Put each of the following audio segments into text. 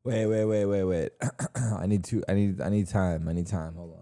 Wait. I need time. Hold on.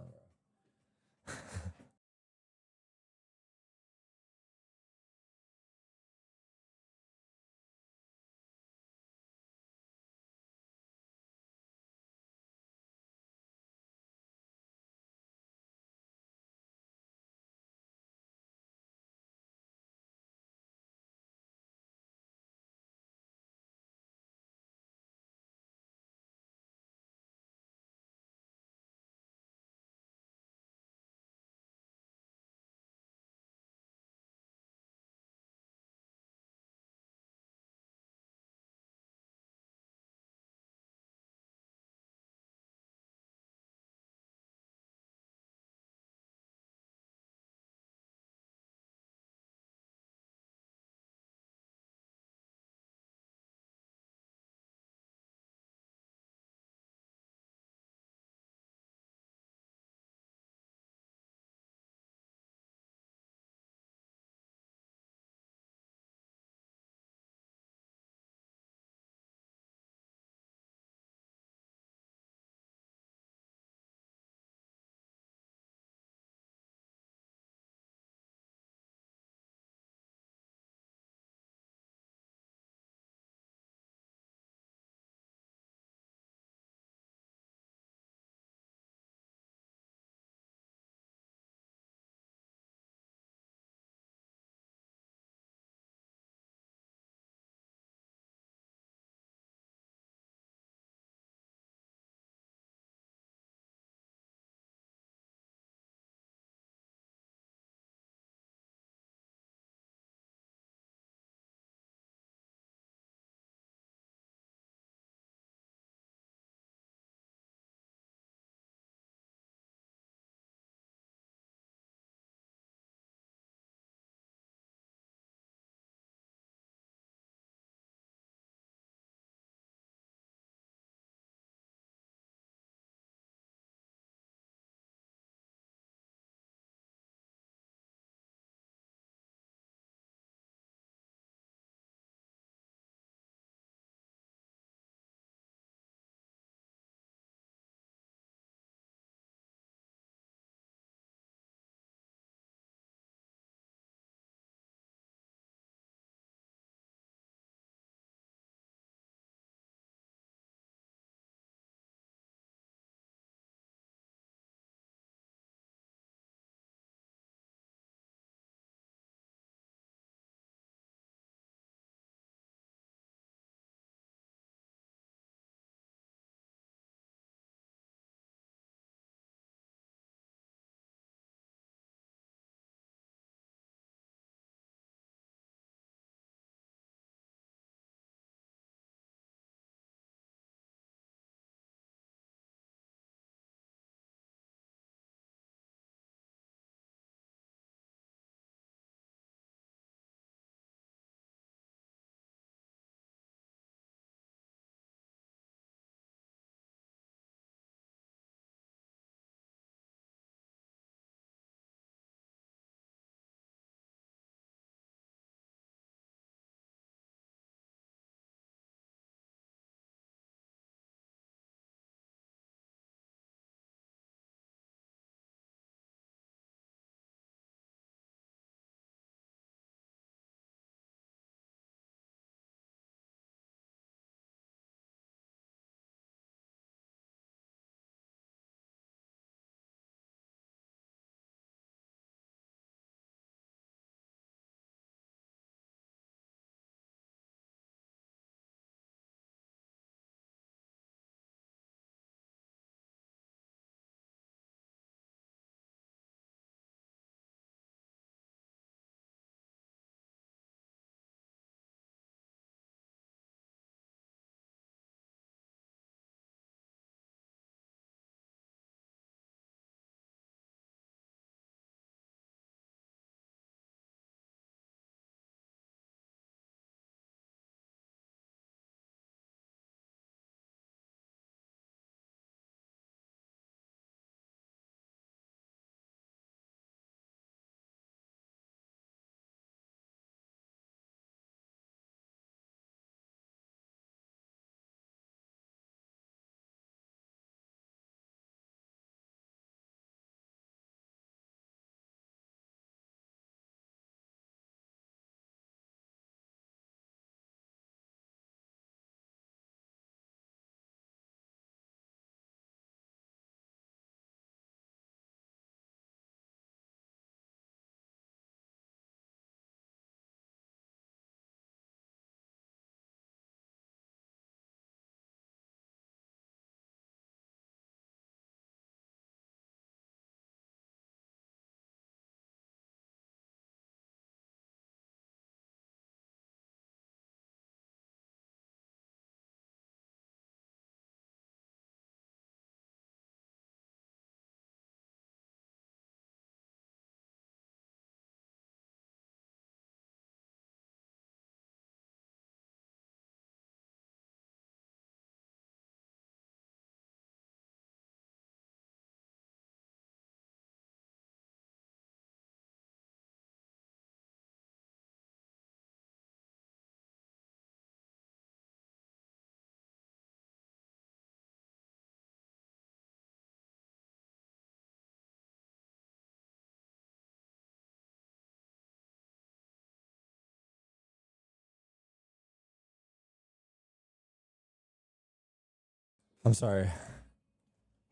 I'm sorry.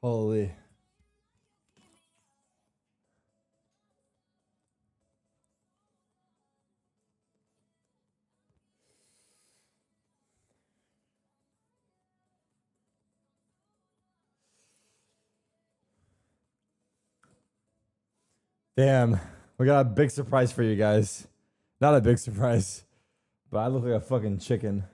Holy. Damn. We got a big surprise for you guys. Not a big surprise, but I look like a fucking chicken.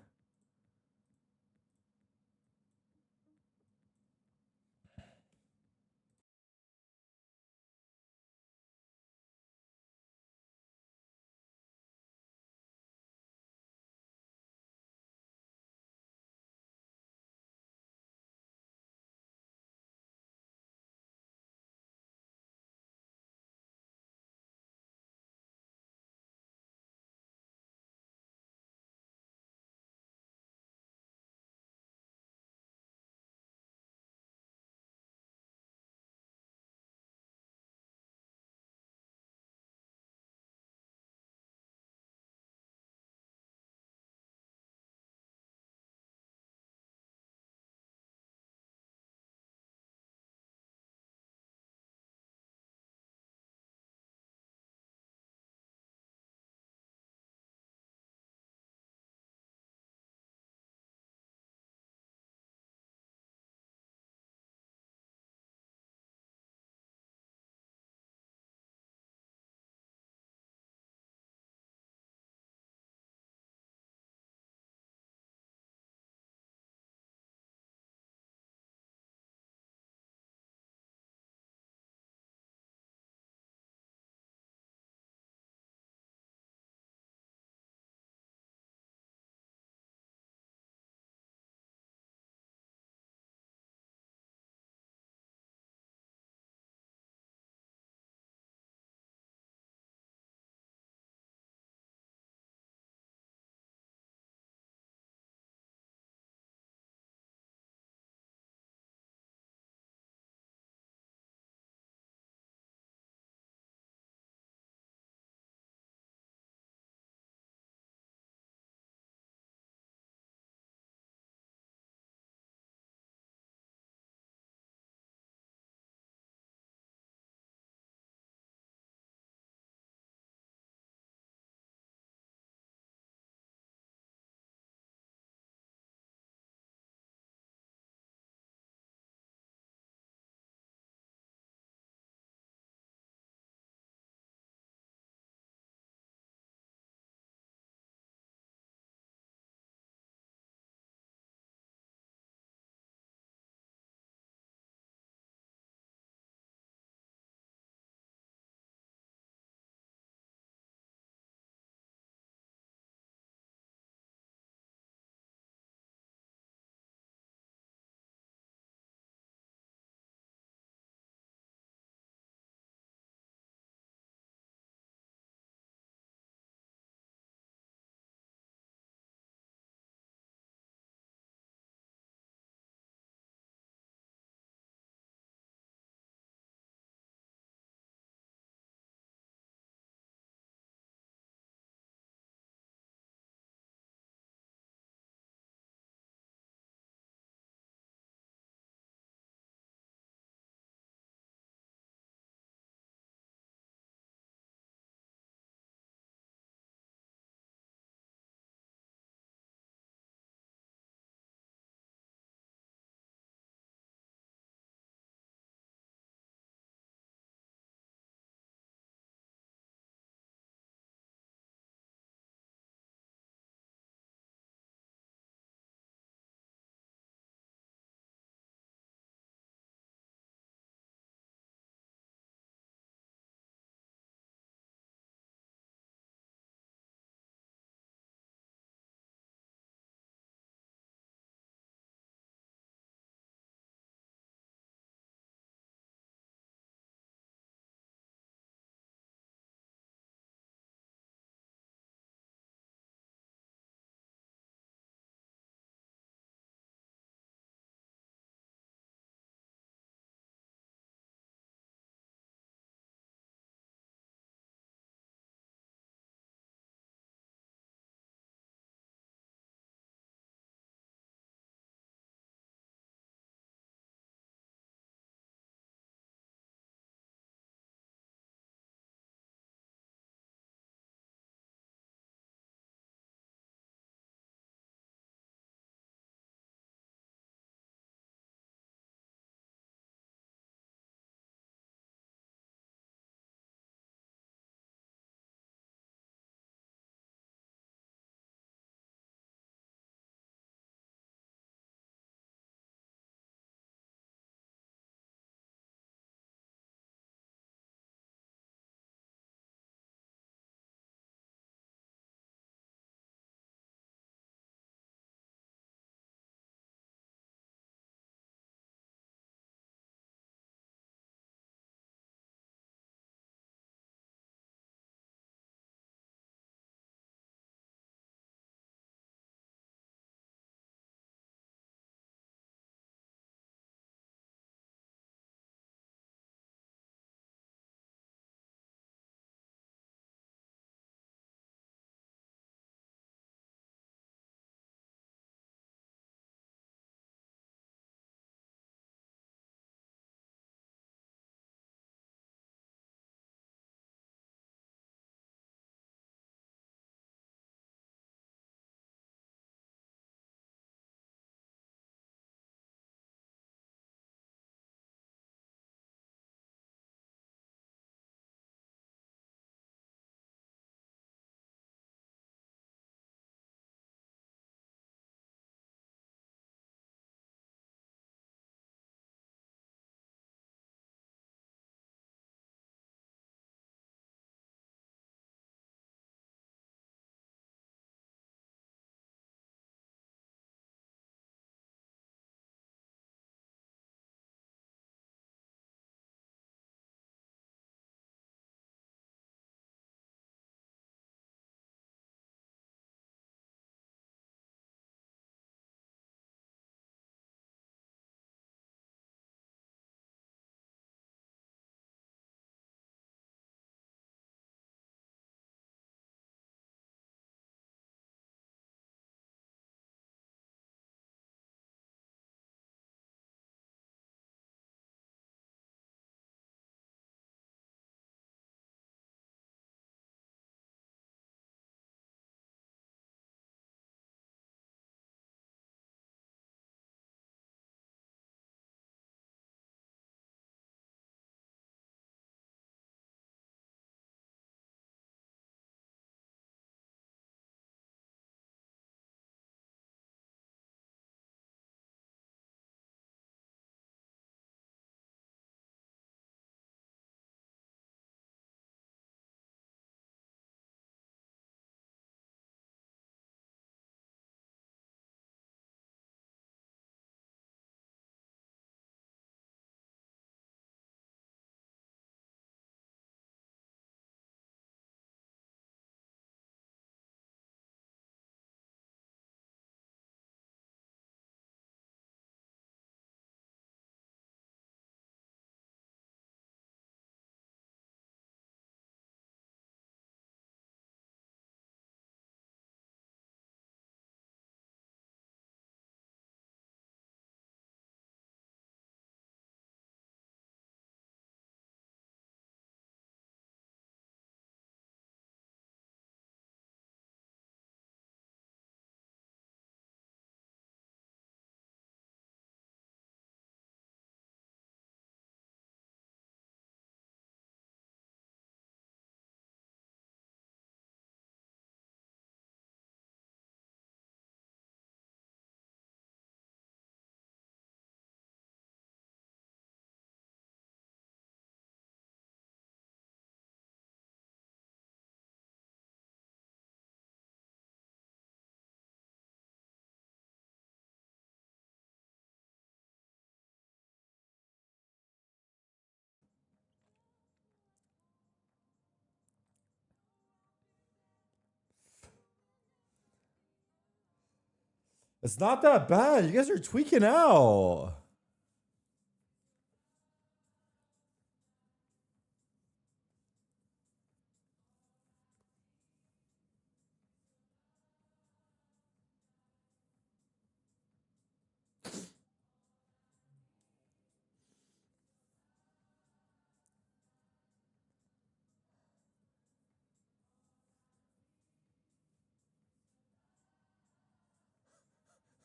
It's not that bad. You guys are tweaking out.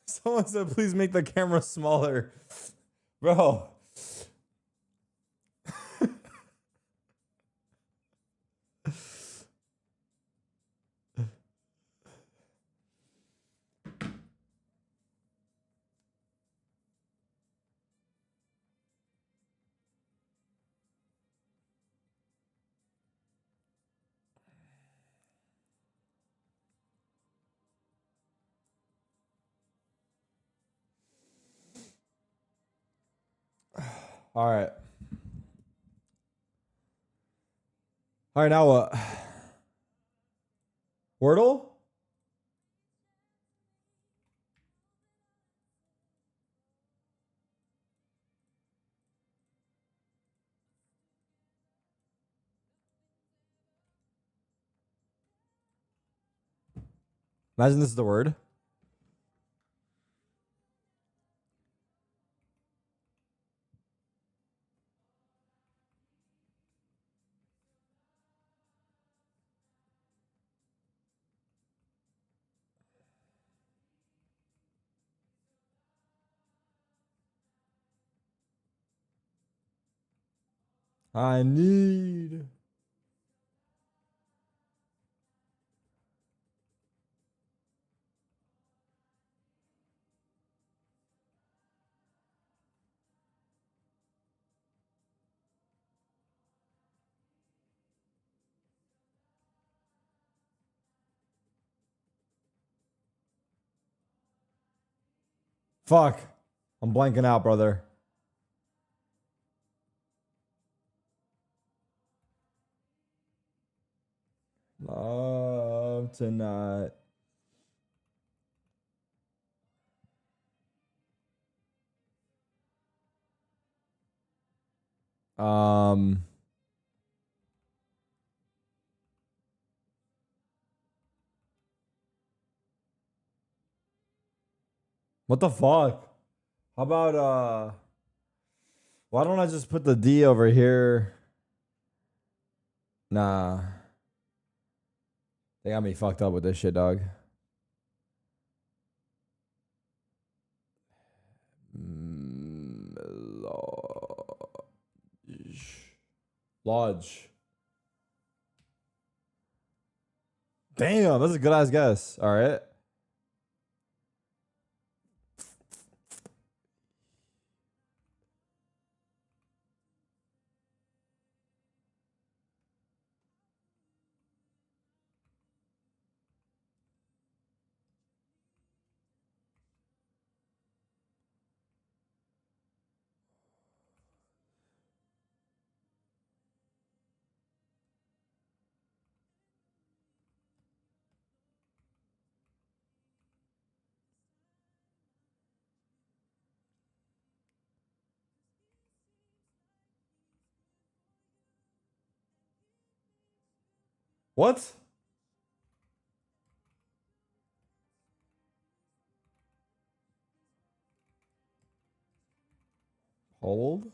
Someone said, please make the camera smaller. Bro. All right. All right, now what? Wordle? Imagine this is the word. I need. Fuck. I'm blanking out, brother. Love tonight. What the fuck? How about why don't I just put the D over here? Nah. They got me fucked up with this shit, dog. Lodge. Damn, that's a good ass guess. All right. What? Hold.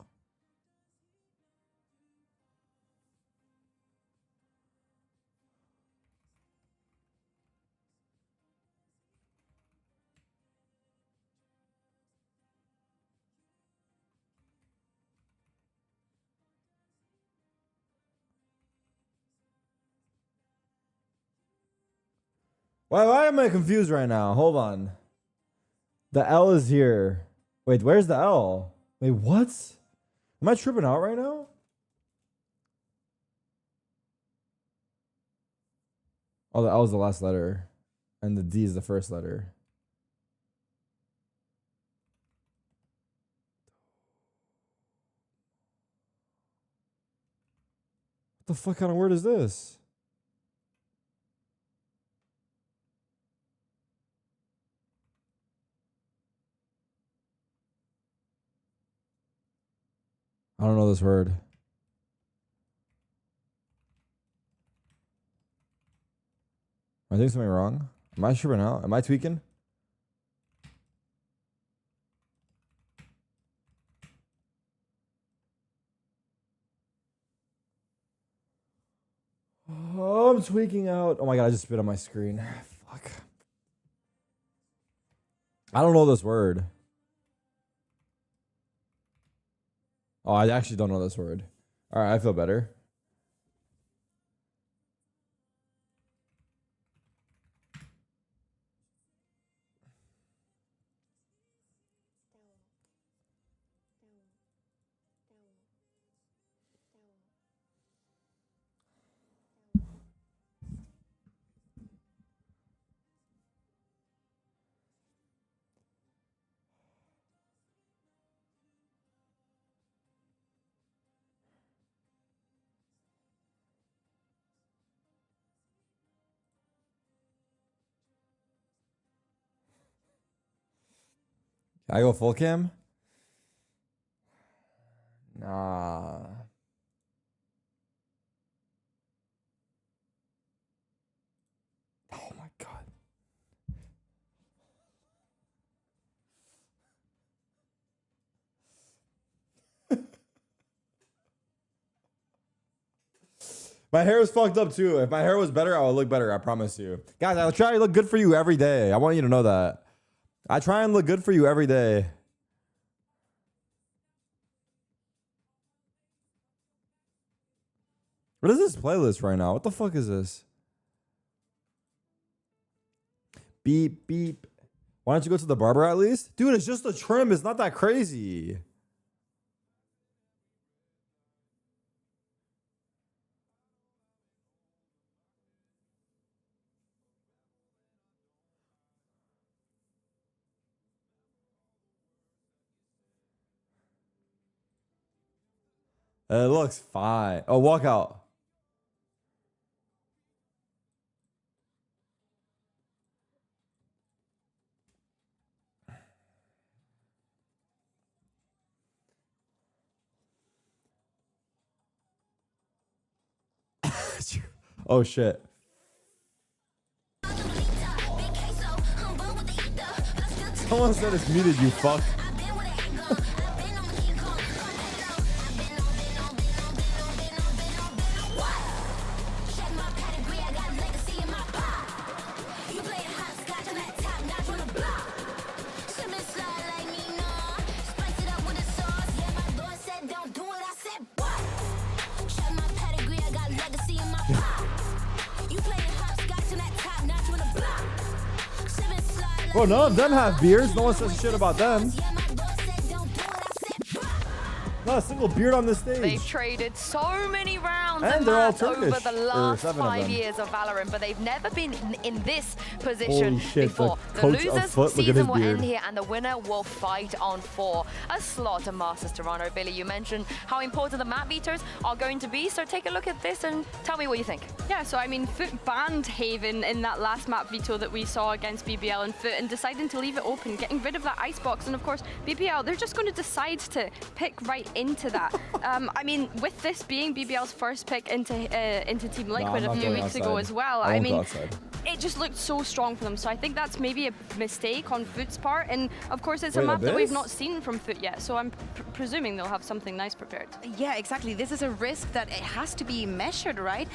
Why am I confused right now? Hold on. The L is here. Wait, where's the L? Wait, what? Am I tripping out right now? Oh, the L is the last letter. And the D is the first letter. What the fuck kind of word is this? I don't know this word. Am I doing something wrong? Am I tripping out? Am I tweaking? Oh, I'm tweaking out. Oh my god, I just spit on my screen. Fuck. I don't know this word. Oh, I actually don't know this word. All right, I feel better. I go full cam? Nah. Oh my god. My hair is fucked up too. If my hair was better, I would look better. I promise you. Guys, I'll try to look good for you every day. I want you to know that. I try and look good for you every day. What is this playlist right now? What the fuck is this? Beep, beep. Why don't you go to the barber at least? Dude, it's just a trim. It's not that crazy. It looks fine. Oh, walk out. Oh shit. Someone said it's muted, you fuck. Bro, none of them have beards. No one says shit about them. Not a single beard on this stage. They've traded so many rounds and they're all Turkish, over the last 5 of years of Valorant, but they've never been in this position before. The losers FUT, season will end here, and the winner will fight on for a slot in Masters Toronto. Billy, you mentioned how important the map beaters are going to be, so take a look at this and tell me what you think. Yeah, so I mean, FUT banned Haven in that last map veto that we saw against BBL and FUT, and deciding to leave it open, getting rid of that icebox, and of course, BBL, they're just going to decide to pick right into that. I mean, with this being BBL's first pick into Team Liquid a few weeks ago as well, I mean, it just looked so strong for them. So I think that's maybe a mistake on FUT's part, and of course, it's a map that we've not seen from FUT yet. So I'm presuming they'll have something nice prepared. Yeah, exactly. This is a risk that it has to be measured, right?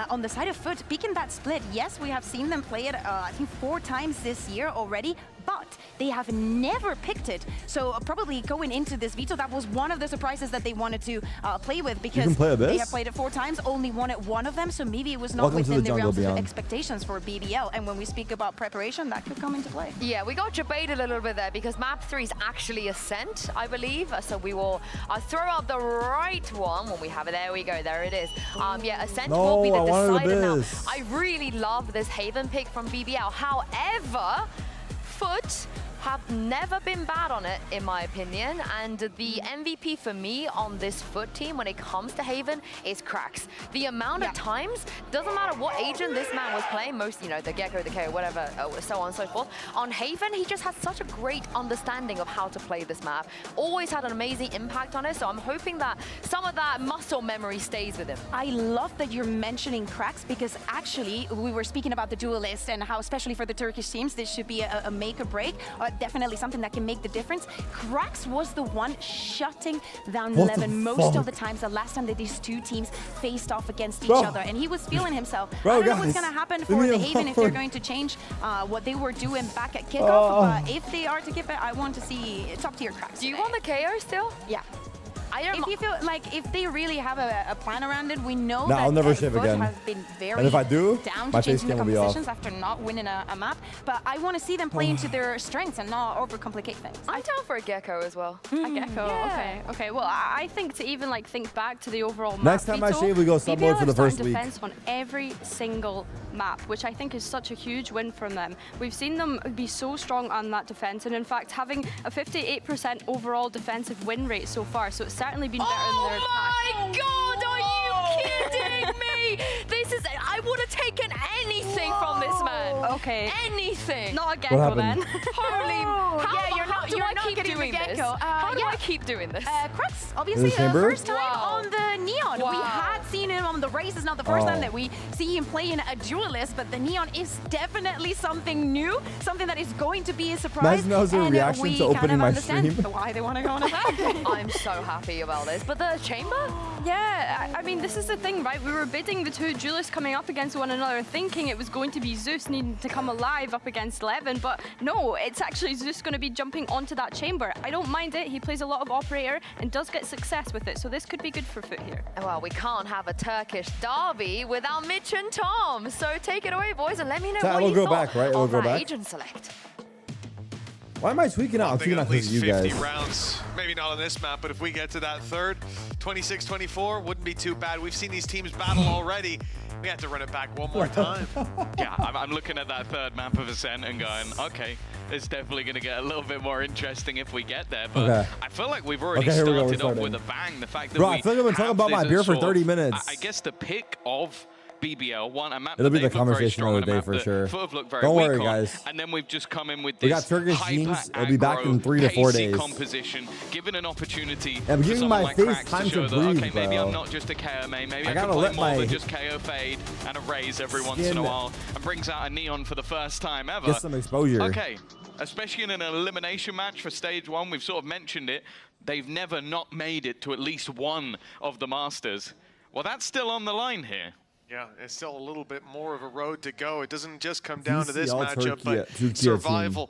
On the side of FUT, picking that split, yes, we have seen them play it, I think 4 times this year already, but they have never picked it. So probably going into this veto, that was one of the surprises that they wanted to play with, because they have played it 4 times, only won it 1 of them, so maybe it was not within the realms of expectations for BBL. And when we speak about preparation, that could come into play. Yeah, we got debated a little bit there, because map 3 is actually Ascent, I believe. So we will throw out the right one when we have it. There we go, there it is. Yeah, Ascent will be the decider now. I really love this Haven pick from BBL. However, FUT have never been bad on it, in my opinion. And the MVP for me on this FUT team when it comes to Haven is Cracks. The amount of times, doesn't matter what agent this man was playing, most, you know, the Gecko, the KO, whatever, so on and so forth. On Haven, he just has such a great understanding of how to play this map. Always had an amazing impact on it, so I'm hoping that some of that muscle memory stays with him. I love that you're mentioning Cracks because actually we were speaking about the duelist and how especially for the Turkish teams this should be a make or break, definitely something that can make the difference. Cracks was the one shutting down Levin most of the times the last time that these two teams faced off against each other, and he was feeling himself. I don't know what's going to happen for the Haven if they're going to change what they were doing back at kickoff. If they are to keep it, I want to see top tier Cracks. Do you want the KO still? Yeah. If you feel like if they really have a plan around it, we know Nah, that I'll never ship FUT again. has been very And if I do, down my to face changing the cam will be off. compositions after not winning a map. But I want to see them play into their strengths and not overcomplicate things. I'm down for a Gecko as well. A Gecko, Yeah. okay. Well, I think to even like think back to the overall map. Next time I shave, we go sub mode for the first week. Defense on every single map, which I think is such a huge win from them. We've seen them be so strong on that defense, and in fact having a 58% overall defensive win rate so far. So it's certainly been better than their attack. Oh my God, are you kidding me? This is, I would have taken anything from this man. Okay. Anything. Not a Gecko then. Holy, how do I keep getting doing the this? Gecko. How do I keep doing this? Crux, obviously, In the chamber? first time on the Neon. We had seen him on the races, not the first time that we see him playing a duelist, but the Neon is definitely something new, something that is going to be a surprise. Nice knows their and reaction we to opening kind of my understand stream. why they want to go on attack. I'm so happy about this. But the chamber? Yeah, I mean, this is the thing, right? We were bidding the two duelists coming up against one another, thinking it was going to be Zeus needing to come alive up against Levin, but no, it's actually Zeus going to be jumping onto that chamber. I don't mind it. He plays a lot of operator and does get success with it, so this could be good for FUT here. Well, we can't have a Turkish derby without Mitch and Tom. So take it away, boys, and let me know what you go thought back, right? It'll of go that back. agent select. Why am I tweaking out? I'm tweaking out at least because of you 50 guys. rounds. Maybe not on this map, but if we get to that third, 26-24, wouldn't be too bad. We've seen these teams battle already. We have to run it back one more time. Yeah, I'm looking at that third map of Ascent and going, okay, it's definitely going to get a little bit more interesting if we get there. But I feel like we've already started off with a bang. The fact that Bro, I feel like I've been talking about my beer for 30 minutes. I guess the pick of BBL, a map It'll be that the they've looked very conversation strong of the on, a day map for sure. that FUT have looked very Don't weak worry, on. guys. And then we've just come in with this We got Turkish jeans. It'll be back in 3 to 4 pacey days. composition, given an opportunity I'm for giving someone my like face Cracks time to to show that, breathe, okay, maybe bro. I'm not just a KO main, maybe I gotta can play let more my than just KO fade and a raise every once in a while, and brings out a Neon for the first time ever. Get some exposure. Okay, especially in an elimination match for stage 1, we've sort of mentioned it, they've never not made it to at least one of the Masters. Well, that's still on the line here. Yeah, it's still a little bit more of a road to go. It doesn't just come down to this VCL matchup, but Turkey survival.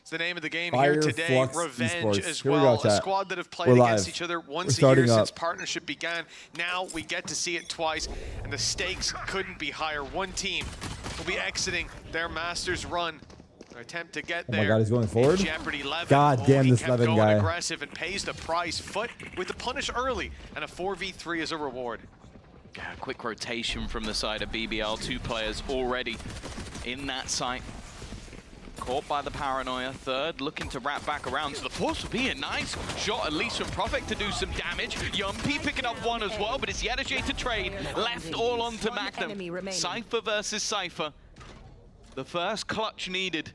It's the name of the game here today. Flux Revenge Esports. as Here we well. go, A chat. squad that have played We're against live. each other We're once a year starting since up. partnership began. Now we get to see it twice, and the stakes couldn't be higher. One team will be exiting their Masters run. Their attempt to get there. Oh my God, he's going forward? In jeopardy. Levin. God damn, he this kept Levin going guy. aggressive and pays the price. FUT with the punish early and a 4v3 as a reward. Quick rotation from the side of BBL. 2 players already in that site. Caught by the paranoia. Third looking to wrap back around. So the force will be a nice shot, at least from Prophet, to do some damage. Yumpy picking up one as well, but it's Yedajay to trade. Left all onto Magnum. Cypher versus Cypher. The first clutch needed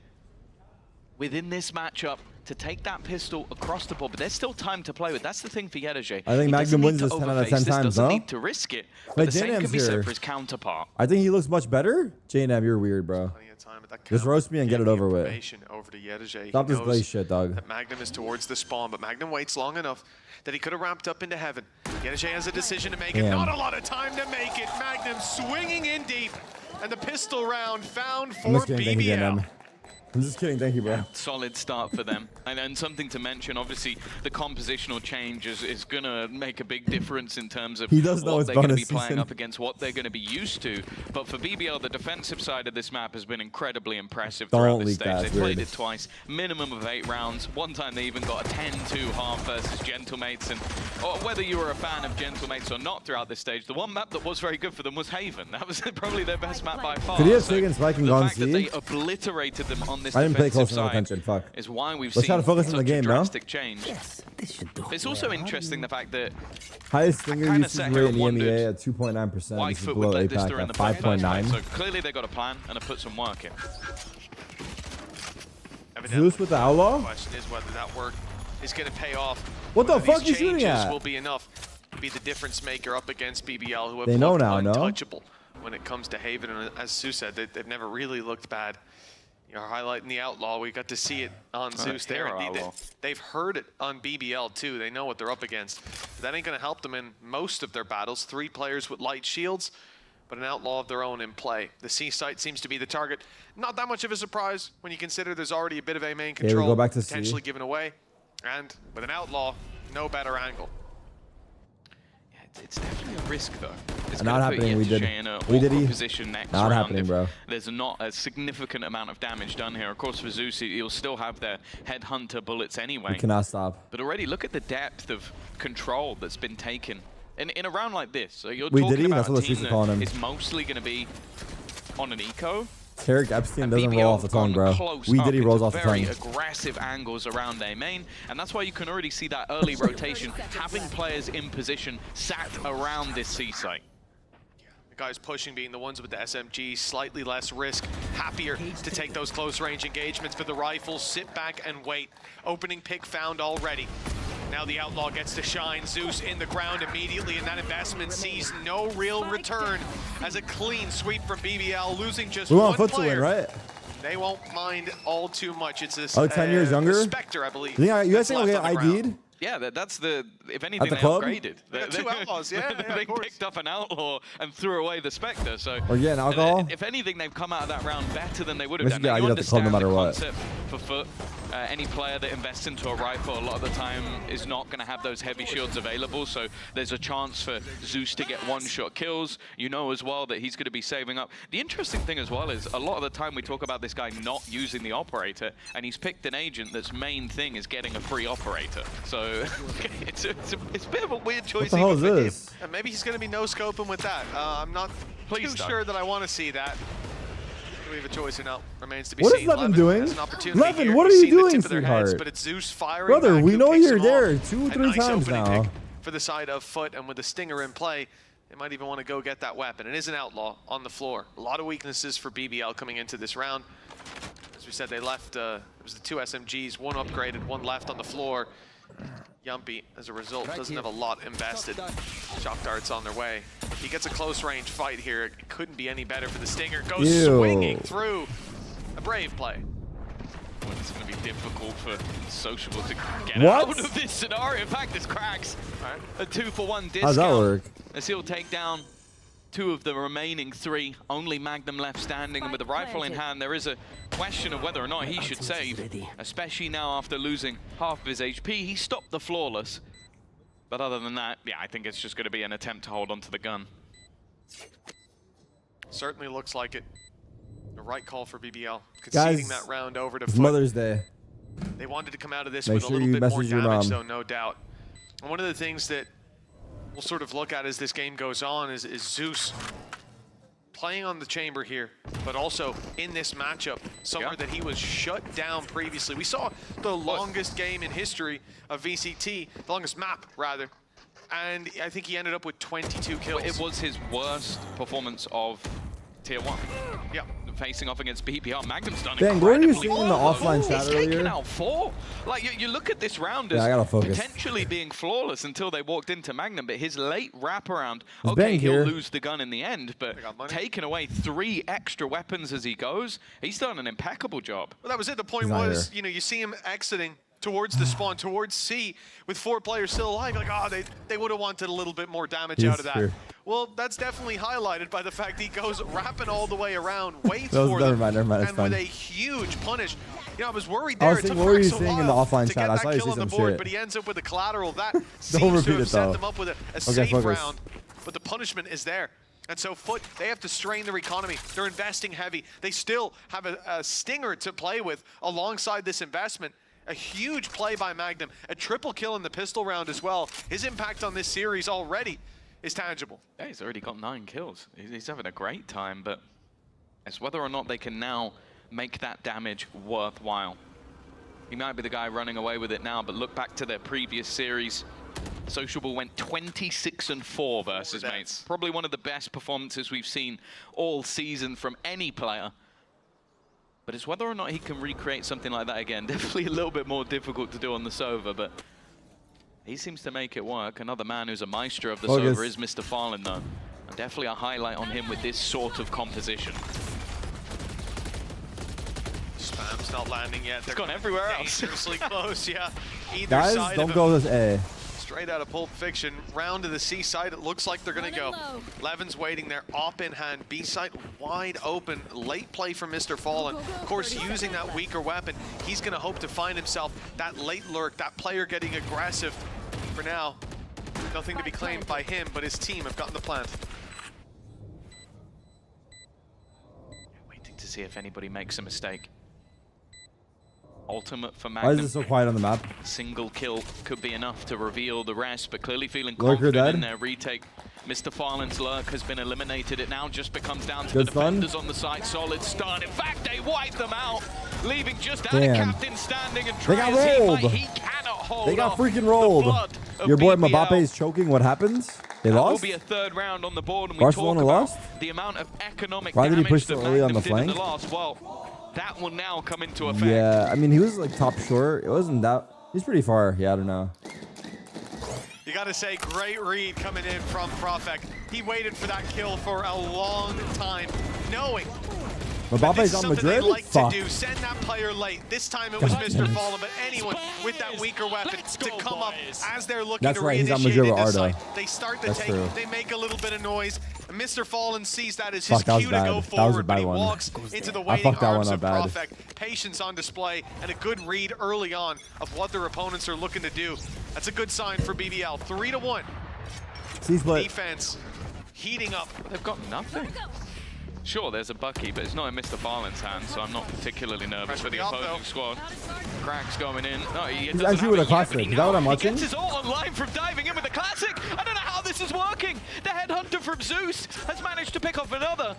within this matchup to take that pistol across the board, but there's still time to play with. That's the thing for Yedajay. I think He Magnum doesn't wins need this to 10 out of 10 overface this, times, doesn't no? need to risk it. Wait, But the same JNM's can be said here. for his counterpart. I think he looks much better. JNM, you're weird, bro. Plenty of time at that Just count. roast me and get it the over with. information over to Yedajay. Stop He this knows glaze shit, dog. that Magnum is towards the spawn, but Magnum waits long enough that he could have ramped up into heaven. Yedajay has a decision to make, and Damn. not a lot of time to make it. Magnum swinging in deep, and the pistol round found I'm for just kidding, thank you, BBL. JNM. I'm just kidding, thank you, bro. Solid start for them. And something to mention, obviously, the compositional change is going to make a big difference in terms of He does know what it's they're going to be bonus playing season. up against, what they're going to be used to. But for BBL, the defensive side of this map has been incredibly impressive Don't throughout this leak stage. that, They weird. played it twice, minimum of 8 rounds. One time they even got a 10-2 half versus Gentlemates. And whether you were a fan of Gentlemates or not throughout this stage, the one map that was very good for them was Haven. That was probably their best map by far. Could he have So taken Spike and the gone fact that C? they obliterated them on on this I didn't pay defensive close enough side attention. Fuck. is why we've Let's try seen to focus on such the game, a no? drastic change. It's also interesting the fact that Highest stinger kinda usage sat here rate and in the wondered EMEA at 2.9%. This is Whitefoot below would let this APAC through in at the first place. 5.9. So clearly they got a plan and have put some work in. Zeus with the outlaw? The question is whether that work is going to pay off. What the Whether fuck these you shooting changes at? will be enough to be the difference maker up against BBL, who have They know looked now, no? untouchable when it comes to Haven. And as Sue said, they've never really looked bad. You're highlighting the outlaw. We got to see it on Zeus there. They've heard it on BBL too. They know what they're up against. But that ain't going to help them in most of their battles. 3 players with light shields, but an outlaw of their own in play. The C site seems to be the target. Not that much of a surprise when you consider there's already a bit of a main control go back to C. potentially given away. And with an outlaw, no better angle. Yeah, it's definitely a risk though. It's Not gonna put happening. We Yetsuche did. in a We did. awkward position next Not round happening, if bro. There's not a significant amount of damage done here. Of course, for Zeus, you'll still have their headhunter bullets anyway. We cannot stop. But already look at the depth of control that's been taken in a round like this. So you're We talking did. about That's what a the team streets are calling him. that is mostly going to be on an eco. Tarik Epstein And doesn't BBL roll off the tongue, bro. close We up did. He rolls off the very tongue. aggressive angles around their main, and that's why you can already see that early rotation, having players in position sat around this C site. The guys pushing being the ones with the SMG, slightly less risk, happier to take those close range engagements. For the rifles, sit back and wait. Opening pick found already. Now the outlaw gets to shine. Zeus in the ground immediately, and that investment sees no real return as a clean sweep from BBL, losing just We one want FUT to player. win, right? They won't mind all too much. It's a 10 years younger? Spectre, I believe. You guys that's think we'll left get on the ground. ID'd? Yeah, that's the, if anything, the they club? upgraded. They got 2 outlaws, yeah, They of course. picked up an outlaw and threw away the Spectre, so... Or getting alcohol? If anything, they've come out of that round better than they would have We done. should get Now, you ID'd at the club no understand matter the what. concept for FUT. Any player that invests into a rifle a lot of the time is not going to have those heavy shields available, so there's a chance for Zeus to get one-shot kills. You know as well that he's going to be saving up. The interesting thing as well is a lot of the time we talk about this guy not using the operator, and he's picked an agent that's main thing is getting a free operator. So it's a bit of a weird choice. What the hell is even for him. this? And maybe he's going to be no-scoping with that. I'm not Please too don't. sure that I want to see that. Do we have a choice or not? Remains to be What is seen. Levin doing? has an opportunity Levin, here. what are We've you seen the doing, tip of their heads, sweetheart? but it's Zeus firing Brother, back, we who know picks you're him there off. 2 or A 3 nice times opening now. pick for the side of FUT, and with the stinger in play, they might even want to go get that weapon. It is an outlaw on the floor. A lot of weaknesses for BBL coming into this round. As we said, they left, it was the 2 SMGs, 1 upgraded, 1 left on the floor. Yumpy, as a result, doesn't have a lot invested. Shock darts on their way. He gets a close range fight here. It couldn't be any better for the stinger. Goes Ew. swinging through. A brave play. It's going to be difficult for Sociable to get What? out of this scenario. In fact, it's cracks. Right. A 2-for-1 discount. How's that work? As he'll take down 2 of the remaining 3. Only Magnum left standing, and with a rifle in hand, there is a question of whether or not he should save, especially now after losing half of his HP. He stopped the flawless. But other than that, yeah, I think it's just going to be an attempt to hold onto the gun. Certainly looks like it. The right call for BBL. Conceding Guys, that round over to It's FUT. Mother's Day. They wanted to come out of this Make with sure a little you bit more message your damage, mom. though, no doubt. And one of the things that we'll sort of look at as this game goes on is Zeus playing on the chamber here, but also in this matchup, somewhere that he was shut down previously. We saw the longest game in history of VCT, the longest map, rather, and I think he ended up with 22 kills. It was his worst performance of Tier 1. Yeah. Facing off against BPL. Magnum's done Dang, what were you incredibly seeing in the well. offline Ooh, chat he's taken earlier? out 4. Like, you look at this round as Yeah, I gotta focus. potentially being flawless until they walked into Magnum, but his late wraparound, He's okay, bang he'll here. lose the gun in the end, but They got money. taking away 3 extra weapons as he goes, he's done an impeccable job. Well, that was it. The point He's not was, here. you know, you see him exiting towards the spawn, towards C, with 4 players still alive. Like, oh, they would have wanted a little bit more damage He's out of that. here. Well, that's definitely highlighted by the fact he goes wrapping all the way around, waits That was- for never them, mind, it's and fine. with a huge punish. You know, I was worried I there. was It thinking, took what were you Frax a saying in the while offline to chat? get I that saw you kill say on the some board, shit. but he ends up with a collateral. That seems to repeat have it, set though. them up with a safe focus. round. But the punishment is there. And so FUT, they have to strain their economy. They're investing heavy. They still have a stinger to play with alongside this investment. A huge play by Magnum. A triple kill in the pistol round as well. His impact on this series already is tangible. Yeah, he's already got 9 kills. He's having a great time, but it's whether or not they can now make that damage worthwhile. He might be the guy running away with it now, but look back to their previous series. Sociable went 26-4 versus mates. Probably one of the best performances we've seen all season from any player. But it's whether or not he can recreate something like that again. Definitely a little bit more difficult to do on the Sova, but he seems to make it work. Another man who's a maestro of the Sova is Mr. Fallen, though. And definitely a highlight on him with this sort of composition. Spam's not landing yet. They're gone everywhere else. Dangerously close, yeah. Either Guys, side don't of go this A. Straight out of Pulp Fiction, round to the C side, it looks like they're gonna go. Levin's waiting there, op in hand, B side wide open, late play from Mr. Fallen. Of course, using that weaker weapon, he's gonna hope to find himself that late lurk, that player getting aggressive. For now, nothing to be claimed by him, but his team have gotten the plant. Waiting to see if anybody makes a mistake. Ultimate for Why Magnum. is it so quiet on the map? Single kill could be enough to reveal the rest, but clearly feeling Lurker confident dead. in their retake. Mr. Fallen's lurk has been eliminated. It now just becomes down to Good the stun. defenders on the side. Solid stun. In fact, they wipe them out, leaving just out Damn. a captain standing and They trying got as he rolled. might. He cannot hold They got off freaking the rolled. flood of Your boy BBL. Mbappe is choking. What happens? They That will lost? be a third round on the board, and we Barcelona talk about lost? the amount of economic Why did he damage push that so early on Magnum the did in the flank? loss. Well, that will now come into effect. Yeah, I mean, he was like top short. It wasn't that. He's pretty far. Yeah, I don't know. You gotta say, great read coming in from Profek. He waited for that kill for a long time, knowing that this Mbappe's is on something Madrid? they like Fuck. to do. Send that player late. This time it was God Mr. damn it. Fallen, but anyone with that weaker weapon to come up as they're looking That's to right, he's on reinitiate Madrid in with this Arda. site. They start the That's take, true. they make a little bit of noise, and Mr. Fallen sees that as his Fuck, that was cue to bad. go That was a forward, but bad he one. walks into the I waiting fucked that arms one of up bad. Profek. Patience on display, and a good read early on of what their opponents are looking to do. That's a good sign for BBL. 3-1. C-split. Defense heating up. They've got nothing. Sure, there's a Bucky, but it's not in Mr. Fallen's hands, so I'm not particularly nervous for the opposing squad. Cracks going in. No, he doesn't actually have with it a yet, classic. but he Is that what I'm now- watching? He gets his ult online from diving in with the classic. I don't know how this is working. The headhunter from Zeus has managed to pick off another.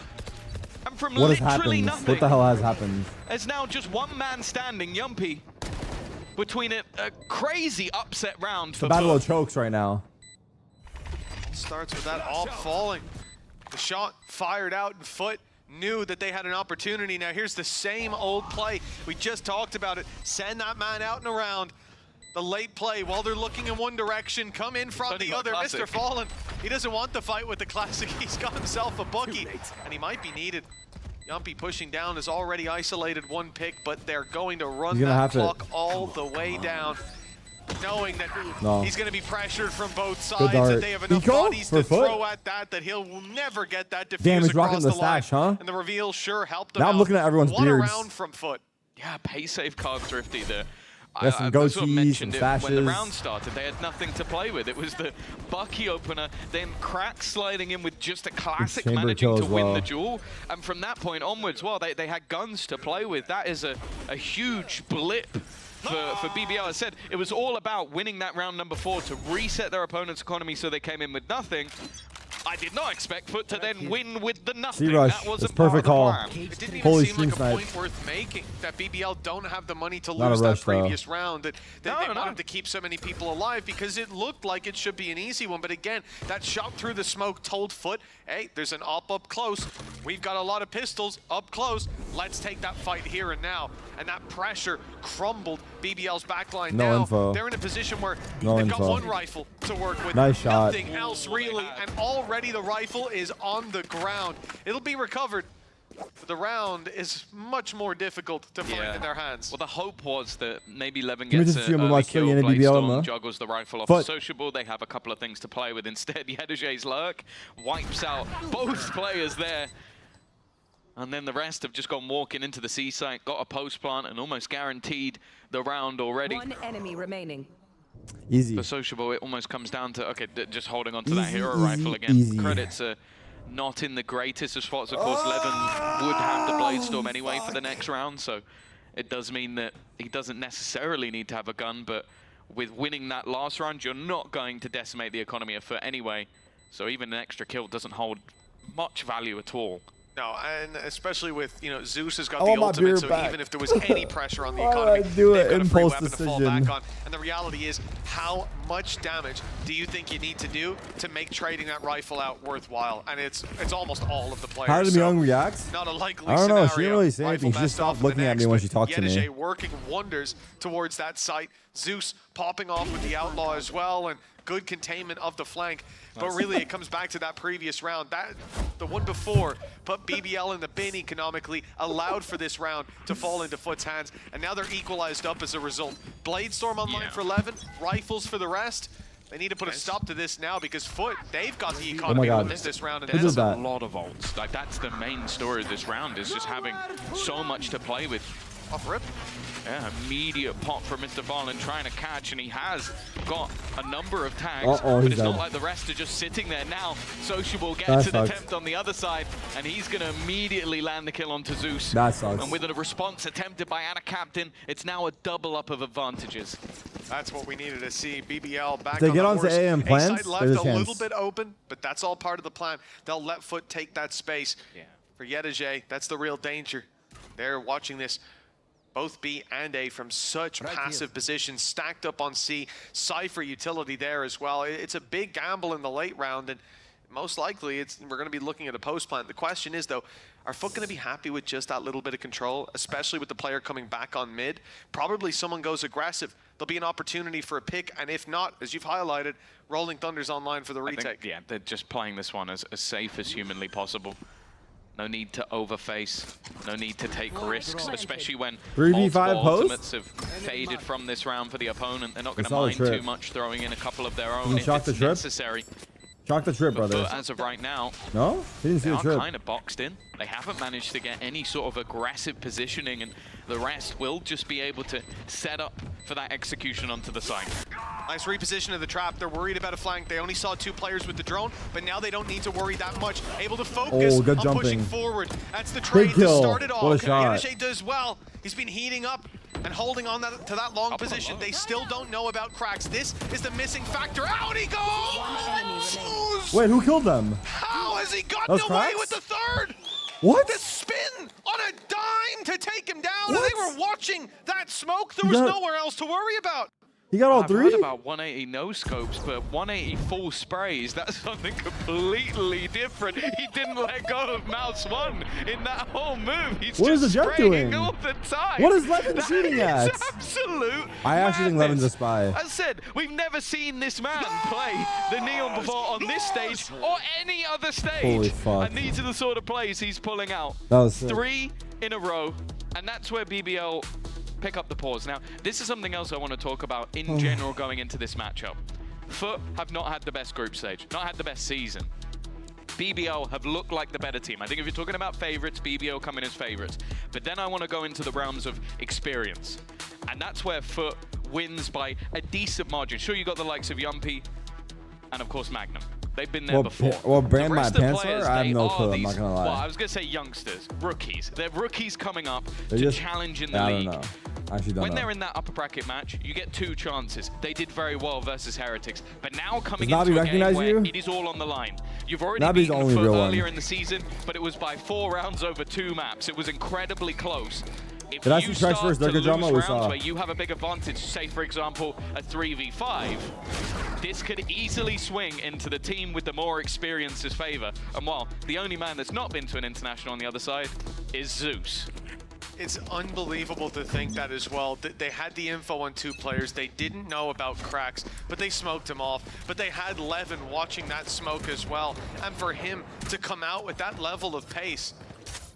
And from What has literally happened? nothing, What the hell has happened? there's now just one man standing, Yumpy, between a crazy upset round The for battle of FUT. chokes right now. Starts with that op falling. The shot fired out in foot. Knew that they had an opportunity. Now here's the same old play. We just talked about it. Send that man out and around. The late play while they're looking in one direction. Come in from Only the got other. classic. Mr. Fallen. He doesn't want the fight with the classic. He's got himself a Bucky. And he might be needed. Yumpy pushing down has already isolated one pick, but they're going to run He's gonna that have to- clock all the way down. Knowing that No. he's going to be pressured from both Good sides, dart. that they have enough Eco bodies for to FUT? throw at that he'll never get that diffuse Damn, he's across rocking the line. stash, huh? And the reveal sure helped them Now I'm out. looking at everyone's One beards. around from FUT. Yeah, pay safe card thrifty there. Yeah, some I goatees, sort of mentioned some it when the stashes. round started. They had nothing to play with. It was the Bucky opener, then Crack sliding in with just a classic, chamber managing kill to as win well. the duel. And from that point onwards, well, they had guns to play with. That is a huge blip for BBL. I said it was all about winning that round number 4 to reset their opponent's economy so they came in with nothing. I did not expect FUT to then win with the nothing. C-Rush. That wasn't It's perfect part call. of the plan. It didn't even Holy seem stream like a snipe. point worth making that BBL don't have the money to Not a lose that rush, though. previous round. That they No. wanted to keep so many people alive because it looked like it should be an easy one. But again, that shot through the smoke told FUT, hey, there's an op up close. We've got a lot of pistols up close. Let's take that fight here and now. And that pressure crumbled BBL's backline. No now info. they're in a position where No they've got info. one rifle to work with. Nice shot. Nothing else really. And already the rifle is on the ground. It'll be recovered. But the round is much more difficult to find in their hands. Well, the hope was that maybe Levin Can we gets just an see him early watch kill, the BBL, Bladestorm no? juggles the rifle off FUT. the sociable. They have a couple of things to play with. Instead, Yedege's lurk wipes out both players there. And then the rest have just gone walking into the C site, got a post plant, and almost guaranteed the round already. One enemy remaining. Easy. For sociable, it almost comes down to, okay, just holding on to that Easy, hero easy, rifle again. easy. Credits are not in the greatest of spots. Of course, Levin would have the Bladestorm anyway for the next round, so it does mean that he doesn't necessarily need to have a gun, but with winning that last round, you're not going to decimate the economy of FUT anyway, so even an extra kill doesn't hold much value at all. No, and especially with, you know, Zeus has got I the want my ultimate, beer so back. even if there was any pressure on the Why did economy, I do they've it? got a free Impulse weapon to fall back decision. on. And the reality is, how much damage do you think you need to do to make trading that rifle out worthwhile? And it's almost all of the players. How did Myung react? Not a likely I don't know. scenario. She didn't really say anything. She Rifle just stopped best off looking the at me next, when but she talked to me. Yedeje working wonders towards that site. Zeus popping off with the outlaw as well, and good containment of the flank. But really, it comes back to that previous round. The one before put BBL in the bin economically, allowed for this round to fall into FUT's hands, and now they're equalized up as a result. Bladestorm online for 11, rifles for the rest. They need to put a stop to this now because FUT, they've got the economy to win this round. And There's that? a lot of ults. Like, that's the main story of this round, is just having so much to play with. Off rip. Yeah, immediate pop from Mr. Fallen trying to catch, and he has got a number of tags, Uh-oh, but he's it's not dead. like the rest are just sitting there now. Sociable That gets an sucks. attempt on the other side, and he's going to immediately land the kill onto Zeus. That sucks. And with a response attempted by Anna Captain, it's now a double up of advantages. That's what we needed to see. BBL back If they on get the onto horse. A and plants, A-side left there's a a chance. little bit open, but that's all part of the plan. They'll let FUT take that space. Yeah. For Yedeje, that's the real danger. They're watching this. Both B and A from such passive positions, stacked up on C. Cypher utility there as well. It's a big gamble in the late round, and most likely we're going to be looking at a post plant. The question is, though, are FUT going to be happy with just that little bit of control, especially with the player coming back on mid? Probably someone goes aggressive. There'll be an opportunity for a pick, and if not, as you've highlighted, Rolling Thunder's online for the retake. Yeah, they're just playing this one as safe as humanly possible. No need to overface, no need to take risks, especially when 3v5 multiple post? ultimates have faded from this round for the opponent. They're not going to Solid mind trip. too much, throwing in a couple of their Can own you if shock the it's trip? necessary. Chalk the trip, But brother. as of right now, No? He didn't see they the are trip. kind of boxed in. They haven't managed to get any sort of aggressive positioning, and the rest will just be able to set up for that execution onto the side. Nice reposition of the trap. They're worried about a flank. They only saw 2 players with the drone, but now they don't need to worry that much. Able to focus Oh, good on jumping. pushing forward. That's the trade to kill. start it off. What a shot. Yedeje does well. He's been heating up and holding on to that long position. They still don't know about cracks. This is the missing factor. Out he goes! Wait, who killed them? How has he That gotten was away cracks? with the third? What? The spin on a dime to take him down. What? They were watching that smoke. There You was got- nowhere else to worry about. He got all I've three? heard about 180 no scopes, but 180 full sprays, that's something completely different. He didn't let go of mouse 1 in that whole move. He's What is just the Jet spraying doing? all the time. What is Levin That shooting is at? absolute I actually think Levin's a madness. spy. As I said, we've never seen this man play the Neon before on this stage or any other stage. Holy fuck. And these are the sort of plays he's pulling out. That was sick. 3 in a row, and that's where BBL pick up the pause. Now, this is something else I want to talk about in general going into this matchup. FUT have not had the best group stage, not had the best season. BBL have looked like the better team. I think if you're talking about favorites, BBL come in as favorites. But then I want to go into the realms of experience. And that's where FUT wins by a decent margin. Sure, you got the likes of Yumpy and, of course, Magnum. They've been there before. What brand The my rest of the pants players, are? I have they no are clue. I'm these- not gonna lie. Well, I was going to say youngsters, rookies. They're rookies coming up They're to just- challenge in the Yeah, I league. don't know. I actually don't When know. they're in that upper bracket match, you get 2 chances. They did very well versus Heretics. But now coming Does Navi into a game recognize where you? it is all on the line. You've already Navi's the beaten only FUT real one. earlier in the season, but it was by 4 rounds over 2 maps. It was incredibly close. If Did I you see Trex start versus to Dirk lose drama? We rounds saw. where you have a big advantage, say for example a 3v5, this could easily swing into the team with the more experience's favor. And while the only man that's not been to an international on the other side is Zeus. It's unbelievable to think that as well. They had the info on 2 players. They didn't know about cracks, but they smoked him off. But they had Levin watching that smoke as well. And for him to come out with that level of pace,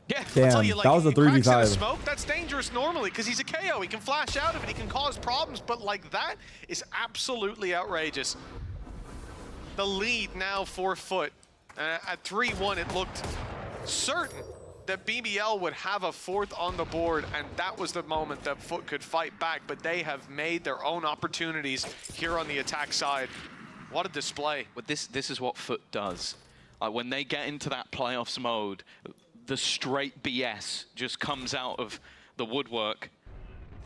Yeah, Damn, I'll tell you, like, that was a cracks in 3v5. smoke, that's dangerous normally because he's a KO. He can flash out of it, he can cause problems, but like that is absolutely outrageous. The lead now for FUT. At 3-1, it looked certain that BBL would have a 4th on the board, and that was the moment that FUT could fight back, but they have made their own opportunities here on the attack side. What a display. But this is what FUT does. When they get into that playoffs mode, the straight BS just comes out of the woodwork.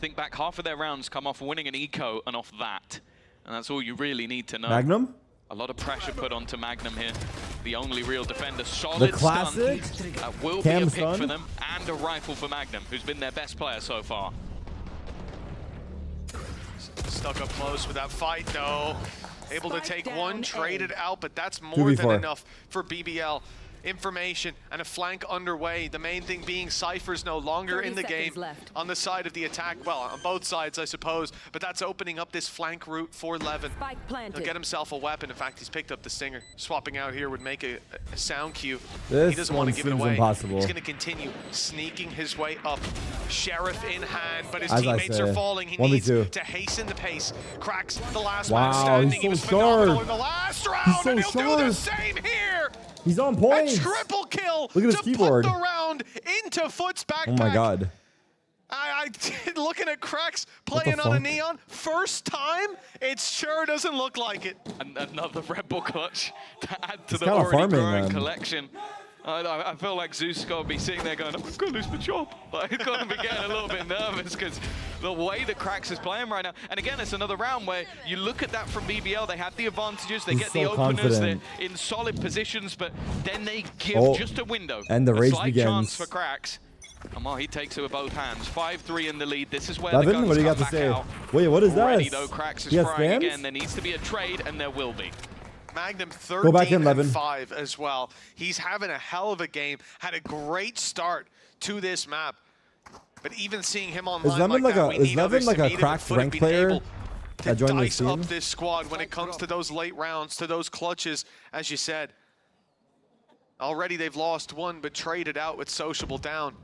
Think back, half of their rounds come off winning an eco and off that. And that's all you really need to know. Magnum? A lot of pressure put onto Magnum here. the only real defender. Solid The classic stun. Will Cam be a pick stun. for them, and a rifle for Magnum, who's been their best player so far. Stuck up close with that fight, though. Able to take one, traded out, but that's more 2v4. than enough for BBL. Information and a flank underway. The main thing being Cypher's no longer in the game on the side of the attack. Well, on both sides, I suppose, but that's opening up this flank route for Levin. He'll get himself a weapon. In fact, he's picked up the Stinger. Swapping out here would make a sound cue. This He doesn't want one to give it seems away. impossible. He's going to continue sneaking his way up. Sheriff in hand, but his As I teammates are say, falling. He 1v2. needs to hasten the pace. Cracks the last Wow, man standing. he's He was so phenomenal sharp. in the last round, so and he'll do the sharp. same here. He's on A point. triple kill Look at his to keyboard. put the round into Foot's backpack. Oh my god. I looking at Cracks playing on a fuck? Neon. First time, it sure doesn't look like it. And another Red Bull clutch to add to He's the kinda already farming, growing man. collection. I feel like Zeus got to be sitting there going, I'm going to lose my job. Like, he's got to be getting a little bit nervous because the way that Cracks is playing right now. And again, it's another round where you look at that from BBL. They have the advantages. They He's get the so openers. confident. They're in solid positions, but then they give Oh, just a window. and the a rage slight begins. chance for Cracks. And well, he takes it with both hands. 5-3 in the lead. This is where Levin, the guns what do you come got to back say? out. Wait, what is Already, this? though, Cracks is He has frying spams? again. There needs to be a trade, and there will be. Magnum Go back in, 13 Levin. and 5 as well. He's having a hell of a game. Had a great start to this map. But even seeing him online Levin like like that, a- we is need Levin others like to a meet him, cracked and Foot have rank been player able to that joined this dice up team? this squad when it comes to those late rounds, to those clutches, as you said. Already they've lost one, but traded out with Sociable down.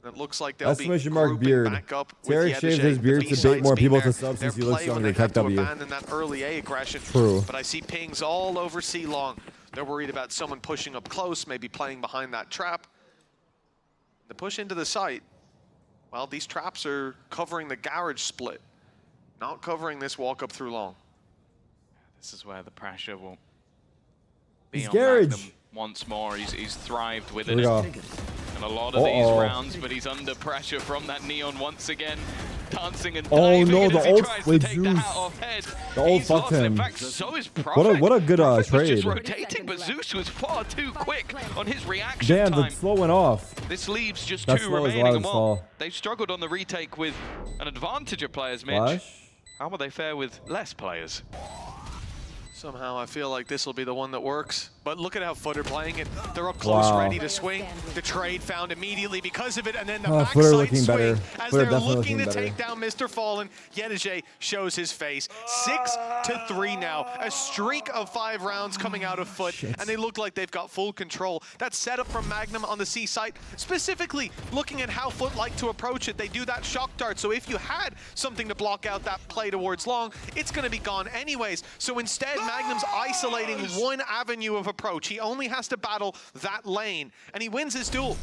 It looks like they'll be Exclamation mark grouping beard. back up Tarik with shaves Yedijay. his The beard to B-sides bait more being people there. to sub Their since he looks play when younger. they have Tech to W. abandon that early A aggression. True. But I see pings all over C-Long. They're worried about someone pushing up close, maybe playing behind that trap. The push into the site, well, these traps are covering the garage split, not covering this walk up through long. This is where the pressure will be He's on garage. Magnum once more. He's thrived Here within we it. go. And a lot of these Uh-oh. rounds, but he's under pressure from that Neon once again. Dancing and Oh, diving no, as the he ult tries with to take the Zeus. hat off head. The ult He's fucked lost it. In him. fact, so is Prophet. What a good Prophet was just trade. rotating, but Zeus was far too quick on his reaction Damn, the time. slow went off. This leaves just That two slow is remaining. wild And as well, well. they've struggled on the retake with an advantage of players, Mitch. Flash. How will they fare with less players? Somehow I feel like this will be the one that works. But look at how Foot are playing it. They're up close, Wow. ready to swing. The trade found immediately because of it, and then the Footer backside looking swing better. as Footer they're definitely looking to looking take down Mr. Fallen. Yedijay shows his face. 6-3 now. A streak of 5 rounds coming out of Foot, and they look like they've got full control. That setup from Magnum on the C site, specifically looking at how Foot like to approach it. They do that shock dart, so if you had something to block out that play towards long, it's going to be gone anyways. So instead, Magnum's isolating one avenue of approach. He only has to battle that lane, and he wins his duel.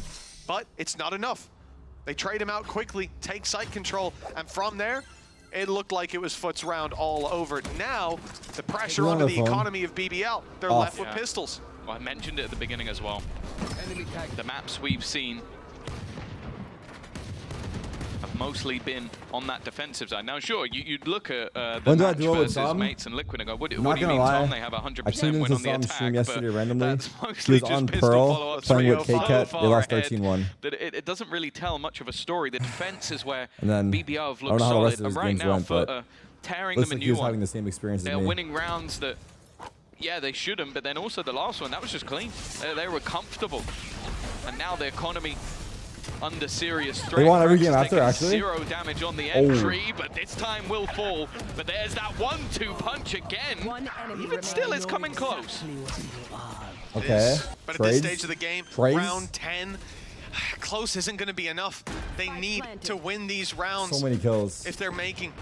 But it's not enough. They trade him out quickly, take site control, and from there, it looked like it was Foot's round all over. Now, the pressure You're on onto the the phone. economy of BBL. They're Off. left with pistols. Well, I mentioned it at the beginning as well. The maps we've seen have mostly been on that defensive side. Now, sure, you'd look at the When did I match do it with versus Sam? Mates and Liquid and go, what do you Not mean, gonna lie. Tom? They have a I 100% tuned win into on the Sam's attack, stream yesterday but randomly. that's He mostly was just on pistol Pearl follow-ups playing with 305 K-Cat. They lost ahead, 13-1. that it doesn't really tell much of a story. The defense is where And then, BBL have I don't looked know how the solid, rest of and his right games now went, for but tearing looks them a like he new was having one. the same experience as They're me. winning rounds that, yeah, they shouldn't, but then also the last one, that was just clean. They were comfortable. And now the economy under serious threat. They won every Rex game has after, taken actually. 0 damage on the entry, but this time will fall. But there's that 1-2 punch again. Even still, it's coming close. Okay. But at Trades. this stage of the game, Trades. round 10, close isn't going to be enough. They need to win these rounds So many kills. if they're making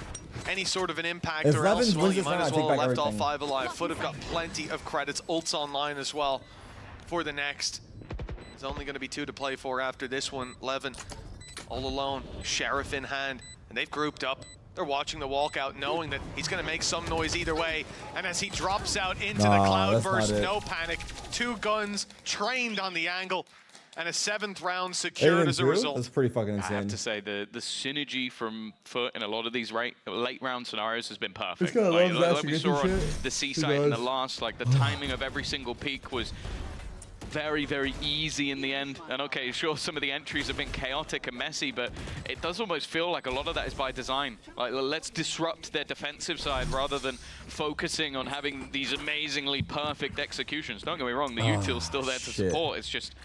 any sort of an impact, If or Levin else, well, wins you this might round, as I take well have back left all everything. 5 alive. Foot have got plenty of credits. Ults online as well for the next. There's only going to be 2 to play for after this one. Levin all alone, Sheriff in hand, and they've grouped up. They're watching the walkout, knowing that he's going to make some noise either way. And as he drops out into the cloud that's burst, not it. no panic. 2 guns trained on the angle. and a 7th round secured as a result. That's pretty fucking insane. I have to say, the synergy from FUT in a lot of these late round scenarios has been perfect. This guy loves like we saw on shit. the C site in the last, like the timing of every single peak was very, very easy in the end. And okay, sure, some of the entries have been chaotic and messy, but it does almost feel like a lot of that is by design. Like, let's disrupt their defensive side rather than focusing on having these amazingly perfect executions. Don't get me wrong, the util's still there to support. It's just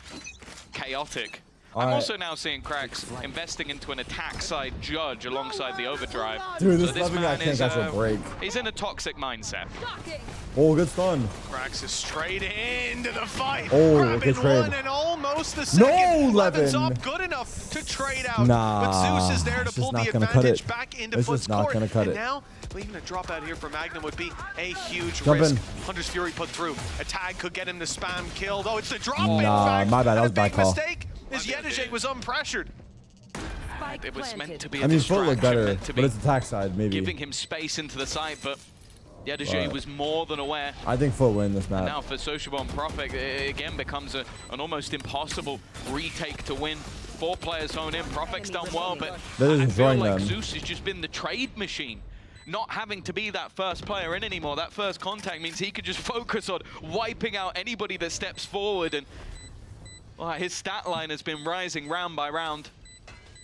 chaotic. I'm also now seeing Cracks investing into an attack side judge alongside the overdrive. Dude, so this man can't catch a break. He's in a toxic mindset. Oh, good stun. Cracks is straight into the fight. Oh, grabbing good trade. one and almost the second. No, Levin. Up good enough to trade out. Nah, but Zeus is there to it's pull just the not gonna cut advantage it. back into It's FUT's just not court. gonna cut and it. now, even a drop out here for Magnum would be a huge Jump risk. in. Hunter's Fury put through. A tag could get him to spam killed. Oh, it's the drop in Nah, fact. my bad, that And was a bad big call. mistake is Yedijay was unpressured. It was meant to be a I mean, FUT looked distraction, better, meant to but be it's attack side, maybe. giving him space into the side, but Yedijay was more than aware. I think FUT win this map. Now for Sociable and Prophet, it again becomes an almost impossible retake to win. 4 players hone in. Prophet's done well, but They're I just feel enjoying like them. Zeus has just been the trade machine. Not having to be that first player in anymore. That first contact means he could just focus on wiping out anybody that steps forward. And well, his stat line has been rising round by round.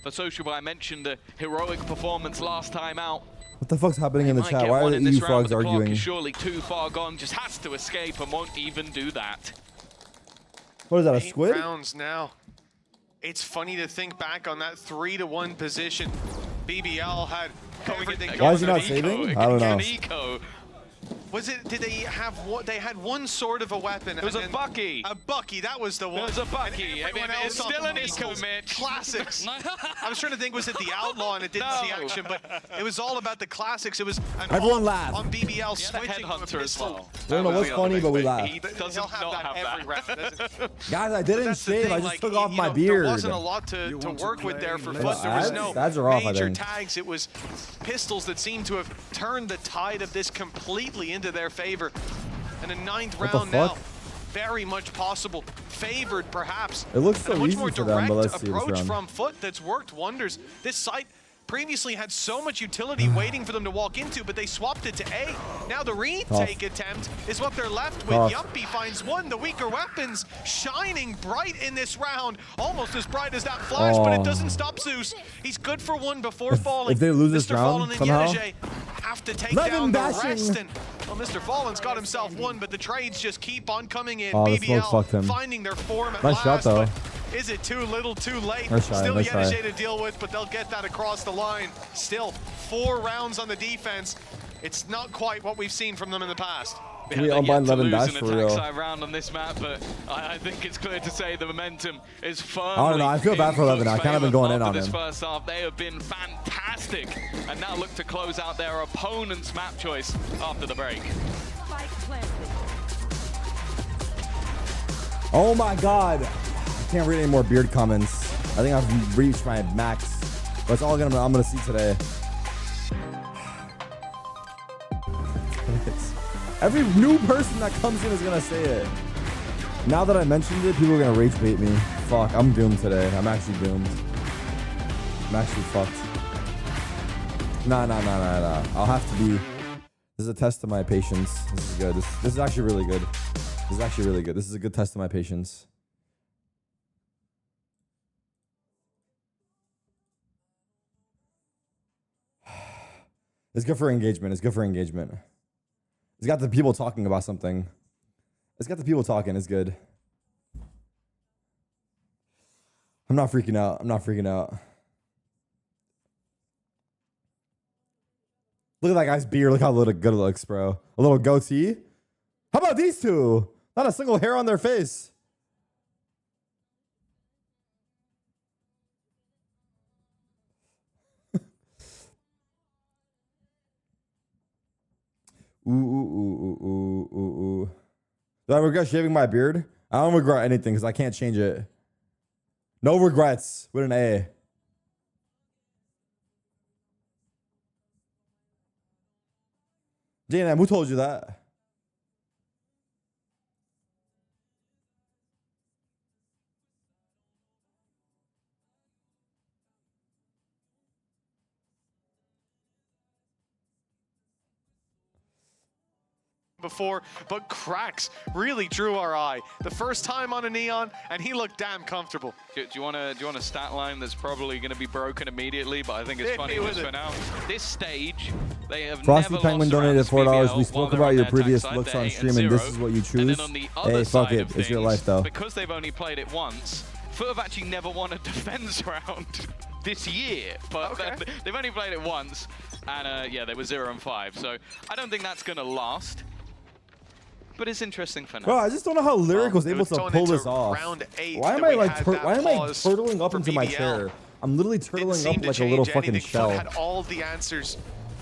For Sociable, I mentioned the heroic performance last time out. What the fuck's happening in the Might chat? get Why are one the in this EU round, frogs but the clock arguing? is surely too far gone. Just has to escape and won't even do that. What is that, a 8 squid? rounds now. It's funny to think back on that 3-1 position. BBL had everything Why is he going. not saving? I don't know. Eco. Was it? Did they have what? They had one sort of a weapon. It was a Bucky. A Bucky. That was the one. It was a Bucky. And I everyone mean, else it's on still the an Eco, pistols. Mitch. Classics. I was trying to think, was it the Outlaw and it didn't see No. action, but it was all about the classics. It was an Everyone all laugh. on BBL He had a switching to a headhunter as pistol. well. I don't know what's funny, but we laugh. He does He'll not have that have every that. round, doesn't he? Guys, I didn't That's the shave. thing, I just like, took off you my know, beard. There wasn't a lot to work with there for FUT. There was no ads are off, I major think. tags. It was pistols that seemed to have turned the tide of this completely into their favor. And a 9th What the round now, fuck? very much possible. Favored, perhaps. It looks And so a much easy more for them, direct but let's see this approach round. from FUT that's worked wonders. This site previously had so much utility waiting for them to walk into, but they swapped it to A. Now the retake attempt is what they're left with. Yuppie finds one. The weaker weapons shining bright in this round. Almost as bright as that flash, but it doesn't stop Zeus. He's good for one before falling. if they lose this Mr. round, Fallen and somehow, Yedijay have to take Levin down the bashing. rest. And, well, Mr. Fallen's got himself one, but the trades just keep on coming in. Oh, the smoke fucked him. BBL finding their form at Nice last. shot, though. But is it too little, too late? Nice try, Still nice try. Yedijay to deal with, but they'll get that across the line. Still 4 rounds on the defense. It's not quite what we've seen from them in the past. Can we they're yet unbind to Levin lose Bash an for attack real? side round on this map, but I think it's clear to say the momentum is firmly. I don't know, I feel bad for Levin. I kind of been going in on this him. first half, they have been fantastic, and now look to close out their opponent's map choice after the break. Oh my god. I can't read any more beard comments. I think I've reached my max. But it's all I'm gonna see today. Every new person that comes in is gonna say it. Now that I mentioned it, people are gonna rage bait me. Fuck, I'm doomed today. I'm actually doomed. I'm actually fucked. Nah. I'll have to be. This is a test of my patience. This is good. This is actually really good. This is actually really good. This is a good test of my patience. It's good for engagement. It's good for engagement. It's got the people talking about something. It's got the people talking. It's good. I'm not freaking out. I'm not freaking out. Look at that guy's beard. Look how good it looks, bro. A little goatee. How about these two? Not a single hair on their face. Ooh. Do I regret shaving my beard? I don't regret anything because I can't change it. No regrets with an A. JNM, who told you that? before, but Cracks really drew our eye. The first time on a Neon, and he looked damn comfortable. Do you want a stat line that's probably going to be broken immediately, but I think it's funny just for now. This stage, they have Frosty never Penguin lost donated $4. We spoke while they're about on your their previous attack looks side, on they're stream, and this is what you choose. And then on the other Hey, fuck side it. of It's your things, life, though. Because they've only played it once, FUT have actually never won a defense round this year, but they've only played it once, and yeah, they were 0-5. So I don't think that's going to last. But it's interesting for now. Bro, I just don't know how Lyric was able to pull this off. Why am I turtling up into my chair? I'm literally turtling up like a little fucking shell. Had all the answers,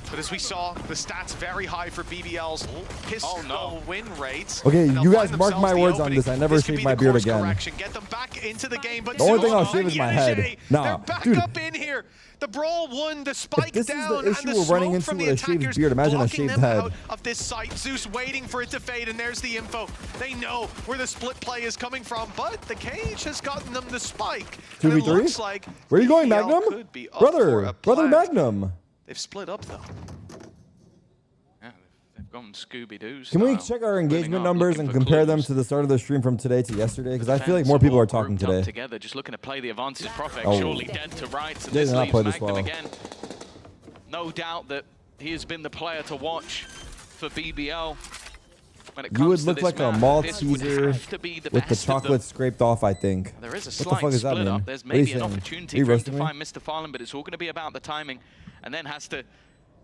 but as we saw, the stats very high for BBL's pistol win rates. Okay, you guys mark my words on this. I never shave my beard again. Get them back into the game, but the only thing I'll shave is my head. Nah, they're back dude. up in here. The brawl won, the spike This is down, the issue and the we're running smoke into from with the a shaved attackers beard. Imagine a blocking shaved them head. out of this site. Zeus waiting for it to fade, and there's the info. They know where the split play is coming from, but the cage has gotten them the spike. 2v3? Like where are you going, BBL Magnum? could be up for a Brother plant. Magnum. They've split up though. Yeah, they've gone Scooby-Doo. Can we check our engagement numbers and compare them to the start of the stream from today to yesterday? Because I feel like more people are talking today. Together, just looking to play the advantage. Prophet Oh. surely dead to rights, and They this did not leaves play this Magnum well. again. No doubt that he has been the player to watch for BBL. When it comes You would to look this like a map. Malteser This would have to be the with the best of them. chocolate scraped off, I think. There is a What the slight fuck does that split mean? up. There's What are you maybe an saying? opportunity Are you for him roasting to me? find Mr. Fallen, but it's all going to be about the timing. And then has to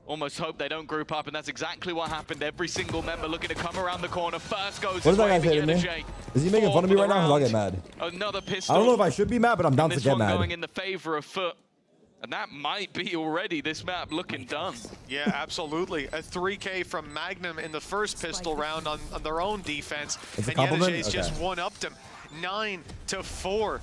almost hope they don't group up, and that's exactly what happened. Every single member looking to come around the corner. First goes What is his that way guy saying to me? Jay. Is he making fun of me right now? Because I'll get mad. Another pistol. I don't know if I should be mad, but I'm down to This get one mad. going in the favor of FUT. And that might be already this map looking done. Yeah, absolutely. A 3K from Magnum in the first pistol round on their own defense. It's a And compliment? Yenajay's just one-upped him 9-4.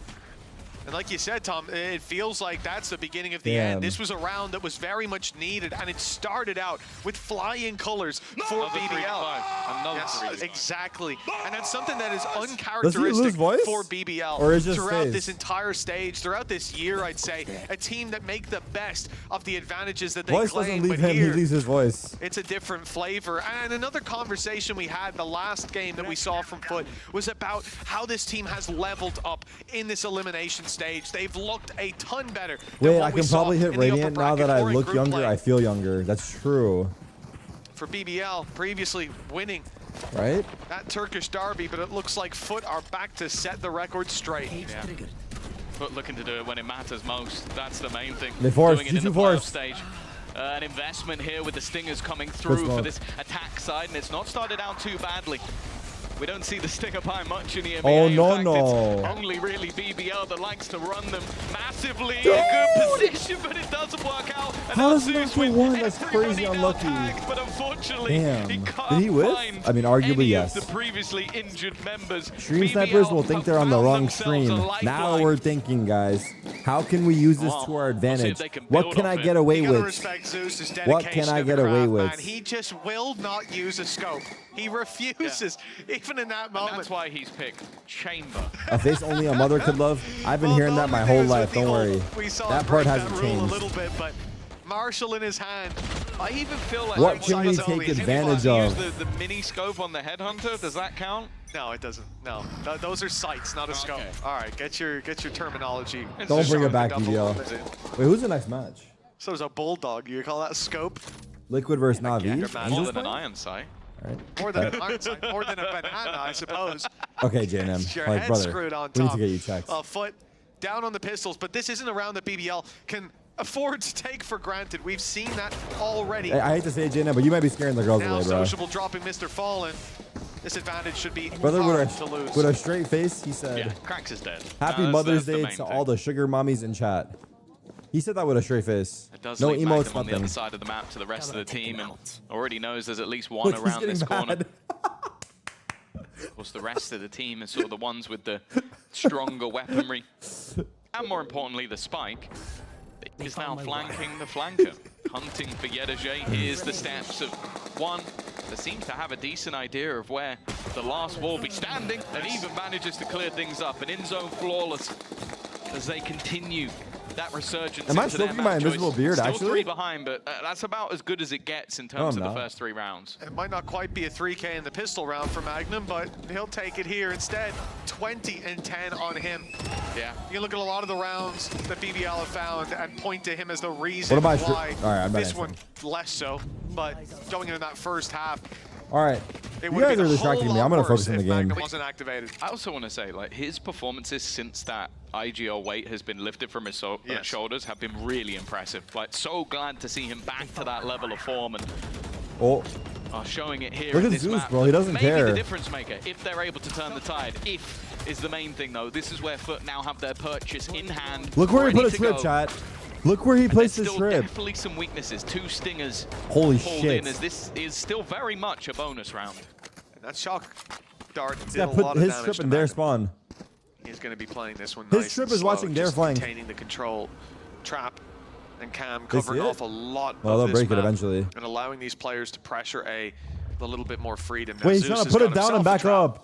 And like you said, Tom, it feels like that's the beginning of the end. This was a round that was very much needed, and it started out with flying colors for BBL. Another Yes, 3-5. exactly. And that's something that is Does he lose uncharacteristic voice? for BBL Or is it just throughout phase? this entire stage, throughout this year, I'd say. A team that make the best of the advantages that they Voice claim, doesn't but leave him, he here, leaves his voice. it's a different flavor. And another conversation we had the last game that we saw from FUT was about how this team has leveled up in this elimination stage. They've looked a ton better than Wait, what I we can saw probably hit in the upper Radiant now bracket that I or in look group younger. play. I feel younger. That's true. For BBL, previously winning Right? that Turkish derby, but it looks like FUT are back to set the record straight. Yeah. FUT looking to do it when it matters most. That's the main thing. They forced. Doing it in the G2 playoff forced. stage. An investment here with the Stingers coming through smoke. for this attack side, and it's not started out too badly. We don't see the Stinger pie much in the EMEA. Oh, In no, fact, no. It's only really BBL that likes to run them massively. Dude. A good position, but it doesn't work out. And How now does he not Zeus get with one? That's everybody crazy now unlucky. tagged, but unfortunately, Damn. he Did can't he whiff? find I mean, arguably, any yes. of the previously injured members. Stream BBL snipers will think they're on the have wrong found themselves stream. a Now lifeline. we're thinking, guys. How can we use this to our We'll see if advantage? they can What build can off I it. get away You gotta with? respect Zeus's What dedication can I to the get away craft, with? man. He just will not use a scope. He refuses, even in that And moment. that's why he's picked Chamber. A face only a mother could love? I've been Well, hearing the that my only whole thing is life. with the Don't worry. ult, we saw That him part break hasn't that rule changed. a little bit, but Marshall in his hand. I even feel like What can we Size take only. If you advantage use of? the mini scope on the Headhunter, does that count? No, it doesn't. No, those are sights, not a scope. Okay. All right, get your terminology. Don't bring it back, Double BBL. visit. Wait, who's the next match? So there's a bulldog. You call that a scope? Liquid versus can't Navi. imagine. More Angels than an playing? iron sight. All right. More than an iron sight, more than a banana, I suppose. Okay, JNM. Your Like, head brother, screwed on we need top. to get you checked. FUT down on the pistols, but this isn't a round that BBL can afford to take for granted. We've seen that already. I hate to say it, JNM, but you might be scaring the girls Now away, bro. Sociable dropping Mr. Fallen. This advantage should be Brother, hard to lose. with a straight face, he said, Yeah, Cracks is dead. Happy That's Mother's the Day main to thing. all the sugar mommies in chat. He said that with a straight face. It does No leave emotes, Magnum on the other nothing. side of the map to the rest of the team, and already knows there's at least one Look, he's around getting this corner. mad. Of course, the rest of the team is sort of the ones with the stronger weaponry. And more importantly, the spike is now flanking the flanker. Hunting for Yenajay. Here's the steps of one that seems to have a decent idea of where the last will be standing, and even manages to clear things up. And in zone flawless as they continue that resurgence. Am I into their stroking my map invisible choice. beard, Still actually? 3 behind, but that's about as good as it gets in terms of the first 3 rounds. It might not quite be a 3K in the pistol round for Magnum, but he'll take it here instead. 20 and 10 on him. Yeah. You can look at a lot of the rounds that BBL have found and point to him as the reason What about why all right, I'm not this answering. one less so. But going into that first half, All right. it You would have guys been are a distracting whole me. I'm lot gonna worse focus on if the game. Magnum wasn't activated. I also want to say, like, his performances since that IGL weight has been lifted from his shoulders have been really impressive. Like, so glad to see him back to that level of form and showing it here. Look in at this Zeus, map. bro. He doesn't Maybe care. the difference maker, if they're able to turn the tide. If is the main thing, though. This is where FUT now have their purchase in hand. Look where he ready put his to trip, go. chat. Look where he placed his Still trip. definitely some weaknesses. 2 stingers Holy pulled shit. in, as this is still very much a bonus round. And that shock dart did Yeah, a put lot of his damage trip to in their Magnum. spawn. He's going to be playing this one His nice trip and is slow, watching their just flank. Maintaining the control. Trap and Cam They covering see it? off a lot Well, of they'll this break it map eventually. and allowing these players to pressure a little bit more freedom. Now, Wait, he's Zeus trying to has put got it down himself and a back trap. up.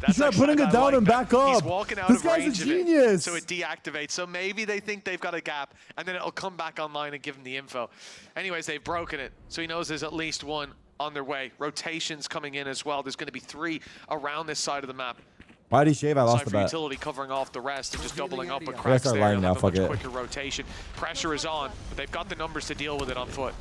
He's not actually- putting it I down like and that. back up. He's walking out This of guy's a range of it, genius. so it deactivates. So maybe they think they've got a gap, and then it'll come back online and give him the info. Anyways, they've broken it, so he knows there's at least one on their way. Rotations coming in as well. There's going to be 3 around this side of the map. Why did he shave? I lost the Cypher bet. Utility covering off the rest and just doubling up with gotta cracks start there. lying They'll now, have a fuck much it. quicker rotation. Pressure is on, but they've got the numbers to deal with it on foot.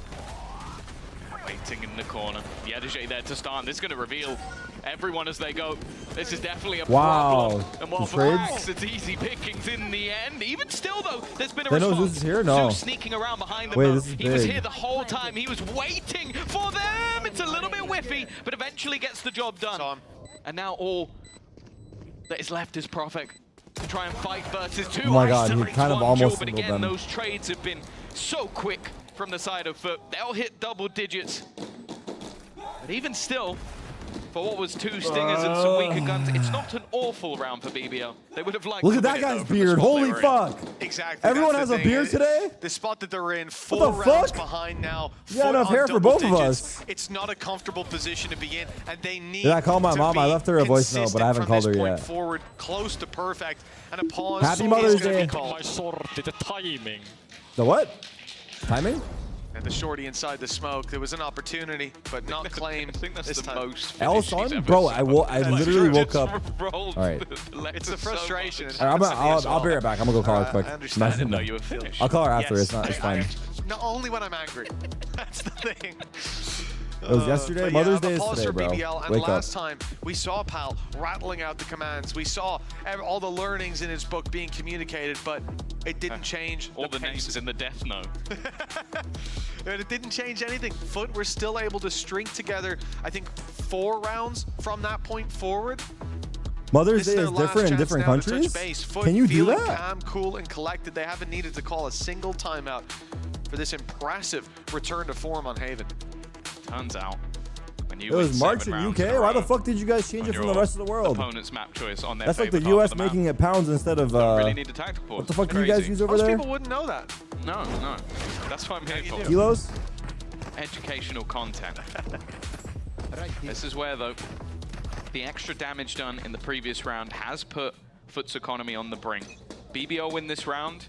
Waiting in the corner. Yadijay there to start. This is going to reveal everyone as they go. This is definitely a Wow. problem. And while The for trades? Max, it's easy pickings in the end. Even still, though, there's been a They know response. Zeus is here? No. Zeus sneaking around behind them. Wait, though. this is He was big. here the whole time. He was waiting for them. It's a little bit whiffy, but eventually gets the job done. Saw him. And now all that is left is Prophet to try and fight versus 2. Oh my God, he Isolates kind of one almost duel, but singled again, them. those trades have been so quick from the side of FUT. They'll hit double digits. But even still, for what was 2 stingers and some weaker guns, it's not an awful round for BBL. They would have liked Look to at that win it, though, guy's from the beard. spot they Holy were in. fuck. Exactly. Everyone that's has the a thing. beard today? The spot that they're in, the 4 rounds fuck? behind now. You got foot enough on hair for double both of digits. us. It's not a comfortable position to be in, and they need Did I call my to mom? I be left her a voice note, but I haven't consistent called from her this yet. point forward, close to perfect, and a pause Happy is Mother's gonna Day. be called. My sword, the timing. The what? Timing? And the shorty inside the smoke. There was an opportunity, but not claimed. I think that's this the time. most L finished he's son? ever Bro, seen. I literally woke up. Rolled All right. It's the frustration. It All right, happens to me as I'll be well. right back. I'm gonna go call her quick. I understand. I didn't know you were finished. I'll call her after. Yes. It's fine. Not only when I'm angry. That's the thing. It was yesterday. But Mother's yeah, Day is pause today, for bro. BBL, and Wake up. last time we saw Pal rattling out the commands. We saw all the learnings in his book being communicated, but it didn't change All the pace. names in the death note. And it didn't change anything. FUT were still able to string together, I think, 4 rounds from that point forward. Mother's This Day their is last different in chance different now to touch countries. base. FUT Can you do feeling that? calm, cool, and collected. They haven't needed to call a single timeout for this impressive return to form on Haven. Turns out, when you It was win March 7 in rounds UK. in a Why the row fuck did you guys change on it from the your rest of the world? Opponent's map choice on their That's like the favorite half US of the map. making it pounds instead of Really need a tactical pause. what the fuck It's do you guys crazy. use over Most there? people wouldn't know that. No. That's what I'm here for. Kilos? Educational content. This is where, though, the extra damage done in the previous round has put FUT's economy on the brink. BBL win this round.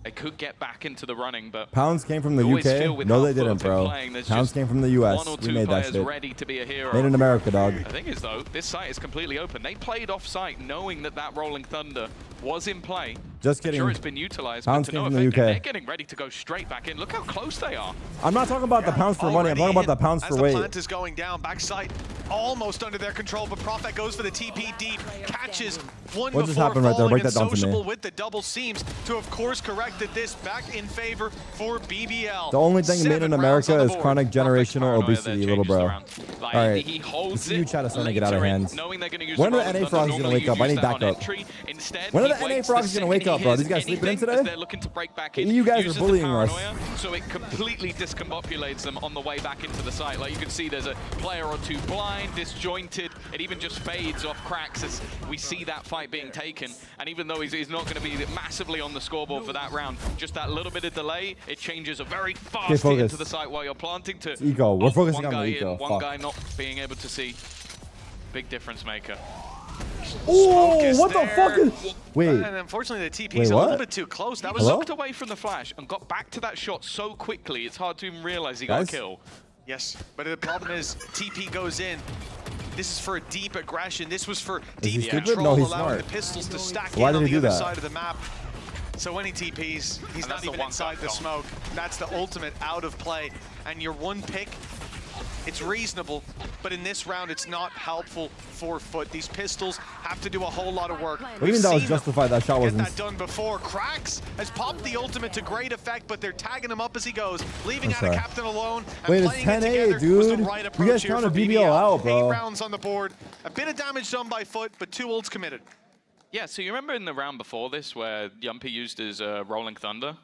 They could get back into the running, but Pounds came from the you always UK. feel with No, how they FUT didn't, have been bro. playing, there's Pounds just came from the US. one or We two made that players shit. ready to be a hero. Made in America, dog. The thing is, though, this site is completely open. They played off-site knowing that that Rolling Thunder was in play. Just I'm kidding. sure it's been utilized, Pounds but to came no from the effect. UK. They're getting ready to go straight back in. Look how close they are. I'm not talking about the pounds for money. I'm talking about the pounds as for the weight. plant is going down, backside almost under their control, but Prophet goes for the TP deep, catches one What just before happened right there? falling, Break and that down to me. Sociable with the double seams to, of course, corrected this back in favor for BBL. The only thing made in 7 rounds America on the is board. chronic generational Paranoia there obesity, little changes bro. the round. Like, All right. he holds See you, it chat is starting to get out of later in, hands. knowing they're going to use When the are the Rolling NA Thunder. frogs gonna Normally wake up? you I need use that on backup. entry. Instead, When are he the NA waits frogs the gonna wake second up, he bro? hears These guys sleeping in anything today? as They're looking to break back in. You guys are uses the bullying us. paranoia, so it completely discombobulates them on the way back into the site. Like you can see, there's a player or two blind, disjointed. It even just fades off cracks as we see that fight being taken. And even though he's not going to be massively on the scoreboard for that round, just that little bit of delay, it changes a very fast hit focus. into the site while you're planting to Eco. We're focusing one on the guy eco. in, one Fuck. guy not being able to see. Big difference maker. Oh, what the fuck is... Wait. And unfortunately, the TP's Wait, a little what? bit too close. That He was looked away from the flash and got back to that shot so quickly, it's hard to even realize he got a Guys? kill. Yes, but the problem is TP goes in. This is for a deep aggression. This was for Is he deep stupid? control, No, he's allowing smart. the pistols to stack Why in did on he the do other that? side of the map. So when he TPs, he's And not that's the even one inside shot the gone. smoke. That's the ultimate out of play. And your one pick, it's reasonable, but in this round, it's not helpful for FUT. These pistols have to do a whole lot of work. What do you mean that was justified? That shot Get wasn't... that done before. Krax has popped the ultimate to great effect, but they're tagging him up as he goes, leaving out a sorry. captain alone. And Wait, it's playing it 10-8, together was the dude. right You approach guys here counted for BBL out, bro. 8 rounds on the board. A bit of damage done by FUT, but 2 ults committed. Yeah, so you remember in the round before this where Yumpy used his Rolling Thunder?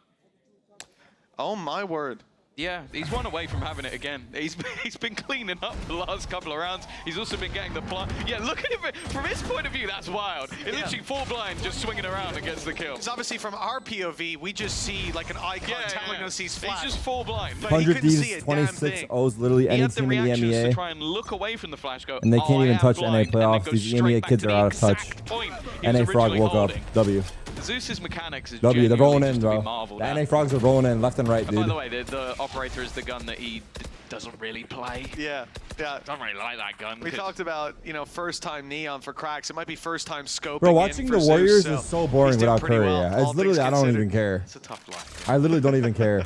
Oh my word. Yeah, he's one away from having it again. He's been cleaning up the last couple of rounds. He's also been getting the plant. Yeah, look at him. From his point of view, that's wild. It's literally full blind, just swinging around and gets the kill. Because obviously from our POV, we just see like an icon telling us he's flat. He's just full blind. But he 100 couldn't see Ds, a damn 26 thing. O's, literally He any had the team in the reactions to MEA. try and look away from the flash, go, And they can't "Oh, I even am touch NA blind," and then playoffs. go These straight MEA back kids to are the out of touch. exact point he was NA Frog originally woke up. holding. W. Zeus's mechanics is W, they're rolling in, genuinely just to be bro. marveled The at. NA Frogs are rolling in left and right, And by dude. the way, the operator is the gun that he doesn't really play. Yeah, yeah. Don't really like that gun. We talked about, you know, first time Neon for Krax. It might be first time scoping. Bro, in watching for the Warriors Zeus, is so boring he's doing without pretty Curry. well, Yeah. all It's literally, things I don't even considered. care. It's a tough life. I literally don't even care.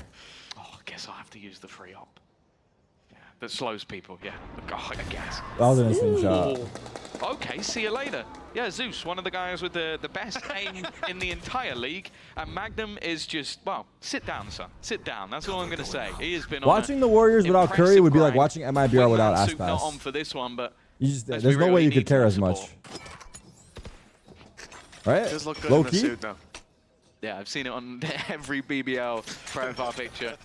Oh, I guess I'll have to use the free op. Yeah, that slows people. Yeah, oh, I guess. That was an instant shot. Okay, see you later. Yeah, Zeus, one of the guys with the best aim in the entire league. And Magnum is just, well, sit down, son. Sit down. That's all I'm going to say. He has been Watching the Warriors without Curry would be like watching MIBR without Ash Not on Pass. for this one, but You just, let's there's be no real, way he you could needs care more as much. support. Right? Does look good Low in the key? suit, though. Yeah, I've seen it on every BBL profile picture.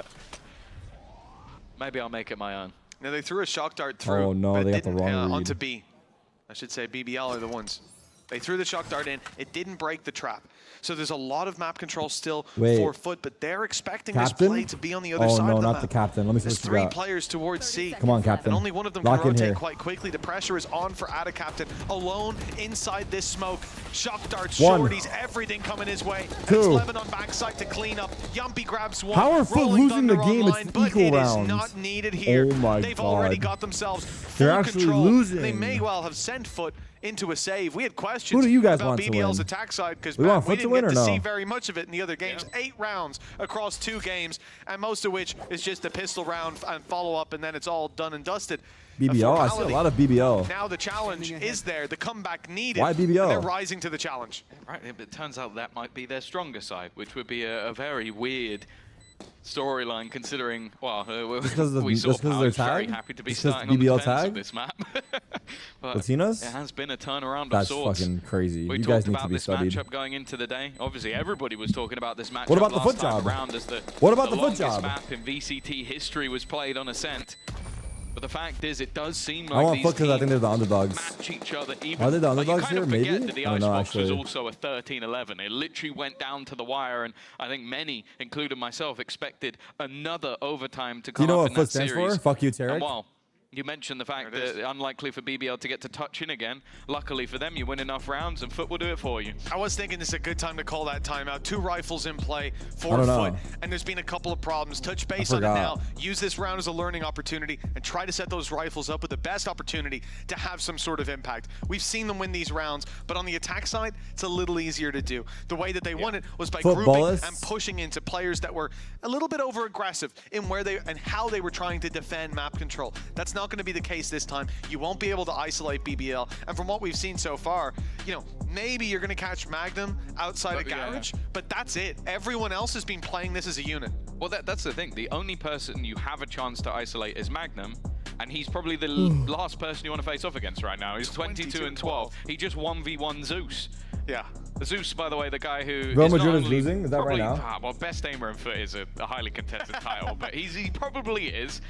Maybe I'll make it my own. Now they threw a shock dart through. Oh, no, but they got the didn't, wrong read. onto B. I should say BBL are the ones. They threw the shock dart in. It didn't break the trap. So there's a lot of map control still for FUT, but they're expecting this Captain? play to be on the other Oh, side no, of the not map. the captain. Let me see There's what you 3 got. players towards C. Come on, Captain. And only one of them Lock can in rotate here. quite quickly. The pressure is on for Ada Captain. Alone inside this smoke. Shock darts, One. shorties, everything coming his way. And Two. it's Levin on backside to clean up. Yumpy grabs one. How are FUT Rolling losing the Thunder game? online, It's but equal it is rounds. not needed here. Oh my They've already God. got themselves full They're actually control. losing. They may well have sent FUT into a save. We had questions Who do you guys about want to BBL's win? attack side because We want we FUT to didn't win get or to no? see very much of it in the other games. 8 rounds across 2 games, and most of which is just a pistol round and follow-up, and then it's all done and dusted. BBL? I see a lot of BBL. Now the challenge is there, the comeback needed. Why BBL? And they're rising to the challenge. Right, but it turns out that might be their stronger side, which would be a very weird storyline considering, well, we saw they're Powers very tagged? happy to be Just 'cause starting on the BBL defense of tagged? this map. But Latinas? it has been a turnaround That's of sorts. fucking crazy. We You talked guys need about to be this studied. matchup going into the day. Obviously, everybody was talking about this matchup What about the last FUT time job? around as What about the FUT longest job? map in VCT history was played on Ascent. But the fact is, it does seem I like want these FUT because I think they're the teams underdogs. match each other even. Are they the Like, you underdogs kind of here? forget Maybe? that the I don't know, Icebox was actually. also a 13-11. It literally went down to the wire, and I think many, including myself, expected another overtime to Do come you know up what in FUT that stands series. for? Fuck you, And Tarik. while you mentioned the fact There it that unlikely for BBL to get to touch in again. Luckily for them, you win enough rounds, and FUT will do it for you. I was thinking this is a good time to call that timeout. 2 rifles in play for I don't FUT, know. and there's been a couple of problems. Touch base on it forgot. now. Use this round as a learning opportunity and try to set those rifles up with the best opportunity to have some sort of impact. We've seen them win these rounds, but on the attack side, it's a little easier to do. The way that they won it was by FUT grouping bullets. and pushing into players that were a little bit over aggressive in where they and how they were trying to defend map control. That's not going to be the case this time. You won't be able to isolate BBL, and from what we've seen so far, you know, maybe you're going to catch Magnum outside a garage, but that's it. Everyone else has been playing this as a unit. Well, that's the thing. The only person you have a chance to isolate is Magnum, and he's probably the last person you want to face off against right now. He's 22 and 12. He just 1v1 Zeus. Yeah. Zeus, by the way, the guy who Real is Madrid not is only losing? Is that right probably- now? well, best aimer in FUT is a highly contested title, but he probably is,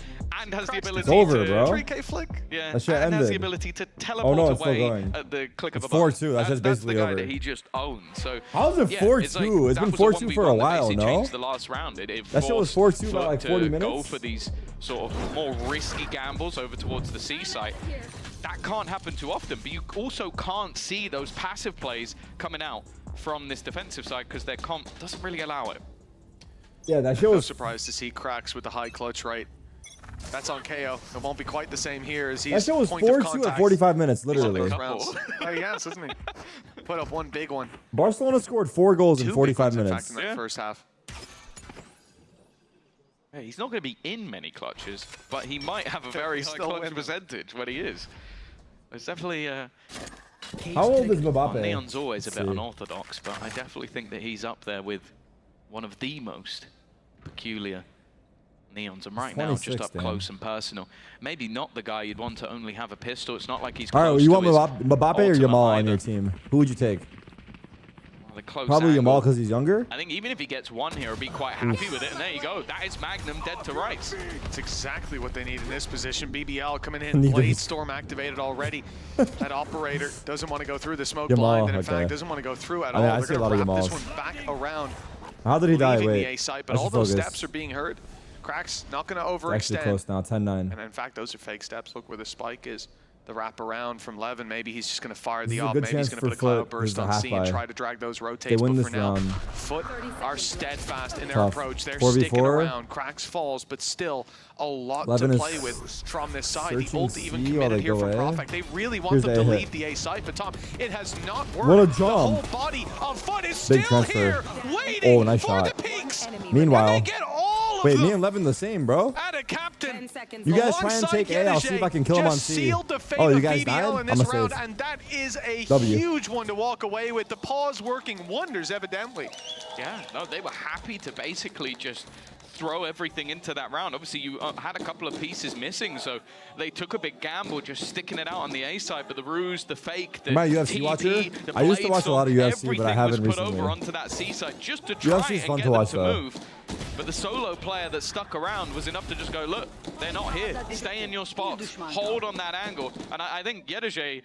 and has the ability It's over, to... bro. 3K flick. Yeah, That shit and has the ended. ability to teleport no, it's still away going. at the click of It's a button. 4-2. That's just basically the guy over. that he just owned. So How is it yeah, 4-2? it's like, It's that been was a 4-2 for a 1v1 that while, basically no? changed the last round. It That shit was forced 4-2 by FUT like 40 to go minutes? for these sort of more risky gambles over towards the C site. that can't happen too often, but you also can't see those passive plays coming out from this defensive side because their comp doesn't really allow it. Yeah, that shit No was... surprise to see Cracks with the high clutch rate. That's on KO. It won't be quite the same here as he's That shit was point of 4-2 contact. at 45 minutes, literally. Rounds. Oh, yes, isn't he? Put up one big one. Barcelona scored 4 goals in 45 in minutes. fact, in that first half. Hey, he's not going to be in many clutches, but he might have a very high clutch percentage when he is. It's definitely... How old is Mbappe? Neon's always a bit unorthodox, but I definitely think that he's up there with one of the most peculiar Neons. And right now, just up close and personal. Maybe not the guy you'd want to only have a pistol. It's not like he's close. All right, you want to Mbappe or Yamal on your team? Who would you take? Probably Yamal because he's younger. I think even if he gets one here, he'll be quite happy with it. And there you go. That is Magnum dead to rights. It's exactly what they need in this position. BBL coming in, Blade Storm activated already. That operator doesn't want to go through the smoke blind, and in fact doesn't want to go through at all. I see a lot of Wrap Yamals. this one back around. How did he die? Leaving Wait. the A site, but all those steps are being heard. Cracks not going to overextend. Actually close now, 10-9. And in fact, those are fake steps. Look where the spike is. The wrap around from Levin. Maybe he's just going to fire the op. Maybe he's going to put a cloud burst on C and try to drag those rotates. But for now, FUT are steadfast in their approach. They're sticking around. Cracks falls, but still a lot to play with from this side. The ult even committed here from Profect. They really want them to leave the A site, but Tom, it has not worked. What a jump. The whole body of FUT is still here, waiting for the peaks. Meanwhile, wait, me and Levin the same, bro. At a captain. You guys try and take A. I'll see if I can kill him on C. Oh, you guys died? I'm a save. And that is a huge one to walk away with. The pause working wonders, evidently. Yeah, no, they were happy to basically just throw everything into that round. Obviously, you had a couple of pieces missing, so they took a big gamble just sticking it out on the A side. But the ruse, the fake, the UFC TP, watcher? the I used to watch a lot of UFC, but I haven't was put recently. Over onto that C side just to try and get them to move. But the solo player that stuck around was enough to just go, look, they're not here. Stay in your spots. Hold on that angle. And I think Yedeje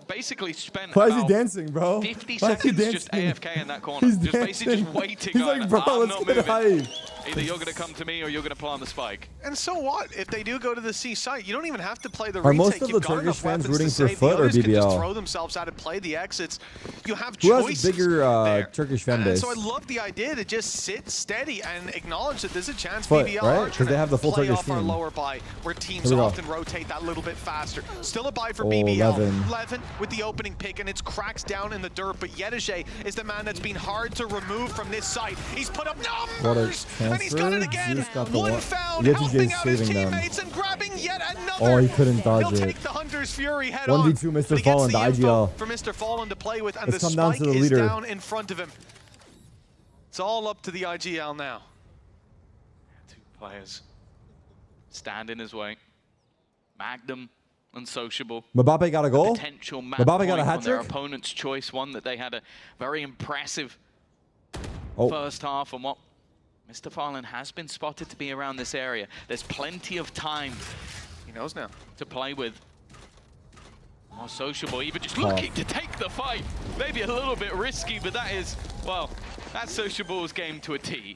basically spent Why is he dancing, bro? 50 seconds just AFK in that corner. He's just basically just waiting. He's like, bro, I'm let's not get moving. hype. Either you're going to come to me or you're going to plant the spike. And so what? If they do go to the C site, you don't even have to play the retake. retake. Most of the Turkish fans rooting for FUT or BBL? Can just BBL? throw themselves out and play the exits. You have Who choices. has a bigger Turkish fan base? So I love the idea to just sit steady and acknowledge that there's a chance FUT, BBL right? are Because they have the full play Turkish off our team. lower buy, where teams often rotate that little bit faster. Still a buy for Oh, BBL. Levin with the opening pick, and it's Cracks down in the dirt, but Yedeje is the man that's been hard to remove from this site. He's put up numbers, and he's got it again. One found, helping out his teammates and grabbing yet another. Oh, he couldn't dodge He'll it. take the Hunter's Fury head on. 1v2 Mr. Fallen, the IGL. For Mr. Fallen to play with, and Let's the come down spike to the is leader. down in front of him. It's all up to the IGL now. Two players stand in his way. Magnum, unsociable. Mbappe got a goal? Potential match Mbappe got a point hat on their trick? opponent's choice. One that they had a very impressive Oh. first half, and what Mr. Fallen has been spotted to be around this area. There's plenty of time. He knows now. To play with. More sociable, even just looking to take the fight. Maybe a little bit risky, but that is, well, that's sociable's game to a T.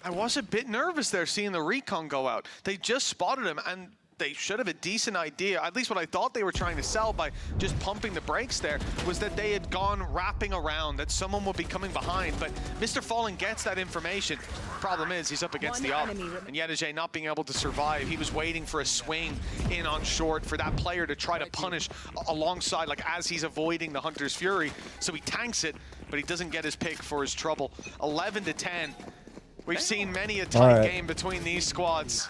I was a bit nervous there seeing the recon go out. They just spotted him, and they should have a decent idea. At least what I thought they were trying to sell by just pumping the brakes there was that they had gone wrapping around, that someone would be coming behind. But Mr. Fallen gets that information. Problem is, he's up against the op. And Yedeje not being able to survive. He was waiting for a swing in on short for that player to try to punish alongside, like as he's avoiding the Hunter's Fury. So he tanks it, but he doesn't get his pick for his trouble. 11-10. We've seen many a tight game between these squads.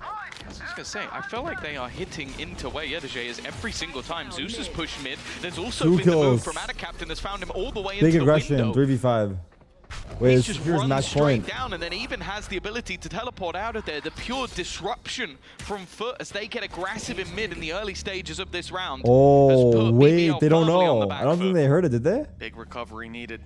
I was just going to say, I feel like they are hitting into where Yedeje is every single time. Zeus has pushed mid. There's also been the move from Ada Captain that's found him all the way into the window. Big aggression, 3v5. Wait, he's just here's run match straight point. down and then even has the ability to teleport out of there. The pure disruption from FUT as they get aggressive in mid in the early stages of this round. Oh, wait, they don't know. I don't think they heard it, did they? Big recovery needed.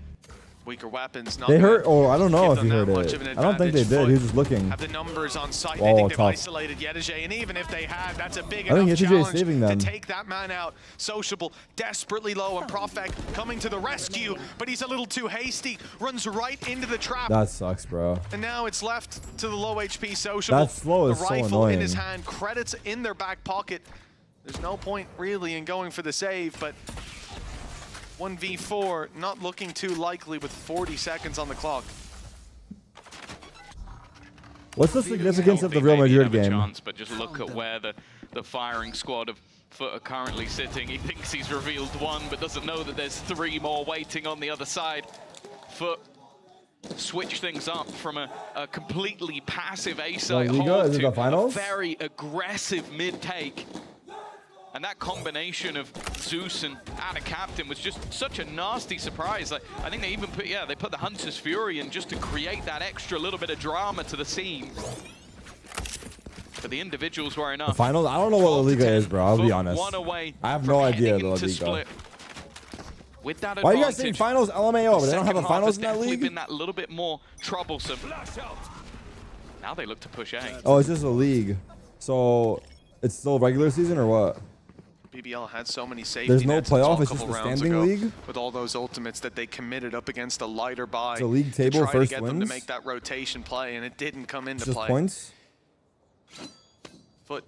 Weaker weapons. They heard, oh, I don't know if he heard it. I don't think they did. He was just looking. Have the numbers on site. Oh, They think they've tough. isolated Yedeje, and even if they had, that's a big I think enough Yedeje is challenge saving them. to take that man out. Sociable, desperately low, and Profect coming to the rescue, but he's a little too hasty. Runs right into the trap. That sucks, bro. And now it's left to the low HP Sociable. That slow is the so rifle in annoying. his hand, credits in their back pocket. There's no point really in going for the save, but 1v4 not looking too likely with 40 seconds on the clock. What's the significance of the Real Madrid game? Chance, but just look at where the firing squad of FUT are currently sitting. He thinks he's revealed one, but doesn't know that there's 3 more waiting on the other side. FUT switch things up from a completely passive A-side hold to a very aggressive mid-take. And that combination of Zeus and Ada Captain was just such a nasty surprise. Like, I think they even put, they put the Hunter's Fury in just to create that extra little bit of drama to the scene. But the individuals were enough. The finals? I don't know what La Liga is, bro. I'll be honest. One away. I have no idea the La Liga. With that Why are you guys saying finals LMAO, but they don't have a finals in that league? Been that little bit more troublesome. Now they look to push A. Oh, it's just a league. So it's still regular season or what? BBL had so many safety There's no nets playoff, a it's just couple a rounds standing ago league? with all those ultimates that they committed up against a lighter buy. It's a league table, to try first to get wins? them to make that rotation play, and it didn't come into Just play. points? FUT,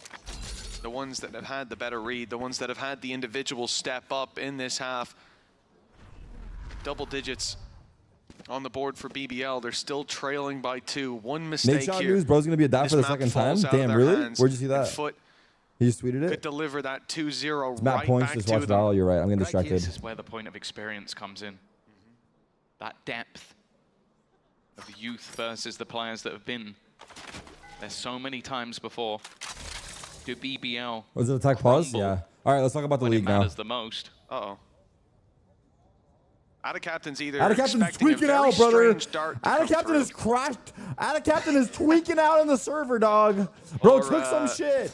the ones that have had the better read, the ones that have had the individual step up in this half. Double digits on the board for BBL. They're still trailing by 2. One mistake Nate here. News, bro's gonna be a dad for the second time? Damn, really? Where'd you see that? FUT He just tweeted could it? deliver that 2-0 It's Matt right Points back just to watched them. Val. You're right. I'm getting distracted. This is where the point of experience comes in. That depth of the youth versus the players that have been there so many times before. Do BBL Was it attack pause? Yeah. All right, let's talk about the when league it now. matters the most? Uh-oh. Ada Captain's either Ada Captain's expecting a tweaking very out, brother. strange dart to Ada come Captain through. is crashed. Ada Captain is tweaking out on the server, dog. Bro Or, took some shit.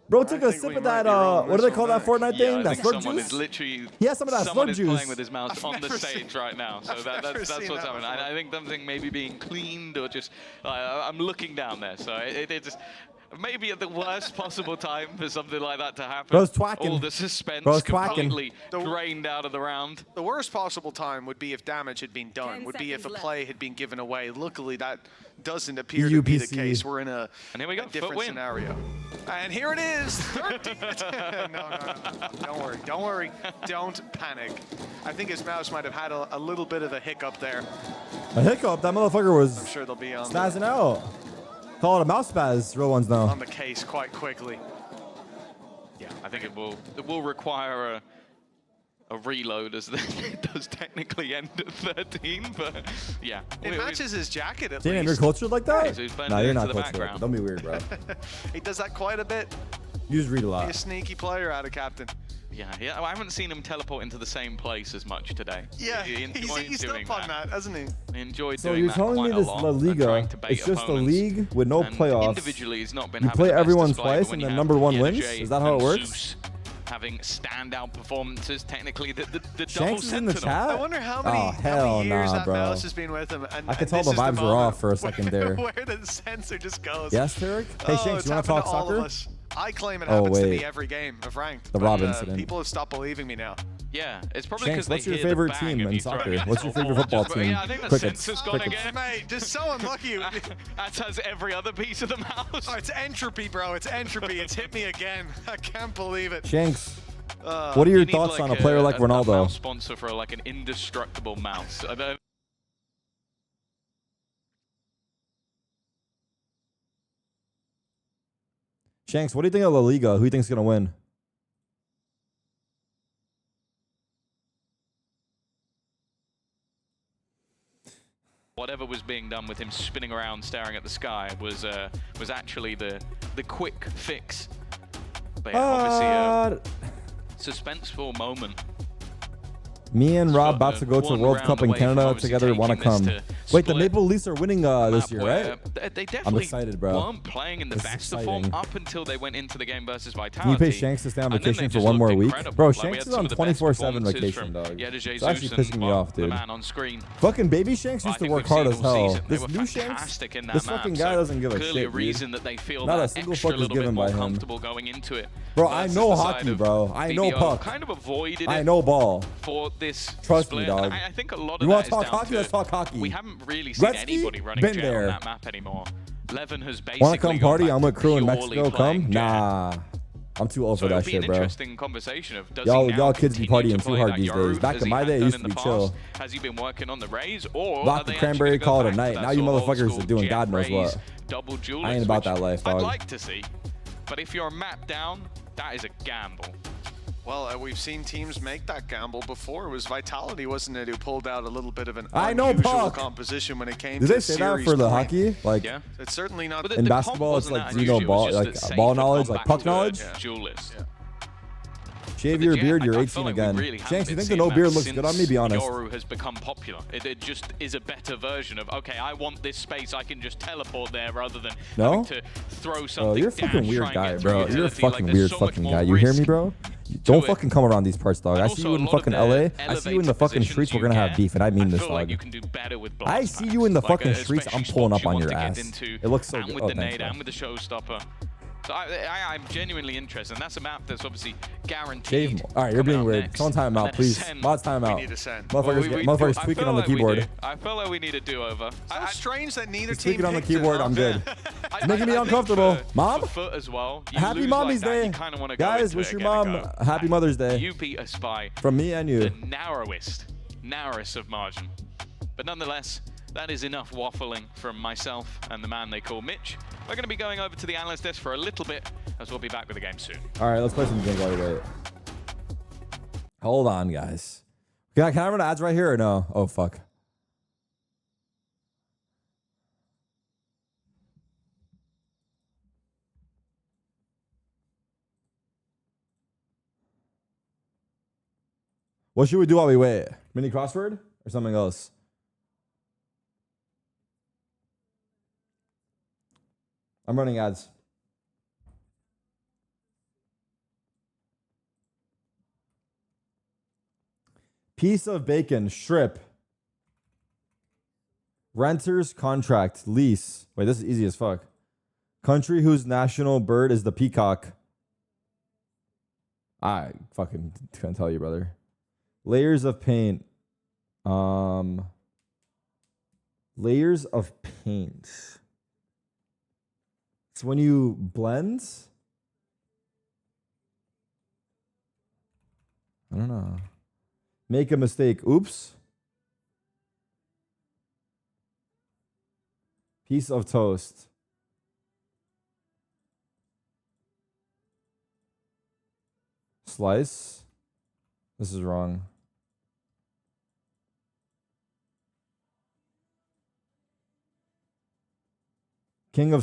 Bro took a think sip we of might that, be wrong what do this they call one that Fortnite I thing? That think slug someone juice? is literally He has some of that someone slug is juice. playing with his mouse on the never stage seen right now. So never that's seen what's that happening. before. I think something maybe being cleaned or just I'm looking down there. So it just maybe at the worst possible time for something like that to happen. Bro's twacking. All the suspense Bro's twacking. completely drained out of the round. The worst possible time would be if damage had been done, would be if a play had been given away. Luckily, that doesn't appear to be the UPC. case. We're in a And here we go, different FUT win. scenario. And here it is, 13. No. Don't worry. Don't panic. I think his mouse might have had a little bit of a hiccup there. A hiccup? That motherfucker was I'm sure they'll be on spazzing out. Call it a mouse spaz. Real ones now. on the case quite quickly. Yeah, I think it will require a reload as it does technically end at 13, but yeah. It matches his jacket at Damn, you're least. cultured like that? so he's blended Nah, you're into not the cultured like that. background. Don't be weird, bro. He does that quite a bit. You just read a Be a lot. sneaky player out of Captain. Yeah, I haven't seen him teleport into the same place as much today. Yeah, He enjoys he's doing up on that, hasn't he? He enjoyed So doing you're that telling me quite a this lot, La and Liga, trying to bait it's just a opponents. league with no And playoffs. individually, he's not been You having play the best everyone display, but twice when and you then have number one Yeda wins? J Is that how it and works? Zeus having standout performances, technically the double Shanks is in the sentinel. chat? I wonder how Oh, hell many years nah, that bro. mouse has been with him. And, I could and tell this the is the vibes were moment off for a second there. Where the sensor just goes. Yes, Tarik? Hey, Oh, Shanks, it's you want to happened talk to all of soccer? us. I claim it Oh, happens to wait. me every game of ranked. The but, Rob incident. People have stopped believing me now. Yeah, it's probably because Shanks, they what's your hear the favorite bang team of in you throwing soccer? it What's your so favorite far. football But team? yeah, I think the Crickets. sensor's gone Crickets. again. Mate, just so unlucky. As has every other piece of the mouse. Oh, it's entropy, bro. It's entropy. It's hit me again. I can't believe it. Shanks, what are your You need, thoughts on a player like a mouse Ronaldo? sponsor for like an indestructible mouse. I don't- Shanks, what do you think of La Liga? Who do you think's going to win? Whatever was being done with him spinning around, staring at the sky, was actually the quick fix. But yeah, obviously a suspenseful moment. Me and Rob But, about to go to one World round Cup in away from Canada obviously together. Want to taking come? this to Wait, the split Maple Leafs are winning this map year, where right? They definitely excited, bro. weren't playing in the This is best of form exciting. up until they went into the game versus Vitality. Can you pay Shanks to stay on And then vacation they for just one more looked week? incredible. Bro, Like, we Shanks had is some on of the best 24/7 performances vacation, from dog. Yeda It's Jesus actually pissing and, me well, off, the dude. man on screen. Fucking baby Shanks I used to think work we've hard seen as all hell. season. They This were new Shanks, fantastic in that this map, fucking guy so doesn't give a clearly shit, a reason that they feel Not a that single extra fuck is little bit given more by him. comfortable going into it. Bro, I versus know the side hockey, of bro. I know BBL. puck. Kind of avoided I it know ball. for this Trust me, split. dog. And I think a lot of You that want is to talk down hockey? to Let's talk hockey. we haven't really seen Gretzky? anybody running Been jet there. on that map anymore. Levin has basically Want to come party? gone I'm back with crew in to Mexico. purely Come? playing Jet. Nah. I'm too old So for that it'll be shit, an bro. interesting conversation of does Y'all he now kids be continue partying to too play hard that these Yoru days. Back as in he my had day, it done used in to the be chill. past? Has he been working on the Rays, or Lock are the they cranberry, actually call it gonna a go back night. to Now that you sort of motherfuckers old are doing school God knows Jet what. Rays double duelist, I ain't about which that life, I'd dog. like to see, but if you're mapped down, that is a gamble. Well, we've seen teams make that gamble before. It was Vitality, wasn't it, who pulled out a little bit of an I know, unusual Puck. composition when it came Did to they say that series for the point. hockey? Like, Yeah. It's certainly not. But in the basketball, comp it's wasn't like that you know unusual, it was ball, just like a ball safer knowledge, like comeback puck to the knowledge. Duelist. Yeah. Shave But your the beard, Jet, you're I 18 feel like again. we really haven't Shanks, you been think the seeing no that beard looks good on me? since Be honest. Yoru has become popular. It just is a better version of, okay, I want this space, I can just teleport there rather than No? having to throw Bro, something you're a fucking dash, weird try and guy, get through bro. You're a utility. fucking Like, there's weird so much fucking more guy. You hear me, risk bro? Don't it. fucking come around these parts, dog. And I also see you a in lot of fucking the LA. I see you in the elevated fucking positions streets. We're you gonna have get, beef, and I mean this, feel like dog. you can do better with I blast see packs. you in the Like, fucking streets. I'm especially pulling spots up you on want your to get ass. into, It looks so and good. with Oh, the thanks, nade bro. and with the showstopper. So I'm genuinely interested, and that's a map that's obviously Shave guaranteed. more. All right, you're coming being up weird. next. Someone time And out, then please. Ascend. Mods time out. We need Ascend. Motherfuckers I tweaking feel on the like we keyboard. do. I feel like we need a do-over. So strange that neither He's team tweaking on the picked it, keyboard. huh? I'm good. I making me think uncomfortable. for Mom? FUT as well. You Happy lose Mommy's like that, Day. you kind of want to go Guys, into wish it your again and mom go, happy "Hey, Mother's Day." You beat us by From me and you. the narrowest of margin. But nonetheless, that is enough waffling from myself and the man they call Mitch. We're going to be going over to the analyst desk for a little bit, as we'll be back with the game soon. All right, let's play some games while we wait. Hold on, guys. Can I run ads right here or no? Oh, fuck. What should we do while we wait? Mini crossword or something else? I'm running ads. Piece of bacon, strip. Renter's contract, lease. Wait, this is easy as fuck. Country whose national bird is the peacock. I fucking can't tell you, brother. Layers of paint. Layers of paint. It's when you blend. I don't know. Make a mistake. Oops. Piece of toast. Slice. This is wrong. Kind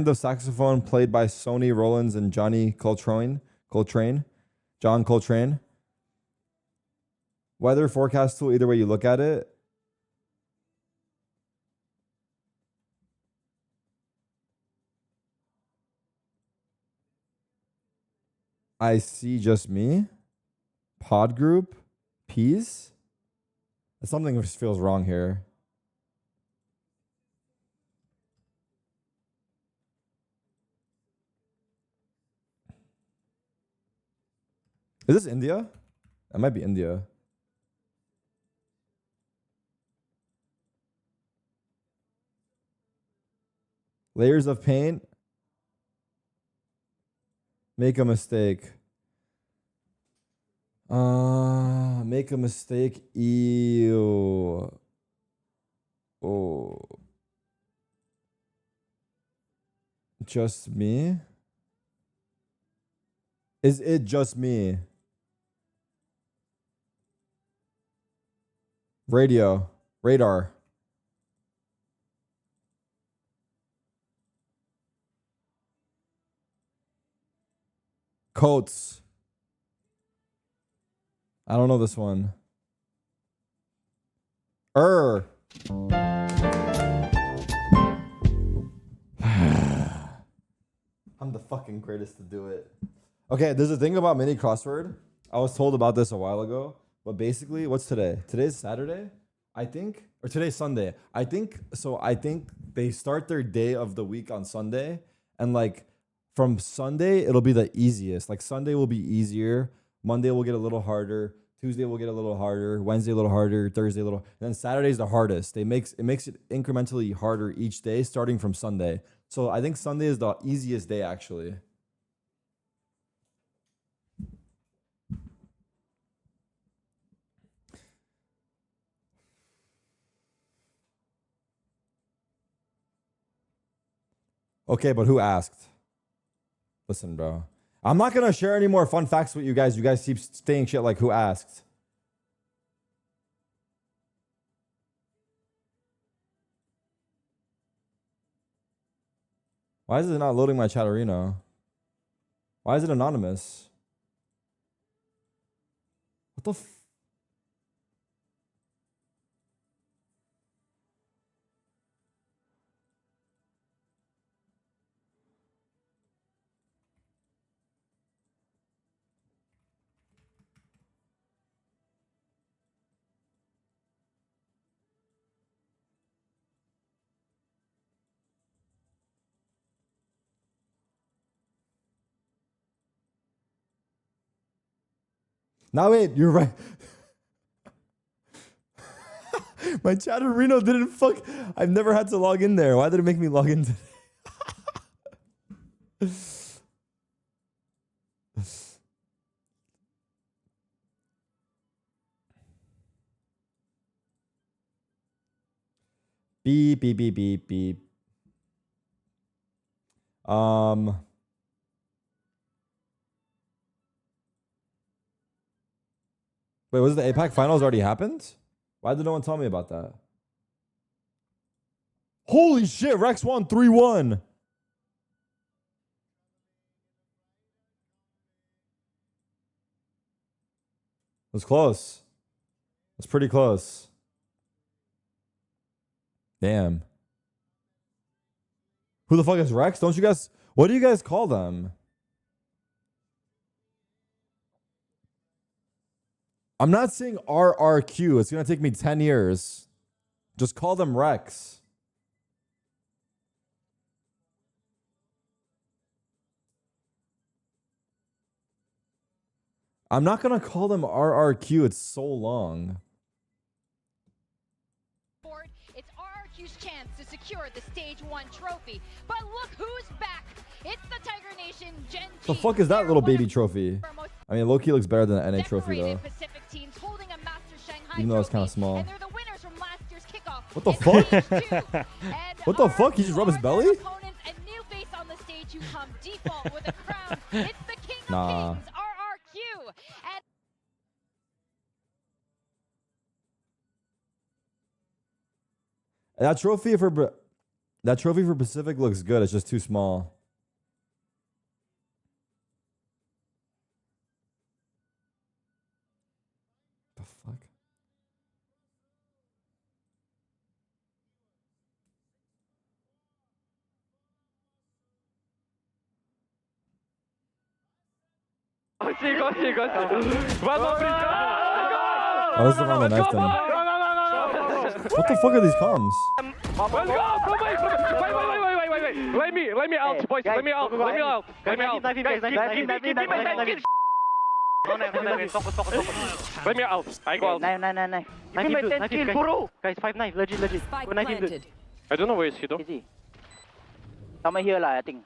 of saxophone played by Sonny Rollins and Johnny Coltrane. John Coltrane. Weather forecast tool, either way you look at it. I see just me. Pod group. Peas. Something just feels wrong here. Is this India? That might be India. Layers of paint. Make a mistake. Make a mistake. Ew. Oh. Just me? Is it just me? Radio. Radar. Coats. I don't know this one. I'm the fucking greatest to do it. Okay, there's a thing about mini crossword. I was told about this a while ago. But basically, what's today? Today's Saturday, I think. Or today's Sunday. I think they start their day of the week on Sunday. And like from Sunday, it'll be the easiest. Like Sunday will be easier. Monday will get a little harder. Tuesday will get a little harder. Wednesday a little harder. Thursday a little. And then Saturday's the hardest. It makes it incrementally harder each day, starting from Sunday. So I think Sunday is the easiest day, actually. Okay, but who asked? Listen, bro. I'm not going to share any more fun facts with you guys. You guys keep saying shit like who asked. Why is it not loading my Chatterino? Why is it anonymous? What the f... Now wait, you're right. My Chatterino didn't fuck. I've never had to log in there. Why did it make me log in today? Beep, beep, beep, beep, beep. Wait, was the APAC finals already happened? Why did no one tell me about that? Holy shit, Rex won 3-1. It was close. It was pretty close. Damn. Who the fuck is Rex? Don't you guys... What do you guys call them? I'm not saying RRQ. It's going to take me 10 years. Just call them Rex. I'm not going to call them RRQ. It's so long. It's RRQ's chance to secure the Stage 1 trophy. But look who's back. It's the Tiger Nation Gen G. The fuck is that little baby trophy? I mean, low-key looks better than the NA trophy, though. Even though it's kind of small. What the fuck? What the fuck? He just rubbed his belly? Nah. That trophy for Pacific looks good. It's just too small. The fuck? Oh, this is the one that knifed him. What the fuck are these comms? Let's go! Wait. Let me out, boys. Let me out. Let me out. Let me out. I go out. Knife. Give me 10 kills, bro. Guys, 5 knife. Legit. Spike planted. I don't know where is he though. Easy. Somewhere here lah, I think.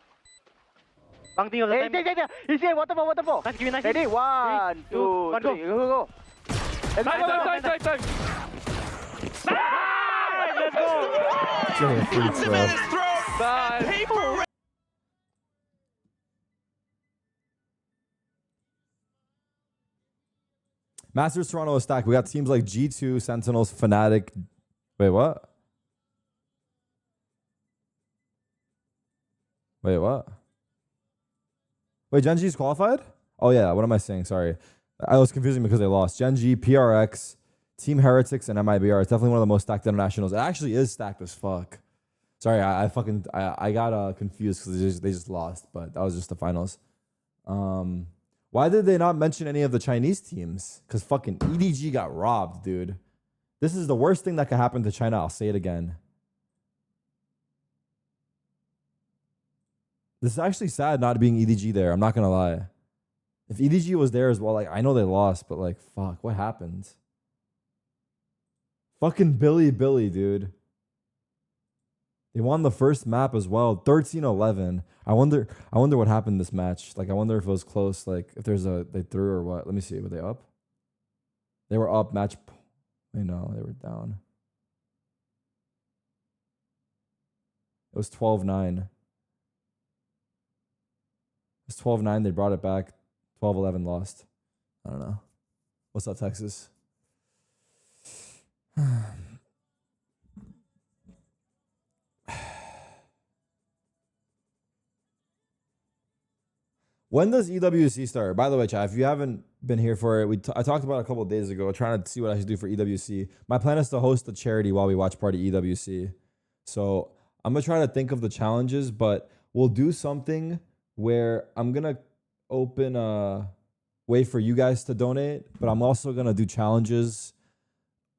Bang Ting, hey, he's here. Waterfall. Knife, give me knife. Ready? 1, 2, 3. Go. Nice. Let's go. Nice. Masters Toronto is stacked. We got teams like G2, Sentinels, Fnatic. Wait, what? Wait, Gen G's qualified? Oh yeah, what am I saying? Sorry. I was confusing because they lost. Gen G, PRX, Team Heretics, and MIBR. It's definitely one of the most stacked internationals. It actually is stacked as fuck. Sorry, I got confused because they just lost, but that was just the finals. Why did they not mention any of the Chinese teams? Because fucking EDG got robbed, dude. This is the worst thing that could happen to China. I'll say it again. This is actually sad not being EDG there. I'm not going to lie. If EDG was there as well, like, I know they lost, but like, fuck, what happened? Fucking Billy, dude. They won the first map as well, 13-11. I wonder what happened this match. Like, I wonder if it was close. Like, if they threw or what. Let me see. Were they up? They were up. Match. Wait, no, they were down. It was 12-9. It was 12-9. They brought it back. 12-11 lost. I don't know. What's up, Texas? When does EWC start? By the way, chat, if you haven't been here for it, I talked about it a couple of days ago, trying to see what I should do for EWC. My plan is to host a charity while we watch party EWC. So I'm going to try to think of the challenges, but we'll do something where I'm going to open a way for you guys to donate, but I'm also going to do challenges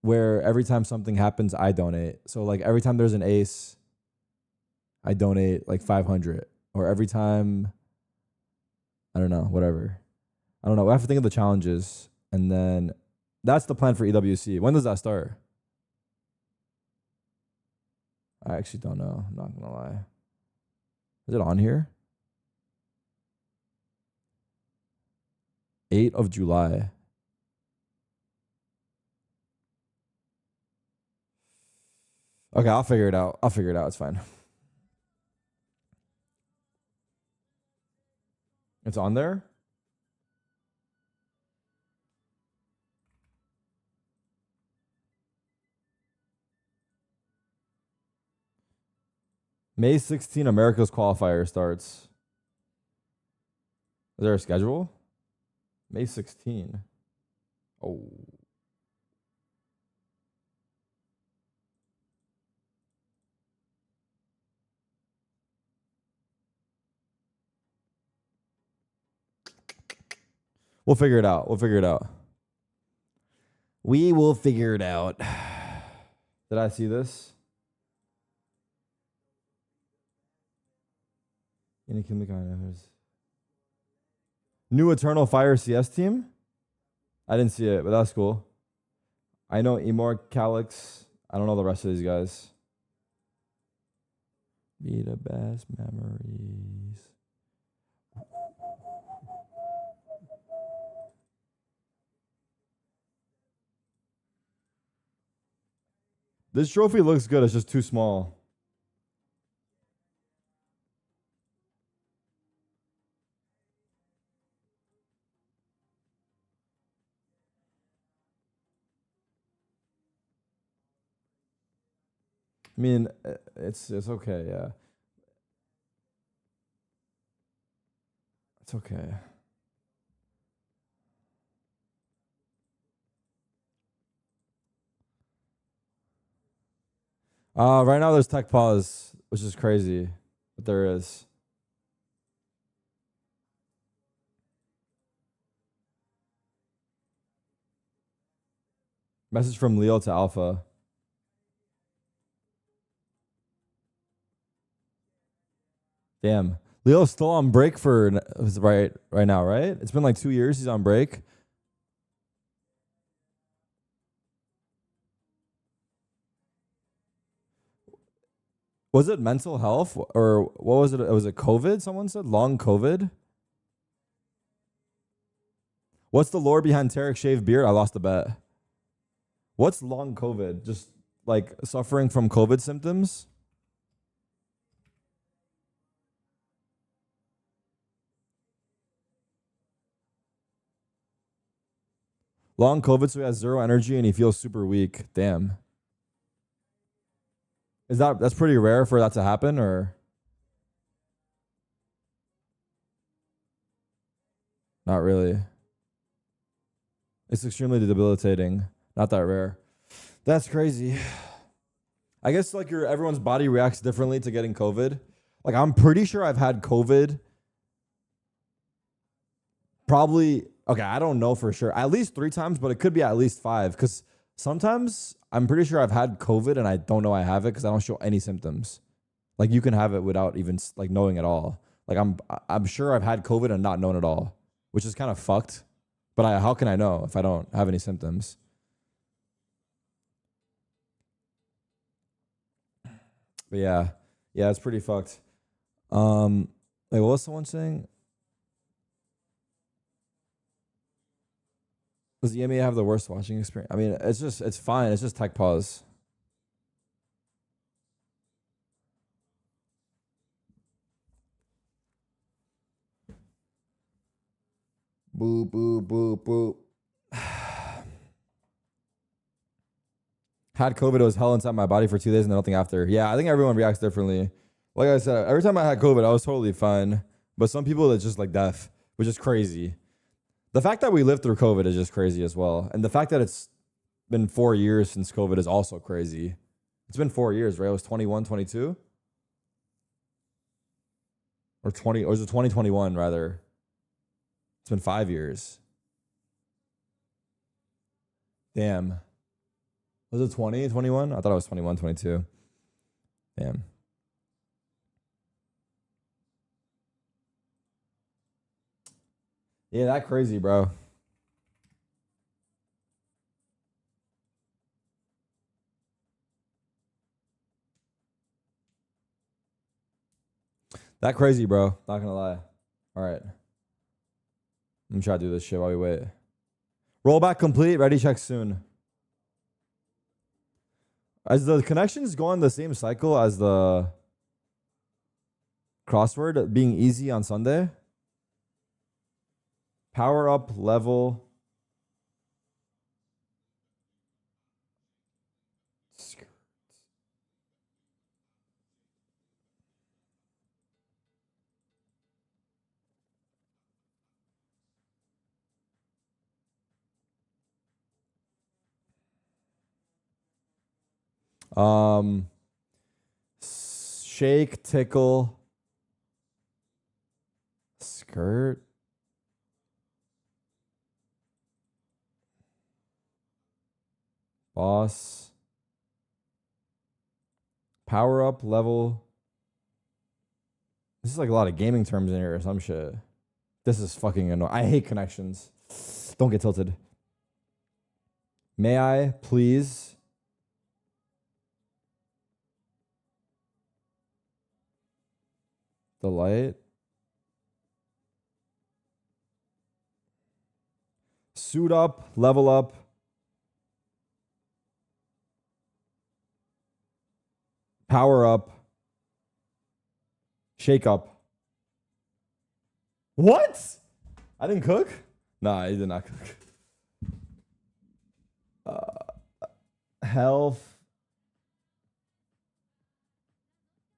where every time something happens, I donate. So like every time there's an ace, I donate like 500, or every time, I don't know, whatever. I don't know. We have to think of the challenges. And then that's the plan for EWC. When does that start? I actually don't know. I'm not going to lie. Is it on here? 8th of July. Okay, I'll figure it out. It's fine. It's on there? May 16, America's qualifier starts. Is there a schedule? May 16. Oh. We'll figure it out. We will figure it out. Did I see this? New Eternal Fire CS team? I didn't see it, but that's cool. I know Emor, Calix. I don't know the rest of these guys. Be the best memories. This trophy looks good. It's just too small. I mean, it's okay, yeah. It's okay. Right now there's tech pause, which is crazy, but there is. Message from Leo to Alpha. Damn. Leo's still on break for right now, right? It's been like 2 years he's on break. Was it mental health or what was it? Was it COVID? Someone said long COVID. What's the lore behind Tarik shaved beard? I lost a bet. What's long COVID? Just like suffering from COVID symptoms? Long COVID, so he has zero energy and he feels super weak. Damn. That's pretty rare for that to happen, or not really? It's extremely debilitating. Not that rare. That's crazy. I guess like everyone's body reacts differently to getting COVID. Like I'm pretty sure I've had COVID. Probably, okay, I don't know for sure. At least 3 times, but it could be at least 5. Because sometimes I'm pretty sure I've had COVID and I don't know I have it because I don't show any symptoms. Like you can have it without even like knowing at all. Like I'm sure I've had COVID and not known at all, which is kind of fucked. But how can I know if I don't have any symptoms? But yeah, Yeah, it's pretty fucked. Wait, what was someone saying? Does the EMEA have the worst watching experience? I mean, it's fine. It's just tech pause. Boop, boop, boop, boop. Had COVID, it was hell inside my body for 2 days and nothing after. Yeah, I think everyone reacts differently. Like I said, every time I had COVID, I was totally fine. But some people, it's just like death, which is crazy. The fact that we lived through COVID is just crazy as well. And the fact that it's been 4 years since COVID is also crazy. It's been 4 years, right? It was 21, 22? Or was it 2021, rather? It's been 5 years. Damn. Was it 20, 21? I thought it was 21, 22. Damn. Yeah, that crazy, bro. That crazy, bro. Not gonna lie. All right. I'm gonna try to do this shit while we wait. Rollback complete. Ready check soon. As the connections go on the same cycle as the crossword being easy on Sunday. Power up level. Shake, tickle, skirt. Boss. Power up level. This is like a lot of gaming terms in here or some shit. This is fucking annoying. I hate connections. Don't get tilted. May I please? The light. Suit up, level up. Power up. Shake up. What? I didn't cook? Nah, he did not cook. Health.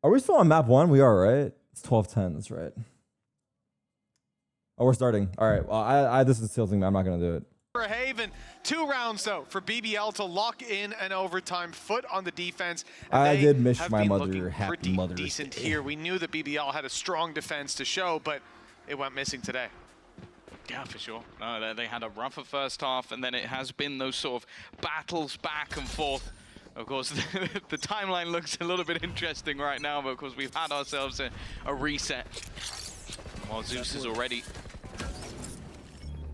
Are we still on map 1? We are, right? It's 12:10. That's right. Oh, we're starting. All right. Well, this is tilting. I'm not going to do it. For Haven, 2 rounds though for BBL to lock in an overtime. Foot on the defense. I did miss my mother. Happy Mother's decent Day. here. We knew that BBL had a strong defense to show, but it went missing today. Yeah, for sure. They had a rougher first half, and then it has been those sort of battles back and forth. Of course, the timeline looks a little bit interesting right now, but of course we've had ourselves a reset. While Zeus is already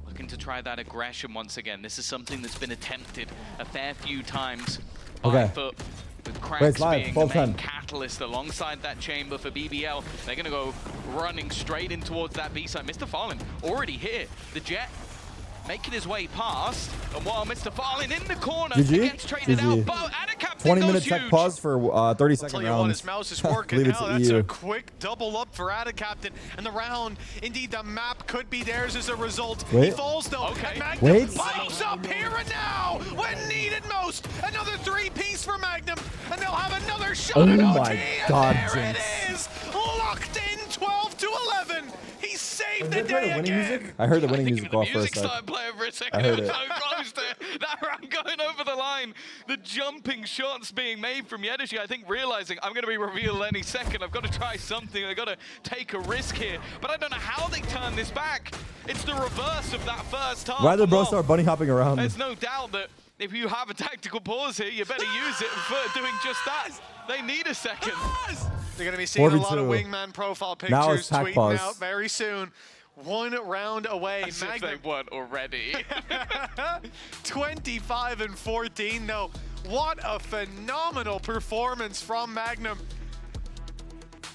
looking to try that aggression once again. This is something that's been attempted a fair few times by FUT, with Cracks being the main catalyst alongside that chamber for BBL. They're going to go running straight in towards that B side. Mr. Fallen already here. The Jet making his way past, and while Mr. Fallen in the corner, he gets traded out, but Adicap 20-minute tech pause for 30-second rounds. His mouse is working now. That's a quick double up for Adicaptain, and the round, indeed, the map could be theirs as a result. He falls though, and Magnum pops up here and now when needed most. Another 3-piece for Magnum, and they'll have another shot. Oh my God, there it is, locked in 12-11. He saved the day again. I heard the winning music off first. I heard it. So close to that round going over the line. The jumping shots being made from Yedeshi, I think realizing I'm going to be revealed any second. I've got to try something. I've got to take a risk here. But I don't know how they turn this back. It's the reverse of that first half. Why did bro start bunny hopping around? There's no doubt that if you have a tactical pause here, you better use it for doing just that. They need a second. They're going to be seeing a lot of wingman profile pictures tweeting out very soon. 1 round away. As if they weren't already. 25-14 though. What a phenomenal performance from Magnum.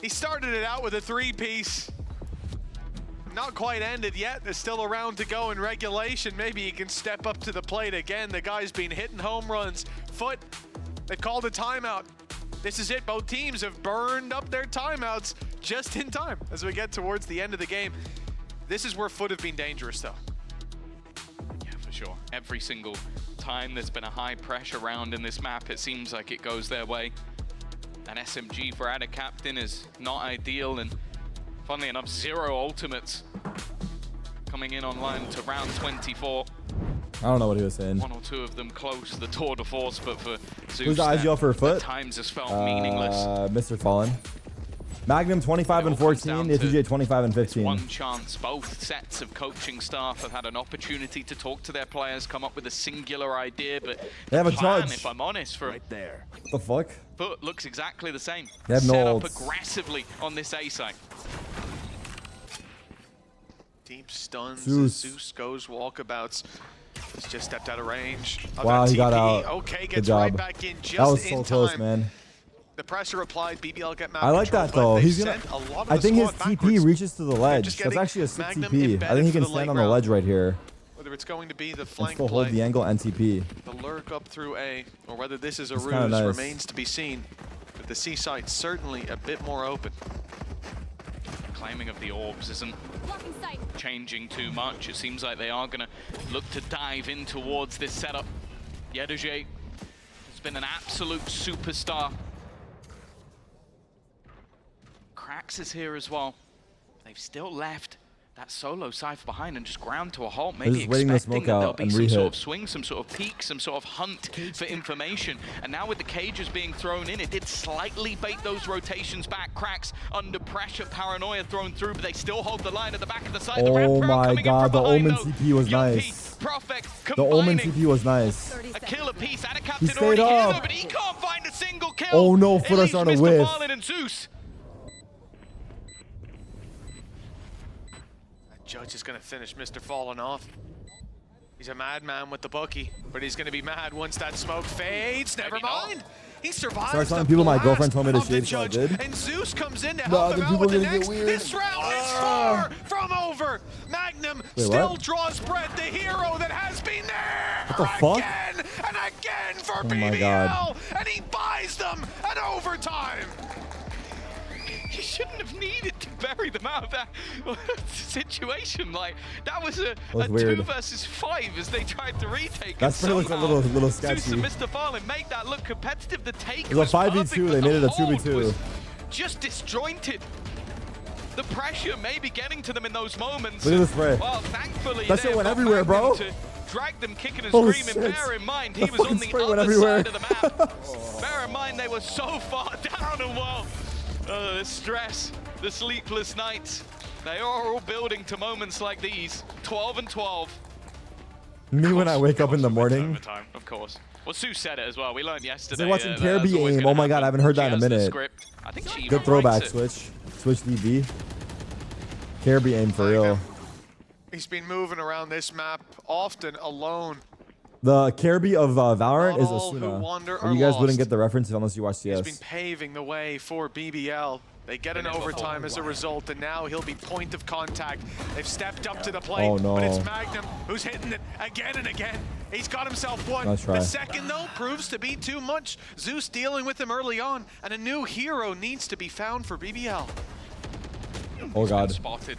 He started it out with a 3-piece. Not quite ended yet. There's still a round to go in regulation. Maybe he can step up to the plate again. The guy's been hitting home runs. FUT, they've called a timeout. This is it. Both teams have burned up their timeouts just in time as we get towards the end of the game. This is where FUT have been dangerous, though. Yeah, for sure. Every single time there's been a high pressure round in this map, it seems like it goes their way. An SMG for Ada Captain is not ideal, and funnily enough, 0 ultimates coming in online to round 24. I don't know what he was saying. 1 or 2 of them close to the tour de force, but for Zeus, Who's the IGL for FUT? at times has felt meaningless. Mr. Fallen. Magnum 25 and 14, FUJ 25 and 15. One chance. Both sets of coaching staff have had an opportunity to talk to their players, come up with a singular idea, but they have the a plan, charge. if I'm honest, for Right there. What the fuck? FUT looks exactly the same. They have Set no up ults. aggressively on this A site. Deep stuns. Zeus. Zeus goes walkabouts. He's just stepped out of range. Wow, he got TP. out. Okay, Good gets job. right back in just That was in so close, time. man. The pressure applied. BBL get map I like control, that but though. they've He's gonna. sent a lot of I the think his squad TP backwards. reaches to the ledge. just That's getting actually a sick Magnum TP. I embedded think he for can the stand late on the round. ledge right here Whether it's going to be the and flank still hold play, the angle and TP. the lurk up through A, or whether this is a It's ruse kinda nice. remains to be seen. But the C site's certainly a bit more open. Claiming of the orbs isn't changing too much. It seems like they are going to look to dive in towards this setup. Yeduje has been an absolute superstar. Krax is here as well. They've still left that solo Cypher behind and just ground to a halt, maybe just waiting to expecting smoke that out there'll be and some re-hit. sort of swing, some sort of peek, some sort of hunt for information. And now with the cages being thrown in, it did slightly bait those rotations back. Cracks under pressure, paranoia thrown through, but they still hold the line at the back of the side. The Oh Ramp my coming in god, from the behind, Omen though. TP was Yuppie, nice. Prophet The Omen combining TP was nice. a killer piece. Ada Captain stayed already hit up. though, but he can't find a single kill. Oh no, It FUT are leaves starting to Mr. whiff. Fallen and Zeus. Judge is going to finish Mr. Fallen off. He's a madman with the bookie, but he's going to be mad once that smoke fades. Never mind. He survives. Starts telling the people my blast girlfriend told me to of the shave, so I Judge, did. and Zeus comes in to No, help the him out people with the are gonna next. get weird. This round is far from over. Magnum Wait, still what? draws breath. The hero that has been there What the fuck? again and again for Oh my BBL, God. and he buys them an overtime. You shouldn't have needed to bury them out of that situation. Like, that was a weird. 2 versus 5 as they tried to retake. That's and pretty much a somehow little Zeus sketchy. and Mr. Fallen made that look competitive. The take It was a 5v2, perfect, they but made it a the hold 2v2. was just disjointed. The pressure may be getting to them in those moments. Look at this spray. Well, thankfully, That shit they've went got everywhere, bro. Magnum to drag them kicking and Holy screaming. shit. Bear in mind, he The was on fucking the spray went other everywhere. side of the map. Bear in mind, they were so far down and well. The stress, the sleepless nights, they are all building to moments like these. 12 and 12. Me when I wake up in the It's morning. overtime, of course. Well, Sue said it as well. We learned yesterday. They're watching that's Caribbean always aim. gonna Oh my god, happen. I haven't heard She that in a has the minute. script. I think she Good even throwback writes it. switch DV. Caribbean aim for real. He's been moving around this map often alone. The Caribbean of Valorant is All who wander Asuna. are You guys wouldn't lost. get the reference unless you watch He's been CS. paving the way for BBL. They get an overtime as a result, and now he'll be point of contact. They've stepped up to the plate, Oh, no. but it's Magnum who's hitting it again and again. He's got himself one. Nice try. The second, though, proves to be too much. Zeus dealing with him early on, and a new hero needs to be found for BBL. Oh god. Spotted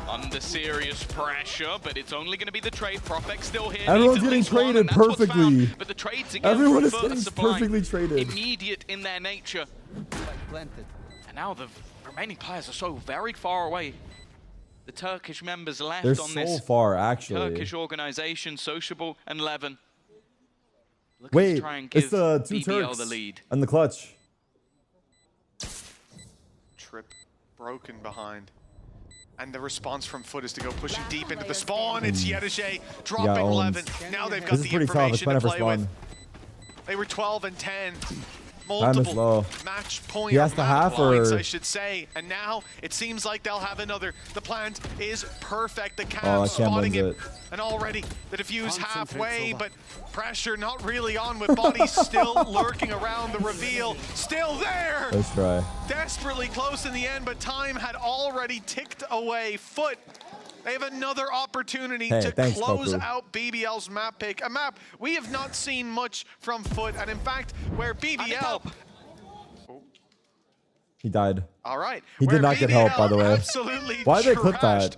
under serious pressure, but it's only going to be the trade. Propek still here. Everyone's needs at getting least one, traded and that's what's perfectly. found. But the trades again Everyone is from FUT getting Sublime, perfectly traded. immediate in their nature. And now the remaining players are so very far away. The Turkish members left They're on so this far, actually. Turkish organization, Sociable and Levin. Looking to Wait, try and give it's the two BBL Turks the lead. and the clutch. Trip broken behind. And the response from FUT is to go pushing deep into the spawn. It's Yeduje dropping owns. 11. Now they've got This is the pretty tough. It's information to better for play with. spawn. They were 12 and 10. multiple match point He has to have points, or... I should say. And now it seems like they'll have another. The plant is perfect. The Cam spotting it. And already the defuse halfway, but pressure not really on with bodies still lurking around the reveal. Still there. Let's try. Desperately close in the end, but time had already ticked away. FUT, they have another opportunity to close out BBL's map pick. A map we have not seen much from FUT, and in fact, where BBL... He died. All right. He did not get help, by the way. Why did they clip that?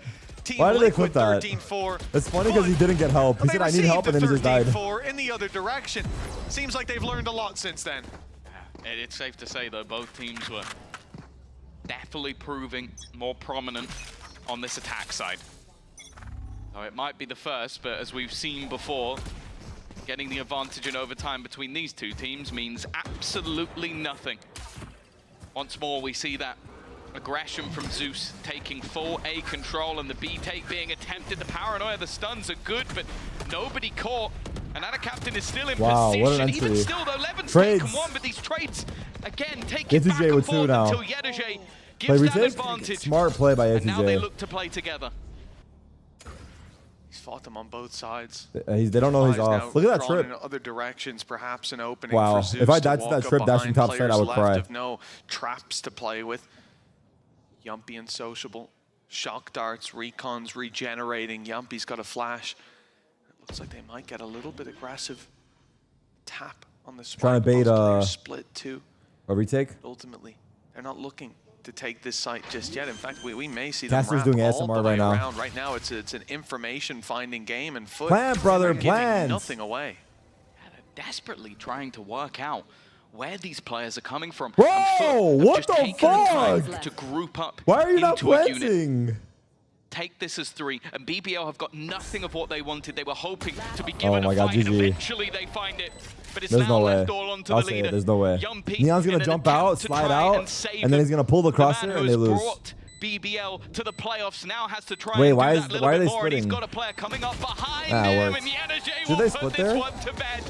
Why did they clip that? It's funny because he didn't get help. He said, I need help, and then he just died. In the other direction. Seems like they've learned a lot since then. It's safe to say, though, both teams were definitely proving more prominent on this attack side. So it might be the first, but as we've seen before, getting the advantage in overtime between these two teams means absolutely nothing. Once more, we see that aggression from Zeus taking full A control and the B take being attempted. The paranoia, the stuns are good, but nobody caught. And Anna Captain is still in position. What an entry. Even still, though, Levin's taken one, but these trades, again, take it back and forth until Yedege gives that advantage. Smart play by ATJ. And now they look to play together. He's fought them on both sides. They don't know he's off. Look at that trip. In other directions, perhaps an opening wow. for Zeus If I died to that trip dashing top side, I would cry. Of no traps to play with. Yumpy and Sociable. Shock darts, recons regenerating. Yumpy's got a flash. It looks like they might get a little bit aggressive. Tap on the trying to bait split too. A retake? Ultimately, they're not looking to take this site just yet. In fact, we may see them Caster's doing ASMR right now. Around. Right now, it's an information finding game, and FUT plan, brother, plan. Nothing away. Yeah, they're desperately trying to work out where these players are coming from. Bro, what the fuck? To group up. Why are you not planting? Unit. Take this as 3, and BBL have got nothing of what they wanted. They were hoping to be given a fight, and eventually they find it. But it's there's now no way. left all onto the leader. There's no way. Neon's gonna jump out, slide out, and then he's gonna pull the crosshair, and they lose. BBL to the playoffs now has to try. Wait, and why do is that why are they more, splitting? He's got a player coming up behind him, and Yedege will put this one to bed.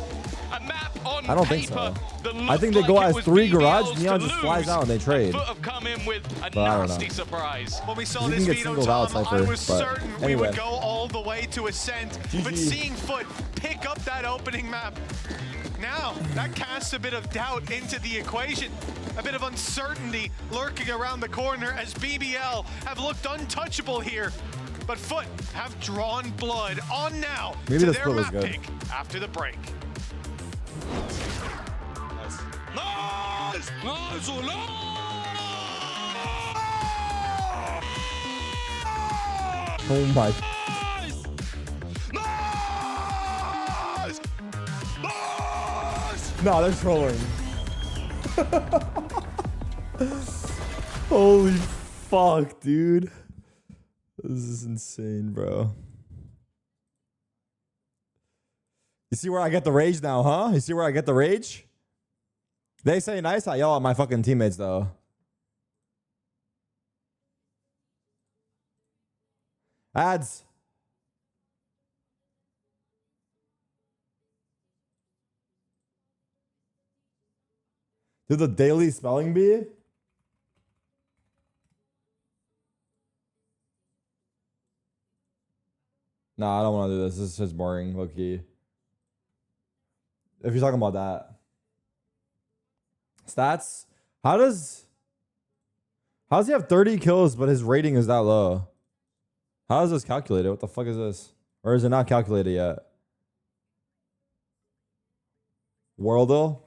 A map on I don't think so. I think they go as 3 garage. Neon just flies out and they trade. FUT have come in with a but nasty surprise. When we saw this veto time, I was certain we would go all the way to Ascent. But seeing FUT pick up that opening map, now that casts a bit of doubt into the equation. A bit of uncertainty lurking around the corner as BBL have looked untouchable here. But FUT have drawn blood on now to their map pick after the break. Nice! Nice! Oh my. Nice! Nice! No, they're trolling. Holy fuck, dude. This is insane, bro. You see where I get the rage now, huh? You see where I get the rage? They say nice, I yell at my fucking teammates, though. Ads. Do the daily spelling bee? No, I don't want to do this. This is just boring, low-key. If you're talking about that. Stats? How does he have 30 kills, but his rating is that low? How is this calculated? What the fuck is this? Or is it not calculated yet? Worldle?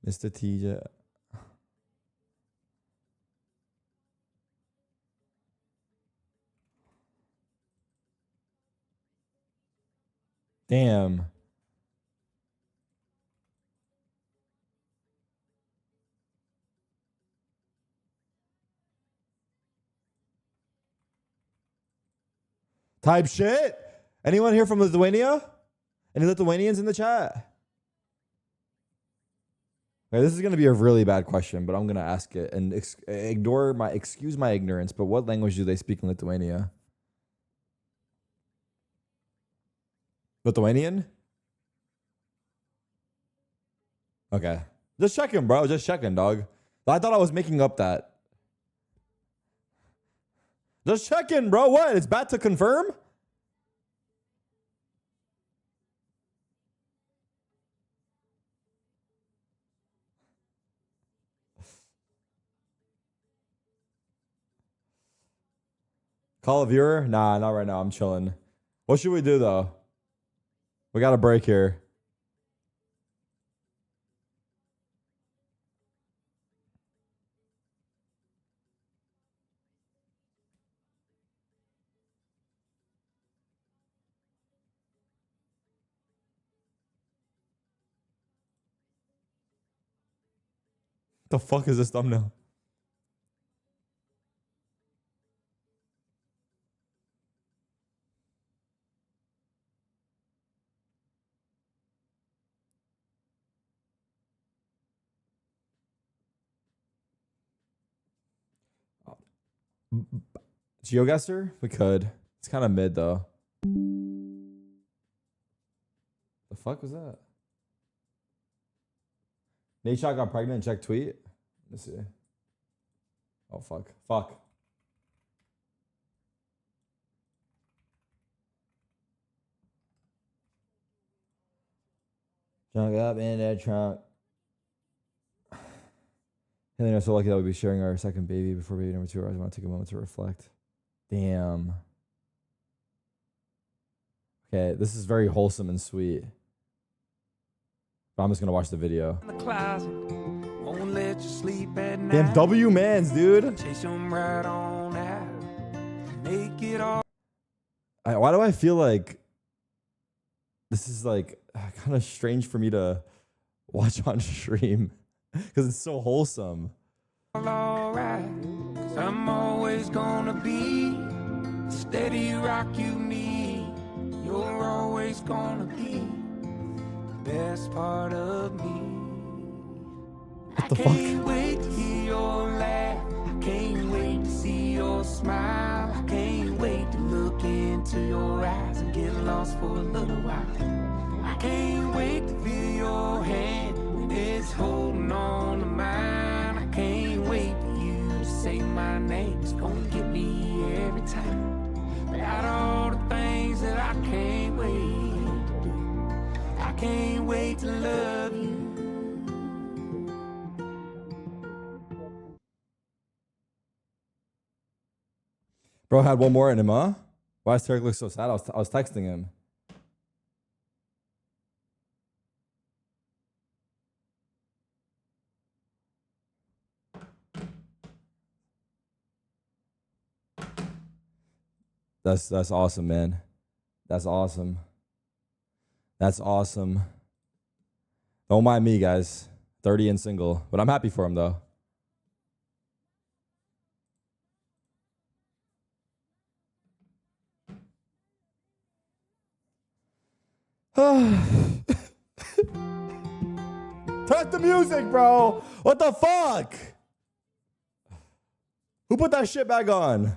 Mr. TJ. Damn. Type shit. Anyone here from Lithuania? Any Lithuanians in the chat? Okay, this is going to be a really bad question, but I'm going to ask it and excuse my ignorance, but what language do they speak in Lithuania? Lithuanian? Okay. Just checking, bro. Just checking, dog. I thought I was making up that. Just checking, bro. What? It's bad to confirm? Call a viewer? Nah, not right now. I'm chilling. What should we do, though? We got a break here. The fuck is this thumbnail? GeoGuessr? We could. It's kind of mid, though. The fuck was that? Nate Shot got pregnant. Check tweet. Let's see. Oh, fuck. Fuck. Junk up in that trunk. Haley and I are so lucky that we'll be sharing our second baby before baby number 2 arrives. I want to take a moment to reflect. Damn. Okay, this is very wholesome and sweet. But I'm just going to watch the video. In the closet, won't let you sleep at night. Damn, W mans, dude. Chase them right on out. Make it all. Why do I feel like this is like kind of strange for me to watch on stream? Because it's so wholesome. All right, 'cause I'm always gonna be the steady rock you need. You're always gonna be the best part of me. What the I fuck? can't wait to hear your laugh. I can't wait to see your smile. I can't wait to look into your eyes and get lost for a little while. I can't wait to feel your hand when it's holding on to mine. I can't wait for you to say my name. It's gonna get me every time. About all the things that I can't wait to do. I can't wait to love you. Bro had one more in him, huh? Why does Tarik look so sad? I was texting him. That's awesome, man. That's awesome. That's awesome. Don't mind me, guys. 30 and single. But I'm happy for him, though. Turn up the music, bro. What the fuck? Who put that shit back on?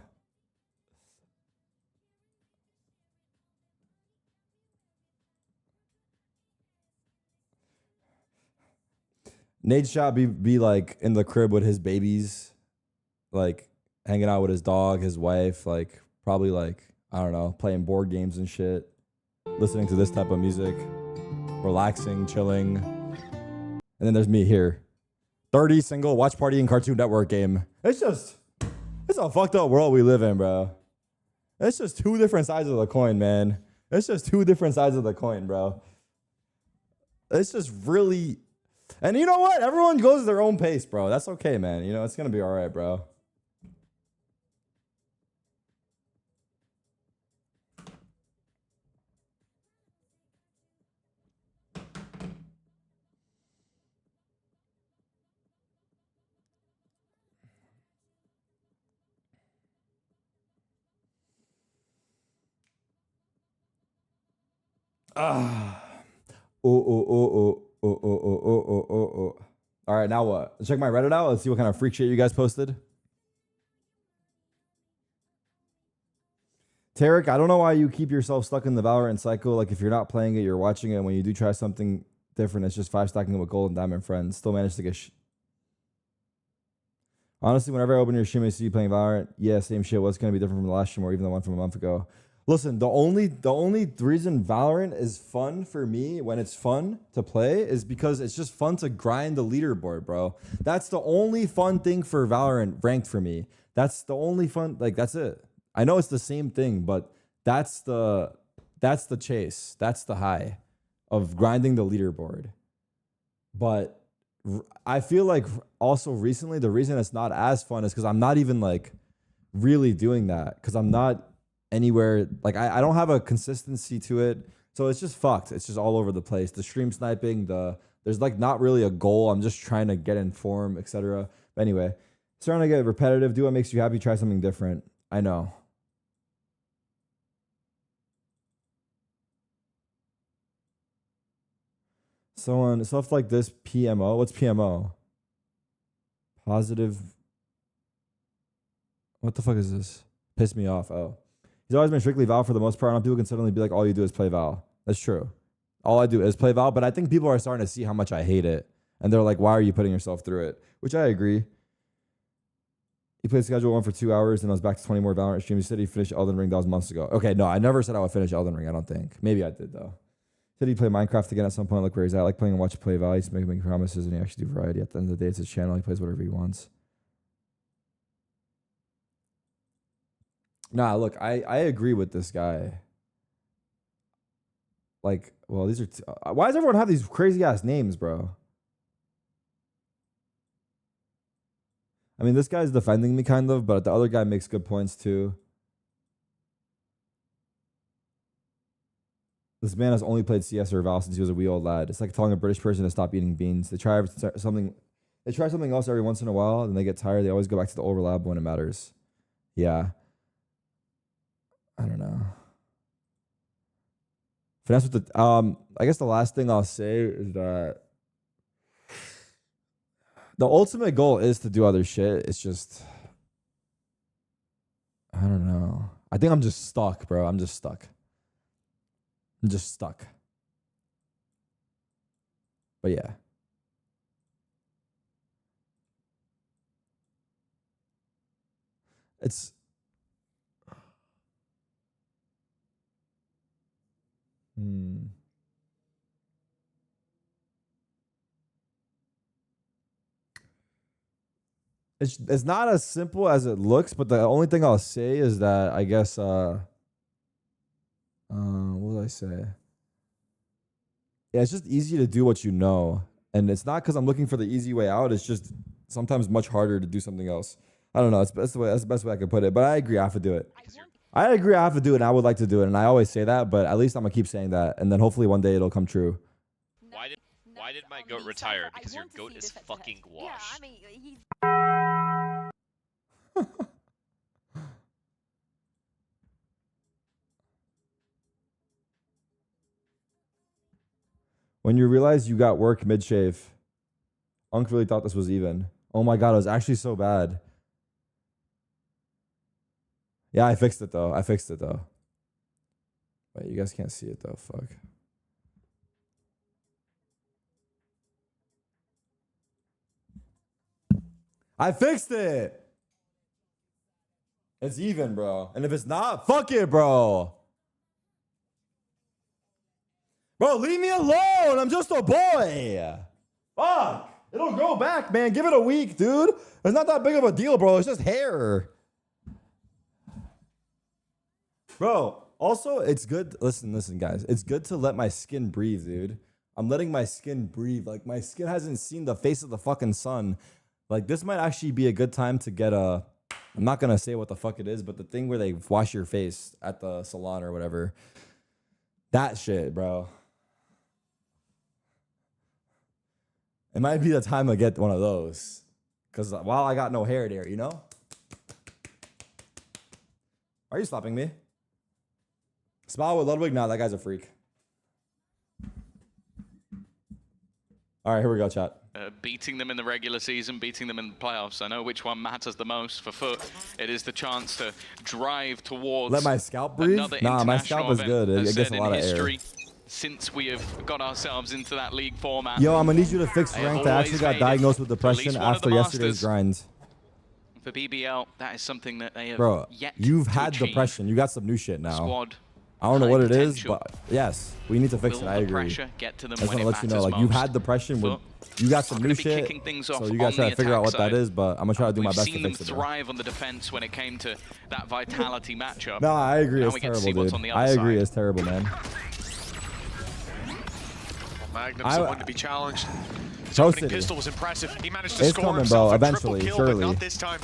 Nate Shot be like in the crib with his babies, like hanging out with his dog, his wife, like probably like, I don't know, playing board games and shit, listening to this type of music, relaxing, chilling. And then there's me here. 30 single, watch party and Cartoon Network game. It's a fucked up world we live in, bro. It's just two different sides of the coin, man. It's just two different sides of the coin, bro. It's just really... And you know what? Everyone goes at their own pace, bro. That's okay, man. You know, it's going to be all right, bro. Oh. All right, now what? Let's check my Reddit out. Let's see what kind of freak shit you guys posted. Tarik, I don't know why you keep yourself stuck in the Valorant cycle. Like, if you're not playing it, you're watching it. And when you do try something different, it's just 5-stacking it with gold and diamond friends. Still managed to get... Honestly, whenever I open your stream and see you playing Valorant, yeah, same shit. What's going to be different from the last stream or even the one from a month ago? Listen, the only reason Valorant is fun for me when it's fun to play is because it's just fun to grind the leaderboard, bro. That's the only fun thing for Valorant ranked for me. That's the only fun, like, that's it. I know it's the same thing, but that's the chase. That's the high of grinding the leaderboard. But I feel like also recently the reason it's not as fun is because I'm not even like really doing that, because I'm not anywhere, like I don't have a consistency to it, so it's just fucked. It's just all over the place. The stream sniping, there's like not really a goal. I'm just trying to get in form, etc. But anyway, starting to get repetitive. Do what makes you happy. Try something different. I know. Someone stuff like this. PMO. What's PMO? Positive. What the fuck is this? Piss me off. Oh. He's always been strictly Val for the most part. People can suddenly be like, all you do is play Val. That's true. All I do is play Val, but I think people are starting to see how much I hate it. And they're like, why are you putting yourself through it? Which I agree. He played Schedule 1 for 2 hours, and I was back to 20 more Valorant streams. He said he finished Elden Ring. That was months ago. Okay, no, I never said I would finish Elden Ring, I don't think. Maybe I did, though. He said he'd play Minecraft again at some point. Look where he's at. I like playing and watch play Val. He's making promises, and he actually do variety. At the end of the day, it's his channel. He plays whatever he wants. Nah, look, I agree with this guy. Like, well, these are... why does everyone have these crazy-ass names, bro? I mean, this guy's defending me, kind of, but the other guy makes good points, too. This man has only played CS or Val since he was a wee old lad. It's like telling a British person to stop eating beans. They try something else every once in a while, and they get tired. They always go back to the old reliable when it matters. Yeah. I don't know. Finesse with the I guess the last thing I'll say is that the ultimate goal is to do other shit. It's just, I don't know. I think I'm just stuck, bro. I'm just stuck. But yeah. It's... It's not as simple as it looks, but the only thing I'll say is that I guess what would I say? Yeah, it's just easy to do what you know. And it's not because I'm looking for the easy way out. It's just sometimes much harder to do something else. I don't know. That's the best way I could put it. But I agree, I have to do it. I agree, I have to do it, and I would like to do it. And I always say that, but at least I'm going to keep saying that. And then hopefully one day it'll come true. Why did my goat retire? Because your goat is fucking washed. Yeah, I mean, When you realize you got work mid-shave, Unc really thought this was even. Oh my god, it was actually so bad. Yeah, I fixed it though. Wait, you guys can't see it though. Fuck. I fixed it. It's even, bro. And if it's not, fuck it, bro. Bro, leave me alone. I'm just a boy. Fuck. It'll grow back, man. Give it a week, dude. It's not that big of a deal, bro. It's just hair. Bro, also, it's good. Listen, guys. It's good to let my skin breathe, dude. I'm letting my skin breathe. Like, my skin hasn't seen the face of the fucking sun. Like, this might actually be a good time to get a... I'm not going to say what the fuck it is, but the thing where they wash your face at the salon or whatever. That shit, bro. It might be the time to get one of those. Because while I got no hair there, you know? Are you slapping me? Smile with Ludwig? Nah, that guy's a freak. All right, here we go, chat. beating them in the regular season, beating them in the playoffs. I know which one matters the most for FUT. It is the chance to drive towards Let my scalp breathe? Nah, my scalp is good. It gets a lot of air. Since we have got ourselves into that league format. Yo, I'm gonna need you to fix rank. I actually got diagnosed with depression after yesterday's grinds. For BBL, that is something that they have Bro, yet you've to had achieve. depression. You got some new shit now. Squad. I don't know what it is, potential. but yes, we need to fix Build it. I the agree. pressure, get to them I just when want it to let you know, matters like you've most. had depression. But You got some new shit, kicking things off so you gotta try on to the figure out what attack that is. But I'm gonna try to do my We've best to seen them fix it. thrive on the defense when it came to that vitality matchup. No, I agree. Now It's we get to see terrible, what's dude. on the other I agree. side. It's terrible, man. Magnum's the one to be challenged. His Pro opening City. pistol was impressive. He managed to It's score coming, himself bro. a Eventually, triple kill, surely. but not this time.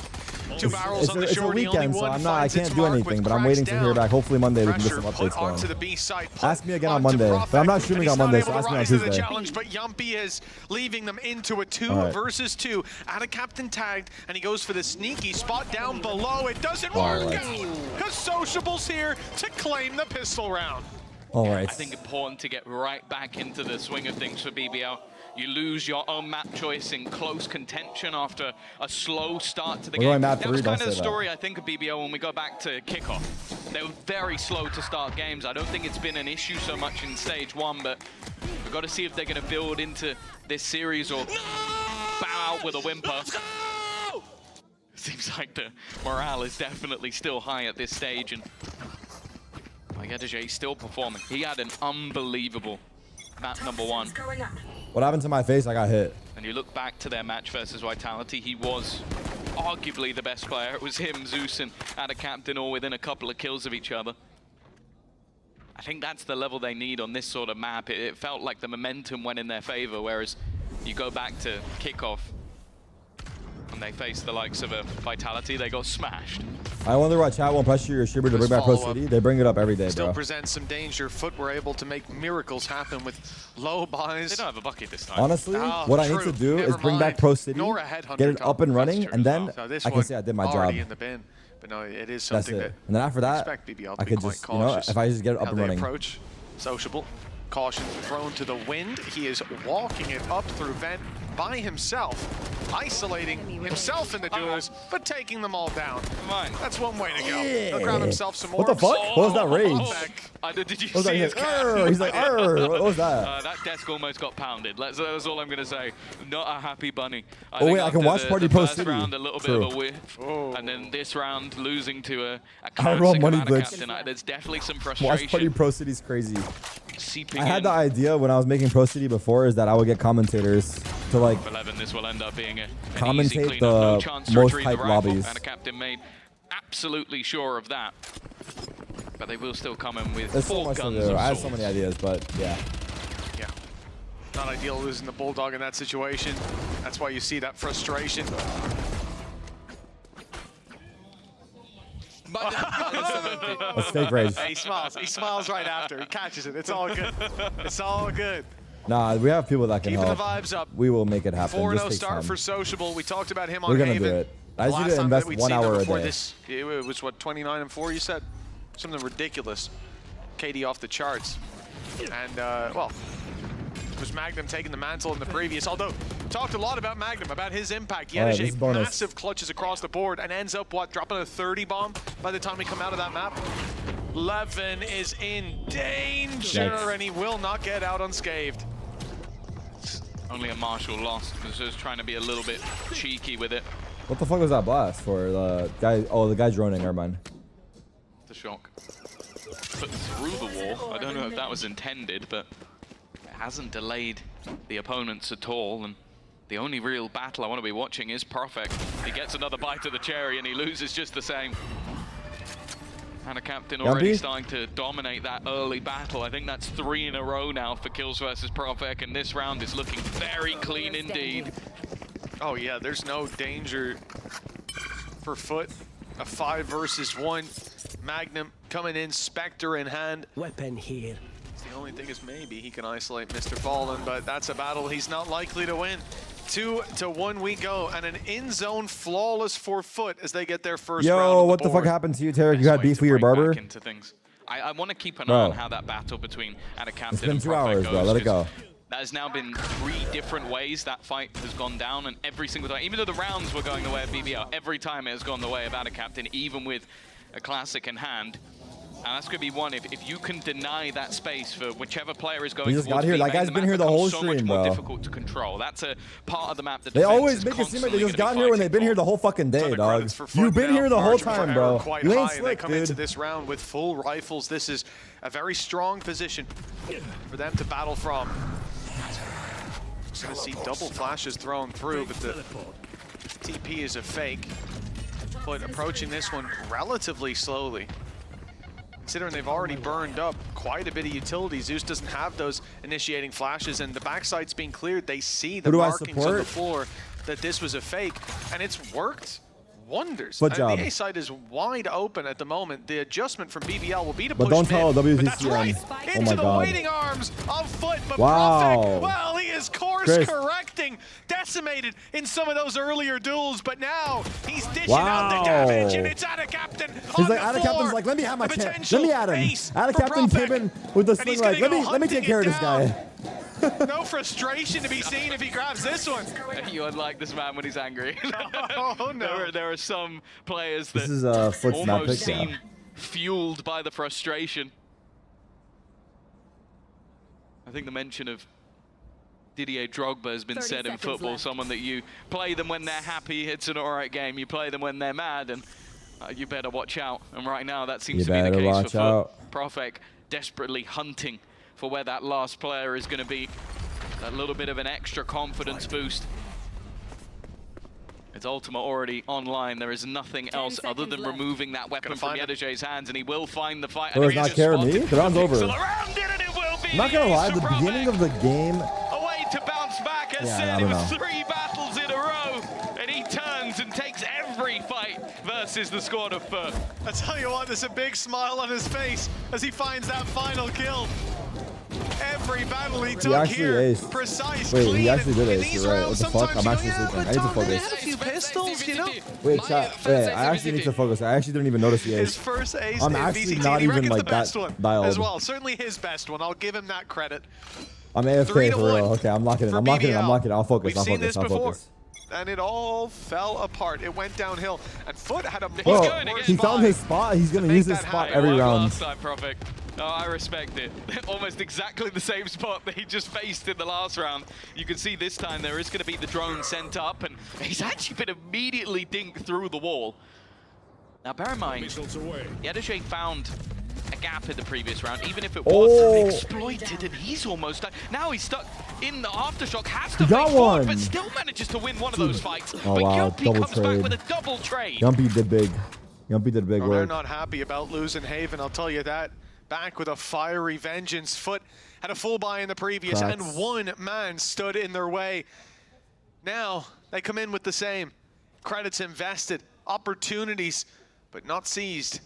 Two barrels on the It's a short. He only weekend, so one I finds can't its do mark with anything. But I'm cracks waiting to hear down. back. Hopefully Monday we can get Pressure some put updates going. onto the B side. Ask me again on onto Monday, but I'm not Prophet, streaming and on he's not Monday, able so to ask me on rise to the Tuesday. challenge, but Yumpy is leaving them into a 2 All right. versus 2. Out of captain tagged, and he goes for the sneaky spot down below. It doesn't work. All right. Because Sociable's here to claim the pistol round. All right. I think important to get right back into the swing of things for BBL. You lose your own map choice in close contention after a slow start to the We're game. going map That was 3, don't kind of the say that. story, I think, of BBL when we go back to kickoff. They were very slow to start games. I don't think it's been an issue so much in stage 1, but we've got to see if they're going to build into this series or bow out with a whimper. Seems like the morale is definitely still high at this stage, and Jay still performing. He had an unbelievable map number 1. What happened to my face? I got hit. And you look back to their match versus Vitality, he was arguably the best player. It was him, Zeus, and Ada Captain all within a couple of kills of each other. I think that's the level they need on this sort of map. It felt like the momentum went in their favor, whereas you go back to kickoff, when they faced the likes of a Vitality, they got smashed. I wonder why chat won't pressure your streamer to bring back Pro City. They bring it up every day, Still bro. presents some danger. FUT were able to make miracles happen with low buys. They don't have a bucket this time. Honestly, what I need to do is bring back Pro City, get it up and running, and then I can say I did my job. In the bin. But no, it is That's something it. that And then after that, expect BBL to I be could quite just, you know, cautious if I just get it up how and they running. approach. Sociable. Caution thrown to the wind. He is walking it up through vent by himself, isolating himself in the duos, but taking them all down. That's one way to go. He'll grab himself some more. What the fuck? What was that rage? Did you What was that? see He's his like, cap? "Arr." He's like, "Arr." What was that? That desk almost got pounded. That's all I'm going to say. Not a happy bunny. Oh, wait, I can watch Party Pro first City. round, a little True. bit of a whiff. And then this round, losing to a I roll classic money amount of glitch. captain. There's definitely some Watch frustration. Party Pro City's crazy. Seeping I had in. the idea when I was making Pro City before is that I would get commentators to like 11, this will end up being an easy commentate cleanup. No the chance to most retrieve the hype rifle, lobbies. and a captain made absolutely sure of that. But they will still come in with There's so 4 much to guns do. of I have so swords. many ideas, but yeah. Yeah. Not ideal losing the Bulldog in that situation. That's why you see that frustration. That's fake rage. He smiles. He smiles right after. He catches it. It's all good. It's all good. Nah, we have people that can Keeping help. the vibes up. We will make it happen. 4-0 Just takes start time. for Sociable. We talked about him on We're gonna Haven. do it. I just Last need to time invest that we'd 1 seen them hour a before day. this, it was what, 29 and 4 you said? Something ridiculous. KD off the charts. And, well, it was Magnum taking the mantle in the previous, although talked a lot about Magnum, about his impact. All right, Yedeje this is bonus. massive clutches across the board and ends up, what, dropping a 30 bomb by the time we come out of that map? Levin is in danger, Yikes. and he will not get out unscathed. Only a Marshall lost. Was just trying to be a little bit cheeky with it. What the fuck was that blast for? The guy. Oh, the guy droning. Never mind. The shock. Put through the wall. I don't know if that was intended, but it hasn't delayed the opponents at all. And the only real battle I want to be watching is Perfect. He gets another bite of the cherry and he loses just the same. And a captain already Yumpy? starting to dominate that early battle. I think that's 3 in a row now for kills versus Perfect, and this round is looking very clean indeed. Oh yeah, there's no danger for FUT. A 5 versus 1. Magnum coming in, Spectre in hand. Weapon here. The only thing is maybe he can isolate Mr. Fallen, but that's a battle he's not likely to win. 2-1 we go, and an in-zone flawless for FUT as they get their first round Yo, on what the fuck board. happened to you, Tarik? You Best got way beef to with your break barber? back into things. I want to keep an Bro. eye on how that battle between Ada Captain It's been and 2 Perfect hours, goes, bro. Let it go. That has now been 3 different ways that fight has gone down, and every single time, even though the rounds were going the way of BBL, every time it has gone the way of Ada Captain, even with a classic in hand. And that's going to be one, if you can deny that space for whichever player is going He just got towards here. B That main, guy's the been map here the whole becomes so much stream, more bro. difficult to control. That's a part of the map that They defense always is make it seem like they constantly just gonna got be here when they've fighting been for. here the whole fucking day, Ton of dog. credits for You've FUT been now. here the whole Margin for time, error bro. quite You ain't high, and they slick, come into dude. this round with full rifles. This is a very strong position for them to battle from. Going to see double flashes thrown through, but the TP is a fake. But approaching this one relatively slowly. Considering they've already burned up quite a bit of utility, Zeus doesn't have those initiating flashes, and the backside's being cleared. They see the markings on the floor that this was a fake, and it's worked wonders. Good job. The A side is wide open at the moment. The adjustment from BBL will be to But push don't tell mid, but that's WCCN. right Oh into my the God. waiting arms of FUT. But Wow. Profek, well, he is course Chris. correcting, decimated in some of those earlier duels, but now he's dishing Wow. out the damage, and it's Ada Captain. He's like, Ada Captain's like, let me have my chance. Let me at him. Ada Captain came in with the sling like, let me take care of this guy. No frustration to be seen if he grabs this one. You unlike this man when he's angry. Oh no. There are some players that This is FUT's map almost pick, yeah. seem fueled by the frustration. I think the mention of Didier Drogba has been said in football. Someone that you play them when they're happy, it's an alright game. You play them when they're mad, and you better watch out. And right now, that seems to be the case for FUT. Profek desperately hunting for where that last player is going to be. That little bit of an extra confidence boost. It's Ultima already online. There is nothing else other than removing that weapon from Yedej's hands, and he will find the fight. Does not care me? The round's over. Around it, and it will be I'm not gonna lie, the beginning of the game. a way to bounce back. As Yeah, said, I it don't was know. 3 battles in a row, and he turns and takes every fight versus the squad of FUT. I tell you what, there's a big smile on his face as he finds that final kill. Every battle he took actually here, aced. precise, Wait, clean. he actually did In ace, these you're right. What rounds, the fuck? sometimes I'm you actually go, yeah, sleeping. but I need to Tom, they focus. had a few pistols, you know? Wait, chat. Wait, I actually need to focus. I actually didn't even notice the His ace. first ace I'm in actually VCT, not he even reckons like the that best one dialed. as well. Certainly his best one. I'll give him that credit. I'm AFK 3 to for real. 1 Okay, I'm locking in. for I'm locking in. I'm BBL. locking in. I'll focus. We've I'll seen focus. this I'll before. focus. And it all fell apart. It went downhill. And FUT had a Bro, much he found his spot. He's gonna make use his that spot happen. every Like round. last time, Profek. Oh, I respect it. Almost exactly the same spot that he just faced in the last round. You can see this time there is going to be the drone sent up, and he's actually been immediately dinked through the wall. Now, bear in mind, Yedejay found a gap in the previous round, even if it was exploited, and he's almost done. Now he's stuck in the aftershock, has to got face forward, one. but still manages to win one of those fights. Oh, but wow, Yuppie double comes back trade. with a double trade. Yumpy did big. Yumpy did big Oh, they're work. not happy about losing Haven, I'll tell you that. Back with a fiery vengeance. FUT had a full buy in the previous, Cracks. and one man stood in their way. Now, they come in with the same. Credits invested, opportunities, but not seized.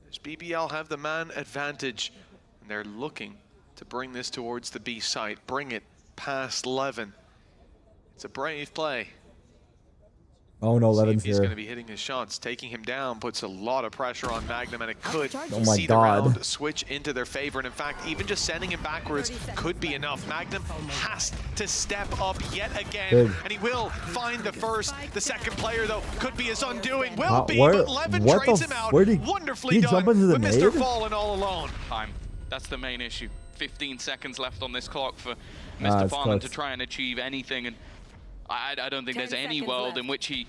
As BBL have the man advantage, and they're looking to bring this towards the B site, bring it past Levin. It's a brave play. Oh no, Levin's He's going to here. be hitting his shots. Taking him down puts a lot of pressure on Magnum, and it could Oh my see God. the round switch into their favor. And in fact, even just sending him backwards could be enough. Magnum has to step up yet again, Big. and he will find the first. The second player, though, could be his undoing. Will Wow, be, where- but Levin what trades the him out. where did he- Wonderfully did he done jump into the with Mr. nade? Fallen all alone. Time. That's the main issue. 15 seconds left on this clock for Ah, Mr. it's Farman close. to try and achieve anything, and I don't think there's any world in which he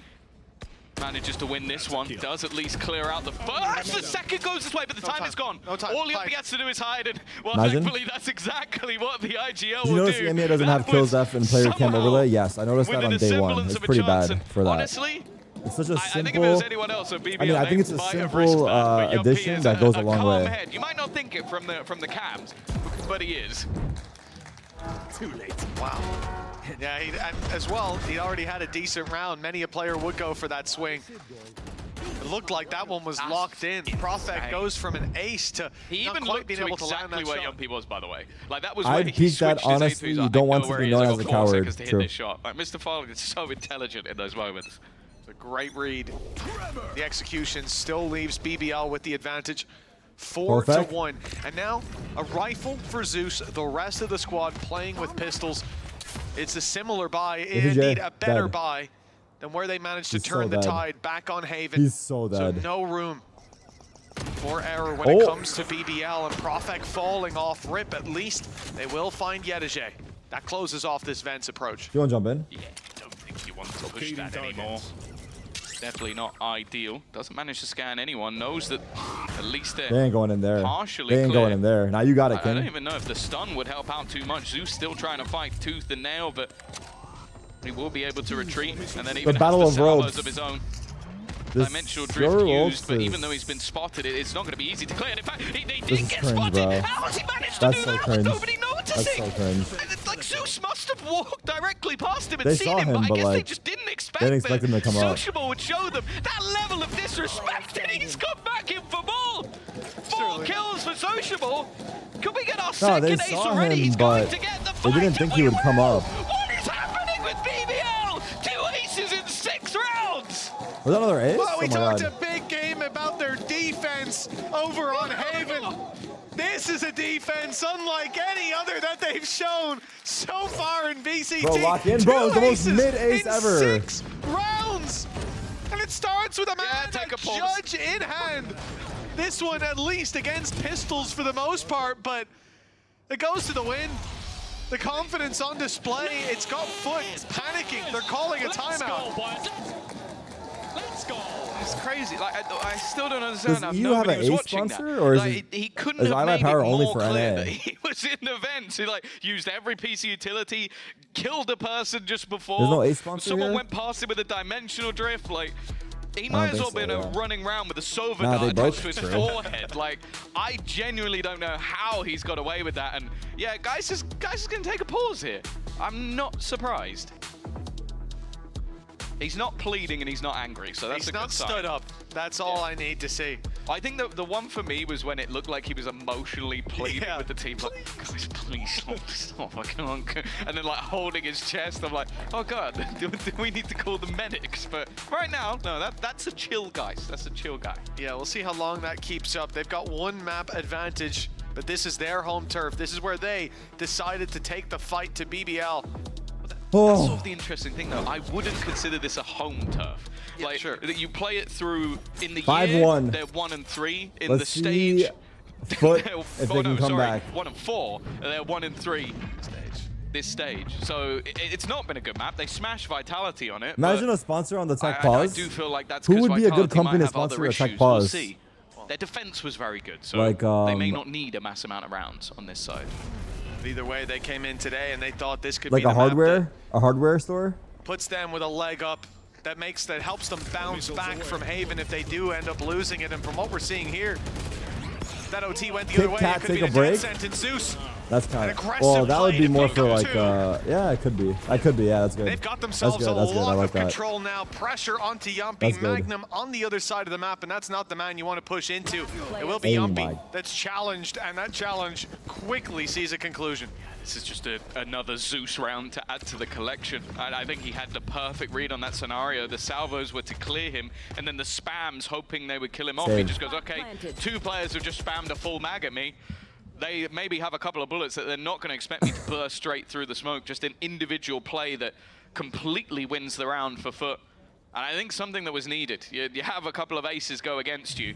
manages to win this one. Does at least clear out the first. The second goes this way, but the time is gone. No time. All he Hide. gets to do is hide, and well, Imagine. thankfully, that's exactly what the IGL Did you will notice do. the EMEA doesn't have kills F and player cam overlay? Yes, I noticed that within on a day one. semblance It's of a pretty chance, bad and for that. honestly, It's such a I think if it simple. was anyone else at BBL, I mean, I think it's a simple addition that goes a long calm way. head. You might not think it from the cams, but he is. Too late. Wow. Yeah, and as well, he already had a decent round. Many a player would go for that swing. It looked like that one was locked in. Profek goes from an ace to He not even quite looked being to able to land exactly that where shot. Yumpy was, by the way. Like, that was I'd where he peek that, switched his honestly, A2s. you I don't know want to where be he known is. as I've a got 4 coward. seconds to hit True. this shot. Like, Mr. Fallen is so intelligent in those moments. It's a great read. The execution still leaves BBL with the advantage. 4-1. And now a rifle for Zeus. The rest of the squad playing with pistols. It's a similar buy, indeed a better buy than where they managed to turn the tide back on Haven. He's so dead. So no room for error when it comes to BBL, and Profek falling off rip. At least they will find Yedije. That closes off this Vents approach. You want to jump in? Yeah, I don't think you want to push that anymore. Definitely not ideal. Doesn't manage to scan anyone. Knows that at least they're They ain't going in there. partially They ain't clear. going in there. Now you got it, I King. don't even know if the stun would help out too much. Zeus still trying to fight tooth and nail, but he will be able to retreat. And then even battle has the of salvos ropes. of his own. This Dimensional drift pure used, but ropes even though he's been spotted, it's not going to be easy to clear. And in fact, he This did is get cringe, spotted. bro. How has he managed That's to do so that? cringe. Nobody noticing. That's so cringe. And it's like Zeus must have walked directly past him and They seen saw him, him, but I but guess they like, just didn't expect they didn't expect him to come up. Sociable would show them that level of disrespect, and he's come back in for more. 4 kills for Sociable. Can we get our second they ace saw already? him, He's but going to get the they fight. didn't think he would come up. What is happening with BBL? 2 aces in 6 rounds. Was that another ace? Well, we Oh my talked God. a big game about their defense over on Haven. This is a defense unlike any other that they've shown so far in VCT. Bro, lock in, bro. It's the most mid-ace in ever. 6 rounds. And it starts with a man, take a pause. judge in hand. This one at least against pistols for the most part, but it goes to the win. The confidence on display. It's got FUT panicking. They're calling a timeout. Let's go. It's crazy. Like I still don't understand how Does EU have nobody an was ace watching sponsor, that. or is Like, it- he couldn't is have iLab made Power it only more for clear NA? that he was in events. He like used every piece of utility, killed a person just before. There's no ace sponsor Someone here? went past him with a dimensional drift. Like he I might don't as well think been so, yeah. running around with a Sova Nah, they dart both attached to his true. forehead. Like I genuinely don't know how he's got away with that. And yeah, guys is gonna take a pause here. I'm not surprised. He's not pleading and he's not angry, so that's He's a good not sign. stood up. That's all I need to see. I think the one for me was when it looked like he was emotionally pleading Yeah. with the team, like, guys, please stop, I can't. And then like holding his chest, I'm like, oh God, do we need to call the medics? But right now, no, that's a chill, guys. That's a chill guy. Yeah, we'll see how long that keeps up. They've got 1 map advantage, but this is their home turf. This is where they decided to take the fight to BBL. That's sort of the interesting thing, though. I wouldn't consider this a home turf. Yeah, like, sure. that you play it through in the 5-1. year, they're 1 and 3. In Let's the see stage, FUT they're- if they oh, can no, come sorry, back. 1 and 4, and they're 1 and 3 this stage. So it's not been a good map. They smashed Vitality on it. Imagine but a sponsor on the Tech I Pause. do feel like that's Who 'cause would be a good Vitality might company to have other sponsor a Tech issues. We'll Pause? see. Their defense was very good, so Like, they may not need a mass amount of rounds on this side. Either way, they came in today and they thought this could Like be the a hardware store? puts them with a leg up that helps them bounce back from Haven if they do end up losing it. And from what we're seeing here, that OT went the Kit other way. Kat It could take be a the break? death sentence. Zeus. That's kind An of. aggressive Well, that would play be to more beat for them like. too. Yeah, it could be. That could be. Yeah, that's good. They've got themselves that's good. That's a good. I lot like of that. control now. Pressure onto Yumpy. That's good. Magnum on the other side of the map, and that's not the man you want to push into. It will be Oh Yumpy my. that's challenged, and that challenge quickly sees a conclusion. This is just another Zeus round to add to the collection. I think he had the perfect read on that scenario. The salvos were to clear him, and then the spams hoping they would kill him off. He Save. just goes, okay, 2 players have just spammed a full mag at me. They maybe have a couple of bullets that they're not going to expect me to burst straight through the smoke. Just an individual play that completely wins the round for FUT. And I think something that was needed. You have a couple of aces go against you.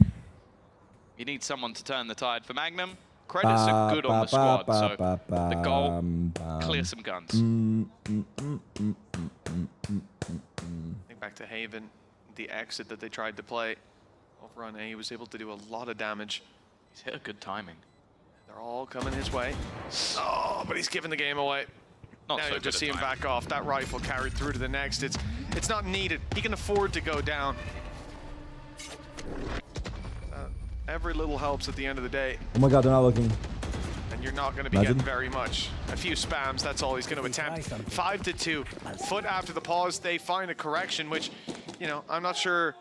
You need someone to turn the tide. For Magnum, credits are good on the squad, so the goal, clear some guns. Think back to Haven, the exit that they tried to play. Over on A, he was able to do a lot of damage. He's hit a good timing. They're all coming his way. Oh, but he's giving the game away. Not now so you'll just good see at him timing. back off. That rifle carried through to the next. It's not needed. He can afford to go down. Every little helps at the end of the day, Oh my God, they're not looking. and you're not going to be Imagine. getting very much. A few spams, that's all he's going to attempt. 5-2. FUT after the pause, they find a correction, which, you know, I'm not sure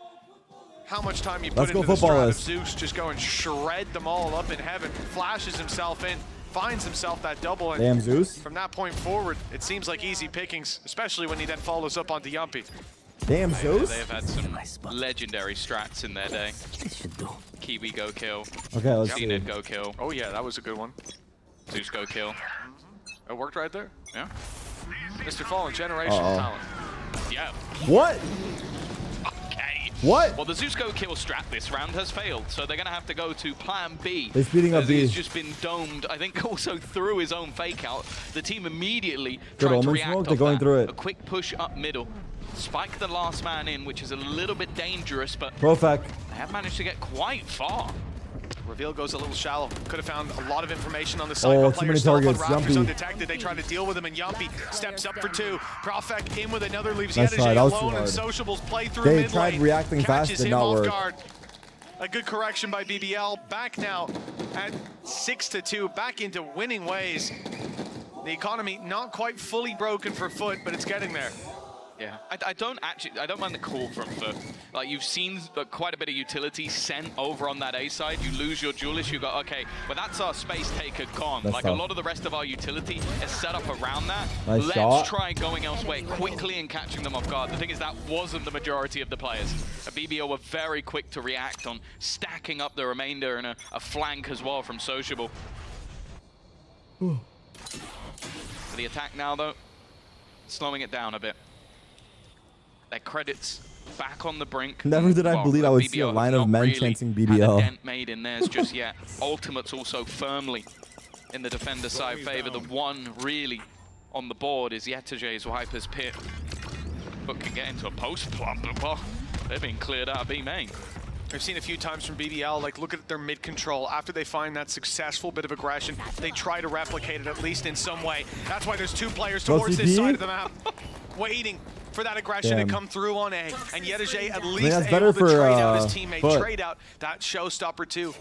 how much time you put Let's go into the strat of footballists. Zeus. Just go and shred them all up in heaven. Flashes himself in, finds himself that double, and Damn, Zeus. from that point forward, it seems like easy pickings, especially when he then follows up onto Yumpy. Damn, Zeus. They've had some legendary strats in their day. Kiwi go kill. Okay, let's see. Ned go kill. Oh yeah, that was a good one. Zeus go kill. It worked right there. Yeah. Mr. Fallen, generational talent. Yeah. What? Okay. What? Well, the Zeus go kill strat this round has failed, so they're going to have to go to plan B. They're speeding up B. He's just been domed, I think, also through his own fake out. The team immediately Good trying to omen react smoke. off They're going that. through it. A quick push up middle. Spike the last man in, which is a little bit dangerous, but Profec. they have managed to get quite far. Reveal goes a little shallow. Could have found a lot of information on the side. Oh, But too many players still up targets. on Raptors Yumpy. undetected. They try to deal with him, and Yumpy steps up for 2. Profec in with another, leaves Nice try. Yedijay That was too alone, and hard. Sociables play through They mid tried lane. reacting fast, Catches did him not off work. guard. A good correction by BBL. Back now at 6-2, back into winning ways. The economy not quite fully broken for FUT, but it's getting there. Yeah, I don't mind the call from FUT. Like, you've seen quite a bit of utility sent over on that A side. You lose your duelist, you go, okay, well, that's our space taker gone. That's like, tough. a lot of the rest of our utility is set up around that. Nice Let's shot. try going elsewhere quickly and catching them off guard. The thing is, that wasn't the majority of the players. BBL were very quick to react on stacking up the remainder and a flank as well from Sociable. For the attack now, though, slowing it down a bit. Their credits back on the brink. Never did I Well, believe I would see a BBL line have of not men really chanting had a BBL. dent made in theirs just yet. Ultimates also firmly in the defender side favor. The one really on the board is Yedijay's Viper's Pit. But can get into a post plump, but well, they're being cleared out of B main. We've seen a few times from BBL, like, look at their mid control. After they find that successful bit of aggression, they try to replicate it at least in some way. That's why there's 2 players towards this side of the map, waiting for that aggression to come through on A. And Yedijay at least that's able better to for, trade out his teammate, FUT. trade out that showstopper too.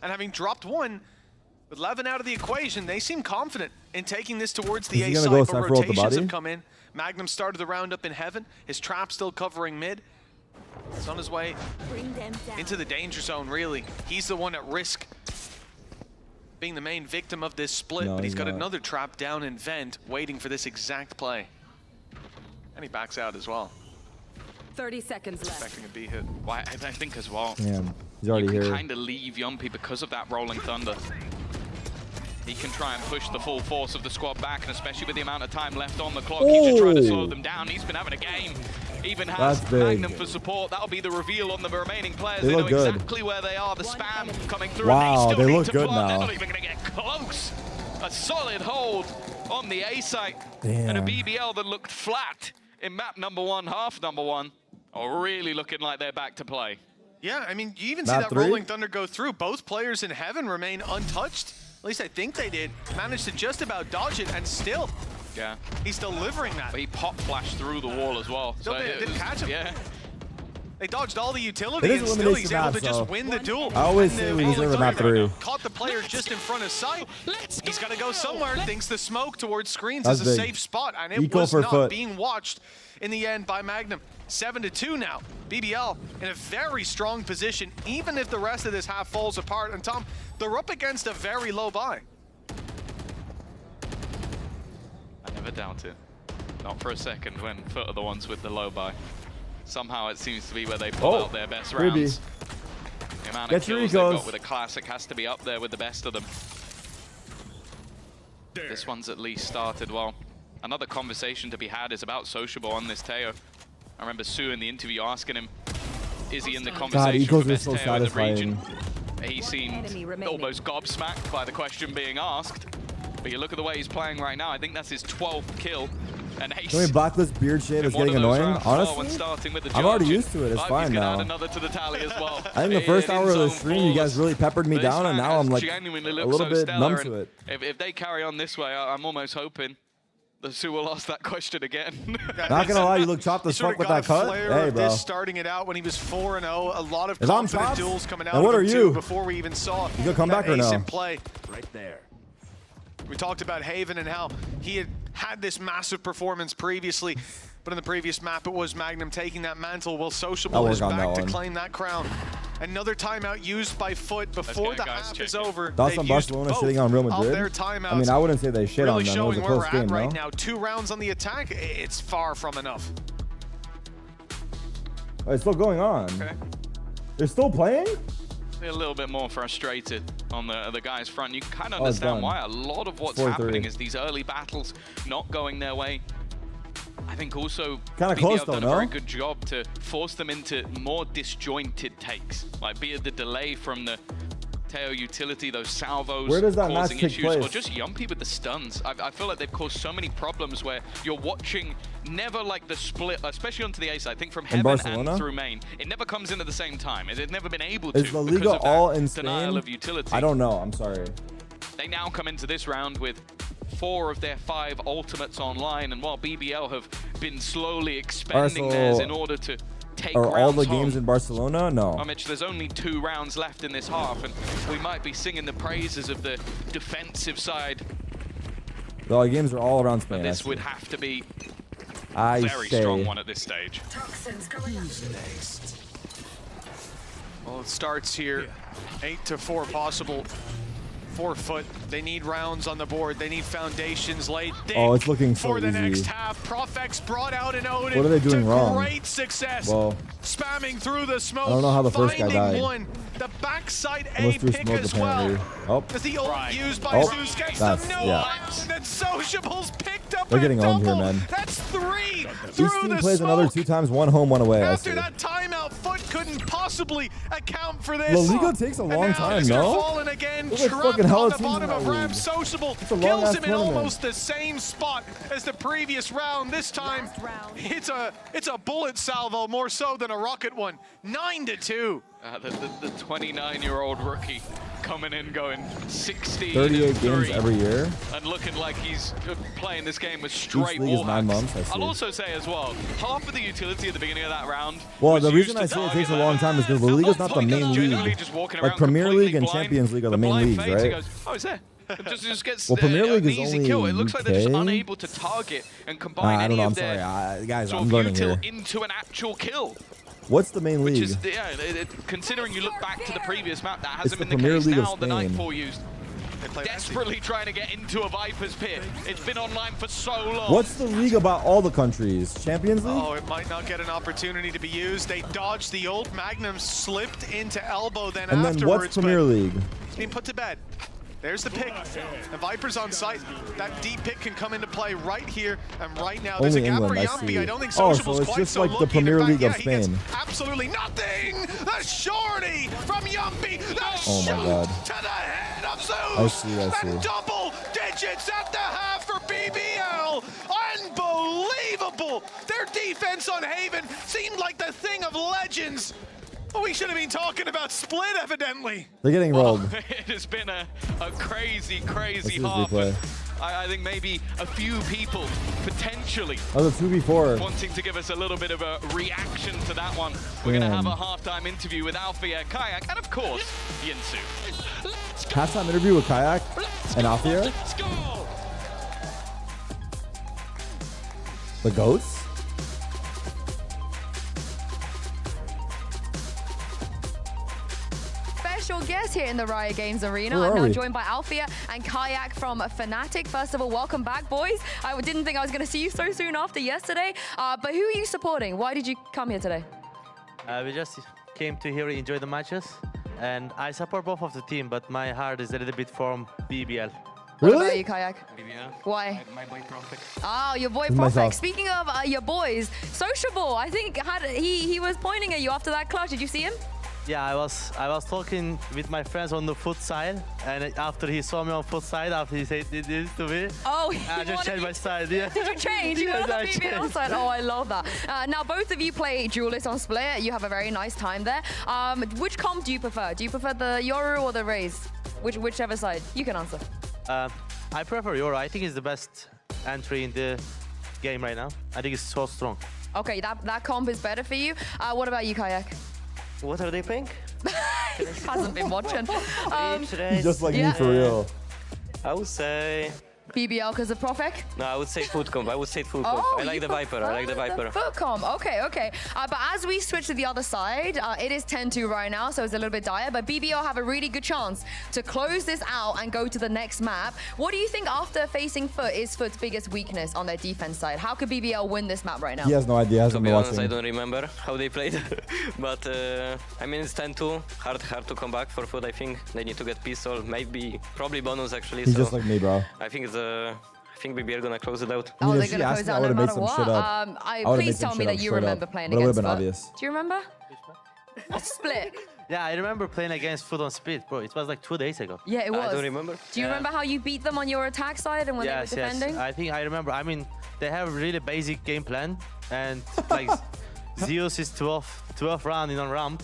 And having dropped 1, with Levin out of the equation, they seem confident in taking this towards the Is he A gonna side, go but Cypher with the rotations body? have come in. Magnum started the round up in heaven. His trap still covering mid. It's on his way into the danger zone, really. He's the one at risk being the main victim of this split, No, but he's he's got not. another trap down in vent, waiting for this exact play. And he backs out as well. 30 seconds left. Expecting a B hit. Well, I think as well. Damn, he's already you can here. kind of leave Yumpy because of that rolling thunder. He can try and push the full force of the squad back, and especially with the amount of time left on the clock, he should try to slow them down. He's been having a game. Even has That's big. Magnum for support. That'll be the reveal on the remaining players. They They know look good. exactly where they are. The spam coming through. Wow, and they they still look need to good plug. They're now. not even going to get close. A solid hold on the A site. Damn. And a BBL that looked flat in map number 1, half number 1, are really looking like they're back to play. Yeah, I mean, you even see Map that 3? rolling thunder go through. Both players in heaven remain untouched. At least I think they did. Managed to just about dodge it, and still, Yeah. he's delivering that. But he pop flashed through the wall as well. Still didn't catch him. Yeah. They dodged all the utility, It is and still elimination he's able map, to just so win the duel. I always And say the we rolling deserve a map thunder 3. Caught the player just in front of sight. He's got to go somewhere. Thinks the smoke towards screens That's is a big. safe spot, and it Equal was for not FUT. being watched in the end by Magnum. 7-2 now. BBL in a very strong position, even if the rest of this half falls apart. And Tom, they're up against a very low buy. I never doubt it. Not for a second when FUT are the ones with the low buy. Somehow it seems to be where they pull out their best freebie. rounds. The amount Get of your kills they've ecos. got with a classic has to be up there with the best of them. This one's at least started well. Another conversation to be had is about Sociable on this Teo. I remember Sue in the interview asking him, is he in the conversation ecos for are best so Teo in the region? satisfying. He seemed Enemy remaining. almost gobsmacked by the question being asked. But you look at the way he's playing right now, I think that's his 12th kill. And Ace. Can we blacklist beard shade? It's in one getting of those annoying. rounds as well when Honestly, starting with the I'm already Georgian. used to it. It's But fine he's gonna now. add another to the tally as well. I think the first In hour of the his own stream, you guys flawless. really peppered me This down, and man now I'm has like genuinely a looked little so bit stellar, numb and to it. If they carry on this way, I'm almost hoping that Sue will ask that question again. Not gonna lie, you look chopped as fuck with that cut. Hey, bro. Starting it out when he was 4-0, a lot of If I'm confident chopped, duels coming out then what of are him you? too before we even saw You gonna come that back or ace no? in play. Right there. We talked about Haven and how he had this massive performance previously, but in the previous map it was Magnum taking that mantle while Sociable I'll is work on back that to one. claim that crown. Another timeout used by FUT before get the it, guys. half Check is it. over. Thoughts They've on used Barcelona both shitting on Real of Madrid? their timeouts. I mean, I wouldn't say they shit really on them. It was showing a where close we're game, at right no? now. 2 rounds on the attack, it's far from enough. Oh, it's still going on. Okay. They're still playing? A little bit more frustrated on the guys' front. You can kind of understand why. A lot of what's 4-3. happening is these early battles not going their way. I think also Kinda BBL close, have though, done a no? very good job to force them into more disjointed takes, like be it the delay from the Teo utility, those salvos Where does that match causing take issues, place? or just Yumpy with the stuns. I feel like they've caused so many problems where you're watching never like the split, especially onto the A side. I think from Heaven Barcelona? and through main, it never comes in at the same time. It's never been able to. Is La because Liga of that all in denial Spain? of utility. I don't know. I'm sorry. They now come into this round with 4 of their 5 ultimates online, and while BBL have been slowly expanding theirs in order to take Are all the rounds games home. in Barcelona? No. Mitch, there's only 2 rounds left in this half, and we might be singing the praises of the defensive side. The games are all around Spain. But this would have to be a very strong one at this stage. Who's next? Well, it starts here. 8-4 possible. 4 foot. They need rounds on the board. They need foundations laid. Oh, it's looking so for the easy. next half. Profex brought out an Odin. What are they doing to wrong? Great success. Well, spamming through the smoke. I don't know how the first guy finding died. one. The backside Unless A through pick smoke, as apparently. well. Oh. As the ult used by Zeus gets them that's, no yeah. life. Then Sociables picked up They're a getting owned double. here, man. That's 3 Each through team the plays smoke. another 2 times, 1 home, 1 away. I see. After that timeout, Foot couldn't possibly account for this. La Liga takes a long time, no? Fallen again, Look at trapped fucking hella on the teams bottom in that of Ram. league. Sociable It's a kills long-ass him in tournament. almost the same spot as the previous round. This time, it's a bullet salvo more so than a rocket one. 9-2. The 29-year-old rookie coming in going 16 38 3 games every year. and looking like he's playing this game with straight league is wall 9 hacks. months, I see. I'll also say as well, half of the utility at the beginning of that round. Well, was the used reason to I say it target takes a long time is because La Liga's not the main genuinely league. just walking Like around Premier completely League and blind. Champions League are the The main blind leagues, fades, right? he goes, oh, is there? Just gets Well, Premier League an is easy only kill. It looks like they're just UK. unable to target and combine I don't any know. I'm of their sorry, guys. sort I'm of learning util here. into an actual kill. What's the main Which league? is, yeah, considering you look back to the previous map, that It's hasn't the been the Premier case League of now. The Spain. Nightfall used desperately trying to get into a Viper's pit. It's been online for so long. What's the league about all the countries? Champions League? Oh, it might not get an opportunity to be used. They dodged the old Magnum, slipped into elbow then And afterwards. then what's Premier League? It's being put to bed. There's the pick. The Viper's on site. That deep pick can come into play right here and right now. There's Only a gap England, for I Yumpy. see. I don't think Oh, Sociable's so it's quite just so like the looking Premier back. League of Yeah, he gets Spain. absolutely nothing. The shorty from Yumpy. The Oh my shot God. to the head of Zeus. I see, I see. And double digits at the half for BBL. Unbelievable. Their defense on Haven seemed like the thing of legends. We should have been talking about Split, evidently. They're getting rolled. It has been a crazy, Let's crazy see this half. replay. I think maybe a few people potentially That was a 2v4. wanting to give us a little bit of a reaction to that one. We're going to have Damn. a halftime interview with Alfia, Kayak, and of course, Yinsu. Halftime interview with Kayak and Alfia. Let's go! The GOATs? Special guest here in the Riot Games Arena. Where I'm are now we? joined by Alfia and Kayak from Fnatic. First of all, welcome back, boys. I didn't think I was going to see you so soon after yesterday. But who are you supporting? Why did you come here today? We just came to here, enjoy the matches, and I support both of the team, but my heart is a little bit from BBL. What about you, Kayak? BBL. Why? My boy Profit. Oh, your boy This is Profect. myself. Speaking of your boys, Sociable, I think he was pointing at you after that clutch. Did you see him? Yeah, I was talking with my friends on the foot side, and after he saw me on foot side, after he said this to me, oh, I just changed my side. Yeah. Did you change? You Yes, got I the BBL changed. side. Oh, I love that. Now, both of you play Duelist on Split. You have a very nice time there. Which comp do you prefer? Do you prefer the Yoru or the Raze? Whichever side. You can answer. I prefer Yoru. I think it's the best entry in the game right now. I think it's so strong. Okay, that comp is better for you. What about you, Kayak? What are they playing? Hasn't been watching. He's just like me for real. I would say BBL because of Profek? No, I would say foot comp. I would say foot comp. I like the Viper. I like the Viper. Foot comp. Okay, okay. But as we switch to the other side, it is 10-2 right now, so it's a little bit dire. But BBL have a really good chance to close this out and go to the next map. What do you think after facing Foot is Foot's biggest weakness on their defense side? How could BBL win this map right now? He has no idea. To be honest, I don't remember how they played. But I mean, it's 10-2. Hard to come back for Foot. I think they need to get pistol. Maybe, probably bonus actually. He's so just like me, bro. I think it's I think BBL gonna close it out. Oh, they're gonna close out no matter what. Please tell me that you remember playing against Foot. Obvious. Do you remember? Split. Yeah, I remember playing against Foot on Split, bro. It was like 2 days ago. Yeah, it was. I don't remember. Do you remember how you beat them on your attack side and when they were defending? Yes, I think I remember. I mean, they have a really basic game plan, and like Zeus is 12 round in on ramp,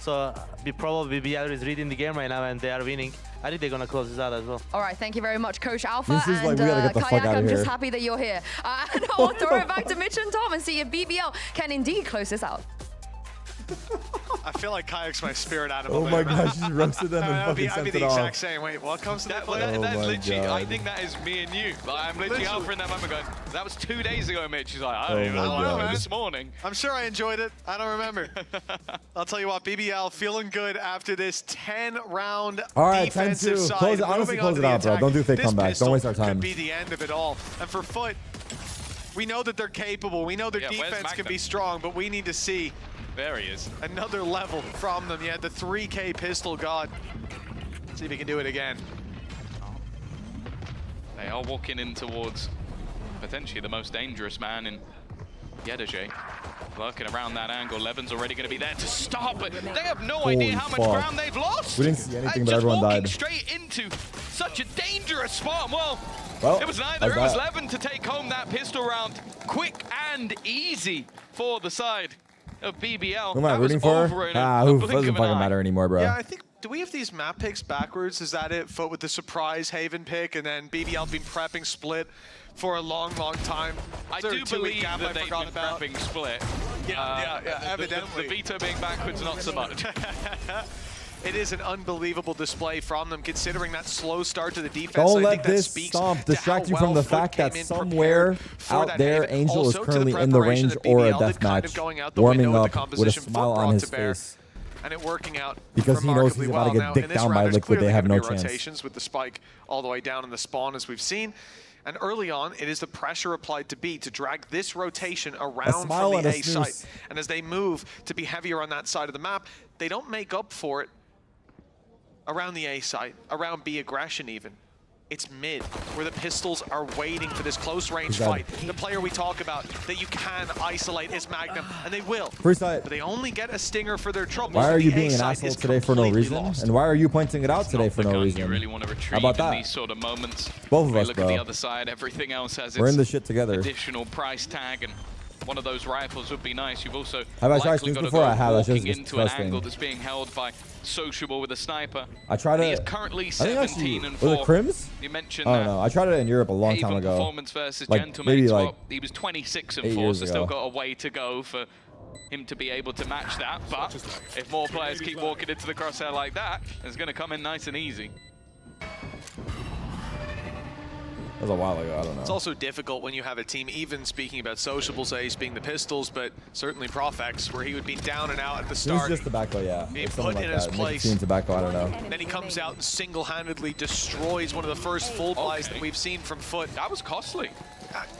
so probably BBL is reading the game right now and they are winning. I think they're gonna close this out as well. All right, thank you very much, Coach Alpha. This is and like, we gotta get the fuck Kayak, out of I'm here. just happy that you're here. And I'll throw it back to Mitch and Tom and see if BBL can indeed close this out. I feel like Kayak's my spirit animal. Oh my gosh, she roasted them and fucking I'd be sent the it off. exact same. Wait, what comes to that? That's my literally, God. I think that is me and you. Like, I'm literally Alpha in that moment going, that was 2 days ago, Mitch. She's like, I don't even know, this morning. I'm sure I enjoyed it. I don't remember. I'll tell you what, BBL feeling good after this 10-round defensive side. Close it. Honestly, close it out, bro. Don't do fake comebacks. Don't waste our time. Could be the end of it all. And for Foot, we know that they're capable. We know their defense can be strong, but we need to see there he is. another level from them. Yeah, the 3K pistol god. See if he can do it again. They are walking in towards potentially the most dangerous man in Yedaje. Working around that angle. Levin's already going to be there to stop, but they have no idea how much ground they've lost. We didn't see anything, but everyone died. Straight into such a dangerous spot. Well, it was neither. It was Levin to take home that pistol round. Quick and easy for the side of BBL. Who am I rooting for? Who doesn't fucking matter anymore, bro. Yeah, I think, do we have these map picks backwards? Is that it? Foot with the surprise Haven pick, and then BBL been prepping Split for a long time. I do believe that they've been prepping Split. Yeah, evidently. The veto being backwards, not so much. It is an unbelievable display from them, considering that slow start to the defense. Don't let this stomp distract you from the fact that somewhere out there, Angel is currently in the range or a deathmatch, warming up with a smile on his face. And it working out because he knows he's about to get dicked down by Liquid. They have no chance. Rotations with the spike all the way down in the spawn, as we've seen. And early on, it is the pressure applied to B to drag this rotation around from the A site. And as they move to be heavier on that side of the map, they don't make up for it around the A site, around B aggression even. It's mid, where the pistols are waiting for this close range fight. The player we talk about that you can isolate is Magnum, and they will. But they only get a stinger for their trouble. Why are you being an asshole today for no reason? And why are you pointing it out today for no reason? You really want to retrieve How about that? in these sort of moments. Both of us, look bro. at the other side, everything else has We're its in this shit together. additional price tag, and one of those rifles would be nice. You've also Have I tried likely this got to before? go I have. That's just walking into an disgusting. angle that's being held by Sociable with a sniper. I tried He it. is currently I think 17 and was 4. it Crims? You mentioned I don't know. I tried it in Europe a long time Haven ago. Performance versus Like Gentleman. maybe Well, like he was 26 8 and 4, years so ago. still got a way to go for him to be able to match that. But if more players keep walking into the crosshair like that, it's going to come in nice and easy. That was a while ago. I don't know. It's also difficult when you have a team, even speaking about Sociable's ace being the pistols, but certainly Profex, where he would be down and out at the start. It was just tobacco, yeah. Being It's put something in like his that. place. Nicotine, tobacco, I don't know. Then he comes out and single-handedly destroys one of the first full buys that we've seen from Foot. That was costly.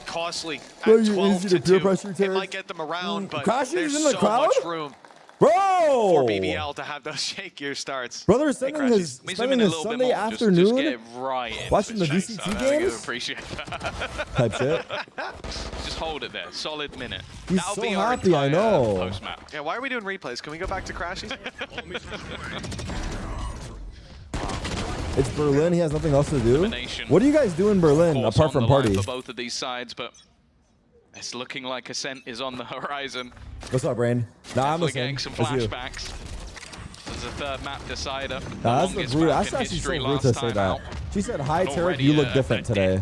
Costly. Bro, At you 12 easy to to peer 2. pressure, It Tarik. might get them around, but Crashes there's in the so crowd? much room Bro! for BBL to have those shakier starts. Brother is spending his Sunday afternoon Just get right into watching the his VCT chase. I think games. I appreciate that. Type shit. Just hold it there. Solid minute. He's That'll so be our happy, I entire know. post-map. Yeah, why are we doing replays? Can we go back to Crashies? It's Berlin. He has nothing else to do. Elimination. What do you guys do in Berlin Force apart on from the line party? for both of these sides, but it's looking like Ascent is on the horizon. What's up, Brain? Nah, I'm We're listening. getting some It's you. flashbacks. There's a third map decider. Nah, that's rude. That's actually so rude to say that. She said, "Hi, Tarik. You look different today."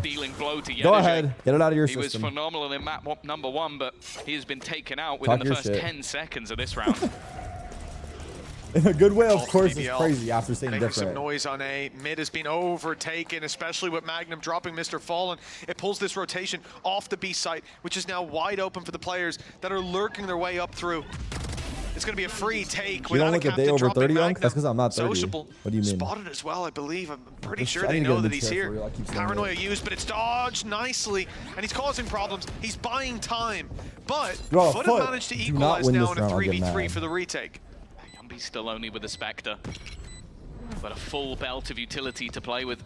Go ahead. Get it out of your system. He was phenomenal in map #1, but he has been taken out within the first 10 seconds of this round. In a good way, of Off course, BBL. it's crazy after saying Making different. some noise on A. Mid has been overtaken, especially with Magnum dropping Mr. Fallen. It pulls this rotation off the B site, which is now wide open for the players that are lurking their way up through. It's going to be a free take. You don't look a day over 30, Young? Magnum. That's because I'm not 30. Sociable. What do you mean? Spotted as well, I believe. I'm pretty sure I they need to get know a that new he's chair here. for real. I keep saying Paranoia it. used, but it's dodged nicely, and he's causing problems. He's buying time, but Bro, FUT Foot, have managed to do not equalize win now this in a round, I'll get 3v3 mad. for the retake. Yumby's still only with the Spectre. But a full belt of utility to play with.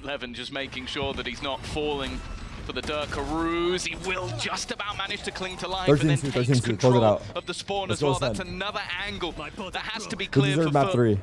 Levin just making sure that he's not falling for the Durkaroos. He will just about manage to cling to life and then 13-2, takes 13-2, close it control out. of the spawn Let's as well. go, That's Sen. another angle that has to be Who cleared deserved for map FUT. 3?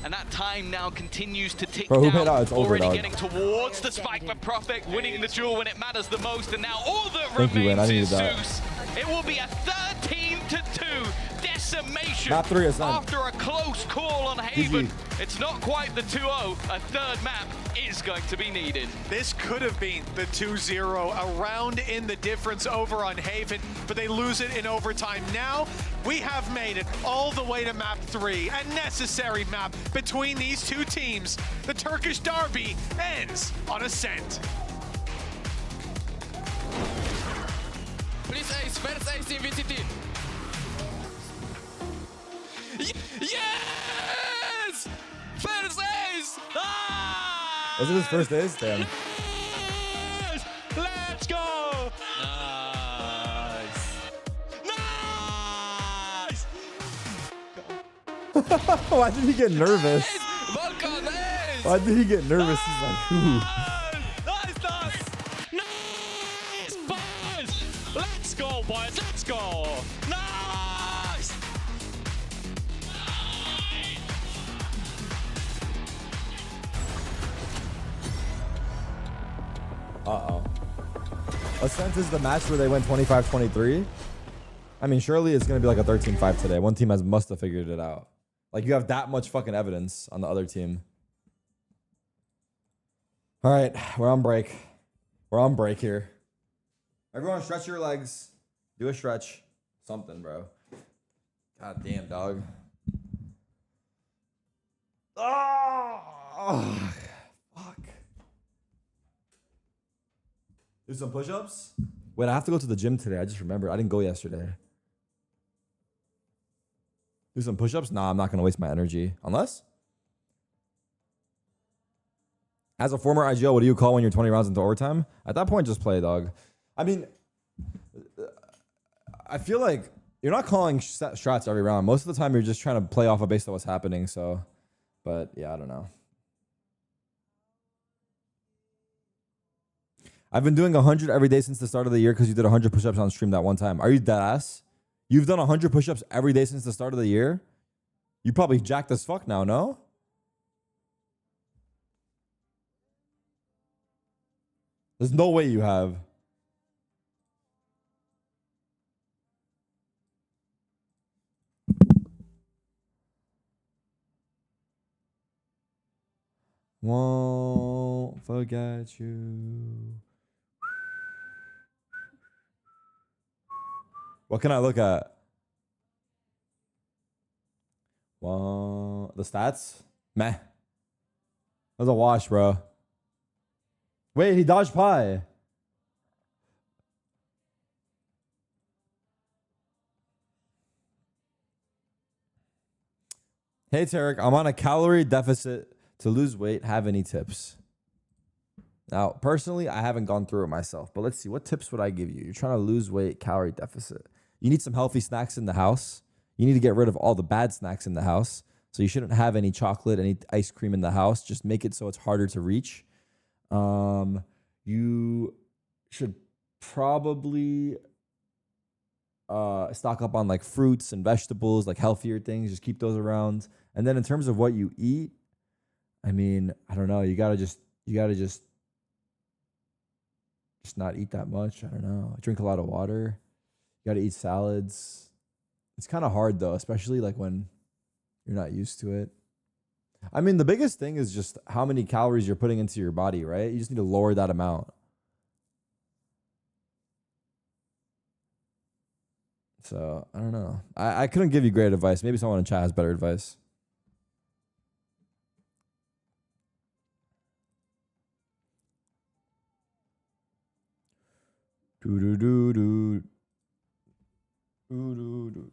And that time now continues to tick Bro, who down. made out? It's over, Already dog. getting towards the spike for Prophet, winning the duel when it matters the most. And now all that Thank you, Wayne. I remains needed is that. Zeus. It will be a 13-2 decimation Map 3 is Sen. after a close call on Haven. It's not quite the 2-0. A third map is going to be needed. This could have been the 2-0, a round in the difference over on Haven, but they lose it in overtime. Now, we have made it all the way to map 3, a necessary map between these two teams. The Turkish derby ends on Ascent. Please ace, first ace in VCT. Yes! First ace! Ah! Was it his first days? Damn. Yes! Let's go! Nice! Nice! Why did he get nervous? Volkan ace! Why did he get nervous? He's like, ooh. Nice, nice! Nice, boys! Let's go, boys! Let's go! Nice! Uh-oh. Ascent is the match where they went 25-23. I mean, surely it's going to be like a 13-5 today. One team must have figured it out. Like, you have that much fucking evidence on the other team. All right, we're on break. We're on break here. Everyone stretch your legs. Do a stretch. Something, bro. God damn, dog. Oh, fuck. Do some push-ups? Wait, I have to go to the gym today. I just remembered. I didn't go yesterday. Do some push-ups? Nah, I'm not going to waste my energy. Unless? As a former IGL, what do you call when you're 20 rounds into overtime? At that point, just play, dog. I mean, I feel like you're not calling strats every round. Most of the time, you're just trying to play off of based on what's happening. So, but yeah, I don't know. I've been doing 100 every day since the start of the year because you did 100 push-ups on stream that one time. Are you dead ass? You've done 100 push-ups every day since the start of the year? You probably jacked as fuck now, no? There's no way you have. Won't forget you. What can I look at? Well, the stats? Meh. That was a wash, bro. Wait, he dodged pie. Hey, Tarik, I'm on a calorie deficit to lose weight. Have any tips? Now, personally, I haven't gone through it myself, but let's see. What tips would I give you? You're trying to lose weight, calorie deficit. You need some healthy snacks in the house. You need to get rid of all the bad snacks in the house. So you shouldn't have any chocolate, any ice cream in the house. Just make it so it's harder to reach. You should probably stock up on like fruits and vegetables, like healthier things. Just keep those around. And then in terms of what you eat, I mean, I don't know. You gotta just not eat that much. I don't know. Drink a lot of water. You gotta eat salads. It's kind of hard though, especially like when you're not used to it. I mean, the biggest thing is just how many calories you're putting into your body, right? You just need to lower that amount. So I don't know. I couldn't give you great advice. Maybe someone in chat has better advice. Do do do do. Do do do.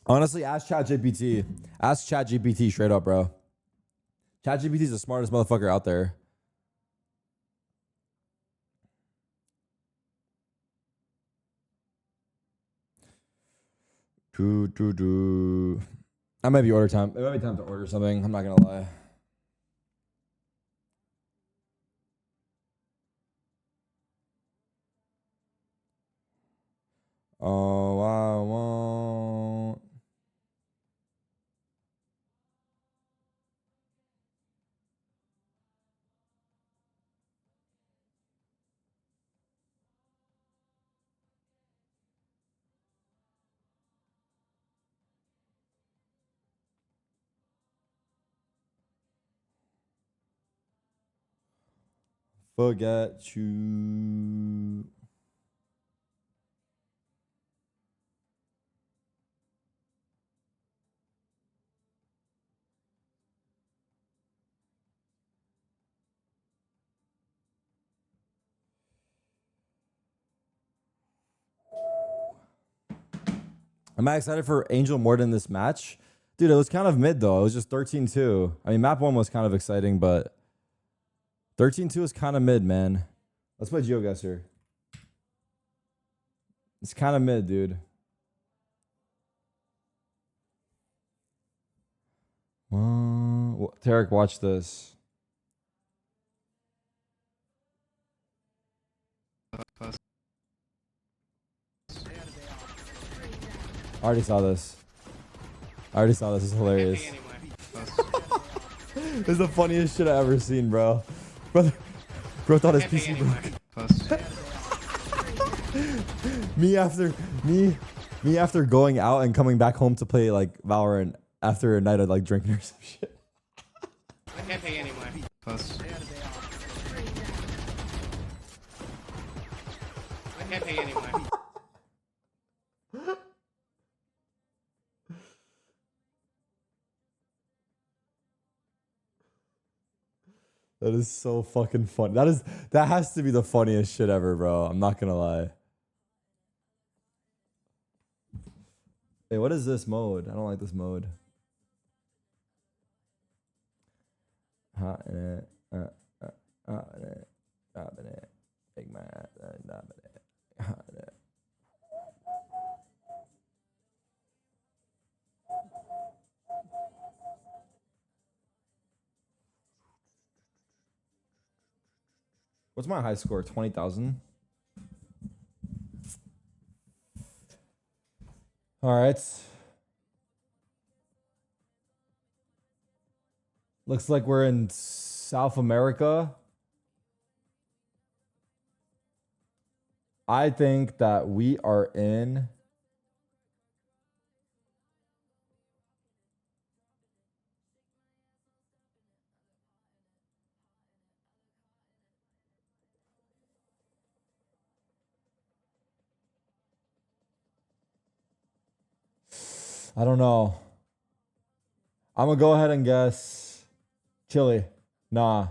Honestly, ask ChatGPT. Ask ChatGPT straight up, bro. ChatGPT is the smartest motherfucker out there. Do do do. That might be order time. It might be time to order something. I'm not gonna lie. Oh, I won't. Forget you. Am I excited for Angel more than this match? Dude, it was kind of mid, though. It was just 13-2. I mean, map 1 was kind of exciting, but 13-2 is kind of mid, man. Let's play GeoGuessr. It's kind of mid, dude. Tarik, watch this. I already saw this. This is hilarious. This is the funniest shit I ever seen, bro. Bro thought his PC broke. me after going out and coming back home to play like Valorant after a night of like drinking or some shit. I can't pay anyway. Plus. I can't pay anyway. That is so fucking funny. That has to be the funniest shit ever, bro. I'm not gonna lie. Hey, what is this mode? I don't like this mode. Hot in it. Hot in it. Hot in it. Big man. Hot in it. What's my high score? 20,000? All right. Looks like we're in South America. I think that we are in... I don't know. I'm gonna go ahead and guess Chile. Nah.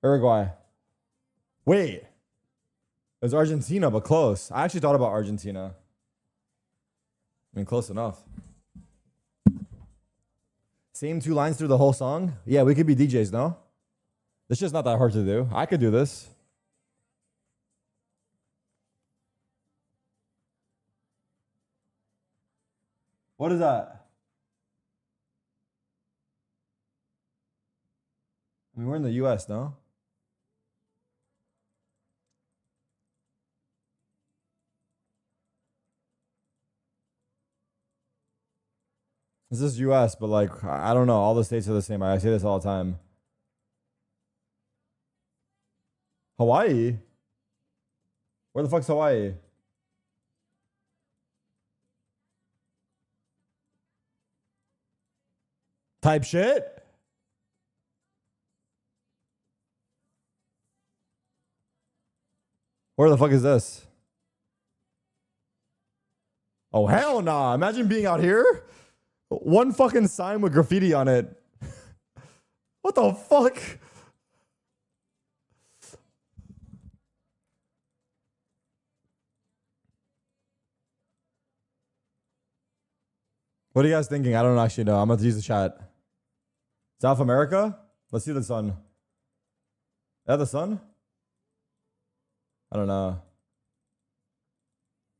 Uruguay. Wait. It was Argentina, but close. I actually thought about Argentina. I mean, close enough. Same 2 lines through the whole song? Yeah, we could be DJs, no? This just not that hard to do. I could do this. What is that? I mean, we're in the US, no? This is US, but like, I don't know. All the states are the same. I say this all the time. Hawaii? Where the fuck's Hawaii? Type shit? Where the fuck is this? Oh, hell nah. Imagine being out here. One fucking sign with graffiti on it. What the fuck? What are you guys thinking? I don't actually know. I'm about to use the chat. South America? Let's see the sun. Is that the sun? I don't know.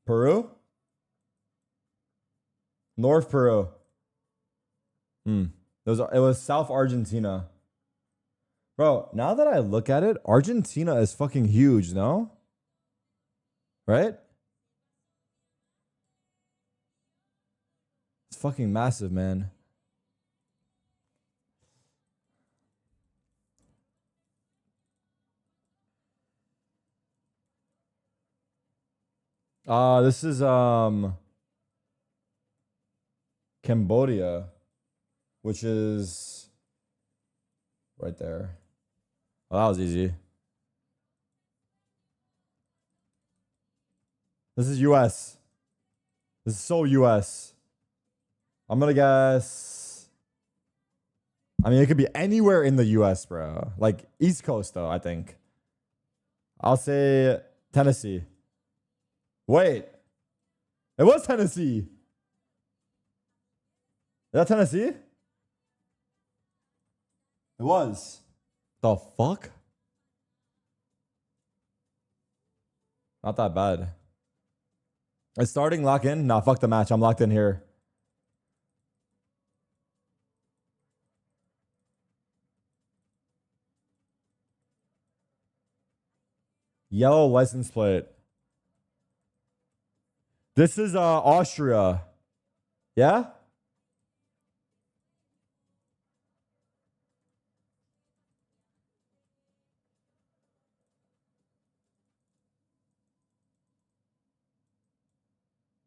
Peru? North Peru. It was South Argentina. Bro, now that I look at it, Argentina is fucking huge, no? Right? It's fucking massive, man. This is Cambodia, which is right there. Oh, that was easy. This is US. This is so US. I'm gonna guess. I mean, it could be anywhere in the US, bro. Like East Coast, though, I think. I'll say Tennessee. Wait. It was Tennessee. Is that Tennessee? It was. The fuck? Not that bad. It's starting lock in? Nah, fuck the match. I'm locked in here. Yellow license plate. This is Austria. Yeah?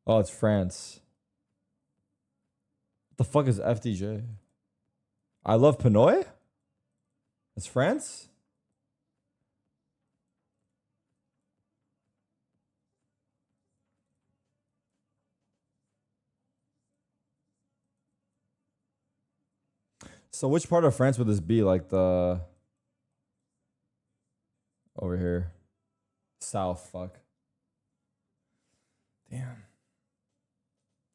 Oh, it's France. What the fuck is FDJ? I love Pinoy? It's France? So which part of France would this be? Like the... Over here. South, fuck. Damn.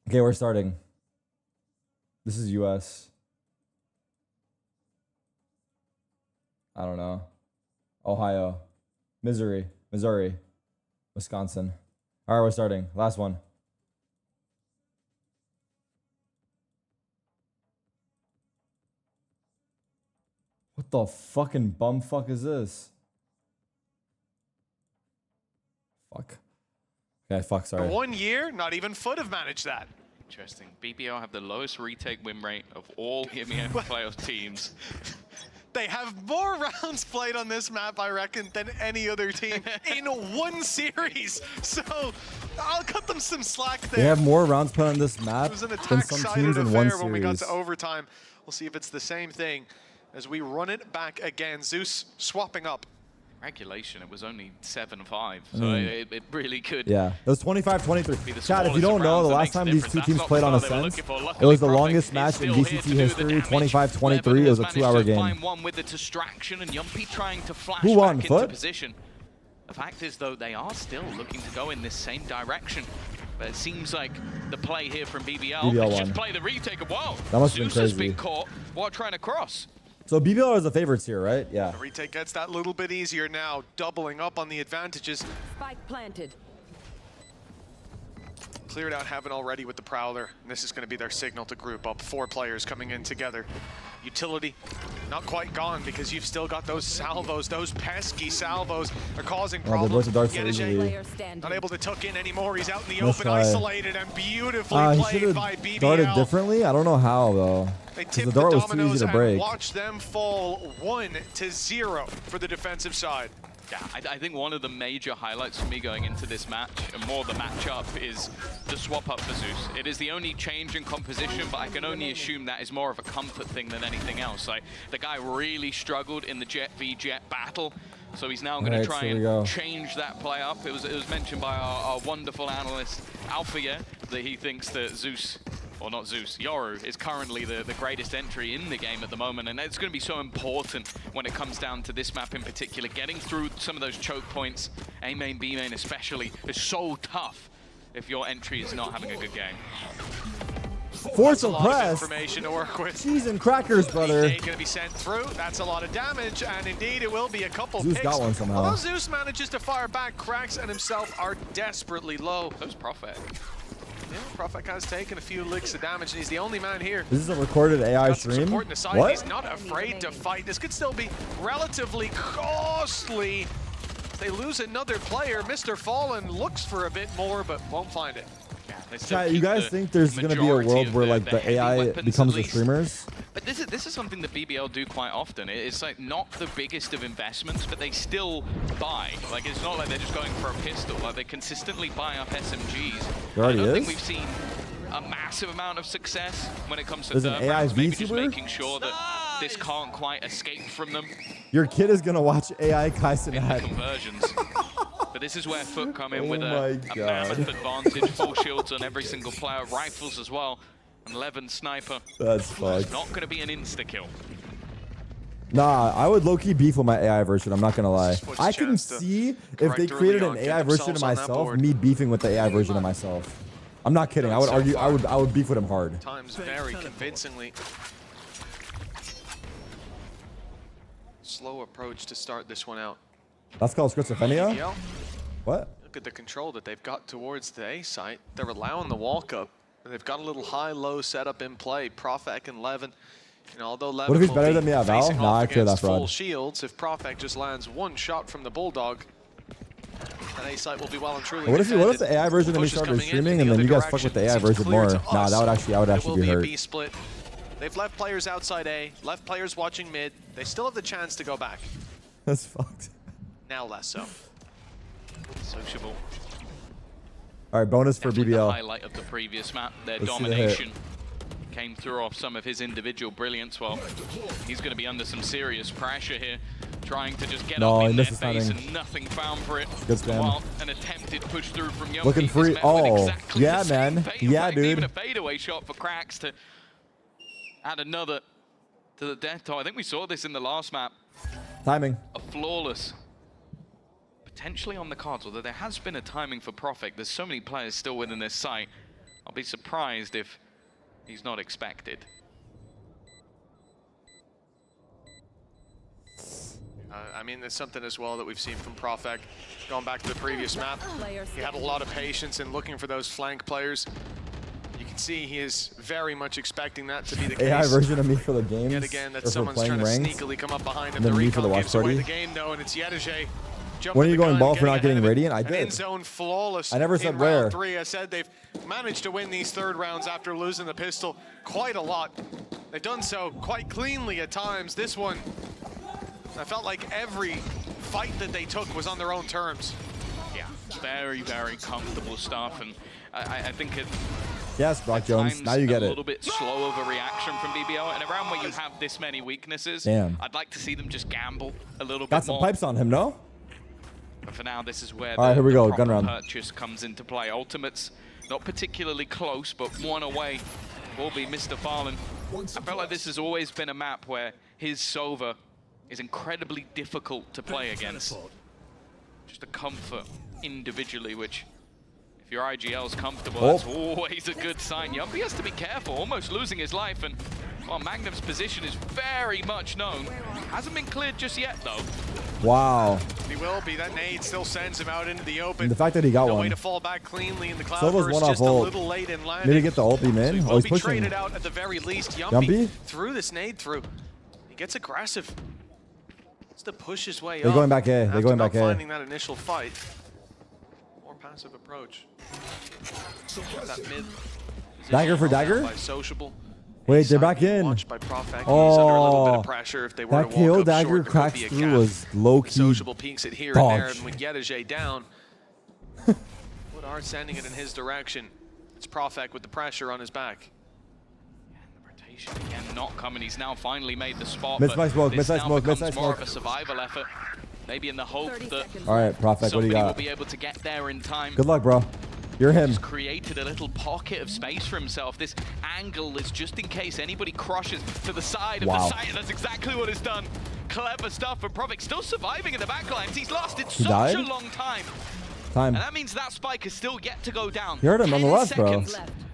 Okay, we're starting. This is US. I don't know. Ohio. Missouri. Wisconsin. All right, we're starting. Last one. What the fucking bumfuck is this? Fuck. Okay, fuck, sorry. 1 year, not even FUT have managed that. Interesting. BBL have the lowest retake win rate of all EMEA playoff teams. They have more rounds played on this map, I reckon, than any other team in one series. So I'll cut them some slack there. They have more rounds played on this map It was an than some teams in one series. when we got to overtime. We'll see if it's the same thing as we run it back again. Zeus swapping up. Regulation, it was only 7-5, so it really could. Yeah, it was 25-23. Chad, if you don't know, the last time these two teams played on Ascent, it was the longest match in VCT history, 25-23. It was a 2-hour game. One with the distraction and Yumpy trying to flash Who won, back FUT? into position. The fact is, though, they are still looking to go in this same direction. But it seems like the play here from BBL won. just play the retake of wow. That must have been Zeus has crazy. been caught while trying to cross. So BBL is the favorites here, right? Yeah. The retake gets that little bit easier now, doubling up on the advantages. Spike planted. Cleared out Heaven already with the Prowler, and this is going to be their signal to group up. 4 players coming in together. Utility, not quite gone because you've still got those salvos. Those pesky salvos are causing problems. Not able to tuck in anymore. He's out in the open, isolated, and beautifully played by BBL. Darted differently? I don't know how, though. They the dart was too easy to break. Watch them fall 1-0 for the defensive side. Yeah, I think one of the major highlights for me going into this match, and more the matchup, is the swap up for Zeus. It is the only change in composition, but I can only assume that is more of a comfort thing than anything else. Like, the guy really struggled in the Jet v Jet battle, So he's now going to try and change that play up. It was mentioned by our wonderful analyst, Alpha, that he thinks that Zeus, or not Zeus, Yoru is currently the greatest entry in the game at the moment, and it's going to be so important when it comes down to this map in particular. Getting through some of those choke points, A main, B main especially, is so tough if your entry is not having a good game. Force of press. Information to work with. Cheese and crackers, brother. Going to be sent through. That's a lot of damage, and indeed it will be a couple Zeus picks. got one somehow. Although Zeus manages to fire back, Cracks and himself are desperately low. So's Prophet. Yeah, Prophet has taken a few licks of damage, and he's the only man here. This is a recorded AI stream. What? He's not afraid to fight. This could still be relatively costly. They lose another player. Mr. Fallen looks for a bit more, but won't find it. Chat, you guys think there's going to be a world where like the AI becomes the streamers? But this is something that BBL do quite often. It's like not the biggest of investments, but they still buy. Like it's not like they're just going for a pistol. Like they consistently buy up SMGs. There already I don't is? think we've seen a massive amount of success when it comes to There's an third AI rounds. Maybe just VTuber? making sure that this can't quite escape from them. Your kid is going to watch AI Kaisen ad. Conversions. But this is where FUT come in with my a mammoth advantage, full shields on every single player, rifles as well, and 11 sniper. That's fucked. It's not going to be an insta-kill. Nah, I would low-key beef with my AI version, I'm not going to lie. I can see if they created an AI version of myself, me beefing with the AI version of myself. I'm not kidding. I would argue, I would beef with him hard. Times very convincingly. Slow approach to start this one out. That's called schizophrenia? BBL. What? Look at the control that they've got towards the A site. They're allowing the walk-up. And they've got a little high-low setup in play. Profek and Levin. You know, although Levin what if he's better than me at Val? facing Nah, off I clear that against full fraud. shields, if Profek just lands one shot from the Bulldog, that A site will be well and truly What if the AI version of me Pushes started coming in streaming from and the then you other guys fuck with the direction. AI Seems version clear more? to Nah, us. I would actually be It will hurt. be a B split. They've left players outside A, left players watching mid. They still have the chance to go back. That's fucked. Now less so. Sociable. All right, bonus for Definitely the BBL. highlight of the previous map, their Let's see the hit. domination came through off some of his individual brilliance. Well, he's going to be under some serious pressure here, trying to just get up in their face and nothing found for it. Good spam. While an attempted push through from Young Looking is free. met with Oh, exactly yeah, the same man. fate. Yeah, In fact, even dude. a fadeaway shot for Cracks to add another to the death toll. I think we saw this in the last map. Timing. A flawless. Potentially on the cards, although there has been a timing for Profek. There's so many players still within this site. I'll be surprised if he's not expected. I mean, there's something as well that we've seen from Profek. Going back to the previous map, he had a lot of patience in looking for those flank players. You can see he is very much expecting that to be the case. AI version of me for the games. Yet again, that or for someone's playing trying to ranked. sneakily come up behind him. And then The me for the recon watch gives away party. the game, though, and it's Yedege. When are you going ball for not getting Radiant? I An did. in-zone flawless. I never said in where. round 3. I said they've managed to win these third rounds after losing the pistol quite a lot. They've done so quite cleanly at times. This one, I felt like every fight that they took was on their own terms. Yeah, very, very comfortable stuff, and I think it. Yes, Brock Jones. Now you get a it. little bit slow of a reaction from BBL, and around where you have this many weaknesses, Damn. I'd like to see them just gamble a little Got bit some more. pipes on him, no? But for now, this is where All right, here we the go. proper Gun round. purchase comes into play. Ultimates not particularly close, but one away will be Mr. Farland. I felt like this has always been a map where his Sova is incredibly difficult to play against. Just a comfort individually, which if your IGL's comfortable, that's always a good sign. Yumpy has to be careful, almost losing his life, and well, Magnum's position is very much known. Hasn't been cleared just yet, though. Wow. He will be. That nade still sends him out into the open. And the fact that he got no one. way to fall back cleanly in the cloud Silva's burst, one off just a ult. little late in landing. Maybe get the ult beam in. So he Oh, will he's be pushing. traded out at the very least. Yumpy? threw this nade through. He gets aggressive. It's to push his way They're up. going back A. They're after going not back A. finding that initial fight. More passive approach. That mid Dagger for dagger? by Sociable. Wait, they're back in. Watched by Profek. He's under a little bit of pressure if they were that to KO walk up dagger short, there could cracks be a through gap. was low-key Sociable peeks it here and there, dodge. and with Yedege down, Wood are sending it in his direction. It's Profek with the pressure on his back. Again, not coming. He's now finally made the spot. Mid-side but smoke, this mid-side now smoke, becomes mid-side more smoke. of a survival effort. Maybe in the hope that All right, Prophet, what do you somebody will got? be able to get there in time. Good luck, bro. You're him. He's created a little pocket of space for himself. This angle is just in case anybody crushes to the side of the site, and that's exactly what it's done. Clever stuff, but Prophet still surviving in the backlines. He's lasted such died? a long time. Time. And that means that spike is still yet to go down. You heard him on the left, bro.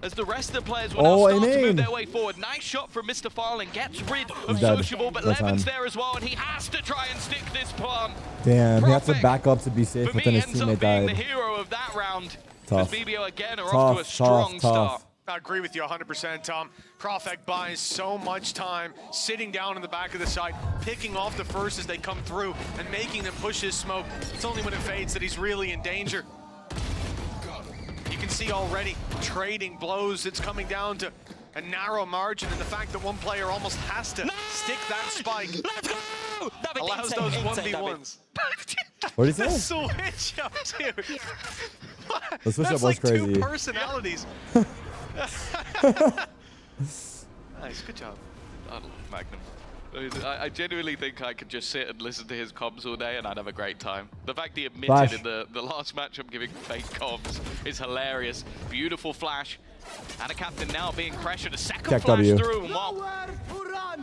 As the rest of the players will now start to move their way forward. Nice shot from Mr. Farlin. Gets rid of He's dead. Sociable, but No Levin's time. there as well, and he has to try and stick this plant. Damn, he had to back up to be safe, For but then me, his ends up teammate being the died. hero of that round. Tough. As BBL again are off to a strong start. I agree with you 100%, Tom. Profek buys so much time sitting down in the back of the site, picking off the first as they come through and making them push his smoke. It's only when it fades that he's really in danger. You can see already trading blows. It's coming down to a narrow margin, and the fact that one player almost has to stick that spike allows those 1v1s. What did he The say? switch up, dude. The switch That's up was like two crazy. personalities. Nice, good job. I love Magnum. I genuinely think I could just sit and listen to his comms all day and I'd have a great time. The fact he admitted Flash. in the last matchup giving fake comms is hilarious. Beautiful flash. And a captain now being pressured. A second Check flash W. through. And while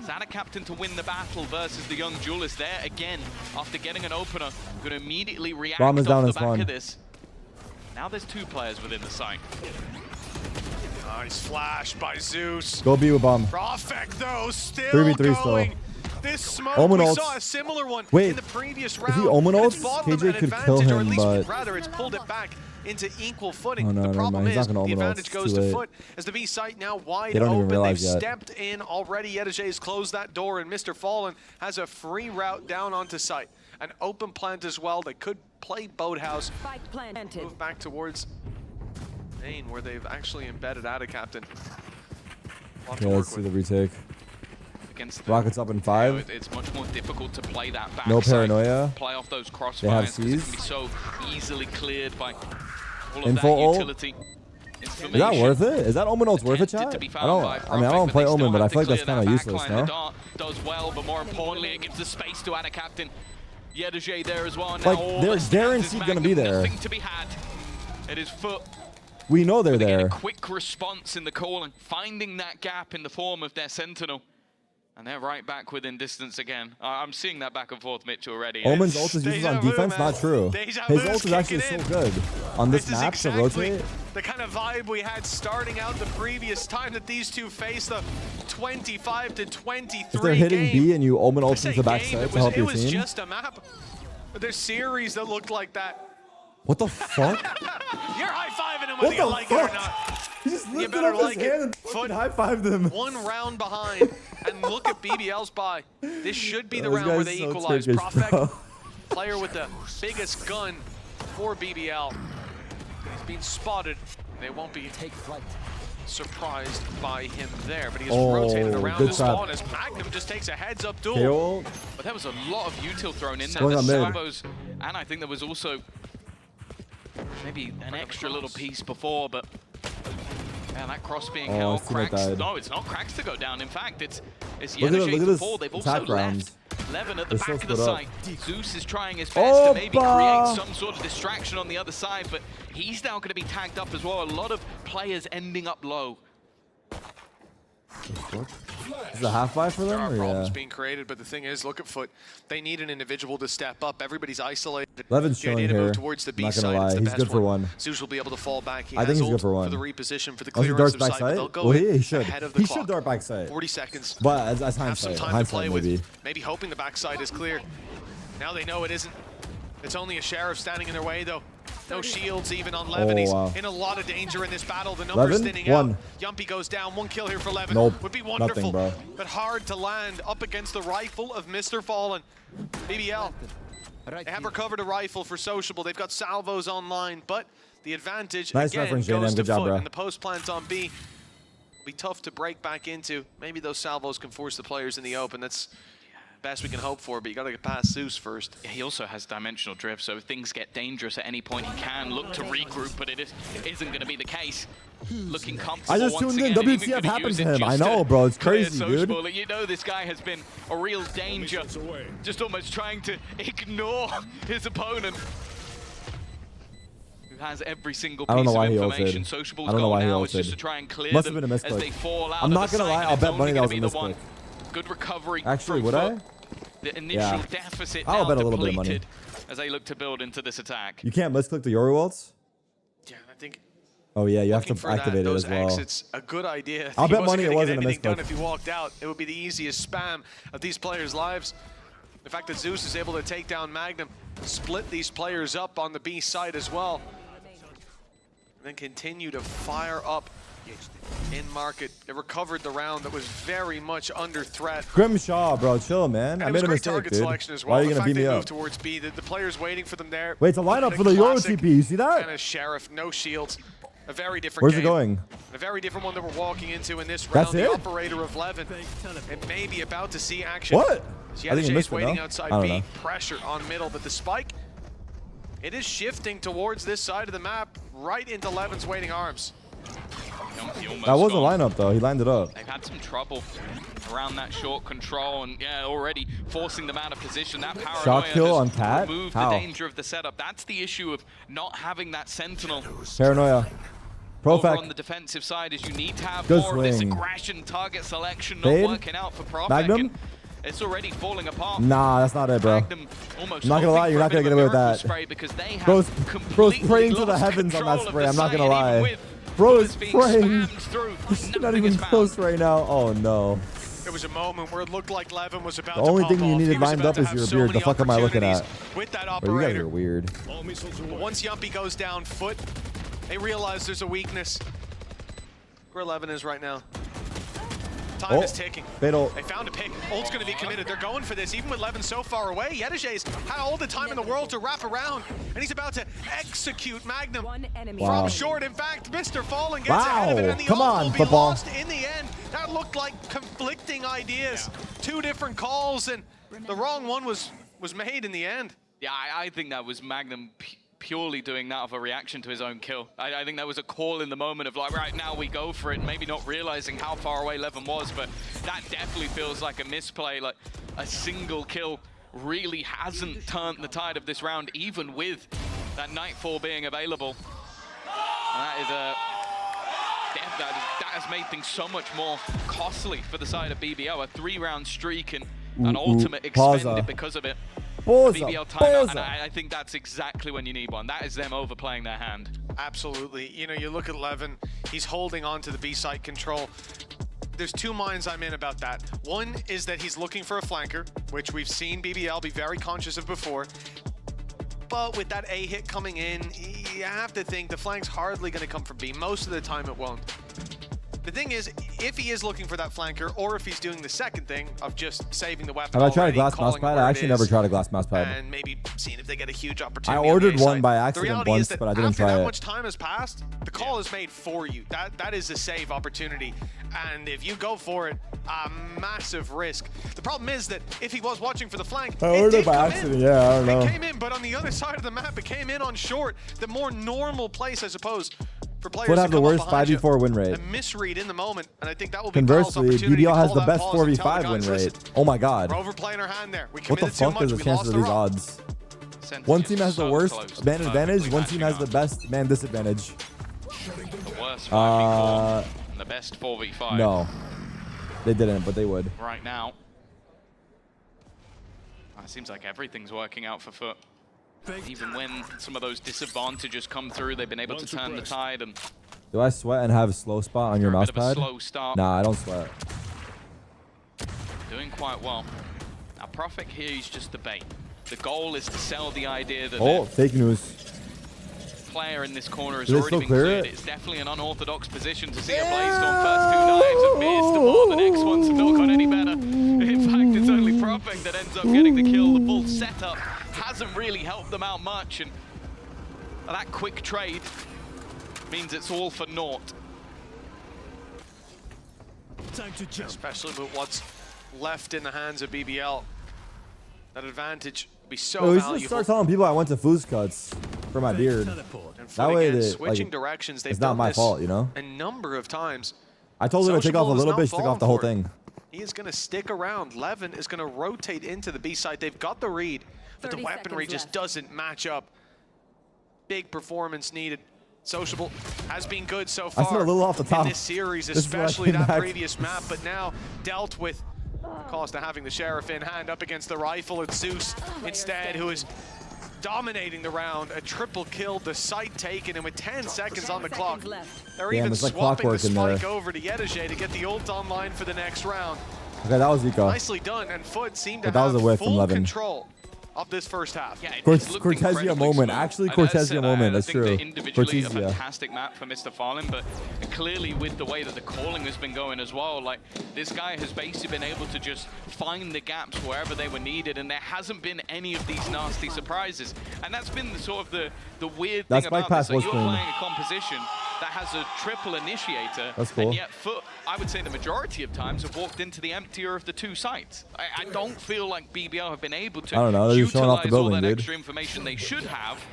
Zana captain to win the battle versus the young duelist there again after getting an opener. Going to immediately react Bomb is off down the as back one. of this. Now there's two players within the site. Nice flash by Zeus. Go B with bomb. Profek though, still 3v3 going. still. This smoke, Omen we ults. saw a similar one Wait, in the previous if round. he Omen and it's ults, bought them KJ an could kill advantage, or at him, least but- rather it's pulled it back into equal footing. Oh, no, the never problem mind. He's is not gonna the Omen ult. advantage It's goes too to late. Foot as the B site now wide They don't even open. They've realize yet. stepped in already. Yedajay's closed that door, and Mr. Fallen has a free route down onto site. An open plant as well. They could play Boathouse. Move back towards main, where they've actually embedded out a captain. Lot to Okay, work let's see with. the retake. Against the, Rockets up in 5. It's much more difficult to play that back. No side, paranoia. Play off those They have crossfires because it Cs. can be so easily cleared by all of Info that ult. utility. Is that worth it? Is that Omen ult's worth it, chat? I don't play Omen, but I feel like that's kind of useless, The no? dart does well, but more importantly, it gives the space to Anna Captain. Yedajay there as well. And Like, now all they're that stands guaranteed is gonna be Magnum, there. Nothing to be had. It is Foot. We know they're there. Quick response in the calling, finding that gap in the form of their Sentinel. And they're right back within distance again. I'm seeing that back and forth, Mitch, already. Omen's ult is useless on defense? Not true. His ult is actually so good on this map to rotate. The kind of vibe we had starting out the previous time that these two faced the 25 to 23 If they're hitting game. B and you Omen I ult say into the back game, side it to help was, your it was team. just a map. But there's series that looked like that. What the fuck? You're high-fiving him What whether you the like it or fuck? not. He just You lifted better up his like hand it. and fucking high-fived him. One round behind, and look at BBL's buy. This should be the This round where guy's they so equalize. Turkish, Profek, bro. player with the biggest gun for BBL. He's been spotted. They won't be surprised by him there, but he is rotated around good the trap. spawn as Magnum just takes a heads-up duel. KO. But there was a lot of util thrown in there. Going The on mid. salvos, and I think there was also maybe an extra little piece before, but yeah, that cross being Oh, held. his teammate Cracks. died. No, it's not Cracks to go down. In fact, it's Look at Yedajay to this fall. They've also attack rounds. left Levin at the They're so back of the split up. site. Zeus is trying his best to maybe Opa! create some sort of distraction on the other side, but he's now going to be tagged up as well. A lot of players ending up low. Is it a half buy for them? There are Or problems yeah? being created, but the thing is, look at Foot. They need an individual to step up. Everybody's isolated. Levin's The idea chilling to move here. towards the B Not side, gonna lie, it's the he's best good for one. Zeus will be able to fall back. He I has think he's ult good for one. the reposition, for the Oh, he clearance darts of back site, but side? they'll go Well, in he should. ahead of the He clock. should dart back side. 40 seconds. But as Have some hindsight, time to play hindsight with. maybe. Maybe hoping the backside is clear. Now they know it isn't. It's only a Sheriff standing in their way, though. No shields even on Levin. Oh, He's wow. in a lot of danger in this battle. The numbers Levin? thinning One. out. Yumpy goes down. One kill here for Levin. Nope. Would be Nothing, wonderful. bro. But hard to land up against the rifle of Mr. Fallen. BBL. They have recovered a rifle for Sociable. They've got salvos online, but the advantage Nice again reference, goes JNM. to Good job, Foot. bro. And the post plant on B will be tough to break back into. Maybe those salvos can force the players in the open. That's best we can hope for, but you got to get past Zeus first. He also has dimensional drift, so if things get dangerous at any point, he can look to regroup, but it isn't going to be the case. Looking comfortable. I just tuned in. WTF happened to him. I know, bro. It's crazy, dude. You know this guy has been a real danger. Just almost trying to ignore his opponent. Who has every single piece of information. Sociable's goal now is just to try and clear them as they fall out. I'm not going to lie. I'll bet money that was a misclick. Good recovery. Actually, would I? The initial deficit I'll now bet a little bit of money. depleted as they look to build into this attack. You can't misclick the Yoru ults? Yeah, I think. Oh yeah, you have to activate it as well. Exits, a good idea. I'll bet money it wasn't a misclick. If he walked out, it would be the easiest spam of these players' lives. The fact that Zeus is able to take down Magnum, split these players up on the B side as well, and then continue to fire up in market. It recovered the round that was very much under threat. Grimshaw, bro, chill, man. I made a mistake, target dude. selection as well. Why are you gonna beat me up? Towards B, the players waiting for them there. Wait, it's a lineup for the Yoru TP. You see that? And a Sheriff, no shields. A very different Where's game. it going? A very different one that we're walking into in this That's round. it? The operator of Levin. It may be about to see action. What? I think you missed it, waiting no? outside I don't B. know. Pressure on middle, but the spike, it is shifting towards this side of the map, right into Levin's waiting arms. That was a lineup, though. He lined it up. They've had some trouble around that short control, and yeah, already forcing them out of position. That paranoia Shot kill on has Cat? removed How? the danger of the setup. That's the issue of not having that sentinel. Paranoia. Over Profec. on the defensive side is you need to have Good more of this swing. aggression, target selection, Fade. not working out for Profec. Magnum? And it's already falling apart. Nah, that's not it, bro. Magnum almost I'm not gonna lie, you're not gonna get away with that. because they have Bro's completely praying to the lost heavens on that control of spray. the I'm not gonna site, and even lie. with Bro is being praying. spammed through, He's not nothing even is found. close right now. Oh no. There was a moment where it looked like Levin was about The to only pop thing you off. needed He was lined about up to is have your so beard. The many fuck am I looking at? opportunities with that Bro, you guys operator. are weird. But once Yumpy goes down foot, they realize there's a weakness. Where Levin is right now. Time is ticking. Fatal. They found a pick. Ult's going to be committed. They're going for this. Even with Levin so far away, Yedijay's had all the time in the world to wrap around, and he's about to execute Magnum from short. In fact, Mr. Fallen gets ahead of it, and the Come ult on, will be football. lost in the end. That looked like conflicting ideas. Two different calls, and the wrong one was made in the end. Yeah, I think that was Magnum purely doing that of a reaction to his own kill. I think that was a call in the moment of like, right now we go for it, maybe not realizing how far away Levin was, but that definitely feels like a misplay, like a single kill really hasn't turned the tide of this round, even with that Nightfall being available. And that is that has made things so much more costly for the side of BBL. A 3-round streak and an ultimate expended because of it. BBL timeout, and I think that's exactly when you need one. That is them overplaying their hand. Absolutely. You know, you look at Levin, he's holding on to the B site control. There's two minds I'm in about that. One is that he's looking for a flanker, which we've seen BBL be very conscious of before. But with that A hit coming in, you have to think the flank's hardly going to come from B. Most of the time it won't. The thing is, if he is looking for that flanker, or if he's doing the second thing of just saving the weapon. Have I tried a glass mouse pad? I actually never tried a glass mouse pad. And maybe seeing if they get a huge opportunity. I ordered on the A one side. by The accident reality once, is that but I didn't after try that it. much time has passed, the call is made for you. That is a save opportunity. And if you go for it, a massive risk. The problem is that if he was watching for the flank, I ordered it by accident, yeah, I don't know. It came in, but on the other side of the map, it came in on short. The more normal place, I suppose, for players Would to have the come up worst behind 5v4 win you. rate. A misread in the moment, and I think that will be Conversely, Paul's opportunity BBL to has call the that best pause and tell the 4v5 win guys, rate. listen, Oh my god. we're overplaying our hand there. We What the committed too fuck much. is the We chances lost of the these round. odds? One team has the worst man advantage, one team has the best man disadvantage. The worst 5v4, and the best 4v5. No. They didn't, but they would. Right now. It seems like everything's working out for FUT. Even when some of those disadvantages come through, they've been able to turn the tide. And Do I sweat and have a slow spot on your mouse a bit of a pad? slow start. Nah, I don't sweat. Doing quite well. Now, Profec here is just the bait. The goal is to sell the idea that Oh, fake news. player in this corner has Did they already still been clear cleared. it? It's definitely an unorthodox position to see a Blaze-Storm first 2 knives of Beers to more. The next one's not got any better. In fact, it's only Profec that ends up getting the kill. The full setup hasn't really helped them out much, and that quick trade means it's all for naught. Time to jump. Especially with what's left in the hands of BBL. That advantage would be so Bro, we valuable. should start telling people I went to Foos cuts for my beard. And That way, again, that, switching like, directions, they've it's not done my this fault, you know? a number of times. I told her to take off a little bit, she took off the whole thing. He is going to stick around. Levin is going to rotate into the B side. They've got the read, but the weaponry just doesn't match up. Big performance needed. Sociable has been good so far I said a little off the top. in this series, This is what I especially came that back. previous map, but now dealt with the cost of having the Sheriff in hand up against the rifle. It's Zeus instead, who is dominating the round. A triple kill, the site taken, and with 10 seconds on the clock, they're even it's like swapping the clockwork in there. spike over to Yedege to get the ult online for the next round. Okay, that was Eco. Nicely done, and FUT seemed to But that was have a whiff from full Levin. control of this first half. Yeah, Cortesia moment. Actually, Cortesia moment. That's true. Individually, a Cortesia. fantastic map for Mr. Fallen, but clearly with the way that the calling has been going as well, like this guy has basically been able to just find the gaps wherever they were needed, and there hasn't been any of these nasty surprises. And that's been the sort of the weird That thing spike about pass this. Like, was you're clean. playing a composition that has a triple initiator, That's cool. and yet FUT, I would say the majority of times, have walked into the emptier of the two sites. I don't feel like BBL have been able to I don't know, they're just showing off the utilize all building, that dude. extra information they should have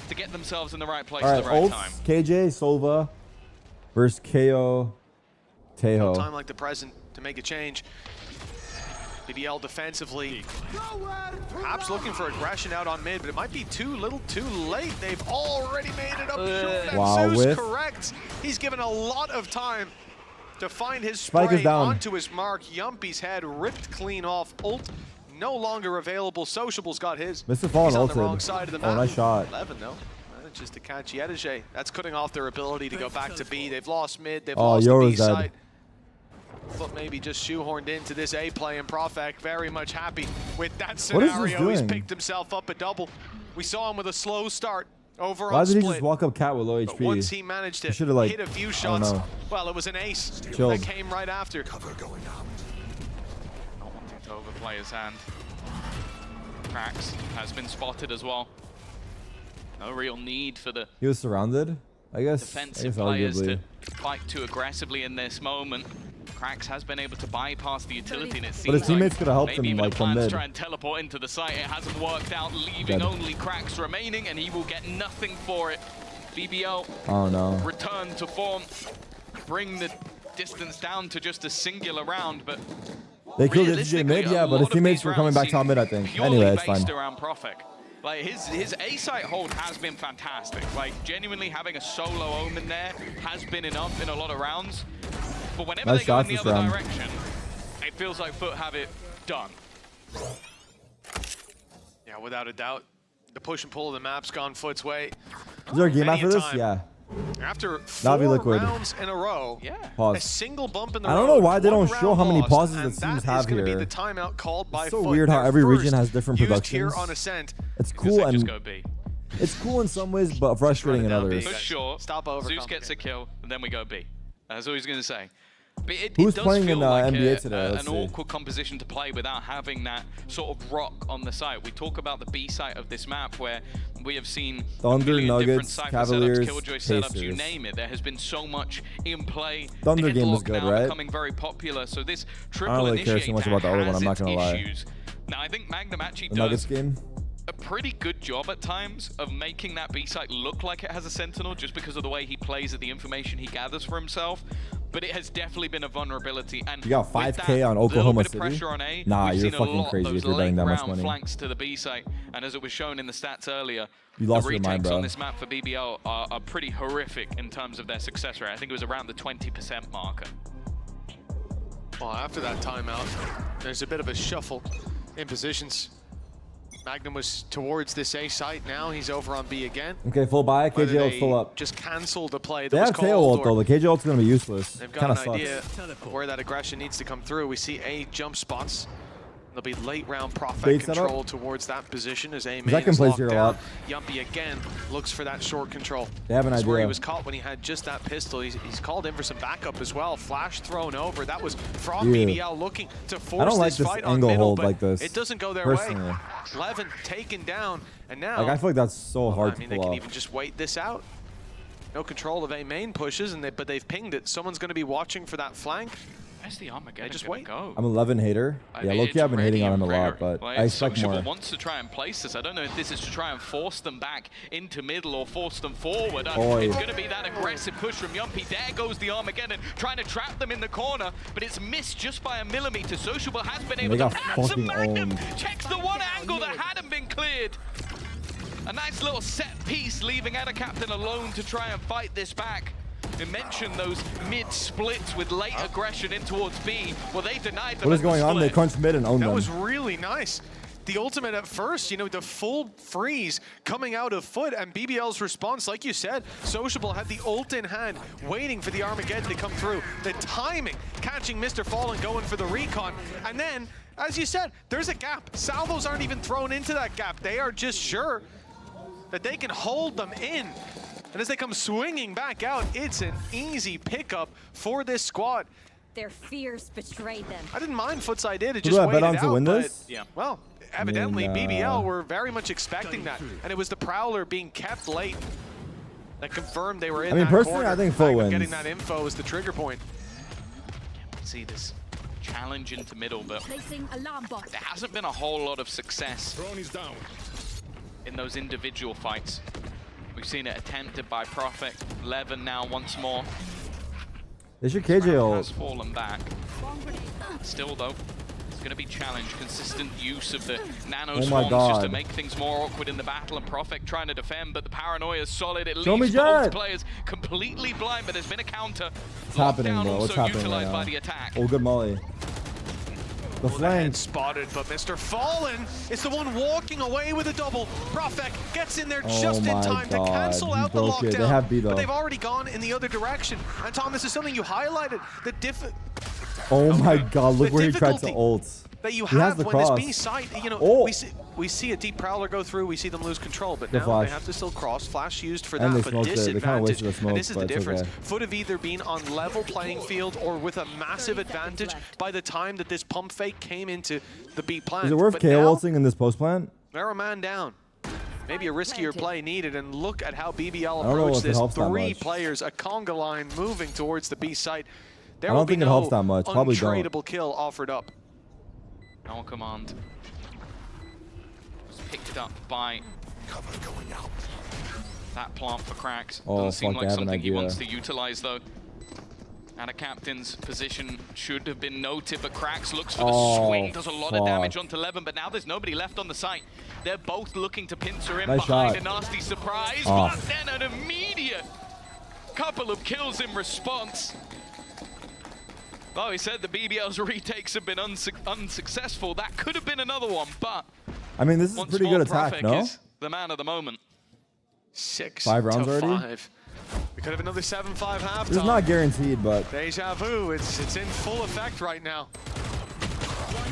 to get themselves in the right place All at right, the right Ults, time. KJ, Solva versus KO, Tejo. Time like the present to make a change. BBL defensively, perhaps looking for aggression out on mid, but it might be too little too late. They've already made it up short, and Wow, Zeus whiff. correct. He's given a lot of time to find his Spike is spray down. onto his mark. Yumpy's head ripped clean off. Ult no longer available. Sociable's got his. Mr. Fallen He's on the ulted. wrong side of the map. Oh, nice shot. 11 though. Manages to catch Yedege. That's cutting off their ability to go back to B. They've lost mid. They've Oh, lost the B Yora's dead. side. But maybe just shoehorned into this A play, and Profek very much happy with that What is this scenario. He's doing? picked himself up a double. We saw him with a slow start over Why on did he split. just walk up cat with low But HP? once he managed to He should've, like, hit a few I don't shots, know. well, it was an ace Chilled. that came right after. Cover going up. Not wanting to overplay his hand. Cracks has been spotted as well. No real need for the He was surrounded, I guess. defensive I players guess to fight too aggressively in this moment. Cracks has been able to bypass the utility, and it But seems his teammates like could have helped maybe him, even like, a from plan to mid. try and teleport into the site. It hasn't worked out, leaving Dead. only Cracks remaining, and he will get nothing for it. BBL Oh no. return to form, bring the distance down to just a singular round, but They killed DJ realistically, mid, a yeah, but lot his of teammates these were coming rounds back top seem mid, I think. purely Anyway, it's fine. based around Profek. Like his A site hold has been fantastic. Like genuinely having a solo Omen there has been enough in a lot of rounds. But whenever Nice they go in shots the this other round. direction, it feels like FUT have it done. Yeah, without a doubt. The push and pull of the map's gone FUT's way. Is there a game Many after this? time. Yeah. After Navi 4 Liquid. rounds in a row, Pause. a single bump in the I road. don't know why they one don't show round how many lost, pauses and that teams is have gonna here. be the timeout called by It's so FUT. weird how Their every region first has different used productions. Here on Ascent. It's cool and Go B. it's cool in some ways, but frustrating in others. For sure. Stop over. Zeus gets a kill, and then we go B. That's all he's going to say. But it Who's does playing feel in, like NBA today? Let's an see. awkward composition to play without having that sort of rock on the site. We talk about the B site of this map where we have seen Thunder, a million different Nuggets, Cypher Cavaliers, setups, Killjoy setups, you Pacers. name it. There has been so much in play. Thunder game was Deadlock good, now right? becoming very popular. So this I triple don't really care initiator too much about the other one, has I'm not its gonna lie. issues. Now I think Magnum actually The does Nuggets game? a pretty good job at times of making that B site look like it has a Sentinel just because of the way he plays at the information he gathers for himself. But it has definitely been a vulnerability. And You got with 5K that on Oklahoma little bit of City? pressure on A, Nah, we've you're seen a fucking lot of crazy those if you're betting that much late-round money. flanks to the B site. And as it was shown in the stats earlier, You lost the your mind, retakes bro. on this map for BBL are pretty horrific in terms of their success rate. I think it was around the 20% marker. Well, after that timeout, there's a bit of a shuffle in positions. Magnum was towards this A site. Now he's over on B again. Okay, full buy. Whether KJ ult's they full up. just cancel the play that They was have KO called, ult though. or The KJ ult's gonna be useless. they've got Kind an of sucks. idea of where that aggression needs to come through. We see A jump spots. There'll be late round Profek Bait setup. control towards that position as A main Zach can is play locked here a down. lot. Yumpy again looks for that short control. They have an That's where he idea. was caught when he had just that pistol. He's called in for some backup as well. Flash thrown over. That was from Yeah. BBL looking to force I don't like this this fight on angle middle, hold but like this, it doesn't go their personally. way. Levin taken down, and now Like I feel like that's so hard I mean, to they pull can off. even just wait this out. No control of A main pushes, but they've pinged it. Someone's going to be watching for that flank. Where's the Armageddon just gonna wait. go? I'm 11 hater. Yeah, low-key I've been hating on him a lot, but I expect Sociable more. wants to try and place this. I don't know if this is to try and force them back into middle or force them forward. Oi. It's going to be that aggressive push from Yumpy. There goes the Armageddon, trying to trap them in the corner, but it's missed just by a millimeter. Sociable has been able to pass a Magnum. Checks the one angle that hadn't been cleared. A nice little set piece, leaving Ada Captain alone to try and fight this back. We mentioned those mid-splits with late aggression in towards B. Well, they denied them. What is going on? They crunched mid and owned them. That was really nice. The ultimate at first, you know, the full freeze coming out of FUT, and BBL's response, like you said, Sociable had the ult in hand, waiting for the Armageddon to come through. The timing, catching Mr. Fallen, going for the recon. And then, as you said, there's a gap. Salvos aren't even thrown into that gap. They are just sure that they can hold them in. And as they come swinging back out, it's an easy pickup for this squad. Their fears betrayed them. I didn't mind FUT's idea to Who just do I wait bet it on to out, win but, this? yeah, well, evidently BBL were very much expecting that, and it was the Prowler being kept late that confirmed they were in. I mean, that personally, corner. I think FUT wins. Getting that info is the trigger point. See this challenge into middle, but Placing alarm bot. there hasn't been a whole lot of success in those individual fights. We've seen it attempted by Prophet. Levin now once more. They should KJ ult. Has fallen back. Still though, it's going to be challenged. Consistent use of the nano swarms just to make things more awkward in the battle. And Prophet trying to defend, but the paranoia is solid. It leaves both players completely blind, but there's been a counter. What's happening, bro? What's happening utilized right by now? the attack. Oh, good molly. The flank spotted, but Mr. Fallen is the one walking away with a double. Prophet gets in there just in time to cancel out the lockdown. They have B though. But they've already gone in the other direction. And Tom, this is something you highlighted. Oh my god, look where he tried to ult. That you He has have the when cross. this B site, you know, we see a deep Prowler go through, we see them lose control, but The now flash. they have to still cross. Flash used for And that, they but smoked it. They kinda disadvantage. wasted the smoke, And this is the but it's difference. okay. FUT have either been on level playing field or with a massive advantage by the time that this pump fake came into the B plant. Is it worth But KO now, ulting in this post plant? they're a man down. Maybe a riskier play needed, and look at how BBL I don't know approached if it this. helps that 3 much. players, a conga line moving towards the B site. There I will don't be think it no helps that much. Probably don't. untradeable kill offered up. No command. Was picked up by that plant for cracks. Oh, Doesn't seem fuck, like I have an something he idea. wants to utilize though. And a captain's position should have been noted, but cracks looks for the swing, does a lot of damage onto Levin, but now there's nobody left on the site. They're both looking to pincer him Nice behind shot. a nasty surprise, Oh. but then an immediate couple of kills in response. Well, he said the BBL's retakes have been unsuccessful. That could have been another one, but I mean, this is once pretty more, good attack, Prophet no? is the man of the moment. 5 rounds to already? 5. We could have another 7-5 halftime. It's not guaranteed, but Deja vu, it's in full effect right now.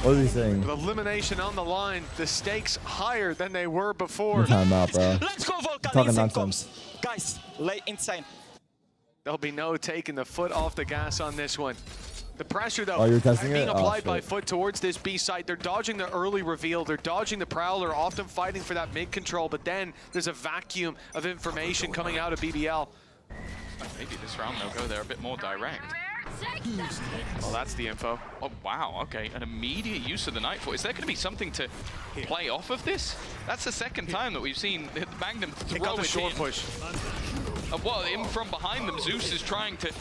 what is he saying? With elimination on the line, the stakes higher than they were before. Time out, bro. Let's go, Volcan. Talking Insane nonsense. comes. Guys, lay insane. There'll be no taking the foot off the gas on this one. The pressure, though, Oh, you're testing being it? Oh, applied by shit. FUT towards this B site. They're dodging the early reveal. They're dodging the Prowler, often fighting for that mid control. But then there's a vacuum of information coming out of BBL. Maybe this round they'll go there a bit more direct. Well, that's the info. Oh, wow, okay. An immediate use of the Nightfall. Is there going to be something to play off of this? That's the second time that we've seen the Magnum throw got the it short in. push. Well, in from behind them, Zeus is trying to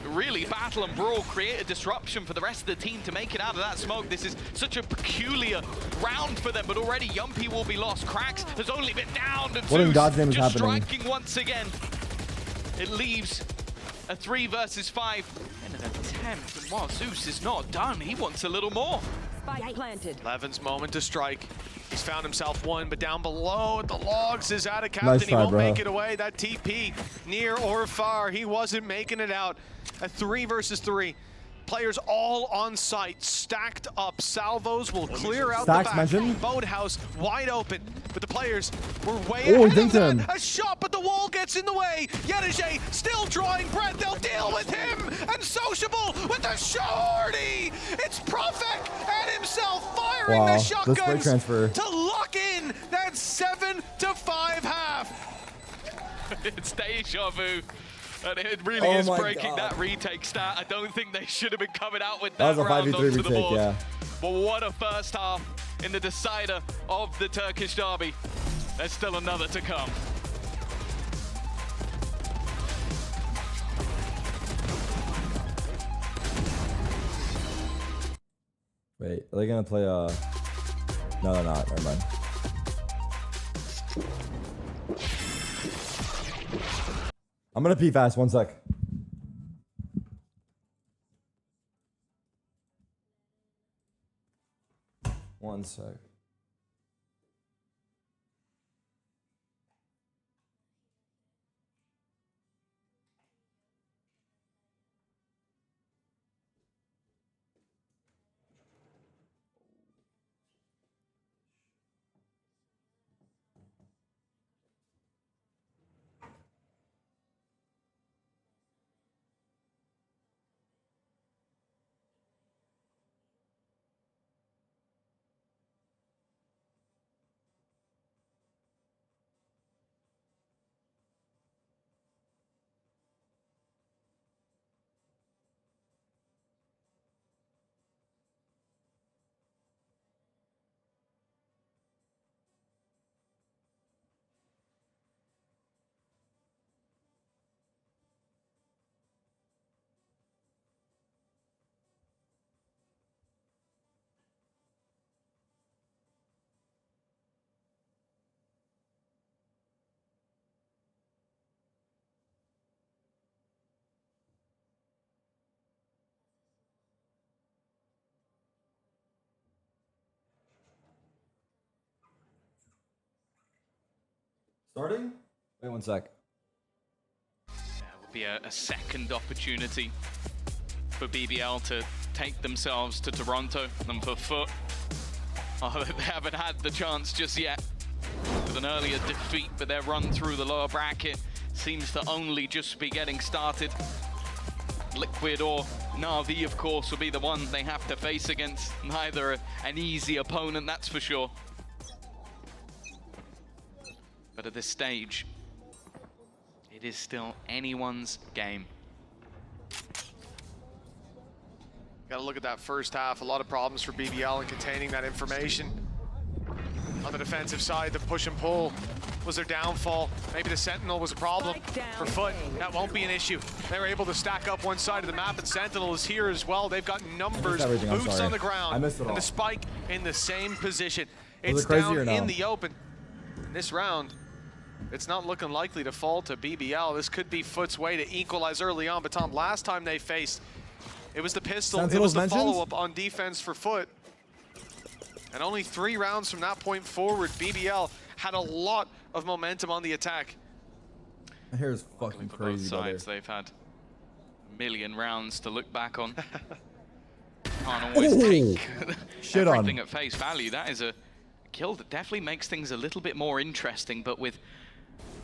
really battle and brawl, create a disruption for the rest of the team to make it out of that smoke. This is such a peculiar round for them, but already Yumpy will be lost. Cracks has only been downed, and What in Zeus God's name is just happening? striking once again. It leaves a 3 versus 5 and an attempt. And while Zeus is not done, he wants a little more. Spike planted. Levin's moment to strike. He's found himself one, but down below at the logs is out of captain. Nice He try, won't bro. make it away. That TP, near or far, he wasn't making it out. A 3 versus 3. Players all on site, stacked up. Salvos will clear out Stacks the back. mentioned? Boathouse wide open, but the players were way Oh, ahead he of dinked that. him. A shot, but the wall gets in the way. Yedege still drawing breath. They'll deal with him. And Sociable with the shorty. It's Profek and himself firing Wow, the the spray shotguns transfer. to lock in that 7-5 half. It's deja vu. And it really is breaking that retake stat. I don't think they should have been coming out with That that, was a round 5v3 onto the retake, board. yeah. But what a first half in the decider of the Turkish derby. There's still another to come. Wait, are they gonna play No, they're not. Never mind. I'm gonna pee fast. 1 sec. One sec. Starting? Wait 1 sec. There will be a second opportunity for BBL to take themselves to Toronto, and for FUT, they haven't had the chance just yet. With an earlier defeat, but their run through the lower bracket seems to only just be getting started. Liquid or NAVI, of course, will be the one they have to face against. Neither an easy opponent, that's for sure. But at this stage, it is still anyone's game. Got to look at that first half. A lot of problems for BBL in containing that information. On the defensive side, the push and pull was their downfall. Maybe the Sentinel was a problem for FUT. That won't be an issue. They were able to stack up one side of the map, and Sentinel is here as well. They've got numbers, boots on the ground, I missed it all. and the spike in the same position. Was It's it crazy down or no? in the open. This round, it's not looking likely to fall to BBL. This could be FUT's way to equalize early on. But Tom, last time they faced, it was the pistol. Sentinel's it was the mentioned? follow-up on defense for FUT. And only 3 rounds from that point forward, BBL had a lot of momentum on the attack. My hair is fucking For crazy, both brother. sides, they've had a million rounds to look back on. Can't always take Shit on. everything at face value. That is a kill that definitely makes things a little bit more interesting, but with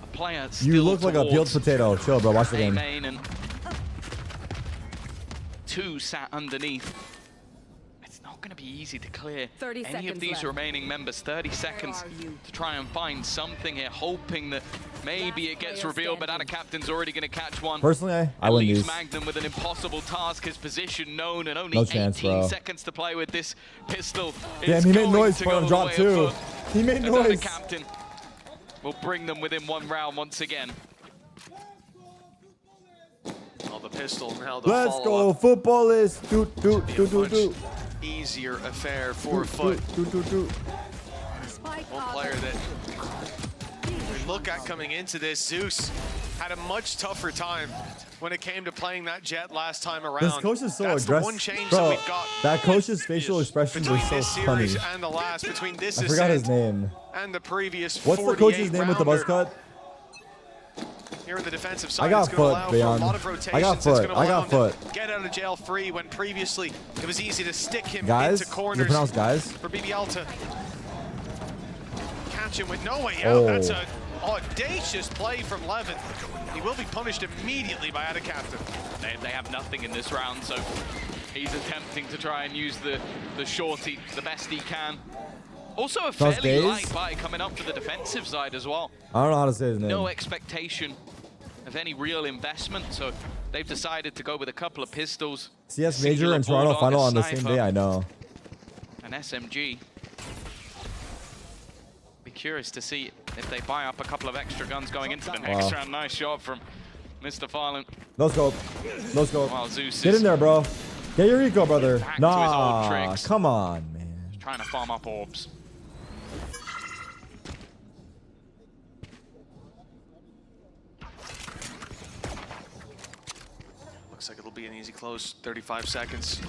a player still You look like a peeled towards potato. Chill, bro. Watch the A game. main and 2 sat underneath. It's not going to be easy to clear 30 any of seconds these left. remaining members. 30 seconds to try and find something here, hoping that maybe it gets revealed, but Ada Captain's already going to catch one. Personally, I It win leaves these. Magnum with an impossible task, his position known, and only No chance, 18 bro. seconds to play with this pistol. Damn, is he made going noise to for go him the drop way of too. FUT. He made As Ada noise. Captain will bring them within 1 round once again. Well, the pistol now the Let's go. follow-up. Football is do. Much easier affair for FUT. One player that we look at coming into this, Zeus, had a much tougher time when it came to playing that jet last time around. This coach is so That's aggressive. the one change Bro, that we've got that coach's facial expressions are between so this funny. series and the last, between this I forgot his ascent name. and the previous What's the coach's name with the buzz rounder. cut? Here in the defensive side, I got it's going to allow FUT, for a Beyond. lot of rotations. I got It's FUT. going to I allow got him FUT. to get out of jail free when previously it was easy to stick him Guys? into Is it corners. pronounced guys? For BBL to catch him with no way out. That's an audacious play from Levin. He will be punished immediately by Ada Captain. They have nothing in this round, so he's attempting to try and use the shorty the best he can. Also a Those fairly days? light buy coming up for the defensive side as well. I don't know how to say his name. No expectation of any real investment, so they've decided to go with a couple of pistols. CS Major and Toronto Final on the same day, I know. An SMG. Be curious to see if they buy up a couple of extra guns going into the next round. Nice shot from Mr. Fallen. No scope. No scope. While Zeus Get in there, bro. Get your eco, brother. Back to his old Nah, tricks. come on, man. He's trying to farm up orbs. Looks like it'll be an easy close. 35 seconds.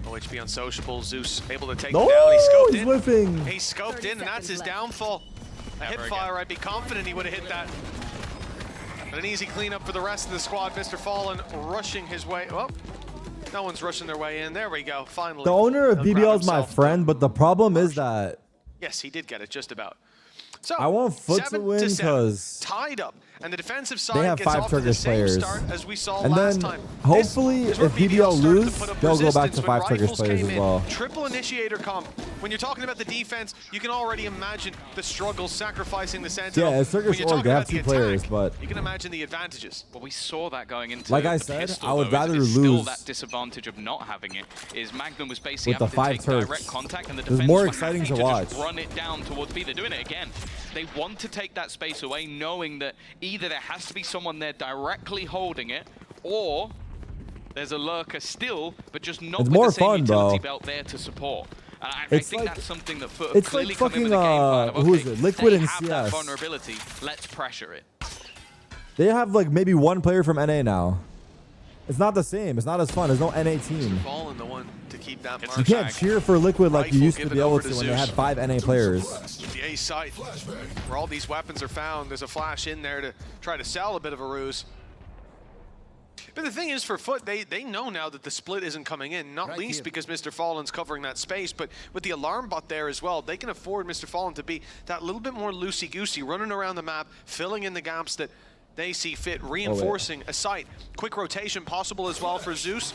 OHB unsociable. Zeus able to take No, it down. He scoped he's in. whiffing. He scoped in, and that's his downfall. A hip fire, I'd be confident he would have hit that. But an easy cleanup for the rest of the squad. Mr. Fallen rushing his way. Oh, no one's rushing their way in. There we go. Finally. The owner of He'll grab BBL is my himself. friend, but the problem is that Yes, he did get it just about. So I want FUT to win 7-7, because tied up, and the defensive side they have gets 5 off to the Turkish same players. start as we saw And last then time. hopefully This is if where BBL started to lose, put up they'll go back resistance to when 5 Turkish Rifles players came as in. well. Triple initiator comp. When you're talking about the defense, you can already imagine the struggles sacrificing the Sentinel. Yeah, it's When Turkish you're org. talking They have about the 2 players, attack, but you can imagine the advantages. Well, we saw that going into like I the said, pistol, I would though, rather is still lose that disadvantage of not having it. Is Magnum was basically with the having to 5 take Turks. direct contact, and the It's defense more were exciting having to watch. just run it down towards B. They're doing it again. They want to take that space away, knowing that either there has to be someone there directly holding it, or there's a lurker still, but just not It's with more the same fun, utility bro. belt there to support. And I It's think like- that's something that FUT it's clearly like come in fucking, with a game plan of, who is okay, it? Liquid they and have that CS. vulnerability, let's pressure it. They have like maybe 1 player from NA now. It's not the same. It's not as fun. There's no NA team. Fallen the one to keep that mark. You can't cheer for Liquid like you Rifle used to given be able over to to when they had Zeus. 5 NA players. The A site, where all these weapons are found. There's a flash in there to try to sell a bit of a ruse. But the thing is, for FUT, they know now that the split isn't coming in, not least because Mr. Fallen's covering that space, but with the alarm bot there as well, they can afford Mr. Fallen to be that little bit more loosey-goosey, running around the map, filling in the gaps that they see fit, reinforcing a site. Quick rotation possible as well for Zeus,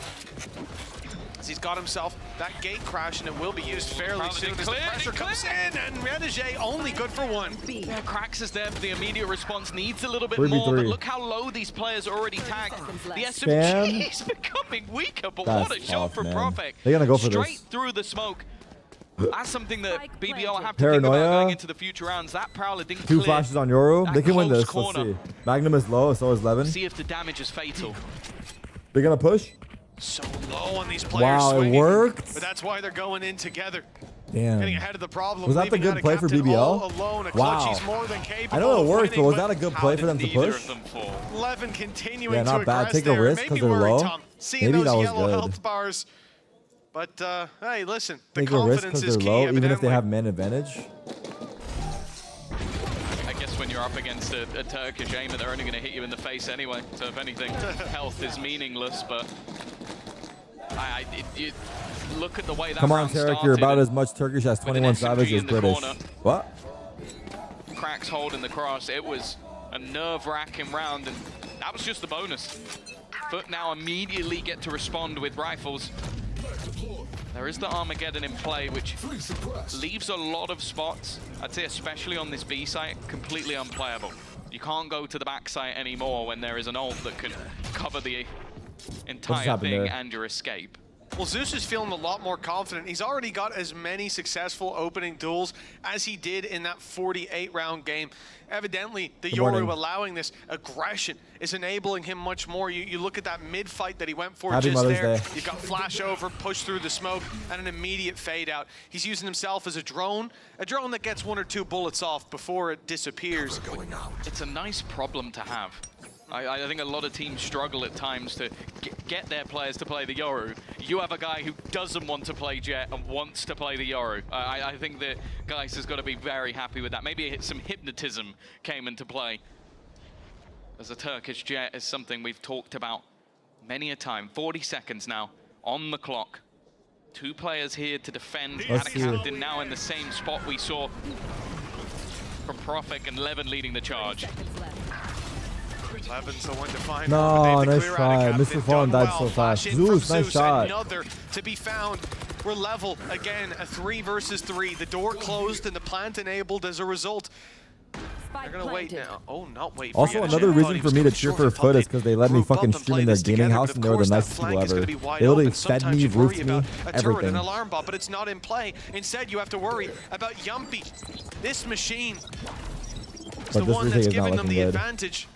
as he's got himself that gate crash, and it will be used fairly soon as the pressure comes in, and Renegade only good for 1. Yeah, Cracks is there, but the immediate response needs a little bit 3v3. more. But look how low these players are already tagged. The Spam. SMG is becoming weaker, but That's what a shot tough, from man. Profek. They're gonna go for Straight this. through the smoke. That's something that BBL have to think Paranoia. about going into the future rounds. That Prowler didn't 2 clear flashes on Yoru. that They can win close this. Let's corner. see. Magnum is low, so is Levin. See if the damage is fatal. They're gonna push. So low on these players Wow, swinging, it worked. but that's why they're going in together. Damn. Getting ahead of the problem. Was that the leaving good out a play for captain BBL? all alone. A clutch Wow. he's more than capable I know it of worked, winning, but was that a good play for them to Neither push? of them fall. Levin continuing Yeah, to not bad. aggress Take a there. risk Made 'cause me they're worry, low. Tom. Seeing Maybe those that was yellow good. health bars. But hey, listen, the Take a risk confidence because is they're key, low, even if they evidently. have man advantage. I guess when you're up against a Turkish aimer, they're only going to hit you in the face anyway. So if anything, health is meaningless. But you look at the way that Come on, round Tarik, started you're about and as much Turkish as with an 21 SMG Savage is in the British. corner. What? Cracks holding the cross. It was a nerve-wracking round, and that was just the bonus. FUT now immediately get to respond with rifles. There is the Armageddon in play, which leaves a lot of spots, I'd say especially on this B site, completely unplayable. You can't go to the back site anymore when there is an ult that can cover the entire happened thing there? and your escape. Well, Zeus is feeling a lot more confident. He's already got as many successful opening duels as he did in that 48-round game. Evidently, the Yoru allowing this aggression is enabling him much more. You look at that mid-fight that he went for Happy just Mother's there. Day. You've got flash over, push through the smoke, and an immediate fade out. He's using himself as a drone that gets 1 or 2 bullets off before it disappears. It's a nice problem to have. I think a lot of teams struggle at times to get their players to play the Yoru. You have a guy who doesn't want to play Jet and wants to play the Yoru. I think that Geist has got to be very happy with that. Maybe some hypnotism came into play, as a Turkish Jet is something we've talked about many a time. 40 seconds now on the clock. 2 players here to defend. And a captain now in the same spot we saw from Profek and Levin leading the charge. Levin's the one to find No, one, but they have to nice clear out a try. captain. Mr. Fallen Done died so well. fast. Flash in from Zeus, nice Zeus, shot. Another to be found. We're level again, a 3 versus 3. The door closed and the plant enabled as a result. They're gonna wait now. Oh, not wait. Also, another reason for me to cheer for FUT is because they let me fucking stream in their gaming house, and they were the nicest people ever. They literally fed me, roofed me, everything. An alarm bot, but it's not in play. Instead, you have to worry about Yumpy. This machine is the one that's giving them the advantage.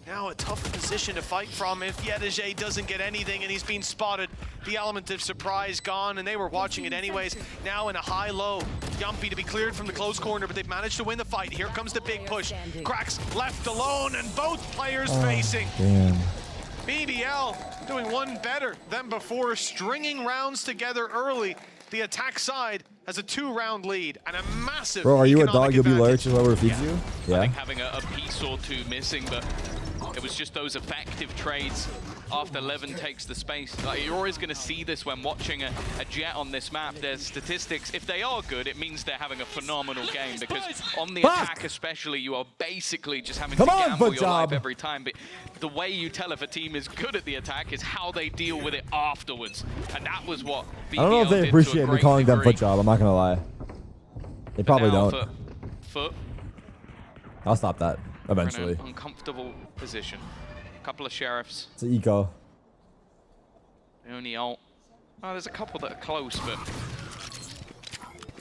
Now a tough position to fight from if Yedege doesn't get anything and he's been spotted. The element of surprise gone, and they were watching it anyways. Now in a high-low, Yumpy to be cleared from the close corner, but they've managed to win the fight. Here comes the big push. Cracks left alone, and both players facing. Damn. BBL doing one better than before, stringing rounds together early. The attack side has a 2-round lead and a massive. Bro, are you a dog? You'll be loyal to whoever feeds you? Yeah. I think having a piece or two missing, but it was just those effective trades after Levin takes the space. Like, you're always going to see this when watching a Jet on this map. Their statistics, if they are good, it means they're having a phenomenal game, because on the attack especially, you are basically just having to gamble your life every time. But the way you tell if a team is good at the attack is how they deal with it afterwards. And that was what BBL I don't know if they appreciate me calling them FUT job. I'm not going to lie. They probably don't. FUT. I'll stop that eventually. In an uncomfortable position. A couple of sheriffs. It's an eco. The only ult. Oh, there's a couple that are close, but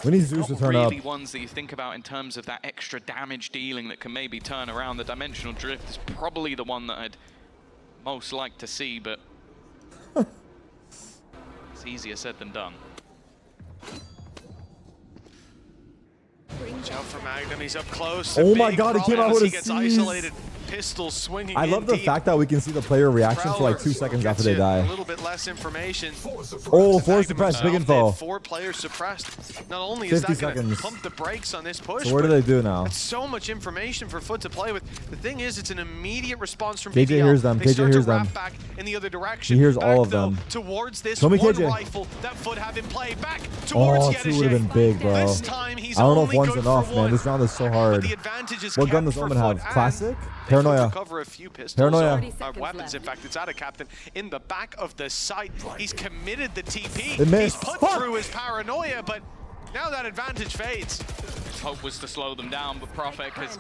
we need Zeus to turn really up. Really ones that you think about in terms of that extra damage dealing that can maybe turn around. The dimensional drift is probably the one that I'd most like to see, but it's easier said than done. Watch out for Magnum, he's up close. Oh my god, he came out with a gets isolated. Pistol swinging. I love the fact that we can see the player reaction for like 2 seconds after they die. A little bit less information. Oh, 4 suppressed, big info. 4 players suppressed. Not only is that going to pump the brakes on this push, so what do they do now? It's so much information for FUT to play with. The thing is, it's an immediate response from KJ BBL. hears them. They KJ hears them. back in the other direction. He hears back, all of though, them. Towards this one KJ. Rifle that FUT have in play. Back towards Two would have been big, bro. This time he's I don't know if only one's good enough, for man. one. This round is so hard. The advantage is what gun does Omen have? Classic? Paranoia. Recover a few pistols. Paranoia. Weapons, in fact, it's out of Captain in the back of the site. He's committed the TP. It missed. He's put through his paranoia, but now that advantage fades. His hope was to slow them down, but Prophet has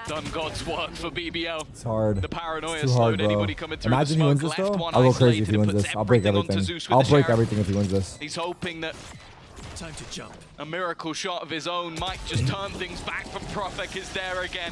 done God's work for BBL. It's hard. The paranoia it's too slowed hard, anybody coming through. Imagine he wins this, though. I'll go crazy if he wins this. I'll break everything. I'll break everything if he wins this. He's hoping that time to jump. A miracle shot of his own might just turn things back, but Prophet is there again.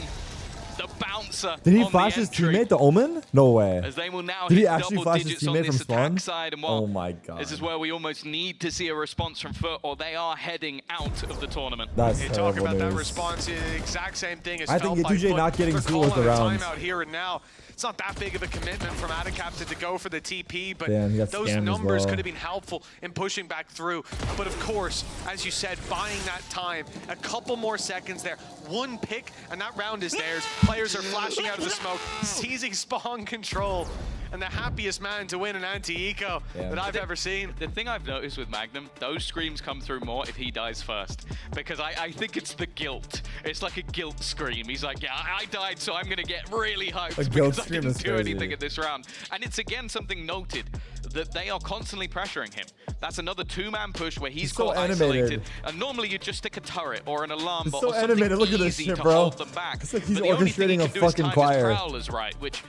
The bouncer. Did he flash his teammate, the Omen? No way. As they will now Did he hit actually double flash his digits on teammate from this spawn? attack side, and well, oh my god. This is where we almost need to see a response from FUT, or they are heading out of the tournament. That's you talk about that response, the exact same thing as I think Yedege not getting through with the round. Timeout here and now. It's not that big of a commitment from Adacaptain to go for the TP, but those numbers numbers could have been helpful in pushing back through. But of course, as you said, buying that time, a couple more seconds there, one pick, and that round is theirs. Players are flashing out of the smoke, seizing spawn control, and the happiest man to win an anti-eco that I've ever seen. The thing I've noticed with Magnum, those screams come through more if he dies first. Because I think it's the guilt. It's like a guilt scream. He's like, yeah, I died, so I'm going to get really hyped because I didn't do anything in this round. And it's again something noted that they are constantly pressuring him. That's another 2-man push where he's got isolated. And normally you just stick a turret or an alarm bot or something Look at this easy shit, to bro. hold them back. It's like he's but the only thing he orchestrating a can do is fucking time choir. his prowlers right, which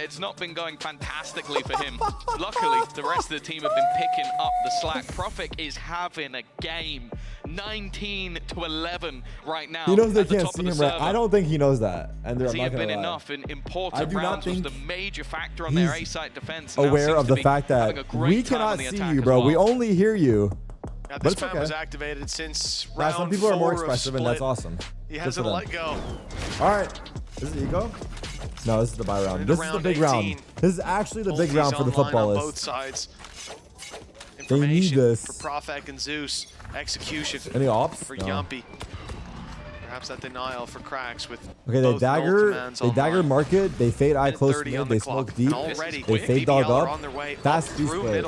it's not been going fantastically for him. Luckily, the rest of the team have been picking up the slack. Prophet is having a game. 19-11 right now. He knows they at the can't top see of the him right. server. I don't think he knows that. And Has I'm he not been gonna lie. enough in important rounds was the major factor on their A-site defense. Aware of the fact that we cannot see you, bro. We only hear you. Now, but this it's man okay. was activated since round some people are more 4 of expressive, and split. that's awesome. He Good hasn't for let them. go. All right. This is Eco? No, this is the buy round. This is the big 18. round. This is actually the big round for the footballists. On both sides. They need this. For Profek and Zeus. Execution. Any ops? For No. Yumpy. Perhaps that denial for Cracks with Okay, they dagger market, they fade eye close mid, they smoke deep, they fade dog up, fast two split.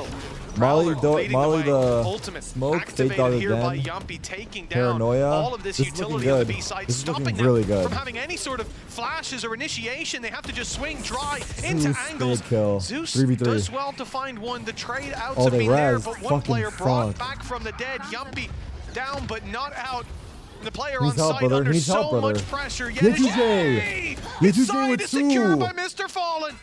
Molly the ultimate smoke, fade dog here by again, Yumpy, taking paranoia. down all of this This is looking utility on the good. B side, This is looking stopping really them good. from having any sort of flashes or initiation. They have to just swing dry into Zeus angles. straight kill. Zeus 3v3. does well to find one. The trade outs Oh, have they been there, res. but one Fucking player brought fuck. back from the dead. Yumpy down but not out. And the player Needs on help, site brother. under Needs so help, brother. much pressure. Yetuje! His Yetuje side with is secured 2. by Mr. Fallen.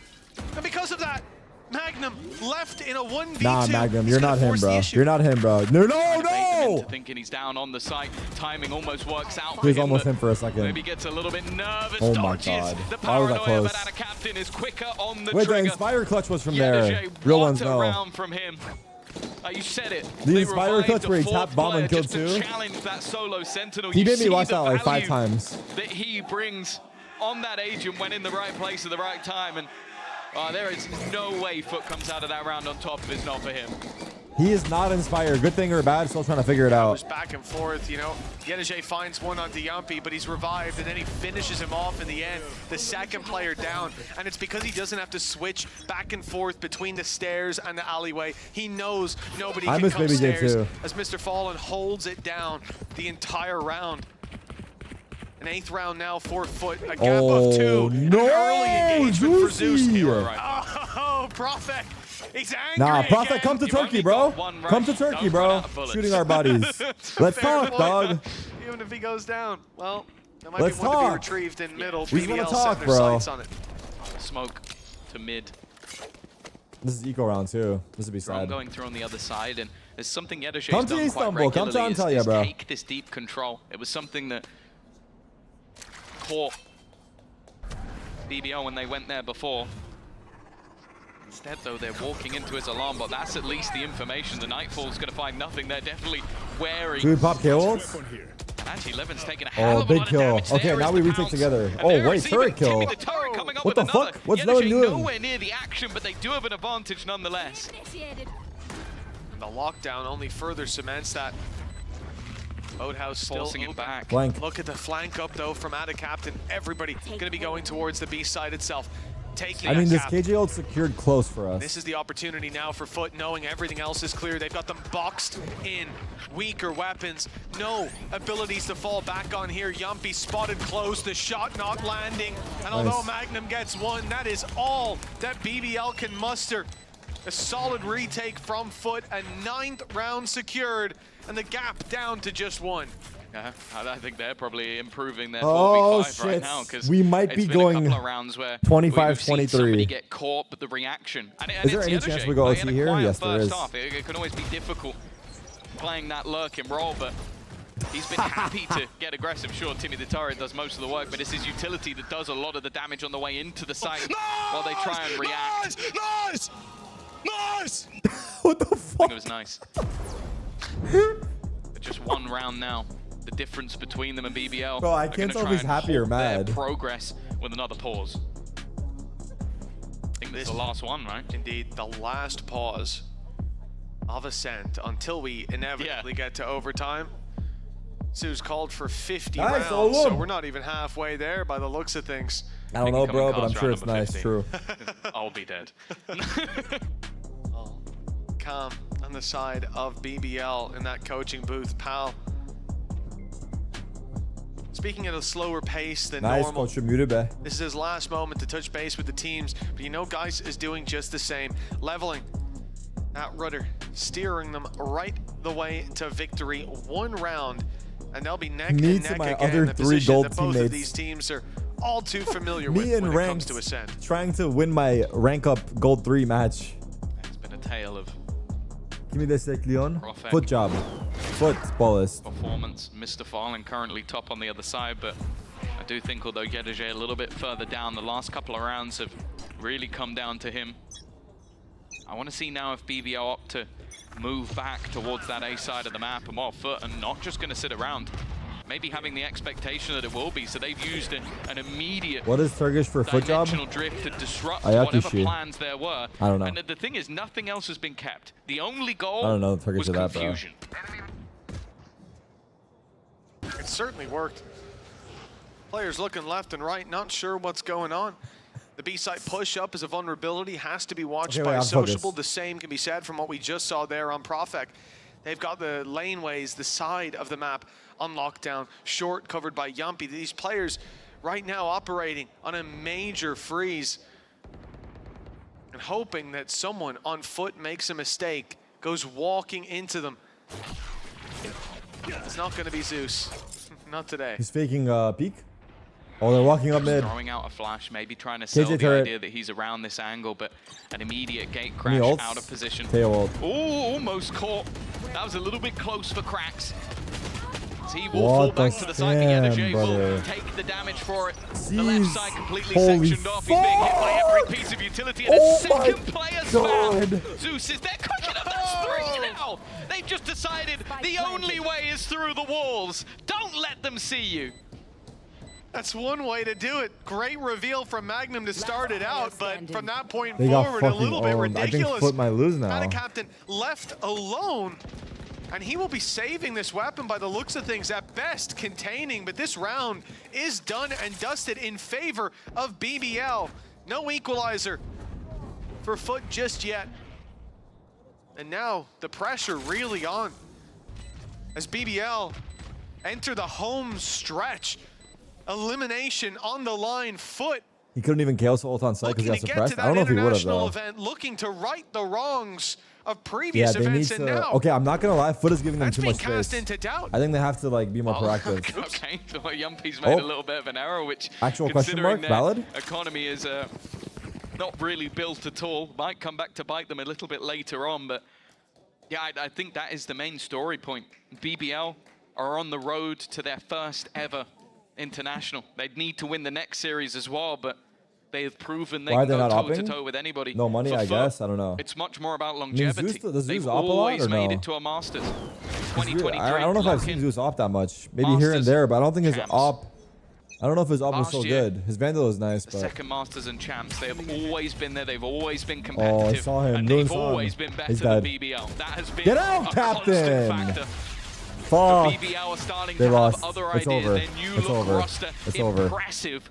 And because of that, Magnum left in a 1v2. Nah, Magnum, He's you're gonna not him, force the bro. issue. You're not him, bro. No, no, no! Thinking he's down on the site. Timing almost works out He for was him, almost but him for a second. maybe gets a little bit nervous. Oh my Dodges God. the Why was that paranoia, close? but Ada Captain is quicker on the Wait, the trigger. Inspire clutch was from there. Yetuje, Real what ones a know. round from him. You said it. The They Inspire revived clutch a where he fourth tapped bomb and player killed just to 2. challenge that solo Sentinel. He You made me see watch the that like 5 value times. that he brings on that agent when in the right place at the right time, and there is no way FUT comes out of that round on top if it's not for him. He is not inspired. Good thing or bad, still trying to figure it out. Back and forth, you know. Yetuje finds one on Diampi, but he's revived, and then he finishes him off in the end. The second player down, and it's because he doesn't have to switch back and forth between the stairs and the alleyway. He knows nobody I can miss come Baby J stairs too. as Mr. Fallen holds it down the entire round. An 8th round now for FUT, a gap of 2. No, Early engagement for Zeus. Juicy. Oh, Prophet. He's angry Nah, Prophet, again. come to Turkey, bro. Come to Turkey, bro. Shooting our bodies. Let's Fair talk, point. dog. Even if he goes down, well, that might Let's be one to be talk. retrieved in middle. We just wanna BBL talk, set their bro. sights on it. Smoke to mid. This is eco round too. This would be Rom sad. going through on the other side, and there's something Yetuje's Come to done quite Istanbul. Come to regularly Antalya, is bro. take this deep control. It was something that caught BBL when they went there before. Instead, though, they're walking into his alarm bot. That's at least the information. The Nightfall's going to find nothing. They're definitely wary. Do we pop kills? Actually, Levin's taking a hell Oh, of a big lot kill. of damage. Okay, There now is we the retake pounce. together. And Oh, there wait, is even turret kill. Timmy the Tarik coming up What with the another. fuck? What's Yetuje Levin doing? nowhere near the action, but they do have an advantage nonetheless. The lockdown only further cements that. Boathouse still Forcing it open. back. Flank. Look at the flank up, though, from Ada Captain. Everybody going to be going towards the B side itself. Taking I mean, that this cap. KJ ult secured close for us. This is the opportunity now for FUT, knowing everything else is clear. They've got them boxed in. Weaker weapons. No abilities to fall back on here. Yumpy spotted close. The shot not landing. And although Magnum gets one, that is all that BBL can muster. A solid retake from FUT. A 9th round secured. And the gap down to just 1. I think they're probably improving their Oh, 4v5 right shit. now, because We might it's be been going a couple of rounds where 25-23. we've seen somebody get caught, but the reaction. And Is there it's any Yetuje. chance we go Like, OT in a here? quiet Yes, there first is. half, it can always be difficult playing that lurking role, but he's been happy to get aggressive. Sure, Timmy the Tarik does most of the work, but it's his utility that does a lot of the damage on the way into the site while they try and react. Nice! Nice! What the fuck? I think it was nice. But just one round now. The difference between them and BBL. Bro, I are can't gonna tell if try he's and happy or halt their mad. progress with another pause. I think this is the last one, right? Indeed, the last pause of Ascent until we inevitably get to overtime. Sue's called for 50 Nice, rounds, Olum. so we're not even halfway there by the looks of things. I don't know, bro, but I'm sure it's nice. True. I'll be dead. Calm on the side of BBL in that coaching booth, pal. Speaking at a slower pace than Nice, normal. Coach Mutube. This is his last moment to touch base with the teams, but you know Geis is doing just the same. Leveling that rudder, steering them right the way to victory. One round, and they'll be neck Me and to neck my again. other The 3 position gold that both of teammates. these teams are all too familiar with Me and when it comes ranked to Ascent. trying to win my rank up gold 3 match. It's been a tale of Give me this, Leon. Perfect. Foot job. Foot ballist. performance. Mr. Fallen currently top on the other side, but I do think although Yetuje a little bit further down, the last couple of rounds have really come down to him. I want to see now if BBL opt to move back towards that A side of the map and while FUT are not just going to sit around. Maybe having the expectation that it will be, so they've used an immediate What is Turkish for foot job? dimensional drift to disrupt Ayaki whatever shi. plans there were. I don't know. And the thing is, nothing else has been kept. The only goal I don't know the Turkish was of that, bro. confusion. It certainly worked. Players looking left and right, not sure what's going on. The B-side push-up is a vulnerability, has to be watched Okay, by wait, I'm Sociable. focused. The same can be said from what we just saw there on Profec. They've got the laneways, the side of the map on lockdown, short covered by Yumpy. These players right now operating on a major freeze and hoping that someone on foot makes a mistake, goes walking into them. It's not going to be Zeus. not today. He's faking peek. Oh, they're walking up mid. Throwing out a flash, maybe trying to sell the turret. idea that he's around this angle, but an immediate gate crash out of position. Tail ult. Oh, almost caught. That was a little bit close for Cracks. He will What fall back the to the side. Yedajay will brother. take the damage for it. Jeez. The left side completely Holy sectioned off. He's being hit by every piece of utility, and Oh a second player's God. found. Zeus is there cooking up. That's 3 now. They've just decided the only way is through the walls. Don't let them see you. That's one way to do it. Great reveal from Magnum to start it out, but from that point They got forward, a fucking little bit owned. I think ridiculous. FUT might lose now. Not a captain left alone. And he will be saving this weapon by the looks of things, at best containing, but this round is done and dusted in favor of BBL. No equalizer for FUT just yet. And now the pressure really on as BBL enter the home stretch. Elimination on the line. FUT He couldn't even chaos ult on site because he got looking to get suppressed. to I don't know that if he would have international though. event, looking to right the wrongs of Yeah, previous they need events, to. and now Okay, I'm not gonna lie. FUT is giving them that's too being much cast space. into doubt. I think they have to like be more proactive. Okay, so Yumpy's made a little bit of an error, which Actual question considering mark? Valid? their economy is not really built at all. Might come back to bite them a little bit later on, but yeah, I think that is the main story point. BBL are on the road to their first ever international. They'd need to win the next series as well, but they have proven they Why are can they go not toe-to-toe upping? with anybody. No money, For I FUT, guess. I don't know. It's much more about I mean, longevity. does They've Zeus op a lot always or made no? it to a Masters. I 2023. don't know if I've seen Zeus op that much. Maybe here and Masters there, but I don't think his champs. op. I don't know if his op was Last so year, good. His Vandal is nice, The but second Masters and champs, they have always been there. They've always been oh, I competitive. saw him. And Doing they've always something. been better He's than dead. BBL. That has been Get out, a Captain! constant factor. Fuck. The BBL are starting They to lost. have other It's ideas. over. Their new It's look over. roster, It's over. impressive.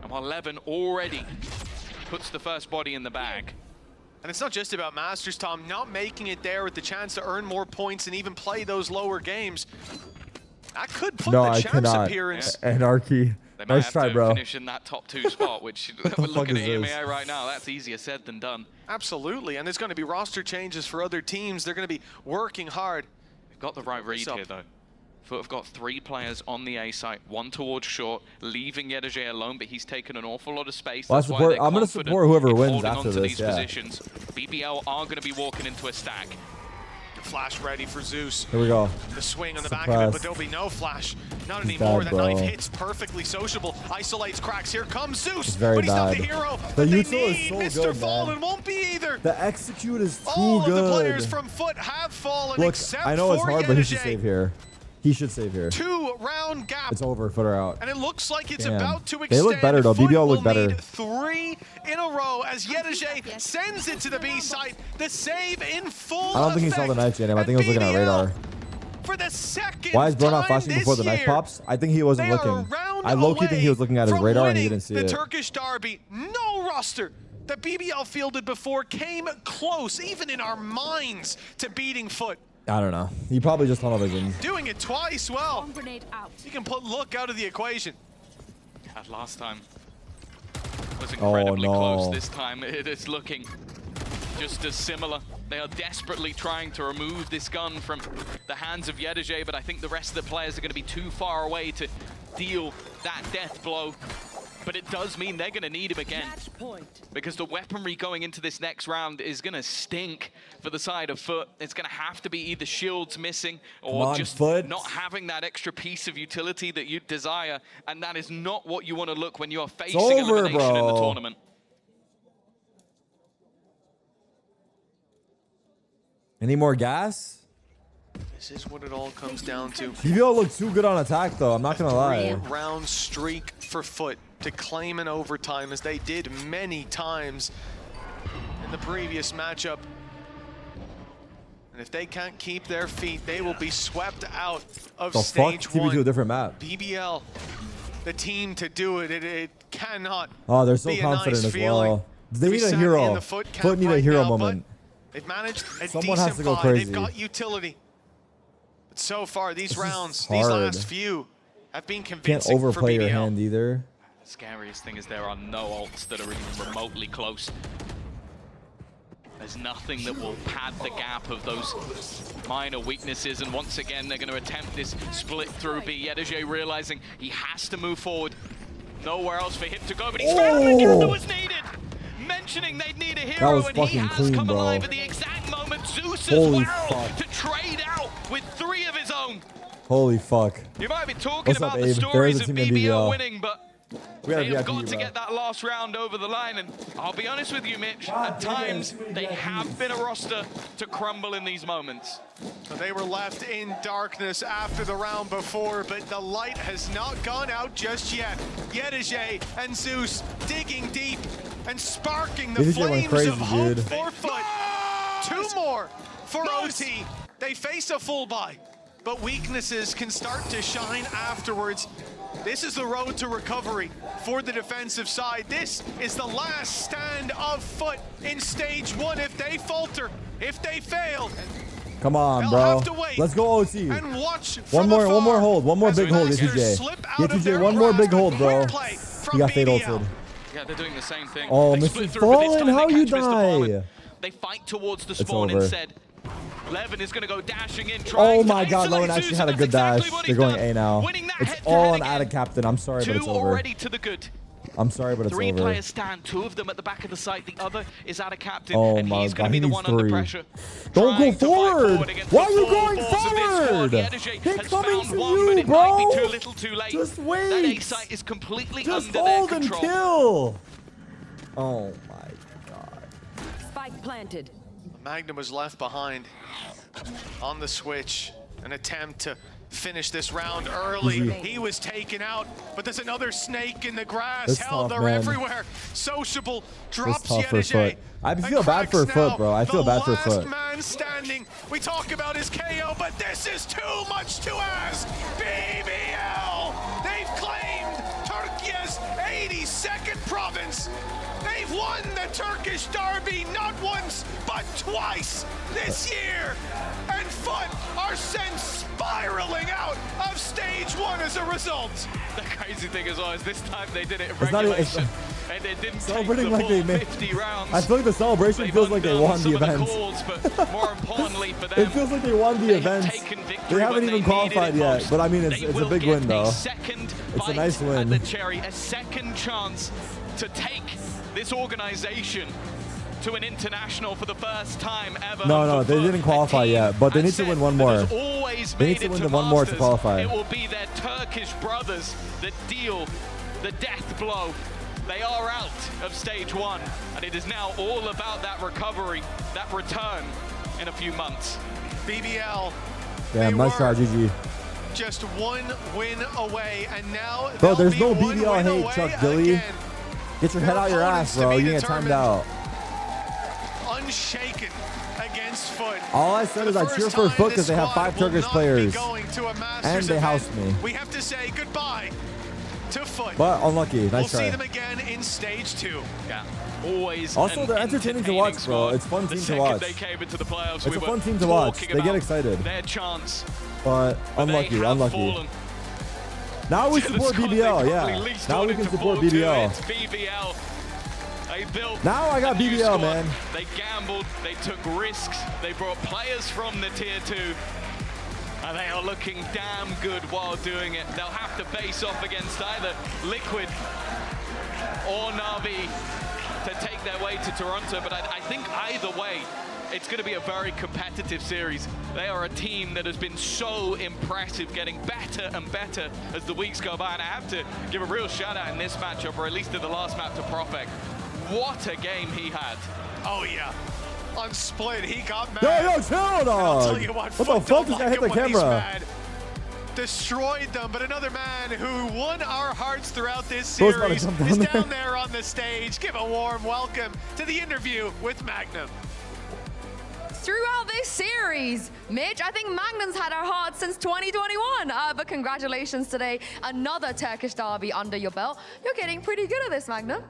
And 11 already puts the first body in the bag. And it's not just about Masters, Tom. Not making it there with the chance to earn more points and even play those lower games. That could put No, the I champs cannot. appearance. Anarchy. They might Nice have try, to bro. finish in that top 2 spot, which we're fuck looking is at this? EMEA right now. That's easier said than done. Absolutely, and there's going to be roster changes for other teams. They're going to be working hard. They've got the right read here, though. FUT have got 3 players on the A site, 1 towards short, leaving Yedajay alone, but he's taken an awful lot of space. Well, That's why they're I'm gonna confident support whoever in wins holding after onto this, these yeah. positions. BBL are going to be walking into a stack. Flash ready for Zeus. Here we go. The swing on the back of it, but Suppressed. there'll be no flash. Not He's anymore. bad, That knife bro. hits perfectly sociable. Isolates Cracks. Here comes Zeus. It's very but he's not bad. the hero. The But they util need is so Mr. good, Fallen man. won't be either. The execute is too All good. of the players from FUT have fallen Look, except I know it's for hard, but he should Yedajay. save here. He should save here. 2-round gap. It's over. FUT are out. And it looks like it's Damn. about to extend. They look better, though. FUT BBL look will better. need 3 in a row as Yedajay sends it to the B site. The save in full I don't think he saw the effect. knife, Jaden. I think he was looking at radar. For the second Why is Bro not time flashing this before the knife year, pops? I think he wasn't they are looking. round I low-key think he was looking at his from radar and he winning didn't see the it. Turkish derby. No roster that BBL fielded before came close, even in our minds, to beating FUT. I don't know. He probably just tunnel vision. Doing it twice, well, Grenade out. you can put Look out of the equation. God, last time was incredibly no. close. This time it is looking just as similar. They are desperately trying to remove this gun from the hands of Yedajay, but I think the rest of the players are going to be too far away to deal that death blow. But it does mean they're going to need him again, because the weaponry going into this next round is going to stink for the side of FUT. It's going to have to be either shields missing or just FUT. not having that extra piece of utility that you desire, and that is not what you want to look when you are facing over, elimination in the bro. tournament. Any more gas? This is what it all comes down to. BBL looked too good on attack, though. I'm not going to lie. 3-round streak for FUT to claim an overtime, as they did many times in the previous matchup. And if they can't keep their feet, they will be swept out of The fuck? stage TB to a 1. different map. BBL, the team to do it. It cannot Oh, they're so be a confident nice as feeling well. They to be need a sat hero. in the FUT FUT camp need a right hero now, but moment. They've managed a Someone decent has to go buy. crazy. They've got utility. But so far, these This is rounds, these hard. last few, have been Can't convincing for overplay your BBL. hand either. The scariest thing is there are no ults that are even remotely close. There's nothing that will pad the gap of those minor weaknesses, and once again they're going to attempt this split through B. Yedege realizing he has to move forward. Nowhere else for him to go, but he's found the gap that was needed. Mentioning they'd need a hero, and he has clean, come bro. alive at the exact moment. Zeus Holy as well fuck. to trade out with 3 of his own. Holy fuck. You might be talking What's up, about the Abe? There stories is a of team in BBL BBL. winning, but We got a they have VIP, got to bro. get that last round over the line, and I'll be honest with you, Mitch, at times they have been a roster to crumble in these moments. They were left in darkness after the round before, but the light has not gone out just yet. Yedege and Zeus digging deep and sparking the Yedege went flames crazy, of hope dude. for FUT. 2 more for OT. They face a full buy, but weaknesses can start to shine afterwards. This is the road to recovery for the defensive side. This is the last stand of FUT in stage 1. If they falter, if they fail, Come on, they'll bro. have to wait Let's go OT. and watch One from more afar hold. One more as big hold, Masters Yetuje. slip out of their Yetuje, one more big grasp. hold, bro. Quick play from He got fade BBL. ulted. Yeah, they're doing the same thing. Oh, They Mr. split through, but this Fallen, time how they you catch Mr. Fallen. die? They fight towards the It's spawn over. instead. Levin is going to go dashing in, Oh trying my to god, isolate Lowen actually Zeus, had a and good that's exactly dash. what They're he's going done. A now. Winning that It's head-to-head all on again. Ada Captain. I'm sorry, but 2 it's over. already to the good. I'm sorry, but it's 3 over. players stand, 2 of them at the back of the site, the other is out of captain, Oh and my he's god, going to he be the needs one under 3. pressure. Don't go Trying to fight forward. against Why the are you full going force of this squad. forward? Yedege They're has coming found to one, you, but it bro. might be too little too late. Just That wait. A site is completely Just under their hold and control. kill. Oh my god. Spike planted. Magnum was left behind on the switch. An attempt to finish this round early. Easy. He was taken out, but there's another snake in the grass. It's Hell, tough, they're man. everywhere. Sociable drops It's tough for Yedege. FUT. I And feel bad for cracks FUT, now. bro. I feel bad for The FUT. last man standing. We talk about his KO, but this is too much to ask. BBL! They've claimed Turkey's 82nd province. They've won the Turkish derby not once, but twice this year. And FUT are sent spiraling out of stage 1 as a result. The crazy thing as well is this time they did it in It's not even- regulation, and they didn't take the Celebrating like full they made. 50 rounds. I feel like the celebration They've feels like they undone won some the of the event. calls, but more importantly for them, It feels like they won the they have event. taken victory, They haven't but even needed qualified it yet, most. but I mean, it's They a will big get win though. A second It's a bite nice at win. the cherry, a second chance to take this organization to an international for the first time ever. No, For they FUT, didn't qualify a team yet, but they as need to said win one that more. has always They need made to it win the one more to Masters. qualify. It will be their Turkish brothers that deal the death blow. They are out of stage 1, and it is now all about that recovery, that return in a few months. BBL. Damn, nice try, GG. Just 1 win away, and now Bro, they'll there's be no 1 BBL win hate, away Chuck Dilly. again. Get your head out your ass, opponents to bro. be You get timed determined. out. Unshaken against FUT. All I said is I cheer for FUT because they have 5 Turkish players. And they housed me. We have to say goodbye to FUT. But unlucky. Nice We'll try. see them again in stage 2. Yeah, always. Also, an they're entertaining to watch, bro. squad. It's a fun The team to second watch. they came into the playoffs, It's we a were fun team to watch. talking They get about excited. Their chance, But but unlucky, they have unlucky. fallen. Now we To the support squad they BBL, probably yeah. least Now we wanted can to support fall to. BBL. It's BBL. They built Now I got a new BBL, squad. man. They gambled, they took risks, they brought players from the tier 2, and they are looking damn good while doing it. They'll have to face off against either Liquid or NAVI to take their way to Toronto, but I think either way, it's going to be a very competitive series. They are a team that has been so impressive, getting better and better as the weeks go by, and I have to give a real shout out in this matchup, or at least in the last map, to Profek. What a game he had. Oh, yeah. On split, he got mad. Yo, chill, I'll dog. tell you what the FUT fuck don't is that like hit it the when he's camera? mad. Destroyed them, but another man who won our hearts throughout this Bro's about to series jump down is there. down there on the stage. Give a warm welcome to the interview with Magnum. Throughout this series, Mitch, I think Magnum's had our hearts since 2021. But congratulations today. Another Turkish derby under your belt. You're getting pretty good at this, Magnum.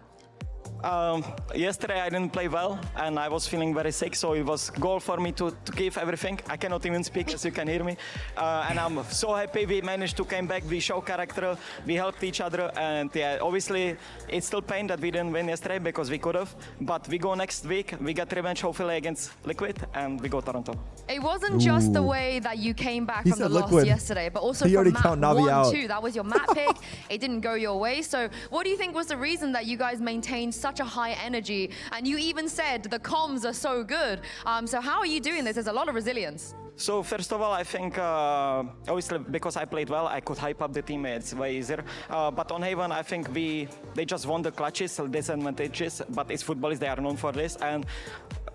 Yesterday I didn't play well and I was feeling very sick, so it was goal for me to give everything. I cannot even speak, as you can hear me. And I'm so happy we managed to come back. We show character, we helped each other, and yeah, obviously it's still pain that we didn't win yesterday because we could have. But we go next week, we get revenge hopefully against Liquid, and we go Toronto. It wasn't just the way that you came back He from the said loss Liquid. yesterday, but also He from already map count Navi 1, out. 2. That was your map pick. It didn't go your way. So what do you think was the reason that you guys maintained such a high energy? And you even said the comms are so good. So how are you doing this? There's a lot of resilience. So first of all, I think obviously because I played well, I could hype up the team. It's way easier. But on Haven, I think they just won the clutches, disadvantages. But it's footballers, they are known for this, and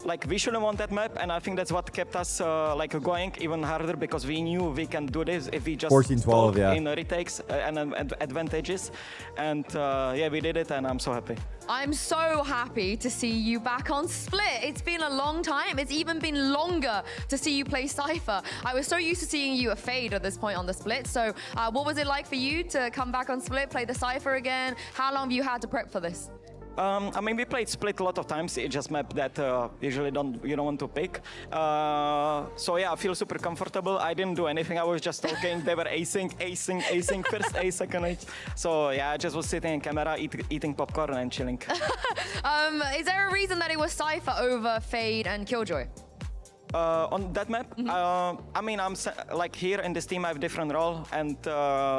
like we shouldn't want that map. And I think that's what kept us like going even harder, because we knew we can do this if we just 14-12, yeah. in retakes and advantages. And yeah, we did it, and I'm so happy. I'm so happy to see you back on Split. It's been a long time. It's even been longer to see you play Cypher. I was so used to seeing you at Fade at this point on the Split. So what was it like for you to come back on Split, play the Cypher again? How long have you had to prep for this? I mean, we played Split a lot of times. It's just map that usually you don't want to pick. So yeah, I feel super comfortable. I didn't do anything. I was just talking. They were acing, first ace, second ace. So yeah, I just was sitting in camera, eating popcorn and chilling. Is there a reason that it was Cypher over Fade and Killjoy? On that map, I mean, I'm like here in this team I have different role, and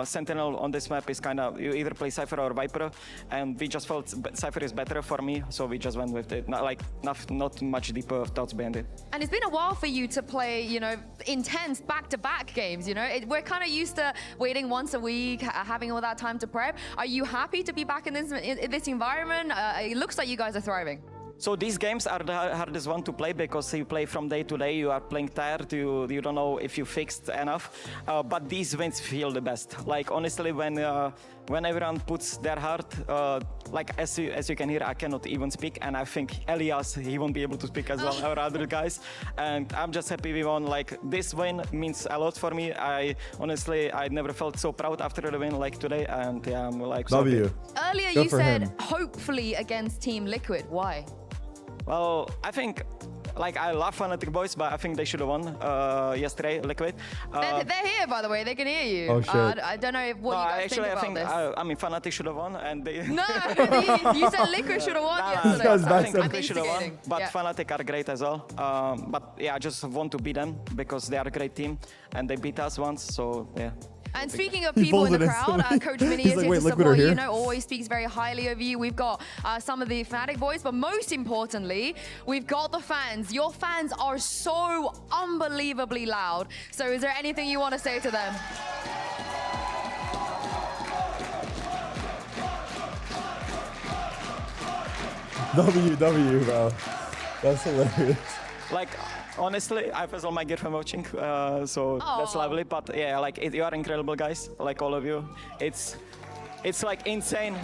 Sentinel on this map is kind of, you either play Cypher or Viper, and we just felt Cypher is better for me, so we just went with it. Not much deeper thoughts behind it. And it's been a while for you to play, you know, intense back-to-back games, you know? We're kind of used to waiting once a week, having all that time to prep. Are you happy to be back in this environment? It looks like you guys are thriving. So these games are the hardest one to play, because you play from day to day, you are playing tired, you don't know if you fixed enough. But these wins feel the best. Like honestly, when everyone puts their heart, like as you can hear, I cannot even speak, and I think Elias, he won't be able to speak as well, our other guys. And I'm just happy we won. Like this win means a lot for me. I never felt so proud after the win like today, and yeah, I'm like so happy. Earlier you said hopefully against Team Liquid. Why? Well, I think, like, I love Fnatic boys, but I think they should have won yesterday, Liquid. They're here, by the way. They can hear you. Oh, shit. I don't know what you guys think about this. I mean, Fnatic should have won, and they... No, you said Liquid should have won yesterday. I think they should have won, instigating. but Fnatic are great as well. But yeah, I just want to beat them, because they are a great team, and they beat us once, so yeah. And speaking of people in the crowd, Coach Mini is here to support you, always speaks very highly of you. We've got some of the Fnatic boys, but most importantly, we've got the fans. Your fans are so unbelievably loud. So is there anything you want to say to them? WW, bro. That's hilarious. Like, honestly, I was on my girlfriend watching, so that's lovely. But yeah, like you are incredible guys, like all of you. It's like insane.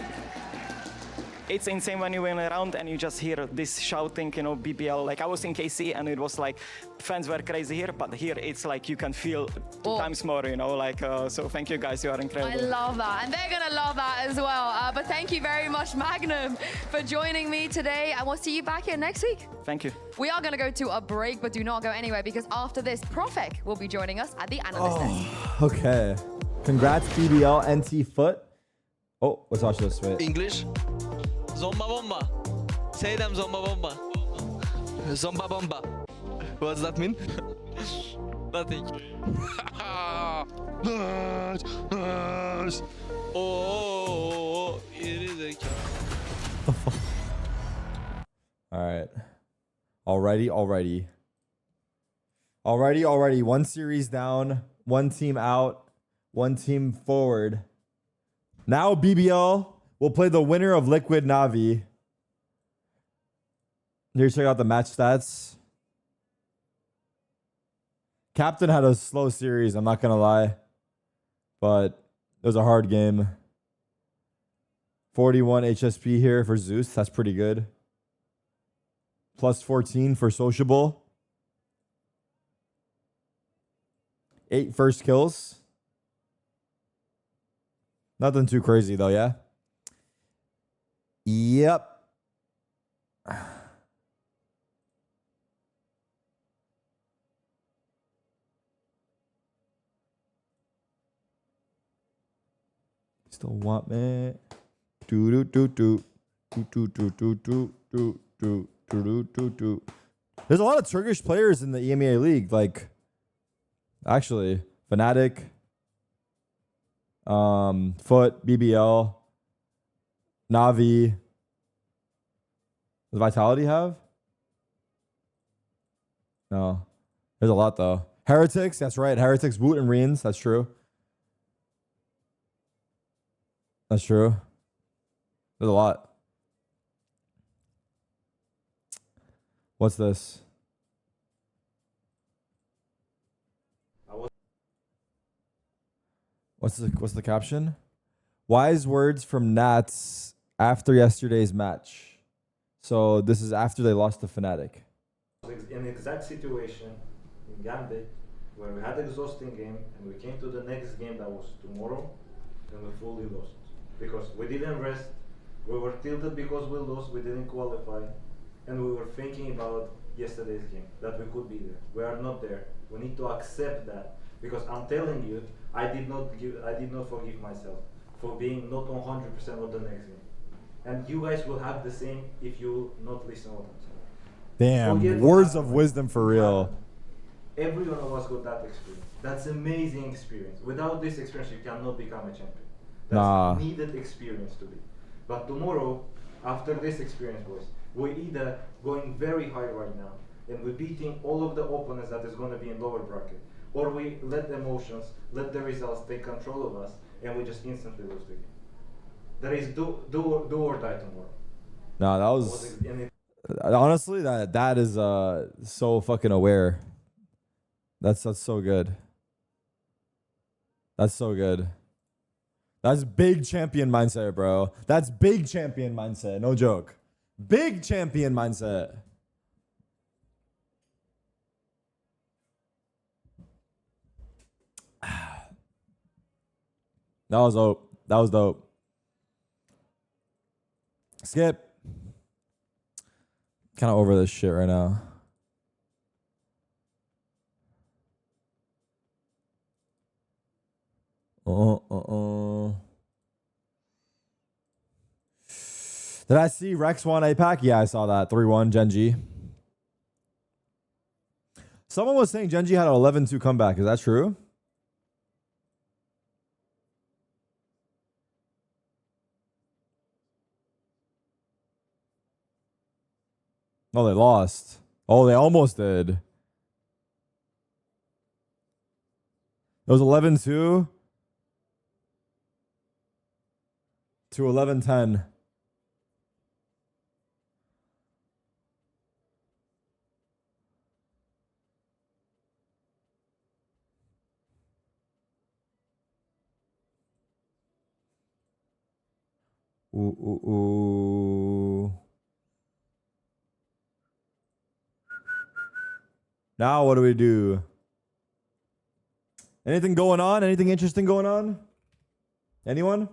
It's insane when you went around and you just hear this shouting, you know, BBL. Like I was in KC and it was like fans were crazy here, but here it's like you can feel 2 times more, you know. Like so, thank you guys, you are incredible. I love that, and they're gonna love that as well. But thank you very much, Magnum, for joining me today, and we'll see you back here next week. Thank you. We are gonna go to a break, but do not go anywhere, because after this, Profek will be joining us at the analyst desk. Okay. Congrats, BBL, NT Foot. Oh, let's watch this. Wait. English. Zomba bomba. Say them zomba bomba. Zomba bomba. What does that mean? Nothing. Nice, nice. Oh, it is a... All right. Already. 1 series down, 1 team out, 1 team forward. Now BBL will play the winner of Liquid NAVI. Here, check out the match stats. Captain had a slow series, I'm not going to lie. But it was a hard game. 41 HSP here for Zeus. That's pretty good. Plus 14 for Sociable. 8 first kills. Nothing too crazy though, yeah? Yep. Still want me. Do do do do do do do do do do do do do do. There's a lot of Turkish players in the EMEA league. Like, actually, Fnatic, FUT, BBL, NAVI. Does Vitality have? No. There's a lot though. Heretics, that's right. Heretics, Woot, and Reens. That's true. That's true. There's a lot. What's this? What's the caption? Wise words from Nats after yesterday's match. So this is after they lost to Fnatic. In exact situation in Gambit where we had an exhausting game and we came to the next game that was tomorrow and we fully lost because we didn't rest. We were tilted because we lost. We didn't qualify, and we were thinking about yesterday's game that we could be there. We are not there. We need to accept that because I'm telling you, I did not forgive myself for being not 100% of the next game, and you guys will have the same if you not listen what I'm saying. Damn, words of wisdom for real. Every one of us got that experience. That's amazing experience. Without this experience, you cannot become a champion. That's needed experience to be. But tomorrow, after this experience, boys, we're either going very high right now and we're beating all of the opponents that is going to be in lower bracket, or we let the emotions, let the results take control of us, and we just instantly lose the game. There is do or die tomorrow. No, that was honestly that is so fucking aware. That's so good. That's so good. That's big champion mindset, bro. That's big champion mindset. No joke. Big champion mindset. That was dope. That was dope. Skip. Kind of over this shit right now. Did I see Rex won APAC? Yeah, I saw that. 3-1 Genji. Someone was saying Genji had an 11-2 comeback. Is that true? No, they lost. Oh, they almost did. It was 11-2 to 11-10. Ooh. Now what do we do? Anything going on? Anything interesting going on? Anyone?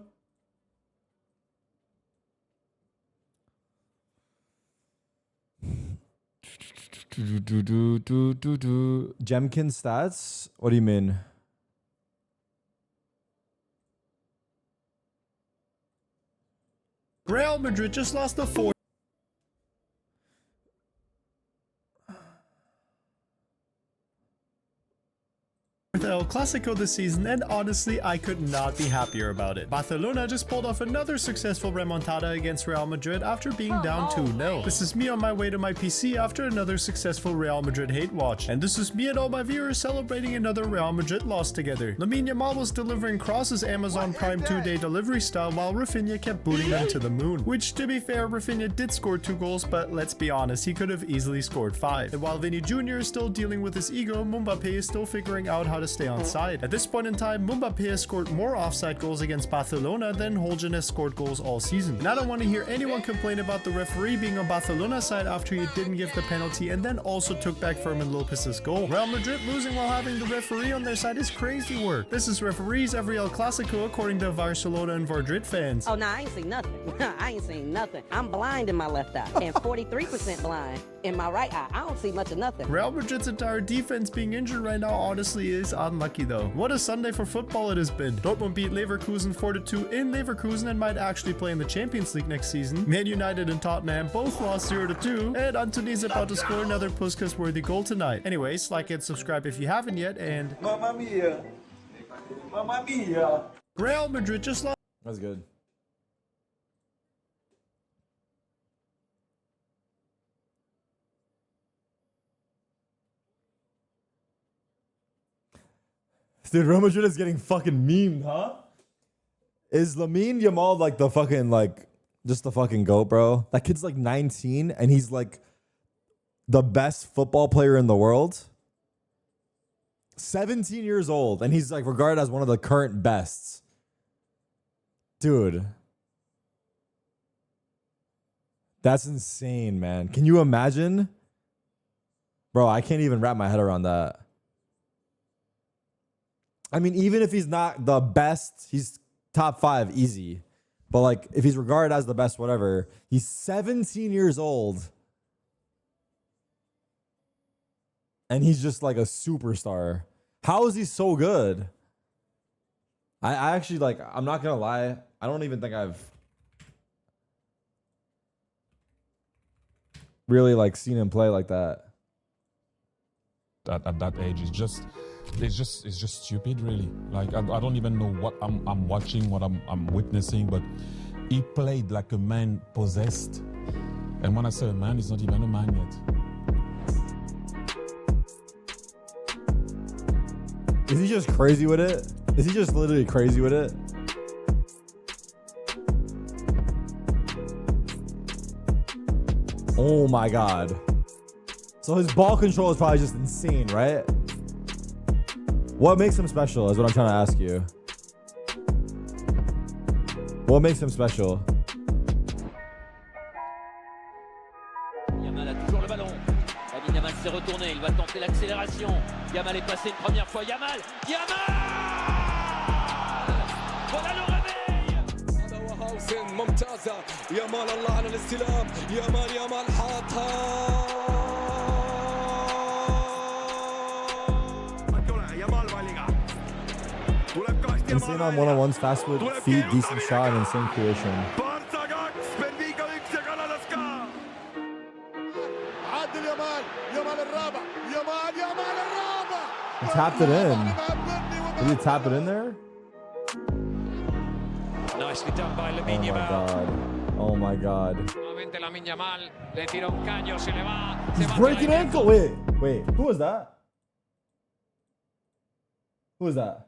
Jemkin stats? What do you mean? Real Madrid just lost the 4. El Clasico this season, and honestly, I could not be happier about it. Barcelona just pulled off another successful remontada against Real Madrid after being down 2-0. This is me on my way to my PC after another successful Real Madrid hate watch, and this is me and all my viewers celebrating another Real Madrid loss together. Lamine Yamal was delivering crosses Amazon Prime 2-day delivery style while Rafinha kept booting them to the moon, which to be fair, Rafinha did score 2 goals, but let's be honest, he could have easily scored 5. And while Vinny Jr. is still dealing with his ego, Mbappe is still figuring out how to stay on side. At this point in time, Mbappé has scored more offside goals against Barcelona than Holgen has scored goals all season. And I don't want to hear anyone complain about the referee being on Barcelona's side after he didn't give the penalty and then also took back Fermin Lopez's goal. Real Madrid losing while having the referee on their side is crazy work. This is referees every El Clasico according to Barcelona and Madrid fans. Oh, no, I ain't seen nothing. I ain't seen nothing. I'm blind in my left eye and 43% blind in my right eye. I don't see much of nothing. Real Madrid's entire defense being injured right now honestly is unlucky though. What a Sunday for football it has been. Dortmund beat Leverkusen 4-2 in Leverkusen and might actually play in the Champions League next season. Man United and Tottenham both lost 0-2, and Antony is about to score another Puskas-worthy goal tonight. Anyways, like and subscribe if you haven't yet, and Mamma mia! Mamma mia! Real Madrid just lost. That's good. Dude, Real Madrid is getting fucking memed, huh? Is Lamine Yamal like the fucking, like, just the fucking GOAT, bro? That kid's like 19 and he's like the best football player in the world. 17 years old and he's like regarded as one of the current bests. Dude. That's insane, man. Can you imagine? Bro, I can't even wrap my head around that. I mean, even if he's not the best, he's top 5 easy. But like, if he's regarded as the best, whatever, he's 17 years old. And he's just like a superstar. How is he so good? I actually, like, I'm not going to lie. I don't even think I've really like seen him play like that. At that age, it's just stupid, really. Like I don't even know what I'm watching, what I'm witnessing, but he played like a man possessed. And when I say a man, he's not even a man yet. Is he just crazy with it? Is he just literally crazy with it? Oh my God. So his ball control is probably just insane, right? What makes him special is what I'm trying to ask you. What makes him special? Yamal a toujours le ballon. Lamine Yamal s'est retourné, il va tenter l'accélération. Yamal est passé une première fois. Yamal! Yamal! Voilà le réveil! هاوسن ممتازة. يامال الله على الاستلام. يامال حاطها. Insane on one-on-ones, fast foot, feet, decent shot, and insane creation. He tapped it in. Did he tap it in there? Nicely done by Lamine Yamal. Oh my God. Nuevamente Lamine Yamal le tira un caño, se le va. He's breaking ankle. Wait. Who was that? Who was that?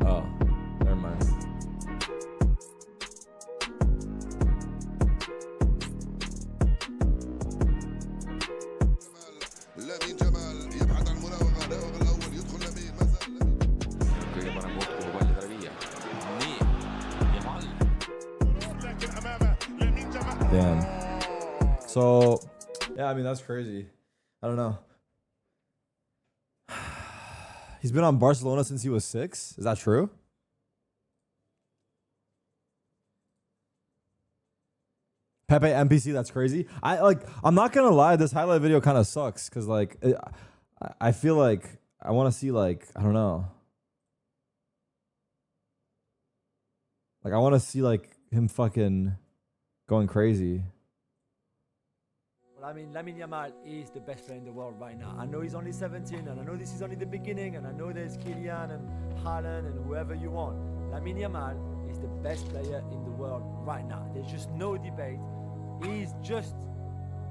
Oh, never mind. Damn. So, yeah, I mean, that's crazy. I don't know. He's been on Barcelona since he was 6. Is that true? Pepe NPC, that's crazy. I'm not gonna lie, this highlight video kind of sucks because like I feel like I want to see like I don't know. Like I want to see like him fucking going crazy. I mean, Lamine Yamal is the best player in the world right now. I know he's only 17, and I know this is only the beginning, and I know there's Kylian and Haaland and whoever you want. Lamine Yamal is the best player in the world right now. There's just no debate. He's just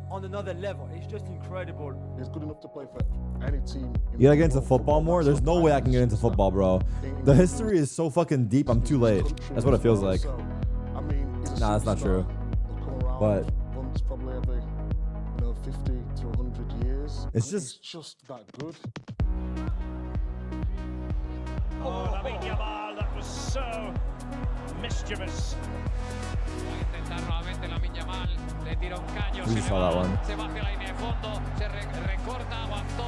on another level. He's just incredible. He's good enough to play for any team. You gotta get into football more? There's no way I can get into football, bro. The history is so fucking deep, I'm too late. That's what it feels like. Nah, that's not true. But probably every 50 to 100 years. It's just that good. Oh, Lamine Yamal, that was so mischievous. We saw that one. Se va hacia la línea de fondo, se recorta, aguantó.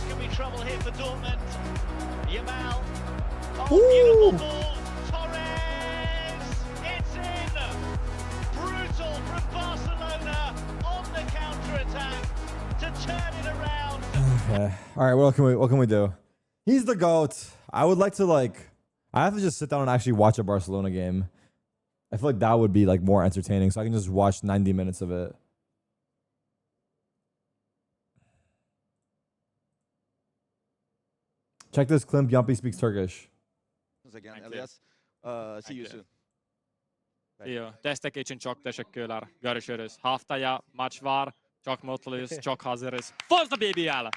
Could be trouble here for Dortmund. Yamal. Oh, beautiful ball. Torres. It's in. Brutal from Barcelona on the counter-attack to turn it around. Okay. All right. What can we do? He's the GOAT. I would like to I have to just sit down and actually watch a Barcelona game. I feel like that would be like more entertaining, so I can just watch 90 minutes of it. Check this clip. Yumpy speaks Turkish. Again, Elias. See you soon. Jó, tesztek için çok teşekkürler. Görüşürüz. Haftaya maç var. Çok mutluyuz. Çok hazırız. Forza BBL.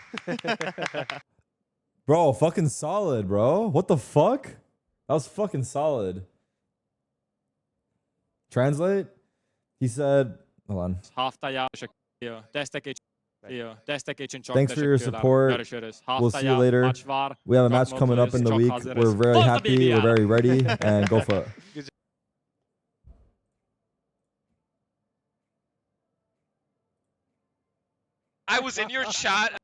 Bro, fucking solid, bro. What the fuck? That was fucking solid. Translate? He said, hold on. Haftaya destek için. Thanks for your support. We'll see you later. We have a match coming up in the week. We're very happy. We're very ready. And go for it. I was in your chat.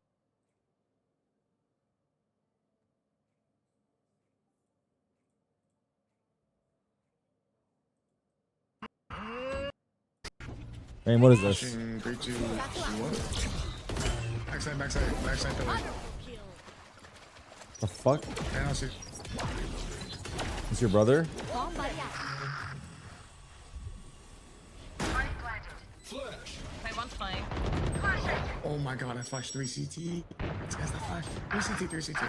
Man, what is this? 3, 2, 1. Backside, Tarik. The fuck? I see. It's your brother? One's playing. Oh my god, I flashed 3 CT. This guy's not flashed. 3 CT.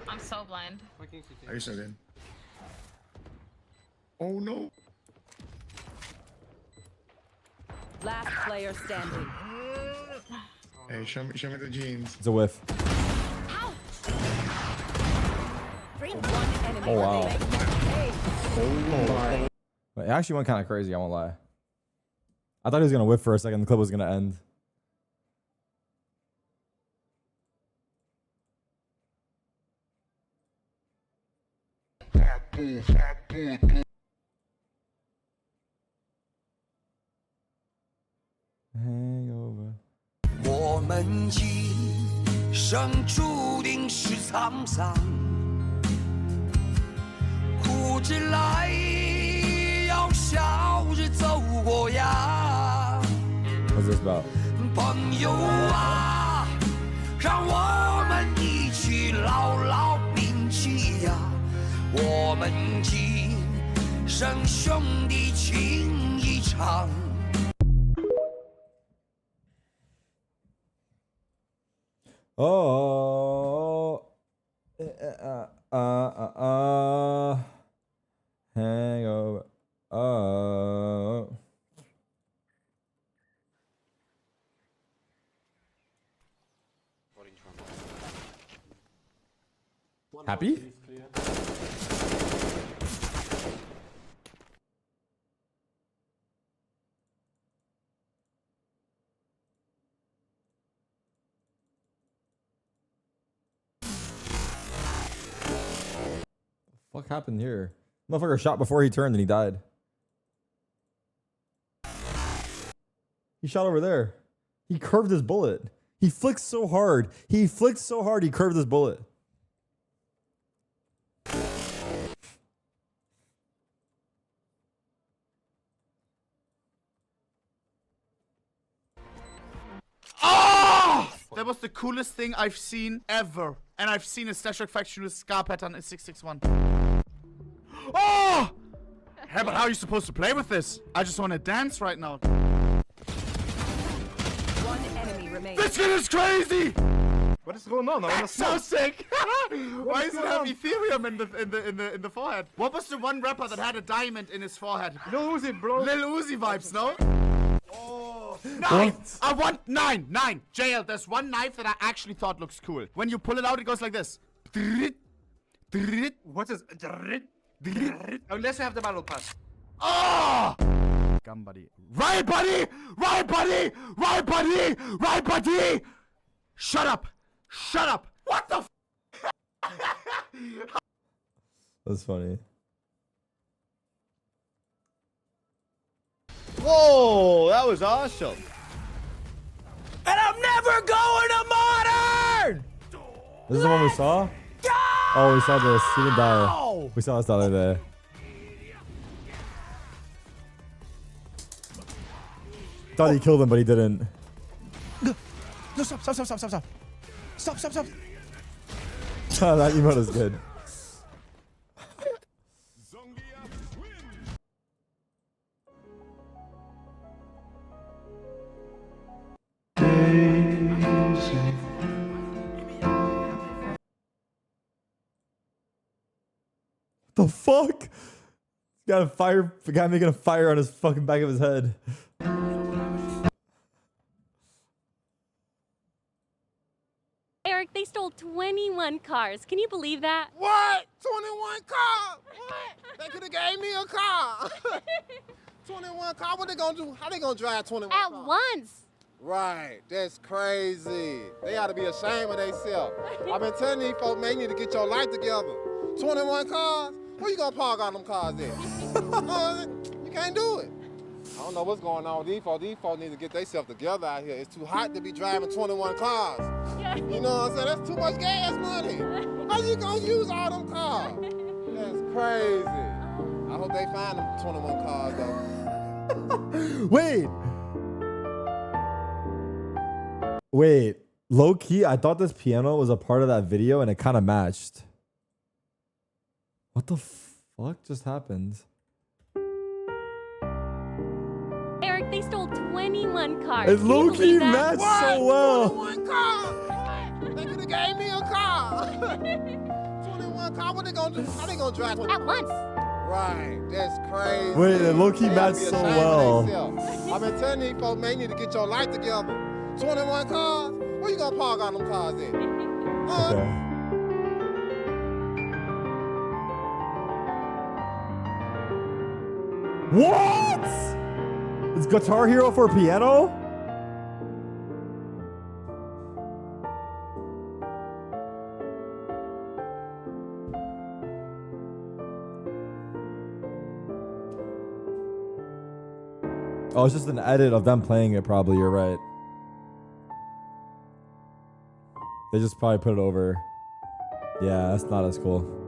I'm so blind. Are you so good? Oh no. Last player standing. Hey, show me the jeans. It's a whiff. Oh wow. Oh. It actually went kind of crazy, I won't lie. I thought he was gonna whiff for a second, the clip was gonna end. Hangover. 我们今生注定是沧桑，哭着来，要笑着走过呀。 What's this about? 朋友啊，让我们一起牢牢铭记呀，我们今生兄弟情一场。 Oh, hangover. Happy? What happened here? Motherfucker shot before he turned and he died. He shot over there. He curved his bullet. He flicked so hard. He flicked so hard he curved his bullet. Oh! That was the coolest thing I've seen ever. And I've seen a Stash faction with scar pattern in 661. Oh! Hey, but how are you supposed to play with this? I just want to dance right now. One enemy remains. This shit is crazy! What is going on? That's so sick! Why does it have Ethereum in the forehead? What was the one rapper that had a diamond in his forehead? Lil Uzi, bro. Lil Uzi vibes, no? 9! I want 9! 9! JL, there's one knife that I actually thought looks cool. When you pull it out, it goes like this. What is unless you have the battle pass. Oh! Gun buddy. Right, buddy! Right, buddy! Right, buddy! Right, buddy! Shut up! Shut up! What the That's funny. Whoa, that was awesome. And I'm never going to modern! This is the one we saw? Oh, we saw this. He didn't die. We saw this the other day. Thought he killed him, but he didn't. No, stop. Stop. That emote is good. The fuck? Got a fire. The guy making a fire on his fucking back of his head. Eric, they stole 21 cars. Can you believe that? What? 21 cars? What? They could have gave me a car. 21 cars? What they gonna do? How they gonna drive 21 At cars? once. Right. That's crazy. They ought to be ashamed of themselves. I've been telling these folks, man, you need to get your life together. 21 cars? Where you gonna park all them cars at? You can't do it. I don't know what's going on with these folks. These folks need to get themselves together out here. It's too hot to be driving 21 cars. You know what I'm saying? That's too much gas money. How you gonna use all them cars? That's crazy. I hope they find them 21 cars though. Wait. Low key, I thought this piano was a part of that video and it kind of matched. What the fuck just happened? Eric, they stole 21 cars. It low key matched so well. 21 cars? They could have gave me a car. 21 cars? What they gonna do? How they gonna drive 21? At once. Right. That's crazy. Wait, it low key They matched ought to be so ashamed of well. themselves. I've been telling these folks, man, you need to get your life together. 21 cars? Where you gonna park all them cars at? Okay. What? It's Guitar Hero for piano? Oh, it's just an edit of them playing it probably, you're right. They just probably put it over. Yeah, that's not as cool.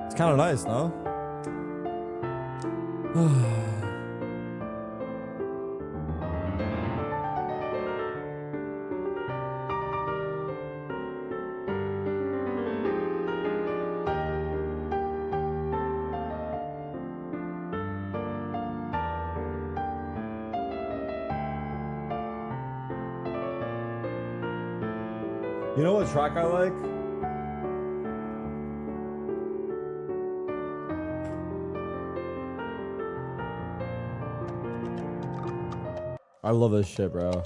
It's kind of nice, no? You know what track I like? I love this shit, bro.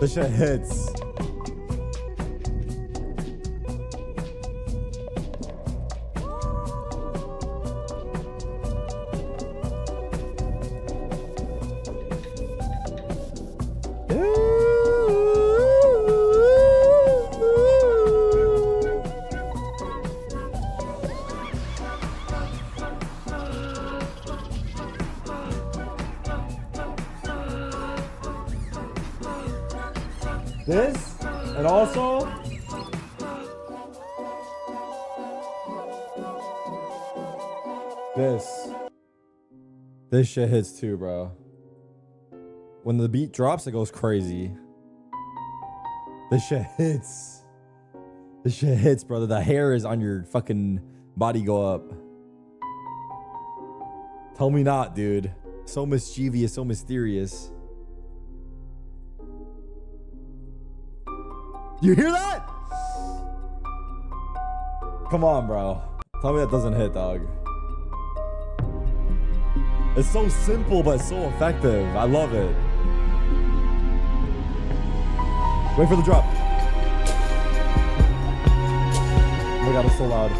This shit hits. This, and also This shit hits too, bro. When the beat drops, it goes crazy. This shit hits. This shit hits, brother. The hair is on your fucking body go up. Tell me not, dude. So mischievous, so mysterious. You hear that? Come on, bro. Tell me that doesn't hit, dog. It's so simple, but so effective. I love it. Wait for the drop. Oh my god, it's so loud.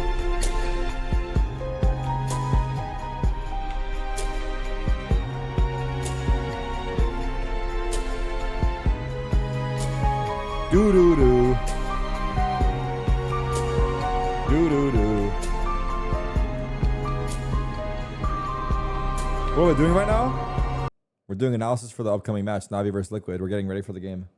Do do do. Do do do. What are we doing right now? We're doing analysis for the upcoming match, Navi versus Liquid. We're getting ready for the game.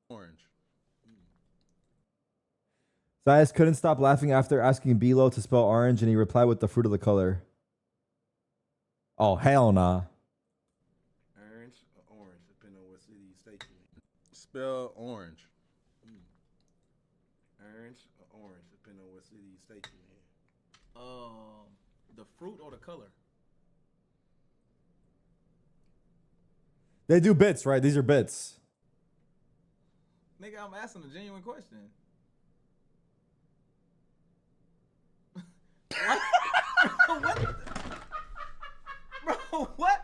Orange. Zayas couldn't stop laughing after asking Bilo to spell orange, and he replied with the fruit of the color. Oh, hell nah. Orange or orange, depending on what city you state you in. Spell orange. Orange or orange, depending on what city you state you in. The fruit or the color? They do bits, right? These are bits. Nigga, I'm asking a genuine question. What? What? Bro, what?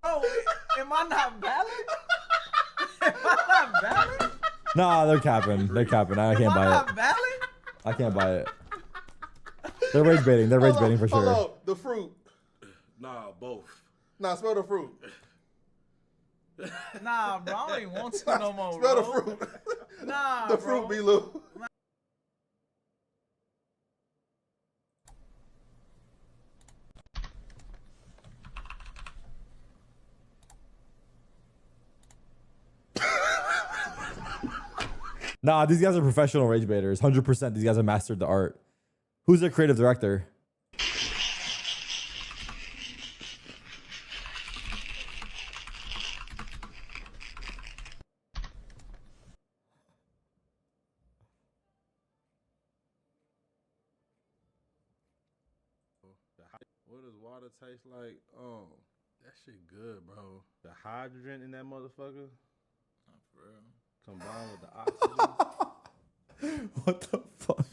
Bro, am I not valid? Am I not valid? Nah, they're capping. They're capping. I can't buy Not it. valid? I can't buy it. They're rage baiting. They're rage baiting for sure. Hold on. The fruit. Nah, both. Nah, spell the fruit. Nah, bro, I don't even want to no more, Spell the bro. fruit. Nah, the bro. fruit, B-Lou. Nah, these guys are professional rage baiters. 100% these guys have mastered the art. Who's their creative director? What does water taste like? Oh, that shit good, bro. The hydrogen in that motherfucker. Oh, for real. Combined with the oxygen. What the fuck?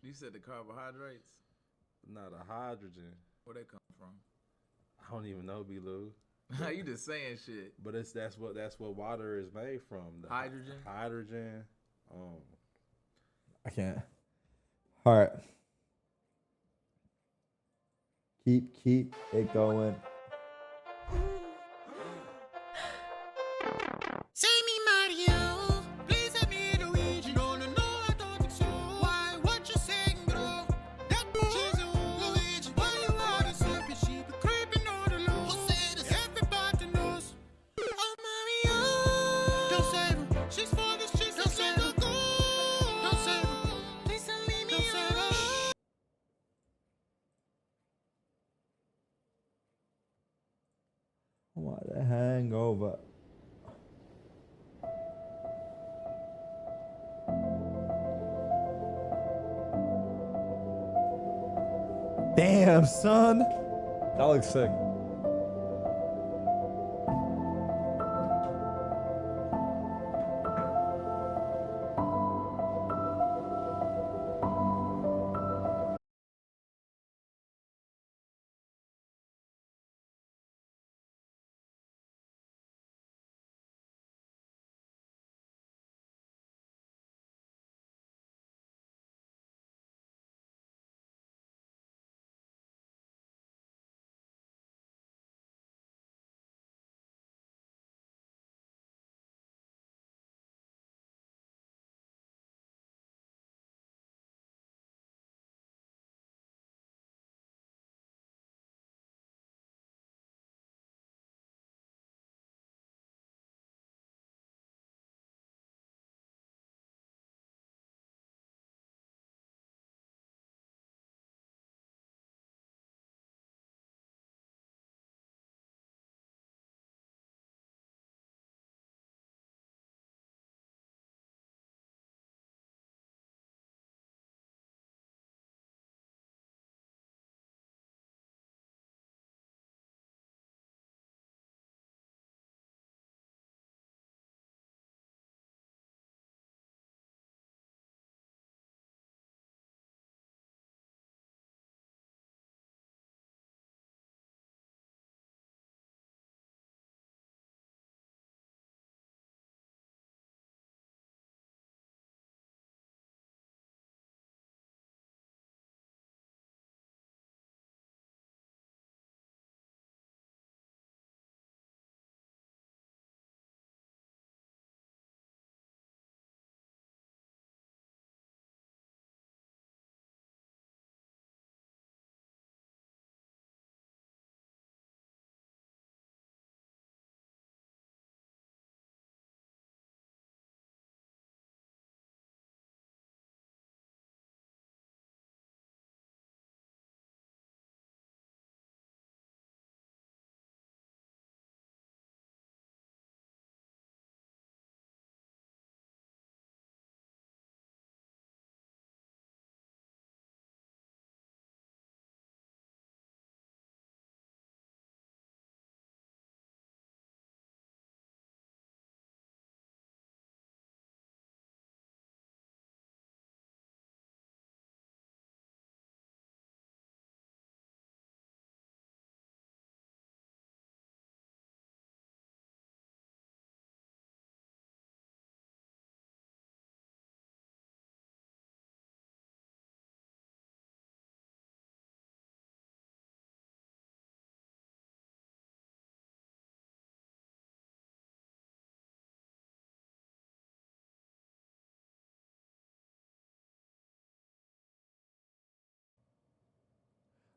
You said the carbohydrates? Nah, the hydrogen. Where they come from? I don't even know, B-Lou. You just saying shit. But that's what water is made from. The hydrogen. Hydrogen. I can't. All right. Keep it going. Say me Mario, please let me Luigi. No, I don't think so. Why, what you saying, bro? That bitch is a Luigi. Why you are the serpent, she be creeping on the low. Who said this? Everybody knows. Oh, Mario. Don't save her. She's for the streets. Don't save her. Don't save her. Please don't leave me alone. What a hangover. Damn, son. That looks sick.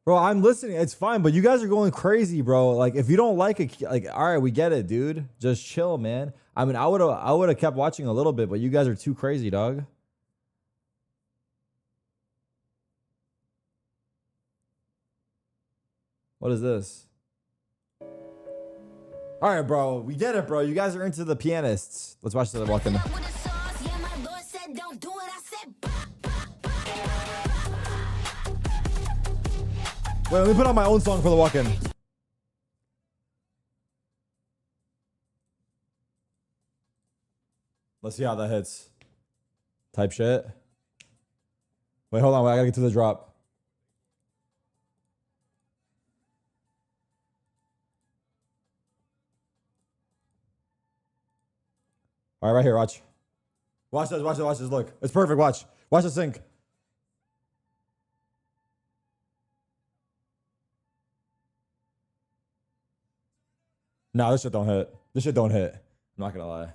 Bro, I'm listening. It's fine, but you guys are going crazy, bro. Like, if you don't like it, like, all right, we get it, dude. Just chill, man. I mean, I would have kept watching a little bit, but you guys are too crazy, dog. What is this? All right, bro. We get it, bro. You guys are into the pianists. Let's watch the walk in. Wait, let me put on my own song for the walk-in. Let's see how that hits. Type shit. Wait, hold on. Wait, I gotta get to the drop. All right, right here. Watch. Watch this. Watch this. Watch this. Look, it's perfect. Watch. Watch the sync. Nah, this shit don't hit. This shit don't hit. I'm not gonna lie.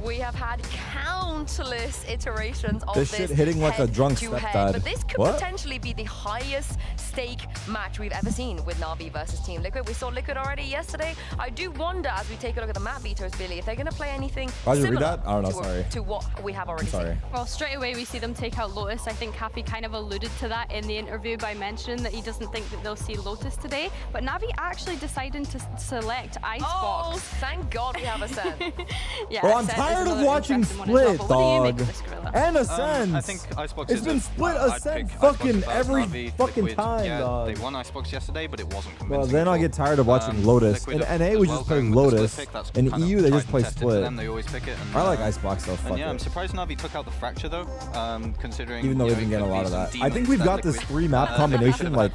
We have had countless iterations of this shit hitting like a drunk stepdad. But this could potentially be the highest stake match we've ever seen with Navi versus Team Liquid. We saw Liquid already yesterday. I do wonder, as we take a look at the map vetoes, Billy, if they're going to play anything similar to what we have already seen. Well, straight away we see them take out Lotus. I think Cappy kind of alluded to that in the interview by mentioning that he doesn't think that they'll see Lotus today. But Navi actually deciding to select Icebox. Oh, thank God we have a Sen. Yeah, bro, I'm tired of watching Split, dog. And Ascent. I think Icebox it's been Split Ascent fucking every fucking time, dog. They won Icebox yesterday, but it wasn't convincing. Well, then I get tired of watching Lotus. In NA, we just play Lotus. In EU, they just play Split. They always pick it. And, I like Icebox, though. Fuck yeah, I'm it. surprised Navi took out the Fracture, though, considering... Even though we didn't get a lot of that. I think we've got this 3-map combination, like,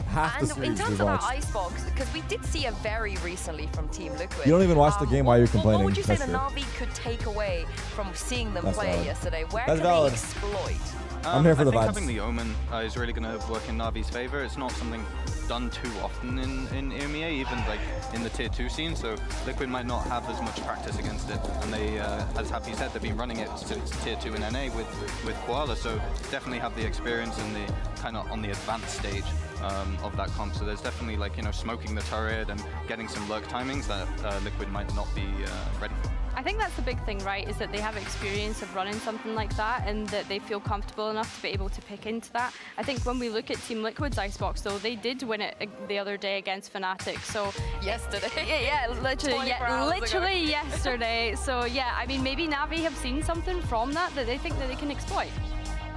half the series in terms we've of our watched. Icebox, because we did see a very recently from Team Liquid. You don't even watch the game while you're complaining. What would you say That's that true. Navi could take away from seeing them play valid. yesterday? Where That's can valid. they exploit? I'm here for the I think vibes. having the Omen is really going to work in Navi's favor. It's not something done too often in EMEA, even like in the tier 2 scene, so Liquid might not have as much practice against it, and they, as Happy said, they've been running it since tier 2 in NA with Koala, so definitely have the experience and the kind of on the advanced stage of that comp. So there's definitely, like, you know, smoking the turret and getting some lurk timings that Liquid might not be ready for. I think that's the big thing, right, is that they have experience of running something like that and that they feel comfortable enough to be able to pick into that. I think when we look at Team Liquid's Icebox, though, they did win it the other day against Fnatic. So yesterday. Yeah, literally, yesterday. So yeah, I mean, maybe Navi have seen something from that they think that they can exploit.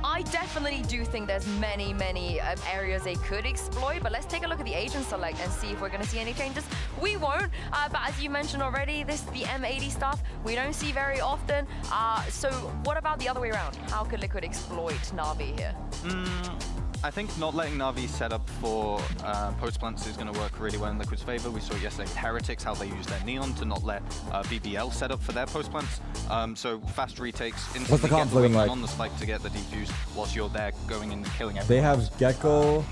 I definitely do think there's many areas they could exploit, but let's take a look at the agent select and see if we're going to see any changes. We won't, but as you mentioned already, the M80 stuff we don't see very often. So what about the other way around? How could Liquid exploit Navi here? I think not letting Navi set up for post plants is going to work really well in Liquid's favor. We saw yesterday with Heretics how they used their Neon to not let BBL set up for their post plants. So fast retakes, instantly get the wing on the spike to get the defuse whilst you're there going in and killing everyone. They have Gecko,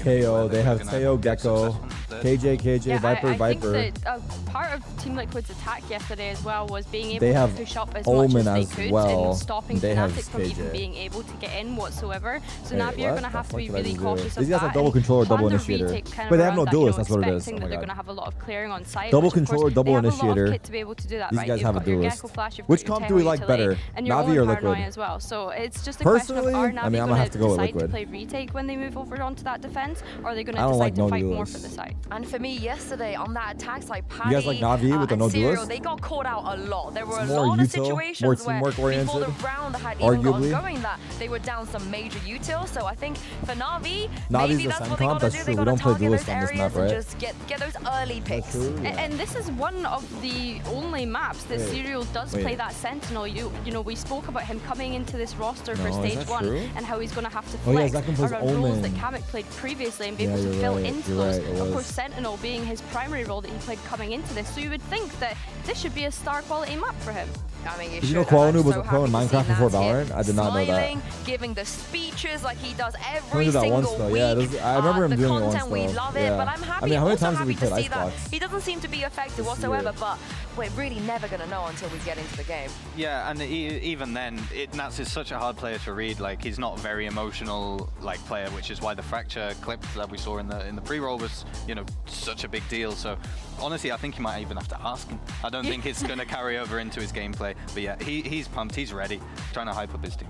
KO, they have Teo, Gecko, KJ, yeah, Viper, I Viper. think that part of Team Liquid's attack yesterday as well was being able They to have push up as Omen much as as they could well. and stopping They have Fnatic from even KJ. being able to get in whatsoever. So Wait, Navi are what? going to have to be What did I really just cautious do? of These guys that. have double and controller, double plan the initiator. retake kind of But they have around no that, duelist, you know, that's what it is. expecting Oh that my they're God. going to have a lot of clearing on site. Double which, of course, controller, double they have a lot initiator. of kit to be able to do that, These right? guys You've have a got your duelist. Gecko Flash, you've Which got your comp do we Teo like utility, better, and your Navi own or Paranoia Liquid? as well. So it's just a Personally, question of are I Navi mean, I'm going gonna have to to go with decide to Liquid. play retake when they move over onto that defense, or are they going I to don't decide like to no fight more duelist. for the site? And for me, yesterday on that attack side, Paddy, You guys like Navi with the and no Serial, duelist? they got caught out a lot. There were It's a more lot of util, situations more where teamwork oriented, before the round had even arguably. gotten going that they were down some major util. So I think for Navi, Navi's maybe the that's Sen what they comp, got to that's do. true. They We got to don't play target duelist those on this areas map, right? and just get those early picks. True, yeah. And this is one of the only maps that Wait, Serial does wait. play that Sentinel. You know, we spoke about him coming into this roster for No, is stage that 1 true? and how he's going to have to Oh, yeah, flex Zakin plays around roles that Omen. Kamek played previously and be Yeah, able to you're fill right, into you're those. right, it Of was. course, Sentinel being his primary role that he played coming into this. So you would think that this should be a star quality map for him. I mean, Did you know Koala was a pro in Minecraft before Valorant? I did not know that. Giving the speeches like he does I every did that single once though. week. Yeah, I remember him the doing it once content, we though. love it, Yeah. but I'm happy. I mean, how many also times have we happy to played see that Icebox? he doesn't seem to be affected whatsoever, but we're really never gonna know until we get into the game. Yeah, and even then, Nats is such a hard player to read. Like, he's not a very emotional player, which is why the fracture clip that we saw in the pre-roll was, you know, such a big deal. So honestly, I think you might even have to ask him. I don't think it's going to carry over into his gameplay. But yeah, he's pumped, he's ready, trying to hype up his team.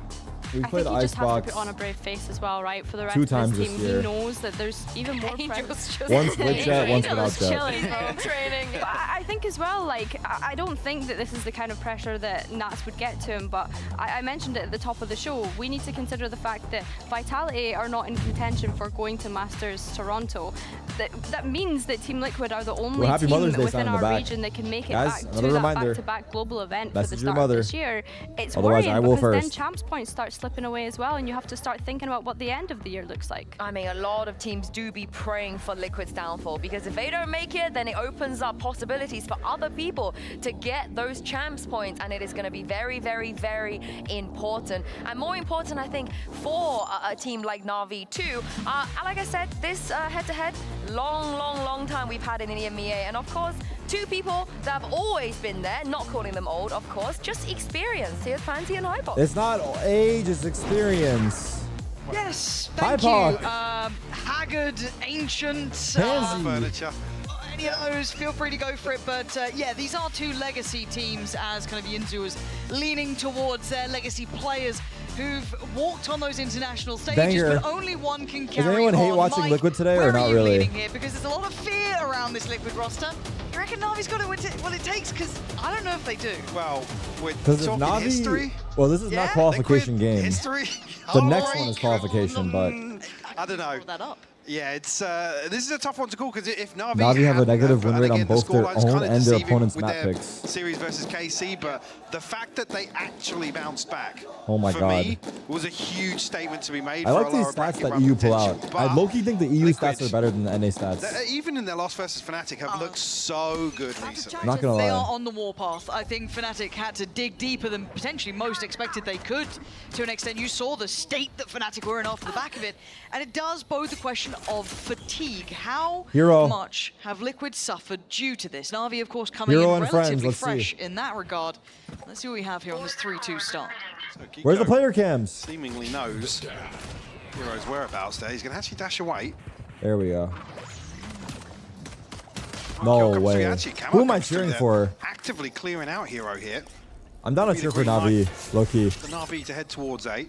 We I played think he just has to Icebox put on a brave face as well, right? For the rest 2 of times his this team, year. he knows that there's even more friends. Once with Jet, once without Jet. Training. But I think as well, like, I don't think that this is the kind of pressure that Nats would get to him, but I mentioned it at the top of the show. We need to consider the fact that Vitality are not in contention for going to Masters Toronto. That means that Team Liquid are the only Happy team Mother's Day within sign in our the back. region that can make it Guys, back to another that reminder. back-to-back global event for Message the your start of mother. this year. It's Otherwise, worrying I will because then first. champs points start slipping away as well, and you have to start thinking about what the end of the year looks like. I mean, a lot of teams do be praying for Liquid's downfall, because if they don't make it, then it opens up possibilities for other people to get those champs points, and it is going to be very, very, very important. And more important, I think, for a team like NAVI too. Like I said, this head-to-head, long time we've had in the EMEA, and of course, 2 people that have always been there, not calling them old, of course, just experience. Here's Pansy and Hypox. It's not age, it's experience. Yes, Hi, thank you. Park. Haggard, ancient, Pansy. any of those, feel free to go for it. But yeah, these are 2 legacy teams, as kind of Yinzu is leaning towards their legacy players who've walked on those international stages, Banger. but only one can carry Does anyone hate on. watching Mike, Liquid today where or not are you really? leaning here? Because there's a lot of fear around this Liquid roster. You reckon Navi's got what it takes? Because I don't know if they do. Well, we're Because talking Navi, history. well, this is not qualification game. History. The next one is qualification, but I don't know. That up. Yeah, it's this is a tough one to call, because if Navi, Navi have a negative win and rate on again, the both their scoreline's own kinda and their deceiving opponent's with map their picks. series versus KC, but the fact that they actually bounced back, Oh my for God. me, was a huge statement to be made. I for like a these lower stats bracket that run EU pull potential. out. But I low-key think the EU stats are better than the NA stats. even in their loss versus Fnatic, have looked so good recently. Not gonna They lie. are on the warpath. I think Fnatic had to dig deeper than potentially most expected they could. To an extent, you saw the state that Fnatic were in off the back of it. And it does pose the question of fatigue. How Hero. much have Liquid suffered due to this? Navi, of course, coming Hero in and friends, relatively let's fresh see. in that regard. Let's see what we have here on this 3-2 start. Where's the player cams? Seemingly knows Hero's whereabouts there. He's going to actually dash away. There we go. No way. Who am I cheering for? Actively clearing out Hero here. I'm down to cheer for Navi, low-key. The Navi to head towards A.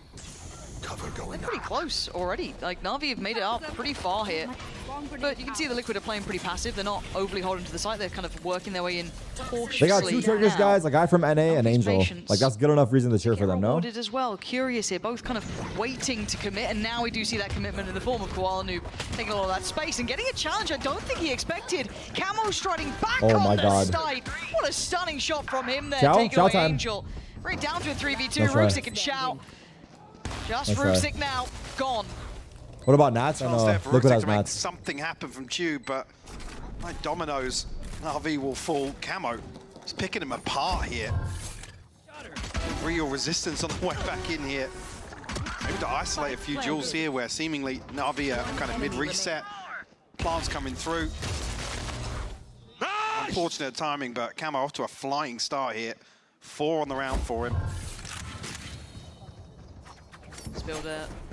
They're pretty close already. Like, Navi have made it up pretty far here. But you can see the Liquid are playing pretty passive. They're not overly holding to the site. They're kind of working their way in cautiously. They got 2 Turkish now. guys, a guy from NA and Angel. Like, that's good enough reason to cheer for them, no? Rewarded as well. Curious here, both kind of waiting to commit, and now we do see that commitment in the form of Koala Noob taking a lot of that space and getting a challenge I don't think he expected. Camo striding back Oh on my the God. side. What a stunning shot from him there, Chow? taking Chow away time. Angel. Right down to a 3v2, Nice try. Ruxic and Chow. Just Nice try. Ruxic now, gone. What about Nats? I Chance know there for Liquid Ruxic has to make Nats. something happen from Tube, but like dominoes, Navi will fall. Camo is picking him apart here. Real resistance on the way back in here. Maybe to isolate a few duels here where seemingly Navi are kind of mid-reset. Plants coming through. Unfortunate timing, but Camo off to a flying start here. 4 on the round for him. Let's build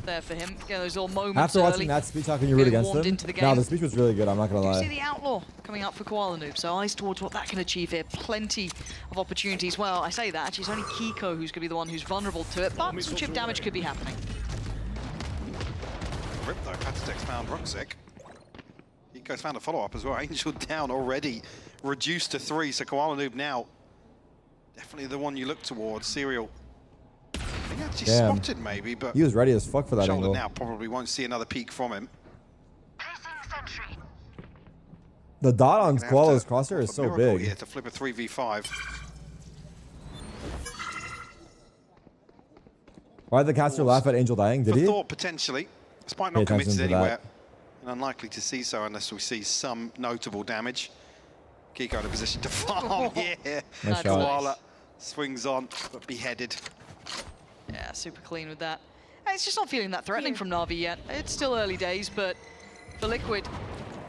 there for him. Get those little moments After early. watching that speech, how can you root Getting against warmed him? into the No, game. the speech was really good, I'm not gonna You see lie. the Outlaw coming up for Koala Noob, so eyes towards what that can achieve here. Plenty of opportunities. Well, I say that, actually it's only Kiko who's going to be the one who's vulnerable to it, but some chip damage could be happening. Rip though, Patitex found Ruxic. Kiko's found a follow-up as well. Angel down already, reduced to 3, so Koala Noob now definitely the one you look towards. Serial. I think actually Damn. spotted maybe, but He was ready as fuck for that shoulder angle. now probably won't see another peek from him. The dot on Gonna have Koala's to crosshair is a so miracle big. here to flip a 3v5. Why did the caster laugh at Angel dying? Did For he? thought potentially, despite Pay not attention committed to anywhere, that. and unlikely to see so unless we see some notable damage. Kiko in a position to farm, yeah. Nice shot. Koala Swings on, but beheaded. Yeah, super clean with that. And it's just not feeling that threatening from Na'Vi yet. It's still early days, but for Liquid,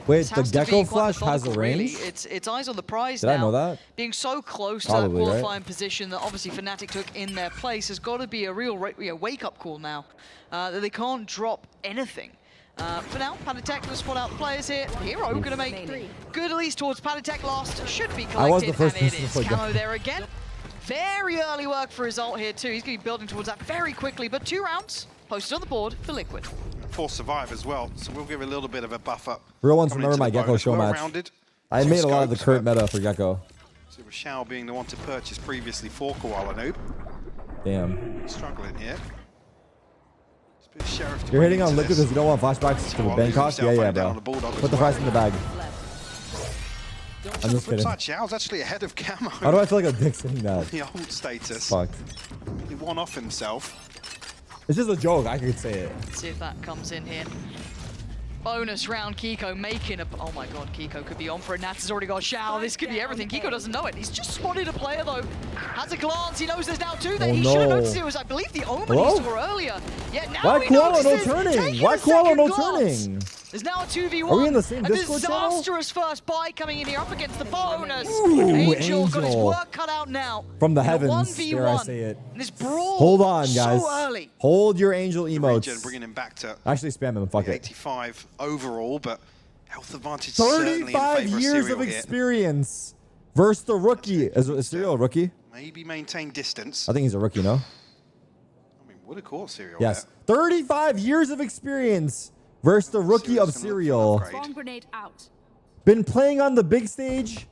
Wait, this the has to Gecko be quite flash has a methodical, really. range? It's eyes on the prize Did now. I know that? Being so close Probably, to that right? qualifying position that obviously Fnatic took in their place has got to be a real wake-up call now. That they can't drop anything. For now, Panatek going to spot out the players here. Hero going to make good at least towards Panatek last. Should be I was the collected, first and it person is. to play Camo Gecko. there again. Very early work for his ult here too. He's going to be building towards that very quickly, but 2 rounds posted on the board for Liquid. 4 survive as well, so we'll give a little bit of a buffer. Real ones coming remember into my the Gecko bonus. show match. Well-rounded. I Some made a lot of the scopes, current but meta for Gecko. So Rashao being the one to purchase previously for Koala Noob. Damn. Struggling here. Just a bit of Sheriff to You're wade hitting on into Liquid this. because you don't want flashbacks to Koala Bangkok? himself Yeah, running down bro. on the Bulldog Put as the well. price in the bag. I'm just kidding. Xiao's actually ahead of Camo. How do I feel like a dick saying that? The old status. Fucked. He won off himself. It's just a joke. I could say it. Let's see if that comes in here. Bonus round, Kiko making a... Oh my god, Kiko could be on for it. Nats has already got a shower. This could be everything. Kiko doesn't know it. He's just spotted a player though. Has a glance. He knows there's now 2 there. Oh, He should have no. noticed it was, I believe, the Omen Hello? he saw earlier. Yeah, now Why he Koala no notices. turning? Taking Why a Koala second no glance. turning? There's now a 2v1. Are we in the same a Discord channel? disastrous first buy coming in here up against the bonus. Ooh, Angel got his Angel. work cut out now. From the In a heavens, dare I 1v1. say it. And this brawl Hold on, so guys. early. Hold your Angel Regen emotes. bringing him back to Actually, spam him. Fuck it. 85 overall, but health advantage certainly in 35 favor years Serial of here. experience versus the rookie. Is Serial a rookie? Maybe maintain distance. I think he's a rookie, no? I mean, would have caught Serial Yes. there. 35 years of experience versus the rookie of Serial. Bomb grenade out. Been playing on the big stage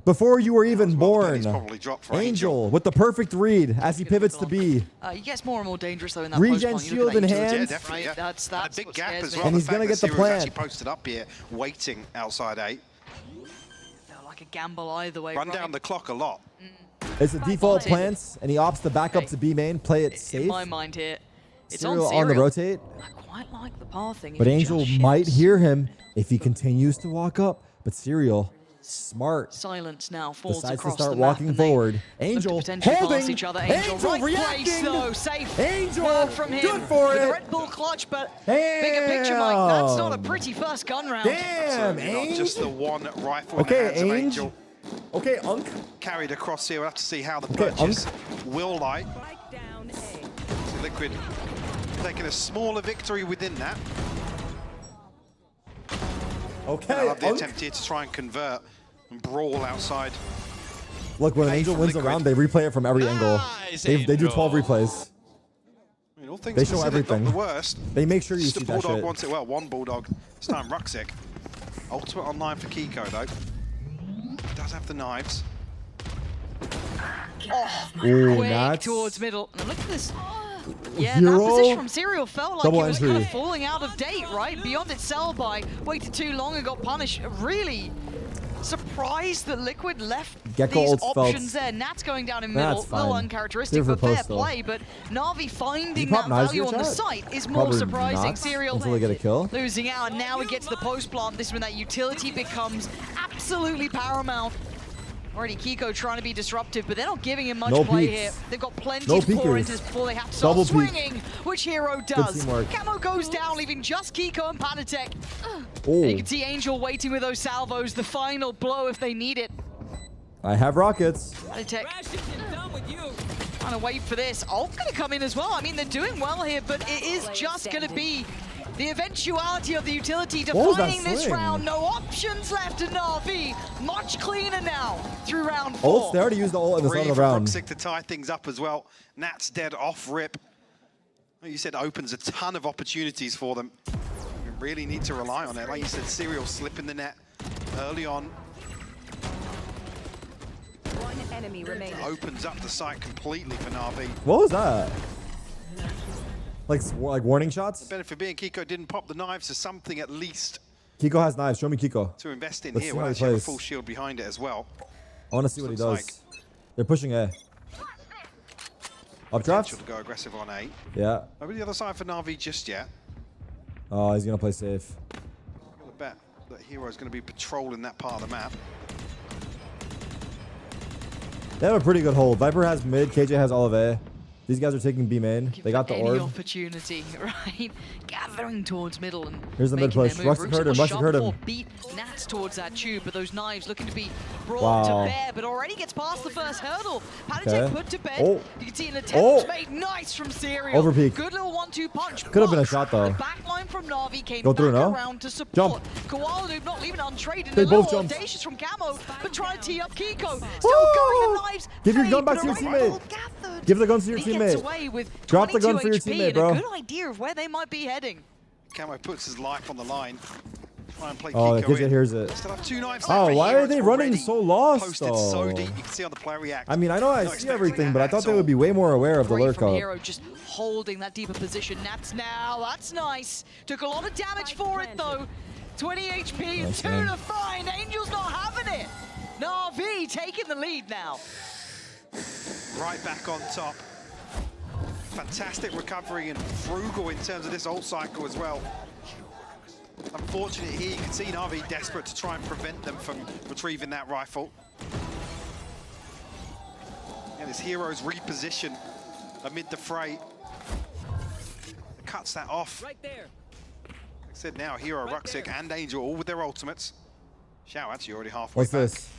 before you were even born. Probably dropped for Angel with the perfect read as he pivots to B. He gets more and more dangerous though in that Regen post shield plan. in You look at that hand. utility, Definitely, right? yeah. That's And a big what gap scares as me. well. And The he's fact gonna that get the Serial's plant. actually posted up here, waiting outside A. Felt like a gamble either way. Run right? down the clock a lot. It's a default plants, and he opts to back up to B main, play it safe. In my mind here, it's Serial on on the Serial. rotate. I quite like the path thing. But if he Angel just might shifts. hear him if he continues to walk up. But Serial, smart, Silence now falls decides to across start the map walking and they forward. look to Angel potentially pass holding. each other. Angel, right place reacting. though, safe. Angel, work from him. good for With it. a Red Bull clutch, but bigger picture, Mike. That's not a pretty first gun round. Damn, Certainly not Ainge. just the one rifle in the Okay, hands of Ainge. Angel. Okay, Unk. Carried across here. We'll have to see how the Okay, purchase will lie. Strike down A. So Liquid taking a smaller victory within that. Okay, I love the Unk. attempt here to try and convert and brawl outside. Look, when an Play Angel from wins a Liquid. round, they replay it from every angle. They do 12 replays. I mean, all things They show considered, everything. Not the worst. They make sure you Just see the that Bulldog shit. wants it well. One Bulldog. This time Ruxic. Ultimate online for Kiko though. He does have the knives. Oh, Ooh, quick Nats. towards middle. And look at this. Yeah, Hero. that position from Serial felt like Double it was kind entry. of falling out of date, right? Beyond its sell by waited too long and got punished. Really surprised that Liquid left Gecko these ults felt- options there. Nat's going down in middle, That's a little fine. uncharacteristic, Give her but fair post, though. play. But Na'Vi finding pop that knives value here, on the chat? site is more Probably surprising. not, Serial until they get a kill. losing out, and now we get to the post plant. This is when that utility becomes absolutely paramount. Already Kiko trying to be disruptive, but they're not giving him much No play peeks. here. They've got plenty No to pour peekers. into this before they have to start Double peek. swinging, which Hero does. teamwork. Camo goes down, leaving just Kiko and Panatek. Oh. And you can see Angel waiting with those salvos, the final blow if they need it. I have rockets. Panatek trying to wait for this. Ult's going to come in as well. I mean, they're doing well here, but it is just going to be the eventuality of the utility What was that defining this swing? round. No options left in Na'Vi. Much cleaner now through round 4. Ults, they already used the ult at the start Free of the for round. Ruxic to tie things up as well. Nat's dead off rip. Like you said, opens a ton of opportunities for them. We really need to rely on it. Like you said, Serial slipping the net early on. One enemy remaining. Opens up the site completely for Na'Vi. What was that? Like warning shots? Benefit being Kiko didn't pop the knives to something at least Kiko has knives. Show me Kiko. to invest in Let's here. see We'll how he actually have a plays. full shield behind it as well. I want to see what he Looks does. They're pushing A. Updraft? Potential to go aggressive on A. Yeah. Over the other side for Na'Vi just yet. Oh, he's going to play safe. I'm gonna bet that Hero's going to be patrolling that part of the map. They have a pretty good hold. Viper has mid. KJ has all of A. These guys are taking B main. They got the Any orb. opportunity, right? Gathering towards middle and Here's the mid making push. their move. Ruxic heard him. Ruxic Ruxic heard him. beat Nats towards that tube, but those knives looking to be brought Wow. to bear, but already gets past the first hurdle. Panatek Okay. put to bed. Oh. You can see an attempt was Oh. made. Nice from Serial. Overpeak. Good little 1-2 punch. Could have been a but shot, though. The backline from Navi came Go through, back no? around to support. Jump. Koala Noob not leaving it untraded. They a little both jumped. audacious from Camo, but trying to tee up Kiko. Still going the knives. Give your Fade, gun back but to your a rifle teammate. gathered. Give the gun to your He gets teammate. away with Drop the gun 22 for your HP teammate, and bro. a good idea of where they might be heading. Camo puts his life on the line. Try and play Oh, the Kiko KJ in. hears it. Still have 2 knives Oh, left. why Here are they it's running already so lost, posted so though? deep. You can see on the play react. I mean, I know I Not see expecting everything, but I that thought at they would all. be way more aware of the Great lurk from up. Hero, just holding that deeper position. Nats now, that's nice. Took a lot of damage for it though. 20 HP and Nice, 2 man. to find. Angel's not having it. NAVI taking the lead now. Right back on top. Fantastic recovery and frugal in terms of this ult cycle as well. Unfortunate here, you can see Navi desperate to try and prevent them from retrieving that rifle. And his heroes reposition amid the fray. Cuts that off. Right there. Like I said now, Hero, Ruxic and Angel all with their ultimates. Xiao actually already halfway What's back. this?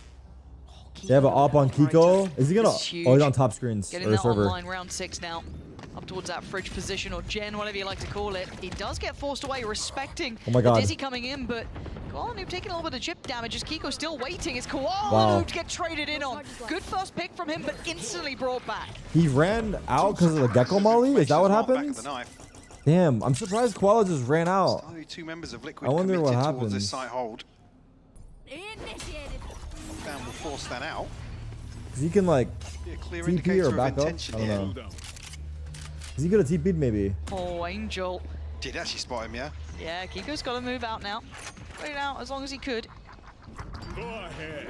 They have an op on Kiko. Is he gonna? It's huge. Oh, he's on top screens Getting or that server. online round 6 now. Up towards that fridge position or gen, whatever you like to call it. He does get forced away, respecting Oh my God. the Dizzy coming in, but Koala Noob taking a little bit of chip damage as Kiko still waiting. It's Koala Wow. Noob to get traded in on. Good first pick from him, but instantly brought back. He ran out because of the gecko molly. Is that what Back of happens? the knife. Damn, I'm surprised Koala just ran out. Only 2 members of Liquid I wonder what committed towards happens. this site hold. Fan will force that out. Cause he can like Be a clear TP indicator or of back up. I intention don't here. know. Is he gonna TP'd maybe? Oh, Angel. Did actually spot him, yeah? Yeah, Kiko's got to move out now. Wait out as long as he could. Go ahead.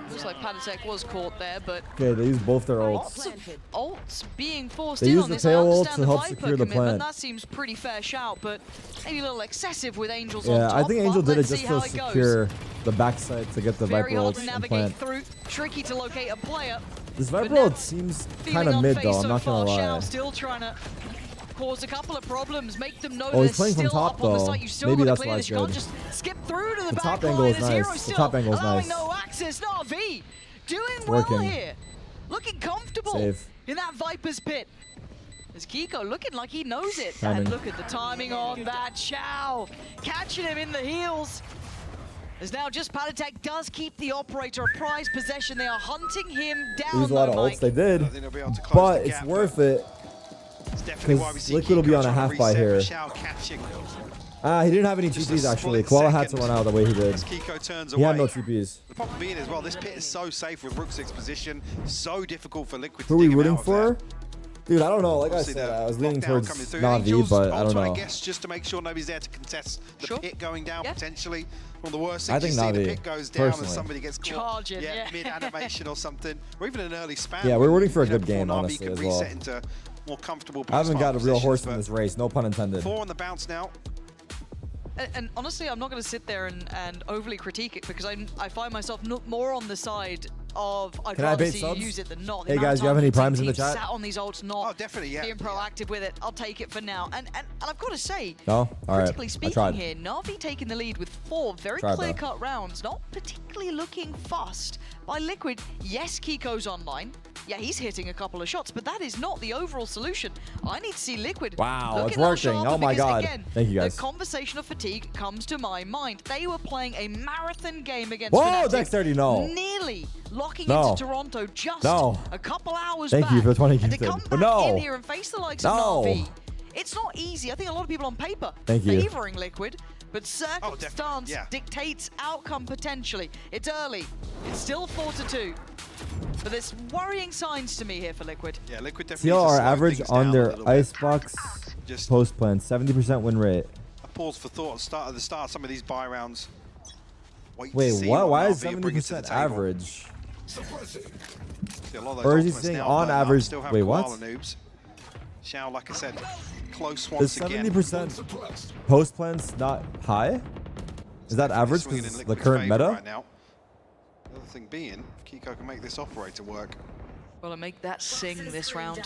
Looks like Panatek was caught there, but Okay, they use both their ults. lots of ults being forced They in use on the this. I tail ult understand to the help Viper secure the commitment. plant. That seems pretty fair shout, but maybe a little excessive with Angels on Yeah, top. I think Angel but did it let's just see to how it goes. secure the backside to get the Very Viper hard ults to and navigate plant. through. Tricky to locate a player. This But Viper ult Nats seems feeling kind of mid unfazed though. I'm so not gonna far. lie. Shao still trying to cause a couple of problems, make them know Oh, he's they're playing from still top, up on the though. site. You still Maybe got to that's clear why this. it's You can't good. just skip through to the The back top line. angle is As Hero nice. The still top angle is allowing nice. no access. NAVI doing It's well working. here. Looking comfortable Save. in that Viper's pit. As Kiko looking like he knows it. Timing. And look at the timing on that. Xiao catching him in the heels. As now just Panatek does keep the operator a prized possession. They are hunting him They down. used a lot of though, ults. They did, I think they'll be able to close but the it's gap, worth it It's definitely why we because see Liquid will be Kiko on a trying to half buy reset, here. Xiao catching. He didn't have any Just a TPs actually. split Koala had to second run out the way he did. as Kiko turns He had away. no TPs. The problem being as well, this pit is so safe with Ruxic's position, so difficult for Liquid Who are to we dig him rooting out of for? there. Dude, I don't know. Like I Obviously, said, the I was leaning lockdown towards coming through. Navi, Angel's but I don't ultimate, know. I guess just to make sure nobody's there to contest the pit going down potentially. One of the worst I things think you see, the Navi, pit goes down personally. and somebody gets caught Charging, yeah. mid-animation or something, or even an early spam. Yeah, we're rooting for a you know, good game, before Navi honestly, can as well. reset into more comfortable I haven't got a real positions, horse in but this race. No pun intended. 4 on the bounce now. And honestly, I'm not going to sit there and overly critique it because I find myself more on the side of I'd Can I rather bait see subs? you use it than not. Hey guys, you have any primes in the chat? Sat on these ults, not definitely, yeah. being proactive with it. I'll take it for now. And I've got to say, No? All right. critically I speaking tried. here, Navi taking the lead with 4 very Tried, though. clear-cut rounds, not particularly looking fussed by Liquid. Yes, Kiko's online. Yeah, he's hitting a couple of shots, but that is not the overall solution. I need to see Liquid. Wow, looking it's a little working. sharper Oh my because, God. Again, Thank you, guys. The conversation of fatigue comes to my mind. They were playing a marathon game against Whoa, Fnatic, dexterity, no. nearly locking No. into Toronto just No. a couple hours Thank back. you for the 20 and to gifted. come But back no. in here and face the likes No. of Navi. It's not easy. I think a lot of people on paper Thank you. favoring Liquid, but circumstance dictates outcome potentially. It's early. It's still 4-2. But there's worrying signs to me here for Liquid. Yeah, Liquid definitely CL needs to are slow average things on down a their little bit. icebox Just post plan. 70% win rate. a pause for thought at the start of some of these buy rounds. Wait to Wait, see what? Why is Navi bring it to the 70% table. average? See, a lot of those Or is he ultimates saying now on burn up, average? still have Wait, what? Koala Noobs. Xiao, like I said, close Is once again. 70% post plans not high? Is that average Swinging in because the Liquid's current favour meta? right now. The other thing being, if Kiko can make this operator work. Well, to make that sing this round,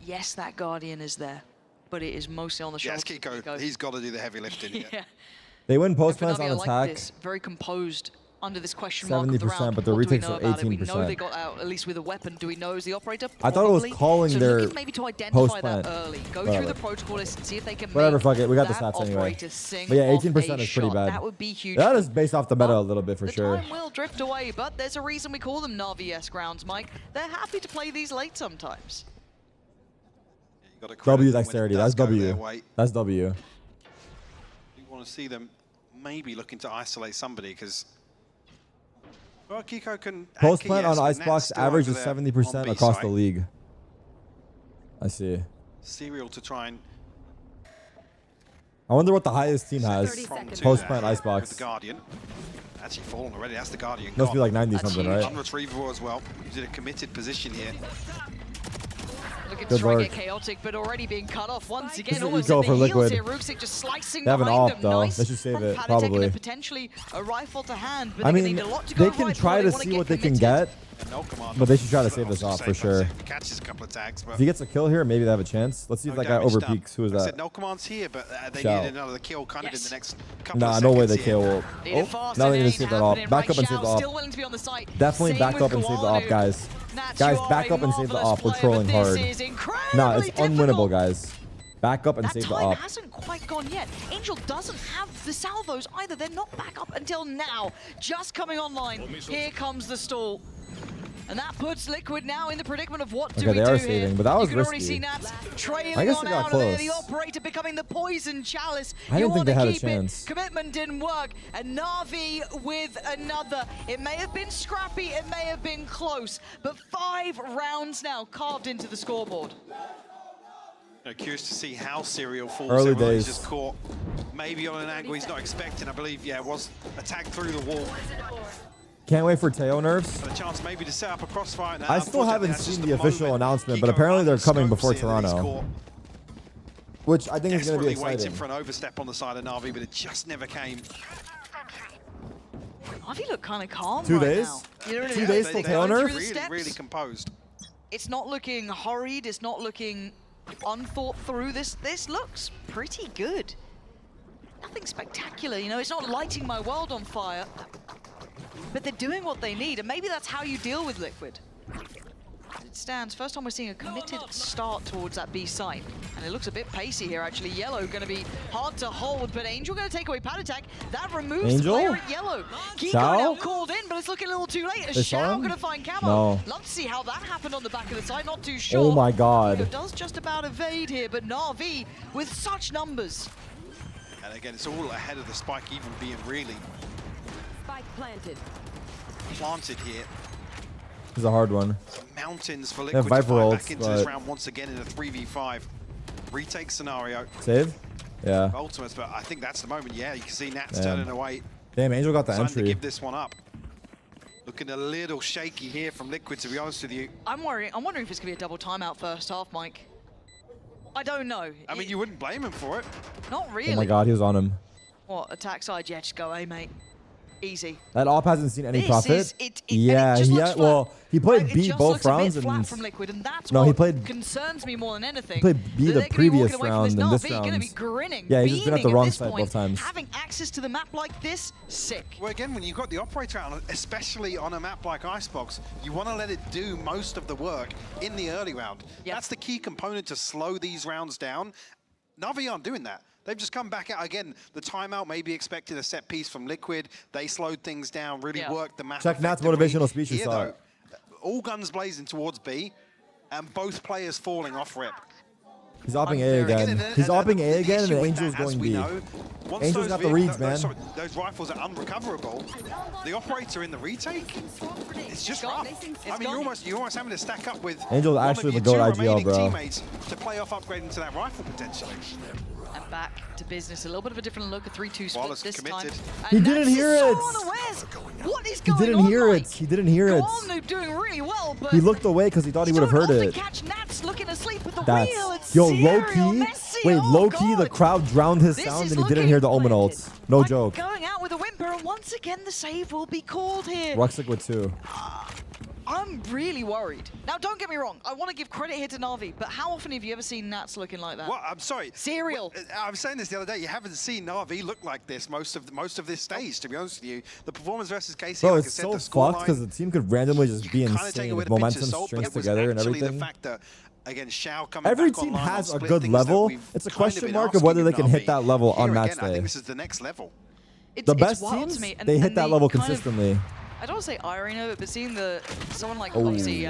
yes, that Guardian is there, but it is mostly on the shoulders. Yes, Kiko, he's got to do the heavy lifting here. Yeah. They win post plants NAVI on like attack. this, very composed under this question mark of the 70%, round. but the What do we retakes know are about it? We know 18%. they got out at least with a weapon. Do we know is the operator? I thought it was Probably. calling so their looking maybe to identify post that plant. early. Go Whatever. through the protocol list and see if they can Whatever, make fuck it. We got the that stats anyway. operator sing But yeah, off 18% a is pretty shot. bad. That would be huge. That is based off the meta a little bit for The sure. time will drift away, but there's a reason we call them Navi-esque rounds, Mike. They're happy to play these late sometimes. W dexterity. That's W. That's W. You want to see them maybe looking to isolate somebody because well, Kiko can Post plant on Icebox average is 70% across the league. I see. Serial to try and I wonder what the highest team has. Post plant with Icebox. the Guardian. Actually fallen already. That's the Guardian. Must be like 90 something, right? Unretrievable as well. He's in a committed position here. Looking Good to try and work. get chaotic, but already being cut off once again. This is Almost eco in the for heels Liquid. here. Rooksik just slicing They have an behind AWP them. though. Nice They should save from it, Palatec probably. and potentially a rifle to hand, but I they're mean, gonna need a lot to go they can right try before to they see wanna what get they can committed. get, but they should try to save this off for sure. Catches a couple of tags, but If he gets a kill here, maybe they have a chance. Let's see if that guy over peaks. Who is I that? said no commands here, but they Shao. need another kill kind of in the next couple Nah, of no seconds way they here. kill. Oh, now they need to save that off. Back up and save the off. Definitely back up and save the off, guys. Guys, back up and save the off. We're trolling hard. Nah, it's unwinnable, guys. Back up and save the Time off. hasn't quite gone yet. Angel doesn't have the salvos either. They're not back up until now. Just coming online. Here comes the stall. And that puts Liquid now in the predicament of what do Okay, we they do are here. saving, but that was You can already risky. see Nats trailing I guess on they got out of there. The close. operator becoming the poison chalice. I didn't think they had a keep chance. It. Commitment didn't work. And Na'Vi with another. It may have been scrappy, it may have been close, but 5 rounds now carved into the scoreboard. Curious to see how Serial falls. Early Everyone is days. just caught maybe on an angle he's not expecting. I believe, yeah, it was attacked through the wall. Can't wait for Teo nerfs. But a chance maybe to set up a crossfire now. I still Unfortunately, haven't that's seen just the official announcement, but apparently they're coming before Toronto, which I think is going to be desperately waiting exciting. for an overstep on the side of Na'Vi, but it just never came. Na'Vi look kind of calm 2 right days? now. You know, 2 days till Teo nerf? Really composed. It's not looking hurried. It's not looking unthought through. This looks pretty good. Nothing spectacular, you know. It's not lighting my world on fire, but they're doing what they need, and maybe that's how you deal with Liquid. As it stands, first time we're seeing a committed start towards that B site, and it looks a bit pacey here actually. Yellow going to be hard to hold, but Angel going to take away Palatec. That removes Angel? the player at Yellow. Kiko Shao? now called in, but it's looking a little too late. They Is saw Shao him? going to find Camo? No. Love to see how that happened on the back of the side. Not too sure. Oh my God. Kiko does just about evade here, but Na'Vi with such numbers. And again, it's all ahead of the spike even being really Spike planted. planted here. This is a hard one. Mountains for They have Liquid to Viper fight ults, back into this but- round once again in a 3v5 retake scenario. Save? Yeah. Ultimates, but I think that's the moment. Yeah, you can see Nats Damn. turning away. Damn, Angel got the Time to entry. give this one up. Looking a little shaky here from Liquid, to be honest with you. I'm wondering if it's going to be a double timeout first half, Mike. I don't know. I mean, you wouldn't blame him for it. Not really. Oh my God, he was on him. What, attack side? Yeah, just go, hey, mate. Easy. That op hasn't seen any This profit. is- it- Yeah, and it just he looks had, flat. well, he played Right? It B just both looks a bit rounds flat and from Liquid, and that's no, what he played concerns me more than anything. He played B That the they're gonna be previous walking away from round and this Na'Vi gonna round. be grinning, Yeah, he's just been at the beaming wrong this side point. both times. Having access to the map like this, sick. Well, again, when you've got the operator out, especially on a map like Icebox, you want to let it do most of the work in the early round. That's the key component to slow these rounds down. Na'Vi aren't doing that. They've just come back out again. The timeout may be expected a set piece from Liquid. They slowed things down, really worked the map. Check Nat's effectively. motivational speech. You Here, saw though, it. all guns blazing towards B, and both players falling off rip. He's opping A again. He's opping A again, and Angel's going B. Angel's got the reads, man. Those rifles are unrecoverable. The operator in the retake, it's just rough. I mean, you're almost having to stack up with Angel's one actually of the your GOAT two IGL, remaining bro. teammates to play off upgrading to that rifle potentially. And back to business. A little bit of a different look, a 3-2 split Wallace this committed. time. He And didn't Nats hear is so it. unawares. What is He going didn't on, hear Mike? it. He didn't hear it. Gwalnu doing really well, but He looked away because he thought he would have heard often it. catch Nats looking asleep with the That's wheel. It's yo Serial low key. messing Easy. Wait, Oh, low-key, the God. crowd drowned his This sound is and he didn't looking hear the Omen ults. No joke. Going out with a whimper, and once again the save will be called here. Ruxic with 2. I'm really worried. Now, don't get me wrong. I want to give credit here to Na'Vi, but how often have you ever seen Nats looking like that? Well, I'm sorry. Serial. I was saying this the other day. You haven't seen Na'Vi look like this most of this stage. To be honest with you, the performance versus KC, Bro, like it's I said, so the scoreline, fucked because the team could randomly just be kind of take it insane with if a pinch of momentum salt, but strings it was together and actually everything. the fact that, again, Shao coming Every back team online has on a split good things that level. we've It's a kind question been mark of asking whether they can hit Na'Vi. that level on Here match again, I day. think this is the next level. The It's best wild teams, to me, and- they hit and that they level kind of- consistently. I don't want to say irony of it, but seeing someone like Oh. obviously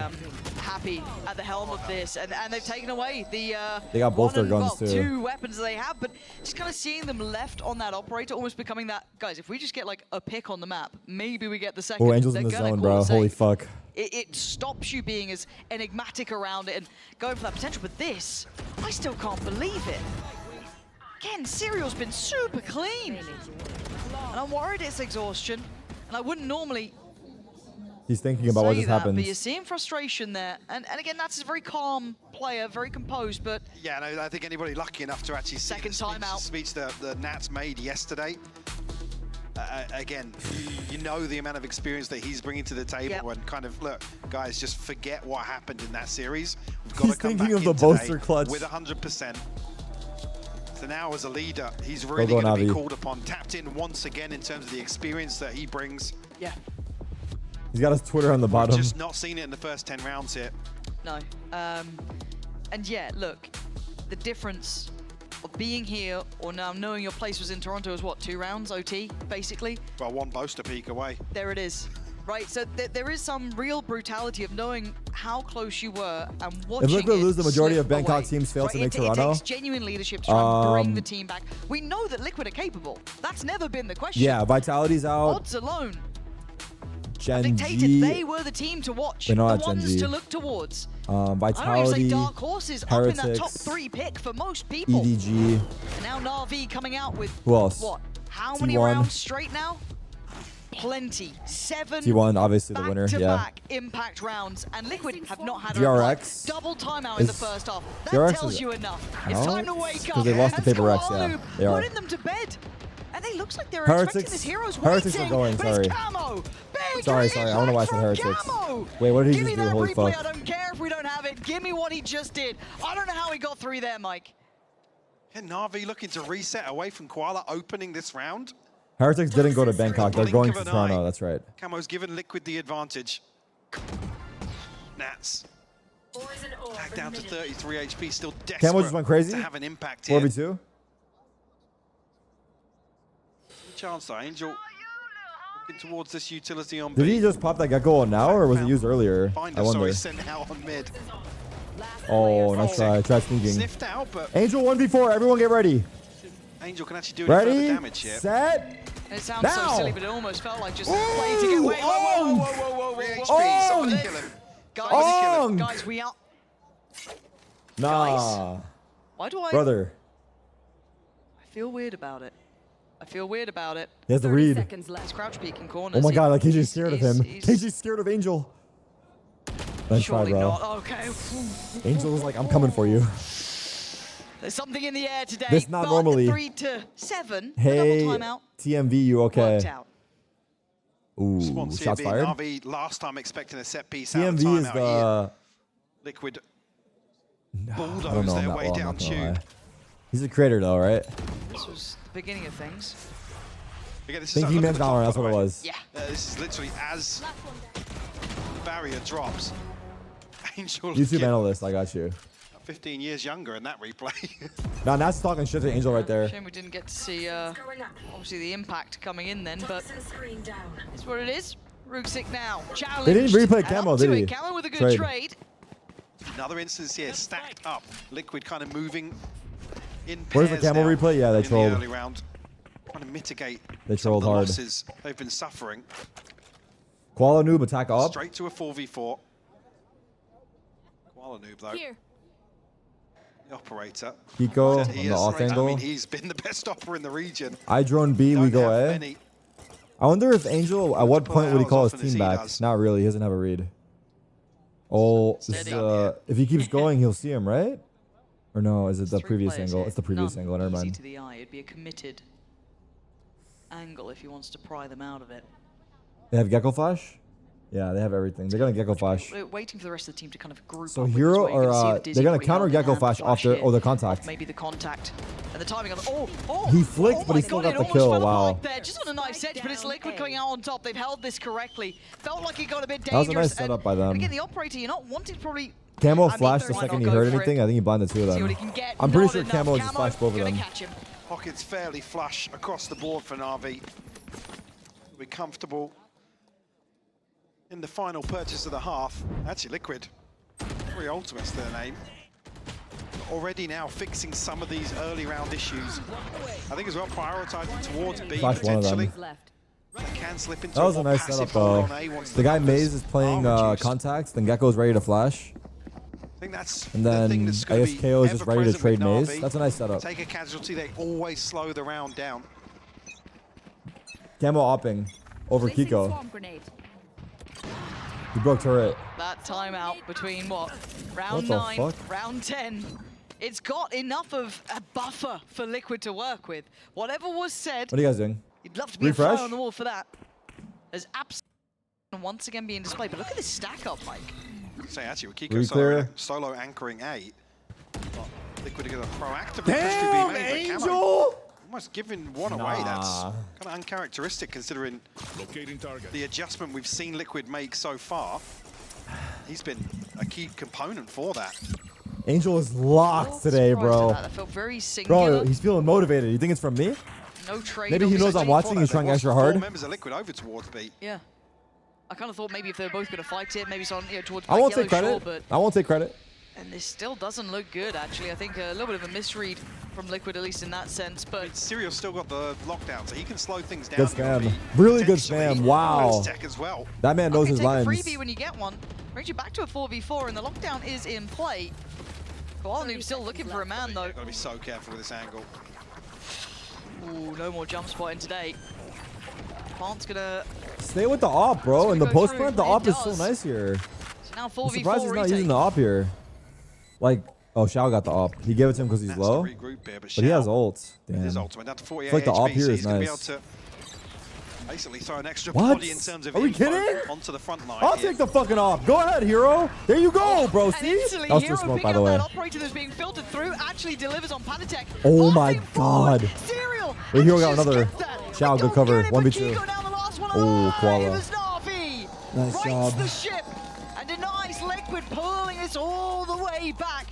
Happy at the helm of this, and they've taken away the They got both their guns, too. 2 weapons they have, but just kind of seeing them left on that operator, almost becoming that, guys, if we just get like a pick on the map, maybe we get the second. Oh, Angel's They're in the gonna zone, call bro. it Holy safe. fuck. It stops you being as enigmatic around it and going for that potential, but this, I still can't believe it. Again, Serial's been super clean, and I'm worried it's exhaustion, and I wouldn't normally He's thinking about what say just that, but you're happens. seeing frustration there. And again, that's a very calm player, very composed, but Yeah, no, I think anybody lucky enough to actually see Second the timeout. speech the Nats made yesterday. Again, you know the amount of experience that he's bringing to the table, and kind of, look, guys, just forget what happened in that series. We've got He's to come thinking back of the in today Boaster clutch. with 100%. So now as a leader, he's Go, really go, going to be Navi. called upon, tapped in once again in terms of the experience that he brings. yeah, He's got his Twitter on the bottom. Just not seen it in the first 10 rounds here. no. And yeah, look, the difference of being here or now knowing your place was in Toronto is what, 2 rounds OT, basically? Well, 1 Boaster peak away. There it is. Right, so there is some real brutality of knowing how close you were and watching If Liquid it lose, the majority slip of Bangkok away. teams fail Right, to make it Toronto. takes genuine leadership to try and bring the team back. We know that Liquid are capable. That's never been the question. Yeah, Vitality's out. Odds alone Gen dictated G. they were the team to watch, They're the not Gen ones G. to look towards. I don't even Vitality, say dark horses up in that top Heretics, 3 pick for most people. EDG. And now Na'Vi coming out with Who else? what? How many T1. rounds straight now? Plenty. 7 T1, obviously the winner, yeah. back-to-back impact rounds, and Liquid have not had GRX a double timeout in the is- first half. That GRX tells is- you enough. No, It's time to wake because up. they lost to And Paper X, Koalu yeah, they are. putting them to bed. And they looks like they're Heretics- expecting this hero's Heretics are waiting, going, but sorry. it's Camo. Big Sorry, I don't know why I said impact Heretics. from Camo. Wait, what did he Give me just do? that Holy replay. fuck. I don't care if we don't have it. Give me what he just did. I don't know how he got 3 there, Mike. And Na'Vi looking to reset away from Koala, opening this round. Heretics didn't go to Bangkok. They're Blink going of to an Toronto. eye. That's right. Camo's given Liquid the advantage. Nats back down to 33 HP, still desperate Camo just went crazy. to have an impact here. 4v2. Chance though, Angel looking towards this utility on Did B. he just pop that gecko on now, or was it used earlier? Finder, I wonder. sorry, sent out on mid. Oh, nice try. Try sneaking. Sniffed out, but Angel 1v4. Everyone get ready. Angel can actually do any further Ready, damage here. set, It sounds now. so silly, but it almost felt like just a play to get away. Oh! Whoa. 3 HP, Oh! somebody kill him. Guys, Oh! guys, we are. Nah. Why do I Brother. feel weird about it? I feel weird about it. He has to read. He's crouch peeking corners. Oh my god, like KJ's He's- scared of him. he's- KJ's scared of Angel. Nice try, Surely bro. not. Okay. Angel was like, I'm coming for you. There's something in the air today. This not but normally. The 3 to 7. Hey, The double timeout TMV, you okay? worked out. Ooh, Response here shots being fired. Na'Vi, last time expecting a set piece out of TMV is timeout the... here. Liquid I don't bulldoze know him their that way well, I'm down not gonna tube. lie. He's a creator though, right? This was the beginning of things. Again, this is Thinking look at Man's the top, Valorant, by that's the what it way. was. Yeah. This is literally as the barrier drops. Angel YouTube looking analyst, I got you. 15 years younger in that replay. Nah, Nat's talking shit to Angel right there. Shame we didn't get to see, obviously, the impact coming in then, but it's what it is. Ruxic now, challenged. They didn't replay and Camo, up to did it. he? Camo with a good Trade. trade. Another instance here, stacked up. Liquid kind of moving in Where's pairs the Camo now replay? Yeah, they in trolled. the early round. Trying to mitigate They some of trolled the hard. losses they've been suffering. Koala Noob attack up. Straight to a 4v4. Koala Noob though. Here. The operator. Kiko Said he on the is off right. I angle. mean, he's been the best opera in the region. I drone B, we Don't go have A. many. I wonder if Angel, at what pull point would he out call as his often as team he back? does. Not really, he doesn't have a read. Oh, this is, Steady. if he keeps going, he'll see him, right? Or no, is it the Three previous players angle? here. It's the previous None angle. Never easy mind. to the eye. It'd be a committed angle if he wants to pry them out of it. They have Gecko Flash? Yeah, they have everything. They're gonna Gecko Flash. We're waiting for the rest of the team to kind of group So up. Hero with this, where you can see or that Dizzy they're gonna already counter held Gecko the Flash hand off their here, the contact. maybe the contact and the timing of He flicked, but he still God, got the it kill. almost fell Wow. apart there. Just on a nice edge, but it's Liquid coming out on top. They've held this correctly. Felt like it got a bit That was a dangerous. nice setup by them. And again, the operator, you're not wanting to probably. Camo I mean, flashed the why second not he go heard for it? anything. I think he blinded two of See what them. he can get. I'm pretty Not sure enough. Camo just flashed both of gonna them. catch him. Pockets fairly flush across the board for Na'Vi. We're comfortable in the final purchase of the half. Actually, Liquid, 3 ultimates to their name. Already now fixing some of these early round issues. I think as well prioritizing towards B Flash one of potentially. them. They can slip into That was a more nice passive setup hold though. on A once The guy numbers Maze is playing are reduced. contacts, then Gecko's ready to flash. I think that's And the then thing that's I going guess to KO be is just ready to ever-present trade with Maze. Na'Vi. That's a nice setup. Take a casualty, they always slow the round down. Camo opping over Kiko. He broke turret. That timeout between what? What Round the 9, fuck? round 10. It's got enough of a buffer for Liquid to work with. Whatever was said, What are you guys doing? you'd love to be a Refresh? fly on the wall for that. There's absolutely once again being displayed, but look at this stack up, Mike. Say actually with Kiko Re-clear. solo anchoring A. Liquid are going to proactively Damn, push through B main, but Camo Angel! almost giving one away. That's kind of uncharacteristic considering the adjustment we've seen Liquid make so far. He's been a key component for that. Angel is locked today, Surprised bro. at that. That felt very singular. Bro, he's feeling motivated. You think it's from me? No trade. Maybe he knows obviously. I'm watching. He's trying extra Four hard. members of Liquid over towards B. Yeah. I kind of thought maybe if they were both going to fight it, maybe it's on towards I won't Yellow take credit. Shore, but I won't take credit. and this still doesn't look good actually. I think a little bit of a misread from Liquid at least in that sense, but Sirius still got the lockdown, so he can slow things down. Good spam. Really good spam. Wow. Tech as well. That man knows his take a lines. freebie when you get one. Brings you back to a 4v4 and the lockdown is in play. Koalanu's still looking for a man though. Got to be so careful with this angle. Ooh, no more jump spotting today. Pant's gonna Stay with the op, bro. In the go post through. plant, the It op is so does. nice here. so now I'm 4v4 surprised he's not retake. using the op here. Like, oh, Shao got the op. He gave it to him because he's That's low. the regroup here, but But he has Shao ult. with his Damn. ultimate down to 48 I feel like the op HP, here so is he's going to be able nice. to basically throw an extra What? body in terms of Are we info kidding? onto the front line. I'll here. take the fucking op. Go ahead, hero. There you go, bro. And See? instantly, That was Hero too smoke, picking by the up way. that operator that's being filtered through actually delivers on Panatek. Oh my god. Serial. Wait, hero got another. Shao, good cover. 1v2. Oh, It Koala. was Na'Vi. Nice Rights job. the ship and denies Liquid pulling this all the way back.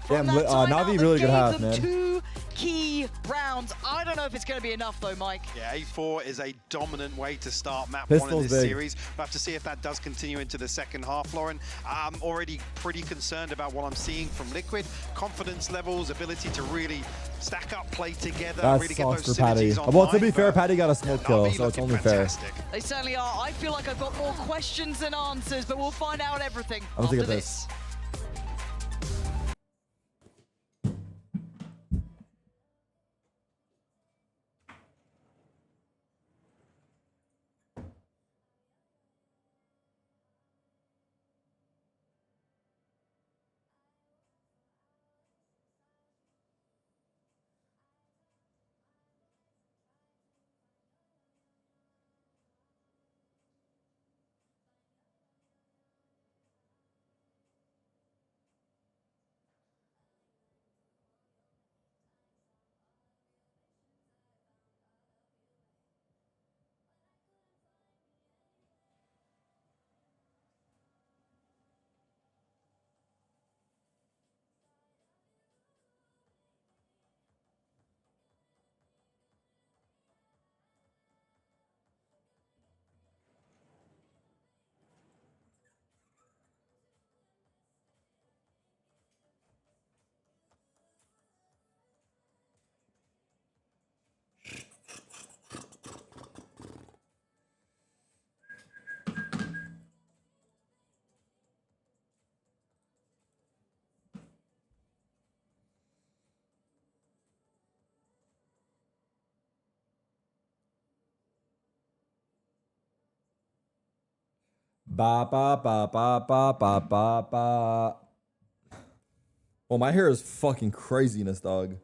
Damn, From that timeout Navi that really good gave half, them man. 2 key rounds. I don't know if it's going to be enough though, Mike. Yeah, A4 is a dominant way to start map Pistol's 1 in this big. series. We'll have to see if that does continue into the second half, Lauren. I'm already pretty concerned about what I'm seeing from Liquid. Confidence levels, ability to really stack up, play together, That really get sucks those for Patty. synergies Well, to online, be fair, but Patty got a smoke kill, Navi so it's looking only fair. fantastic. They certainly are. I feel like I've got more questions than answers, but we'll find out everything I'm gonna after take a this. Ba ba ba ba ba ba ba ba. Oh, my hair is fucking craziness, dog.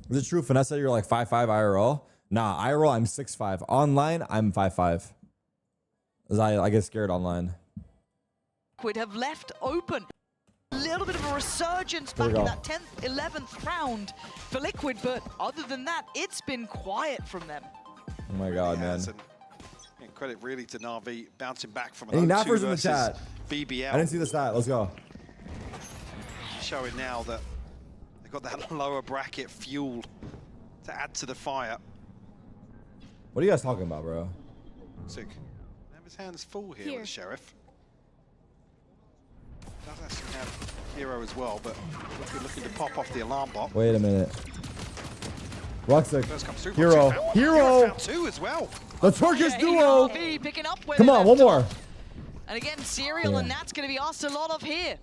Is it true, Vanessa, you're like 5'5" IRL? Nah, IRL, I'm 6'5". Online, I'm 5'5". As I get scared online. Would have left open. A little bit of a resurgence back in that 10th, 11th round for Liquid, but other than that, it's been quiet from them. Oh my god, man. And credit really to Na'Vi bouncing back from Any an 0-2 nappers in the versus chat? BBL. I didn't see the stat. Let's go. Showing now that they've got that lower bracket fuel to add to the fire. What are you guys talking about, bro? Sick. Have his hands full here with the Sheriff. Does actually have Hero as well, but looking to pop off the alarm bot. Wait a minute. Ruxic. First comes through, Hero. Hero found two as well. The Turkish duo. NAVI picking up where Come they on, left one more. off. And again, Serial and Nat's going to be asked a lot of here.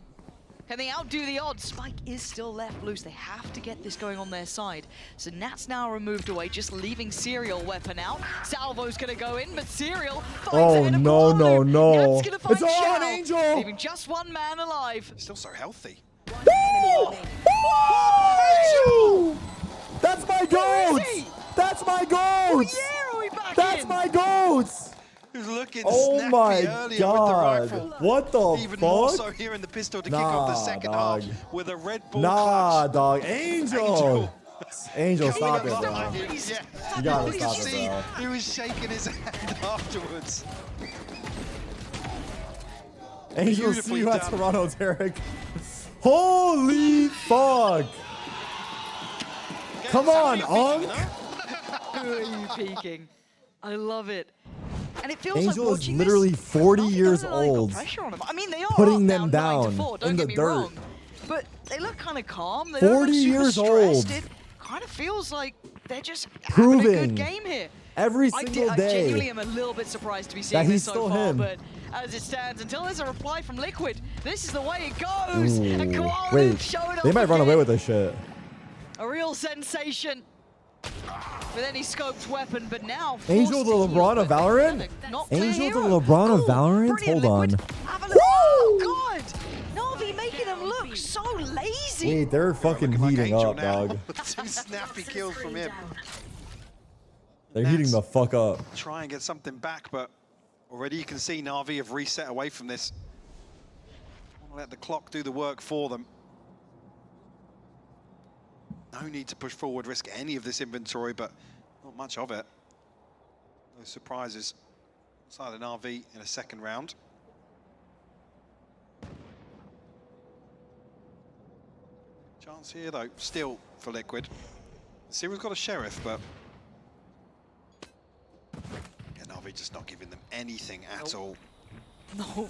Can they outdo the odds? Spike is still left loose. They have to get this going on their side. So Nat's now removed away, just leaving Serial weapon out. Salvo's going to go in, but Serial finds Oh, no, no, no. Nat's going to find It's on, Shao, Angel. leaving just one man alive. Still so healthy. Angel! That's my goats! That's my goats! That's my goats! Who's looking Oh snappy my earlier god! with the rifle. What the Even fuck? more so here in the pistol to kick off the second dog. half with a Red Bull Nah, clutch. dog. Angel! Angel, stop it, bro. Yeah. You gotta stop it, See, bro. he was shaking his hand afterwards. Angel, see you at Toronto, Tarik. Holy fuck! Come on, Unk! Who are you peeking? I love it. And it feels Angel like is literally 40 years old. pressure on them. I mean, they are Putting up them now down 9-4, don't in the get me dirt. wrong. But they look kind of calm. They 40 don't look super years stressed. old. It kind of feels like they're just having a Proving good game here. every single I day genuinely am a little bit surprised to be that seeing he's this so still far, him. but as it stands, until there's a reply from Liquid, this is the way it goes. And Ooh, Koala wait, showing they off might run again. away with this shit. A real sensation with any scoped weapon, but now Angel the LeBron of Valorant? Not Angel the Hero. LeBron of Valorant? Brilliant, Hold on. Liquid. Have a look. Oh, God. Na'Vi making them look so lazy. Wait, they're fucking heating Angel up, now. dog. Two snappy kills from him. They're heating the fuck up. Try and get something back, but already you can see Na'Vi have reset away from this. Want to let the clock do the work for them. No need to push forward, risk any of this inventory, but not much of it. No surprises. Silent Na'Vi in a second round. Chance here, though, still for Liquid. Cyril's got a Sheriff, but Na'Vi just not giving them anything at all. No,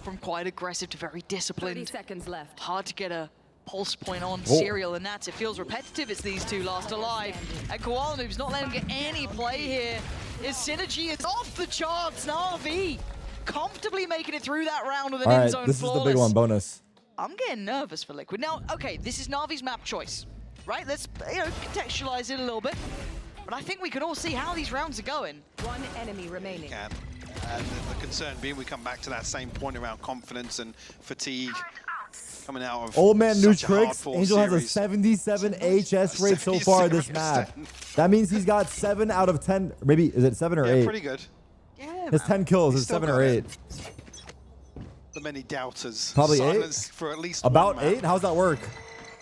from quite aggressive to very disciplined. 30 seconds left. Hard to get a pulse point on Oh. Serial, and that's it. Feels repetitive. It's these two last alive. And Koala Noob's not letting him get any play here. His synergy is off the charts. Na'Vi comfortably making it through that round with an All right, in-zone this is flawless. the big one, bonus. I'm getting nervous for Liquid. Now, okay, this is Na'Vi's map choice, right? Let's contextualize it a little bit. But I think we can all see how these rounds are going. One enemy remaining. Can. And the concern being we come back to that same point around confidence and fatigue coming out of Old man, new such a hard tricks. fought Angel has a series. 77 HS rate so far this map. That means he's got 7 out of 10. Maybe, is it 7 or 8? Pretty good. Yeah, His 10 kills is 7 or 8. The many doubters. Probably Silence 8. for at least About one map. 8? How's that work?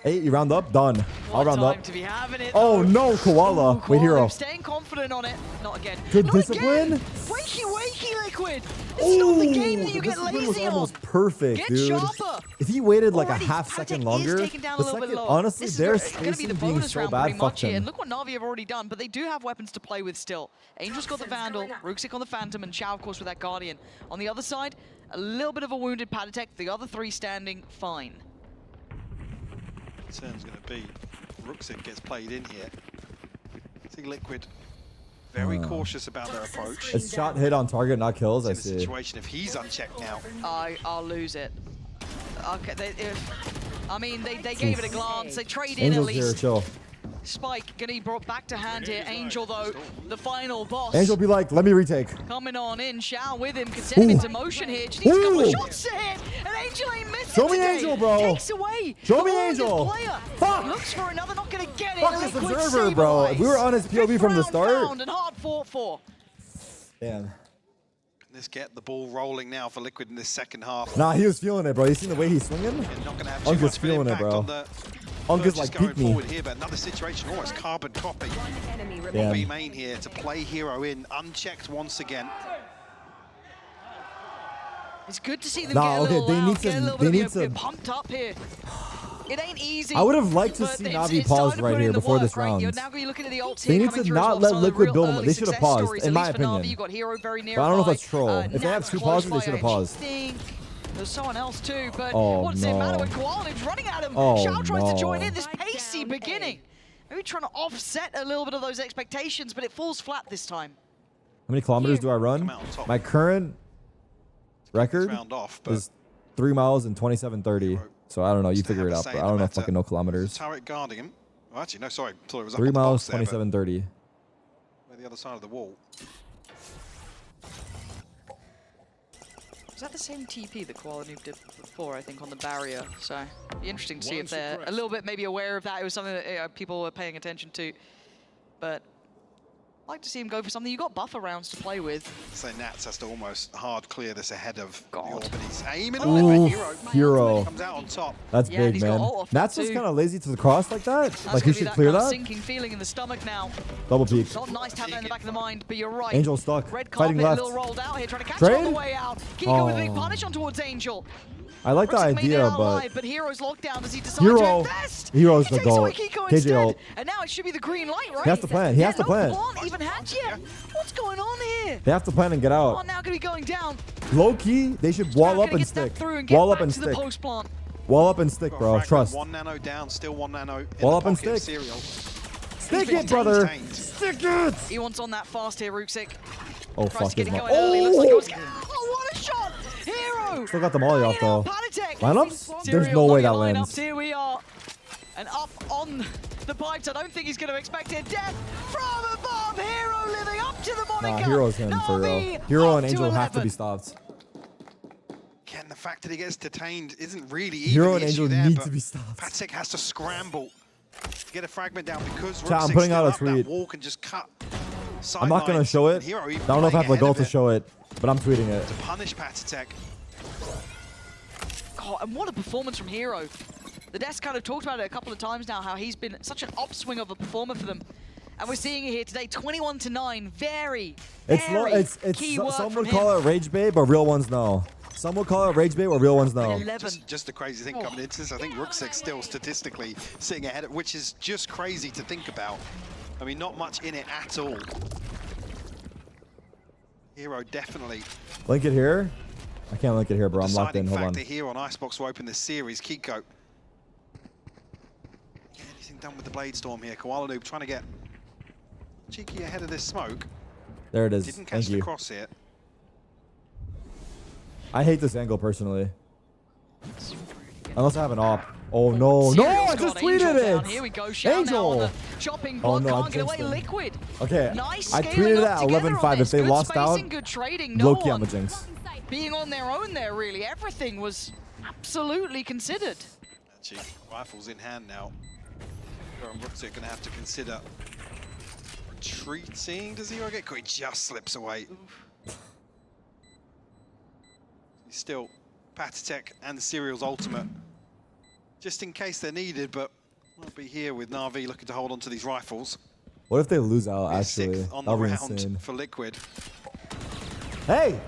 8, you round up? Done. I'll round time up. to be having it, Oh though. no, Koala. Wait, Hero. Staying confident on it. Not again. Good Not discipline? Again. Wakey, Liquid. This is not the game that you get discipline was lazy on. almost perfect, Get dude. sharper. If he waited like Already, a half Tarik second is longer, taken down a the little bit second, lower. honestly, This is their going to be spacing the being bonus so round bad pretty fucked much here. him. And look what Na'Vi have already done, but they do have weapons to play with still. Angel's got the Vandal, Ruxic on the Phantom, and Chow, of course, with that Guardian. On the other side, a little bit of a wounded Padatek. The other three standing fine. Concern's going to be Ruxic gets played in here. I think Liquid very cautious about their approach. It's shot hit on target, not kills. I In a see. situation if he's unchecked now. I'll lose it. Okay, I mean, they gave it a glance. They trade in Angel's at here, least. chill. Spike gonna be brought back to hand here. Angel, though, the final boss. Angel be like, let me retake. Coming on in, Shao with him, can set him into motion here. Just needs a couple of shots to hit, and Angel ain't missing. Show me today. Angel, bro. Takes away. Show the me longest Angel. Player. Fuck. Looks for another, not gonna get it. Fuck this Liquid observer, bro. If we were on his POV Fifth from the round start. found and hard fought for. Damn. Let's get the ball rolling now for Liquid in this second half. Nah, he was feeling it, bro. You seen the way he's swinging? Not gonna have too Uncle's much of an feeling it, impact bro. on the Uncle's purchase like, going peek me. forward here, but another situation, almost carbon copy. Damn. B main here to play Hero in, unchecked once again. It's good to see them Nah, get a okay, little they loud, need get a to- little they bit need of to- pumped up here. It ain't easy. I would have liked to but see it's Navi starting pause to right put in here the before this work, right? You're round. now going to be looking at the ults They here need coming to through as not well. let Some of the Liquid real build them. early They should have success paused, stories, in at my least for Navi. opinion. You got Hero very But I don't know if nearby. that's troll. If they have Nats two close pauses, they by, should have I paused. think there's someone else too, but Oh, what's it matter no. when Koala's running at him? Oh, Shao tries to join no. in this pacey beginning. Maybe trying to offset a little bit of those expectations, but it falls flat this time. How many kilometers do I run? My current record round off, but is 3 miles and 27:30. So I don't know. You figure it out, but I don't know fucking no kilometers. Tarik guarding him. Oh, actually, no, sorry. Thought it was up 3 on the miles, box there, but 27:30. Where the other side of the wall. Was that the same TP that Koala Noob did before, I think, on the barrier? So, be interesting to see if they're a little bit maybe aware of that. It was something that people were paying attention to. But I'd like to see him go for something. You've got buffer rounds to play with. So Nats has to almost hard clear this ahead of the orb, and he's aiming Ooh, on it. Hero. Comes out on top. That's Yeah, and big, he's got man. ult off Nats that was too. kind of lazy to the cross like that. That's Like he gonna be should that clear kind of that. sinking feeling in the stomach now. Double peek. Not nice to have that in the back of the mind, but you're right. Angel stuck. Red Fighting carpet, left. a little rolled out here, trying to catch Trade? him on the way out. Kiko with a big Oh. punish on towards Angel. I like the Ruxic made it idea, out but alive, but Hero's locked down as he decides to Hero, invest. Hero's He the takes away goat. Kiko KJ instead, ult. and now it should be the green light, right? He has to plan. He has to no plan. plant even hatched yet. What's going on here? They have to plan and get Oh, out. now going to be going down. Low key, they should wall up Gonna and get that stick. through and get Wall up back and to the stick. post plant. Wall up and stick, Got a bro. fragment, Trust. 1 nano down, still 1 nano in Wall the up and pocket of stick. Serial. Stick been it, brother. Tamed. Stick it. He wants on that fast here, Ruxic. Oh, Tries fuck. to get His it mo- going early. Looks like it was... Oh! Oh, what a shot! Hero! Still got the molly off, though. Patatech. Lineups? There's Serial no way that looking at lands. lineups. Here we are. And up on the pipes. I don't think he's going to expect it. Death from above. Hero living up to the moniker. Nah, Hero's him for real. Navi Hero up and to Angel have to 11. be stopped. Again, the fact that he gets detained isn't really even Hero the and issue Angel there, need but to be stopped. Patek has to scramble to get a fragment down because Chat, I'm Ruxic's putting out a still up. tweet. That wall can just cut I'm not going to sidelines, show and it. Hero I even don't know if I have the playing goal ahead to of it show it, but I'm tweeting it. to punish Patek. God, and what a performance from Hero. The desk kind of talked about it a couple of times now, how he's been such an upswing of a performer for them. And we're seeing it here today, 21-9. Very, very key work some from would call it rage bait, but real ones know. Some would call it rage bait, but real ones know. Just the crazy thing coming into this, I think Ruxic's still statistically sitting ahead, which is just crazy to think about. I mean, not much in it at all. Hero definitely. Link it here? I can't link it here, bro. I'm locked in. Deciding Hold on. factor here on Icebox will open this series. Kiko. Anything done with the Blade Storm here? Koala Noob trying to get cheeky ahead of this smoke. There it is. Didn't catch Thank the you. cross here. I hate this angle personally. Unless I have an op. Oh no, no! I just tweeted it! Here we go, Shao now on the chopping block, no, I can't get away. jinxed him. Liquid. Okay, Nice I scaling tweeted it up at together on 11-5. this. If they Good lost spacing, out, good trading. No low-key one I'm a jinx. being on their own there, really. Everything was absolutely considered. Actually, rifles in hand now. And Ruxic going to have to consider retreating. Does Hero get caught? He just slips away. He's still Patatech and Serial's ultimate. Just in case they're needed, but we'll be here with Navi looking to hold on to these rifles. What if they lose out, actually? Sixth on the That'll be round insane. for Liquid. Hey!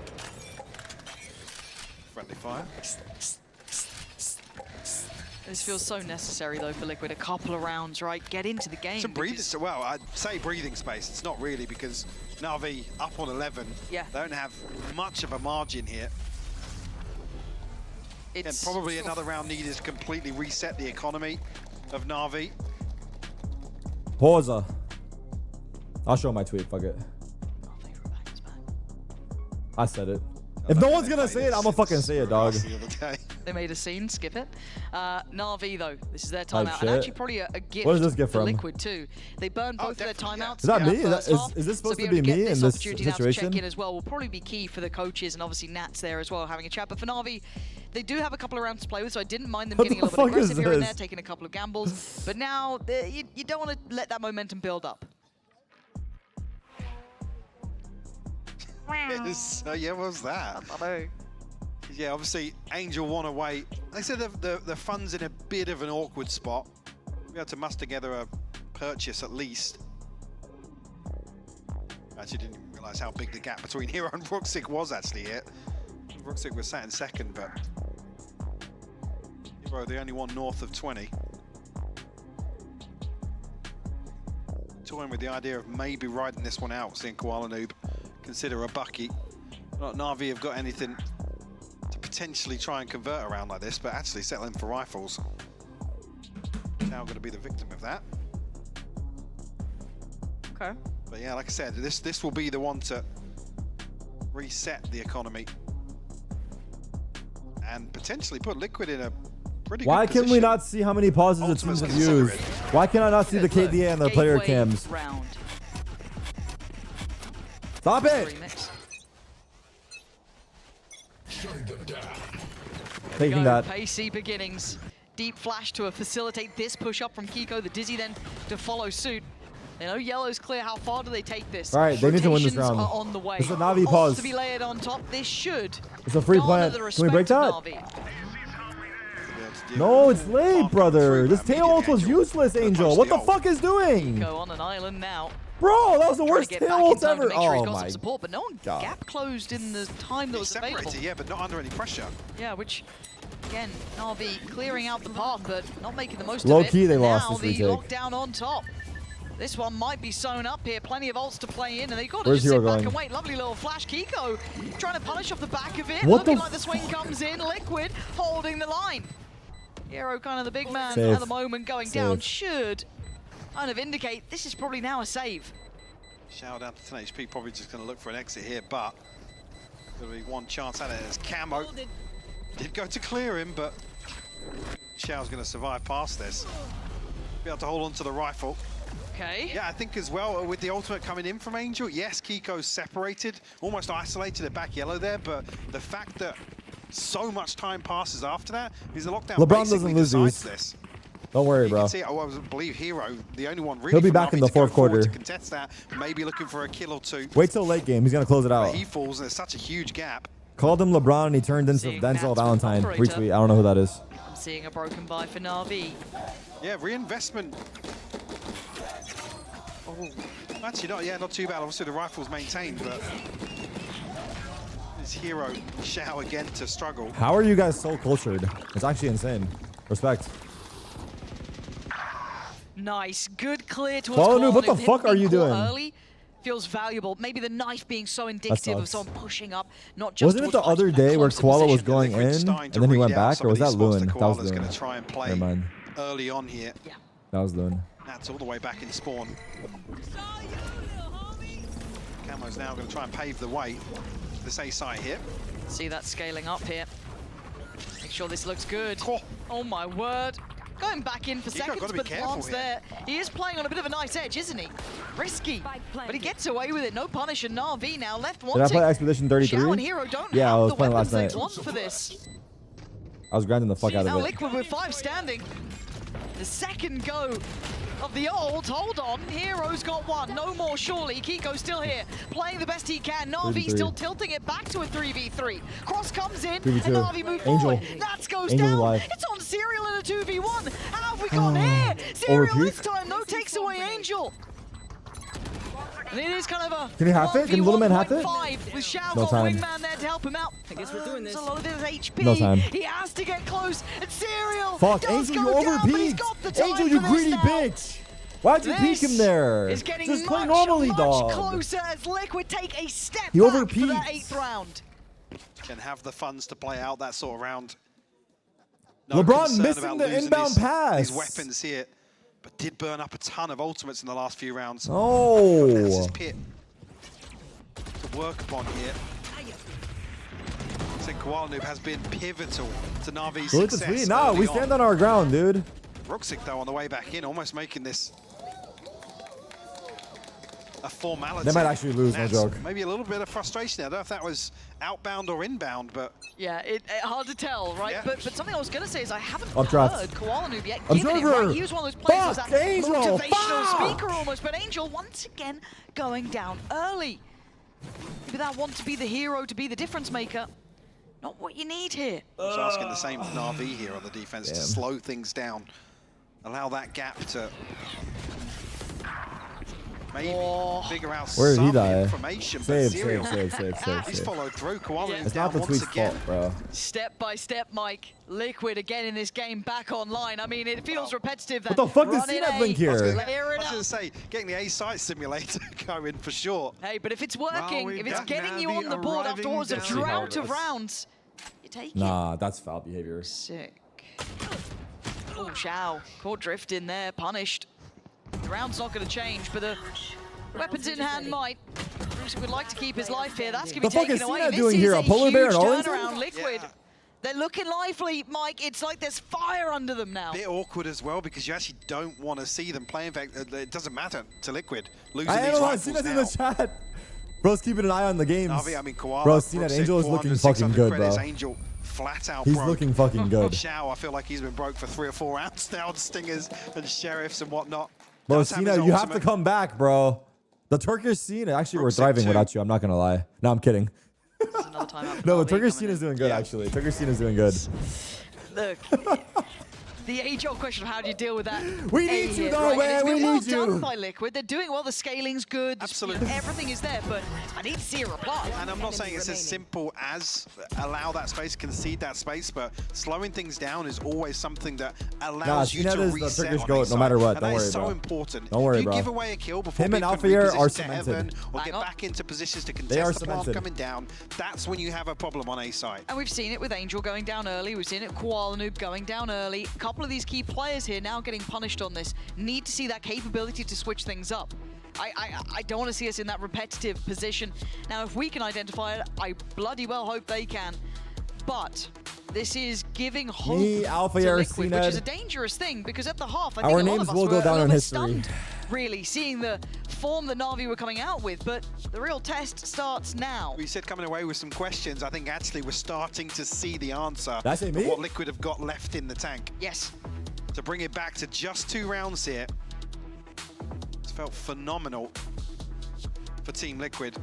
Friendly fire. This feels so necessary, though, for Liquid. A couple of rounds, right? Get into the game. Some breathing, well, I'd say breathing space. It's not really because Navi up on 11. Yeah. They don't have much of a margin here. And probably another round needed to completely reset the economy of Navi. Pause. I'll show my tweet. Fuck it. I said it. If no one's gonna say it, I'm gonna fucking say it, dog. The other day. They made a scene, skip it. Na'Vi though, this is their timeout. And shit. actually probably a gift What does this get for from? Liquid too. They burned both of their timeouts. Is that in me? the first half, Is this supposed so to able be get me this in this opportunity now to situation? check in as well will probably be key for the coaches and obviously Nats there as well having a chat. But for Na'Vi, they do have a couple of rounds to play with, so I didn't mind them What getting a the little bit fuck is aggressive here and there, this? taking a couple of gambles. But now you don't want to let that momentum build up. So yeah, what was that? I know. Yeah, obviously Angel one away. They said the fun's in a bit of an awkward spot. We had to muster together a purchase at least. Actually didn't realise how big the gap between Hero and Ruxic was actually here. Ruxic was sat in second, but Hero the only one north of 20. Toying with the idea of maybe riding this one out, seeing Koala Noob consider a bucky. Not Na'Vi have got anything to potentially try and convert around like this, but actually settling for rifles. Now going to be the victim of that. Okay. But yeah, like I said, this will be the one to reset the economy and potentially put Liquid in a pretty Why good can position. we not see how many pauses the teams have used? Why can I not see the KDA and the player cams? Round. Stop it! Remix. Taking that. Pacey beginnings. Deep flash to facilitate this push up from Kiko. The Dizzy then to follow suit. They know yellow's clear. How far do they take this? All right, they need to win this Rotations round. are on the way. It's a Navi Ults pause. to be layered on top. This should. It's a free garner plant. the Can we break respect that? of Na'Vi. No, it's late, brother. This tail ult was useless, Angel. What the fuck is doing? Kiko on an island now. Bro, that was the Trying worst to get tail back in ult time to ever. make sure he's Oh got some my support, but no one God. gap closed in the time that was available. Separated, yeah, but not under any pressure. Yeah, which, again, Na'Vi clearing out the path, but not making the most Low of it. key, they And lost now this the retake. lockdown on top. This one might be sewn up here. Plenty of ults to play in, and they've got to Where's just sit Hero back going? and wait. Lovely little flash. Kiko trying to punish off the back of it. What Looking the like the swing comes in. Liquid holding the line. Hero kind of the big man Safe. at the moment going down. Safe. Should kind of indicate this is probably now a save. Shao down to 10 HP, probably just going to look for an exit here, but there'll be one chance at it as Camo did go to clear him, but Shao's going to survive past this. Be able to hold on to the rifle. Okay. Yeah, I think as well, with the ultimate coming in from Angel, yes, Kiko's separated, almost isolated at back yellow there, but the fact that so much time passes after that, is the lockdown LeBron basically doesn't lose decides these. this. Don't worry, You bro. can see, I believe Hero, the only one really He'll be from back in Navi the to go fourth forward quarter. to contest that, maybe looking for a kill or two. Wait till late game. He's gonna close it But out. he falls, and there's such a huge gap. Called him LeBron and he turned into Seeing Denzel Nats with Valentine. operator. Retweet. I don't know who that is. I'm seeing a broken buy for Na'Vi. Yeah, reinvestment. Oh, actually, not too bad. Obviously, the rifle's maintained, but his Hero Shao again to struggle. How are you guys so cultured? It's actually insane. Respect. Nice, good clear towards Koala Noob, Koala what the Noob. Him fuck are being you caught doing? Early feels valuable. Maybe the knife being so indicative of sucks. someone pushing up, not just Wasn't it the towards other finding that day where closer Koala was position. going in Liquid's and starting to then he went read out back, some or was of that these spots Lewin? that That was Koala's Lewin. going to try and play Never mind. early on here. Yeah. That was Lewin. That's all the way back in spawn. Camo's now going to try and pave the way to this A site here. See that scaling up here. Make sure this looks good. Oh my word. Going back in for Kiko seconds, gotta be but the careful plant's here. there. He is playing on a bit of a nice edge, isn't he? Risky, but he gets away with it. No punish, and Na'Vi now left Did I wanting. play Expedition Shao and 33? Hero don't Yeah, I have was the playing last weapons night. they want for this. I was grinding the fuck out Now of it. Liquid with 5 standing. The second go of the ult. Hold on, Hero's got 1. No more, surely. Kiko's still here, playing the best he can. Na'Vi 3v3. still tilting it back to a 3v3. Cross comes in, 3v2. and Na'Vi move Angel. forward. Nats goes Angel down. alive. It's on Serial in a 2v1. How have we gone here? Serial Overpeak. this time, no takes away Angel. And it is kind of a Can he half it? Can Little Man half it? 1v1.5 with Shao No got time. Wingman there to help him out. I guess we're doing this. A lot of his HP. No time. He has to get close. And Serial Fuck, does Angel, you go down, but he's overpeaked. got the time Angel, you for this greedy now. bitch. Why'd you peek him there? Is getting Just play much, normally, much dog. closer as Liquid take a step He back for overpeaked. that 8th round. Can have the funds to play out that sort of round. LeBron concern missing about the losing inbound these pass. weapons here, but did burn up a ton of ultimates in the last few rounds. Oh. That's his pit to work upon here. said, Koala Noob has been pivotal to Navi's Go with the success. tweet. No, we stand on our ground, dude. Ruxic, though, on the way back in, almost making this a formality. They might actually lose, no That's joke. Maybe a little bit of frustration there. I don't know if that was outbound or inbound, but... Yeah, hard to tell, right? Yeah. But something I was going to say is I haven't Updraft. heard Koala Noob yet giving it, Observer. right? He was one of those players who was Fuck, that Angel. motivational Fuck. speaker almost, but Angel once again going down early. Maybe that want to be the hero, to be the difference maker. Not what you need here. I was asking the same of Na'Vi here on the defense to slow things down. Allow that gap to maybe figure out Where did he some die? information. Save, but Serial, save. he's followed through. Koala It's down not the once tweet's again. fault, bro. Step by step, Mike. Liquid again in this game back online. I mean, it feels repetitive. That What the fuck is running CNAV A, link here? I was layer it going up. to say, getting the A-site simulator going for sure. Hey, but if it's working, we've if it's got getting you Navi on the board arriving after what was a down. drought of rounds, you take it. Nah, that's foul behavior. Sick. Oh, Xiao. Caught drift in there, punished. The round's not going to change, but the weapons in hand might. Bruce would like to keep his life here. That's going to The be fuck taken is away. Cena This doing is here? A polar bear huge in Arlington? turnaround. Liquid. Yeah. They're looking lively, Mike. It's like there's fire under them now. Bit awkward as well because you actually don't want to see them play. In fact, it doesn't matter to Liquid losing I these analyzed rifles Cena's now. in the chat. Bro's keeping an eye on the games. Navi, I mean, Koala, Bro, Cena Ruxic, Angel is looking 400, fucking 600 good, bro. credits. Angel flat out He's broke. looking fucking good. Xiao, I feel like he's been broke for 3 or 4 rounds now on Stingers and Sheriffs and whatnot. Bro, Does have Cena, his you have to ultimate. come back, bro. The Turkish Cena, actually, we're Ruxic thriving too. without you. I'm not gonna lie. No, I'm kidding. Another timeout for No, Navi the Turkish coming Cena is in. doing good, actually. Turkish Cena is doing good. Look, the age-old question of how do you deal with that? We A need you, hit, though, right? And it's man. We been well need you. done by Liquid. They're doing well. The scaling's good. Absolutely. Everything is there, but I need to see a reply. And I'm not saying it's as simple as allow that space, concede that space, but slowing things down is always something that allows you Cena to is the reset Turkish on goat, a no matter side. what. And Don't that worry, is so bro. important. Don't worry, if you bro. give away a kill before Him and people can Alphair are reposition to cemented. heaven or Bang get on. back into positions to They are contest the path cemented. coming down, that's when you have a problem on A side. And we've seen it with Angel going down early. We've seen it with Koala Noob going down early. A couple of these key players here now getting punished on this. Need to see that capability to switch things up. I don't want to see us in that repetitive position. Now, if we can identify it, I bloody well hope they can. But this is giving hope Me, to Alphair, Liquid, which is a Cena. dangerous thing because at the half, I Our think a lot names of us will were go a down little in bit history. stunned, really, seeing the form that Na'Vi were coming out with. But the real test starts now. We said coming away with some questions. I think actually we're starting to see the answer Did I say of me? what Liquid have got left in the tank. Yes. To bring it back to just 2 rounds here. It's felt phenomenal for Team Liquid.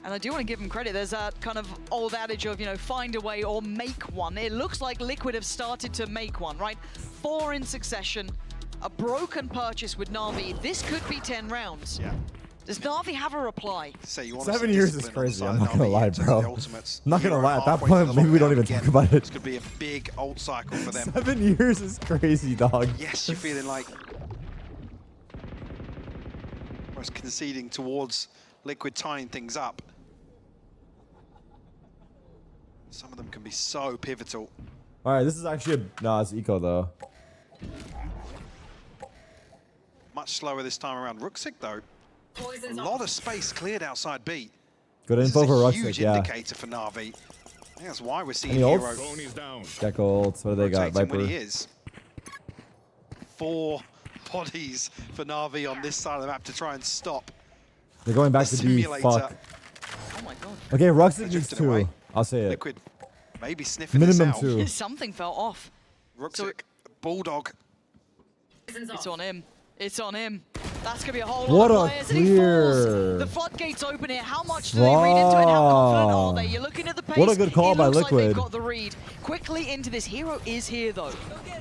And I do want to give them credit. There's that kind of old adage of, find a way or make one. It looks like Liquid have started to make one, right? 4 in succession, a broken purchase with Na'Vi. This could be 10 rounds. Yeah. Does Na'Vi have a reply? So you want 7 to years is crazy. I'm not gonna lie, bro. I'm not gonna Hero lie. At that halfway to point, the maybe we don't lockdown even again. talk about it. This could be a big ult cycle for them. 7 years is crazy, dog. Yes, you're feeling like almost conceding towards Liquid tying things up. Some of them can be so pivotal. All right, this is actually no, it's eco though. Much slower this time around. Ruxic though, a lot of space cleared outside B. Good This info is for a Ruxic, huge yeah. indicator for Na'Vi. I think that's why we're seeing Any Hero ults? Gecko ults. What do they got? rotating when Viper. he is. 4 bodies for Na'Vi on this side of the map to try and stop They're going back the to B. simulator. Fuck. Oh my god. Okay, Ruxic needs drifted away. 2. I'll say it. Liquid maybe sniffing Minimum this out. 2. Something fell off. Ruxic, Bulldog. It's on him. It's on him. That's going to be a whole What lot of a players. And he clear. falls. The floodgates open here. How much do they read into it? How confident are they? You're looking at the pace. What a good call it by looks like they've Liquid. got the read. Quickly into this. Hero is here, though.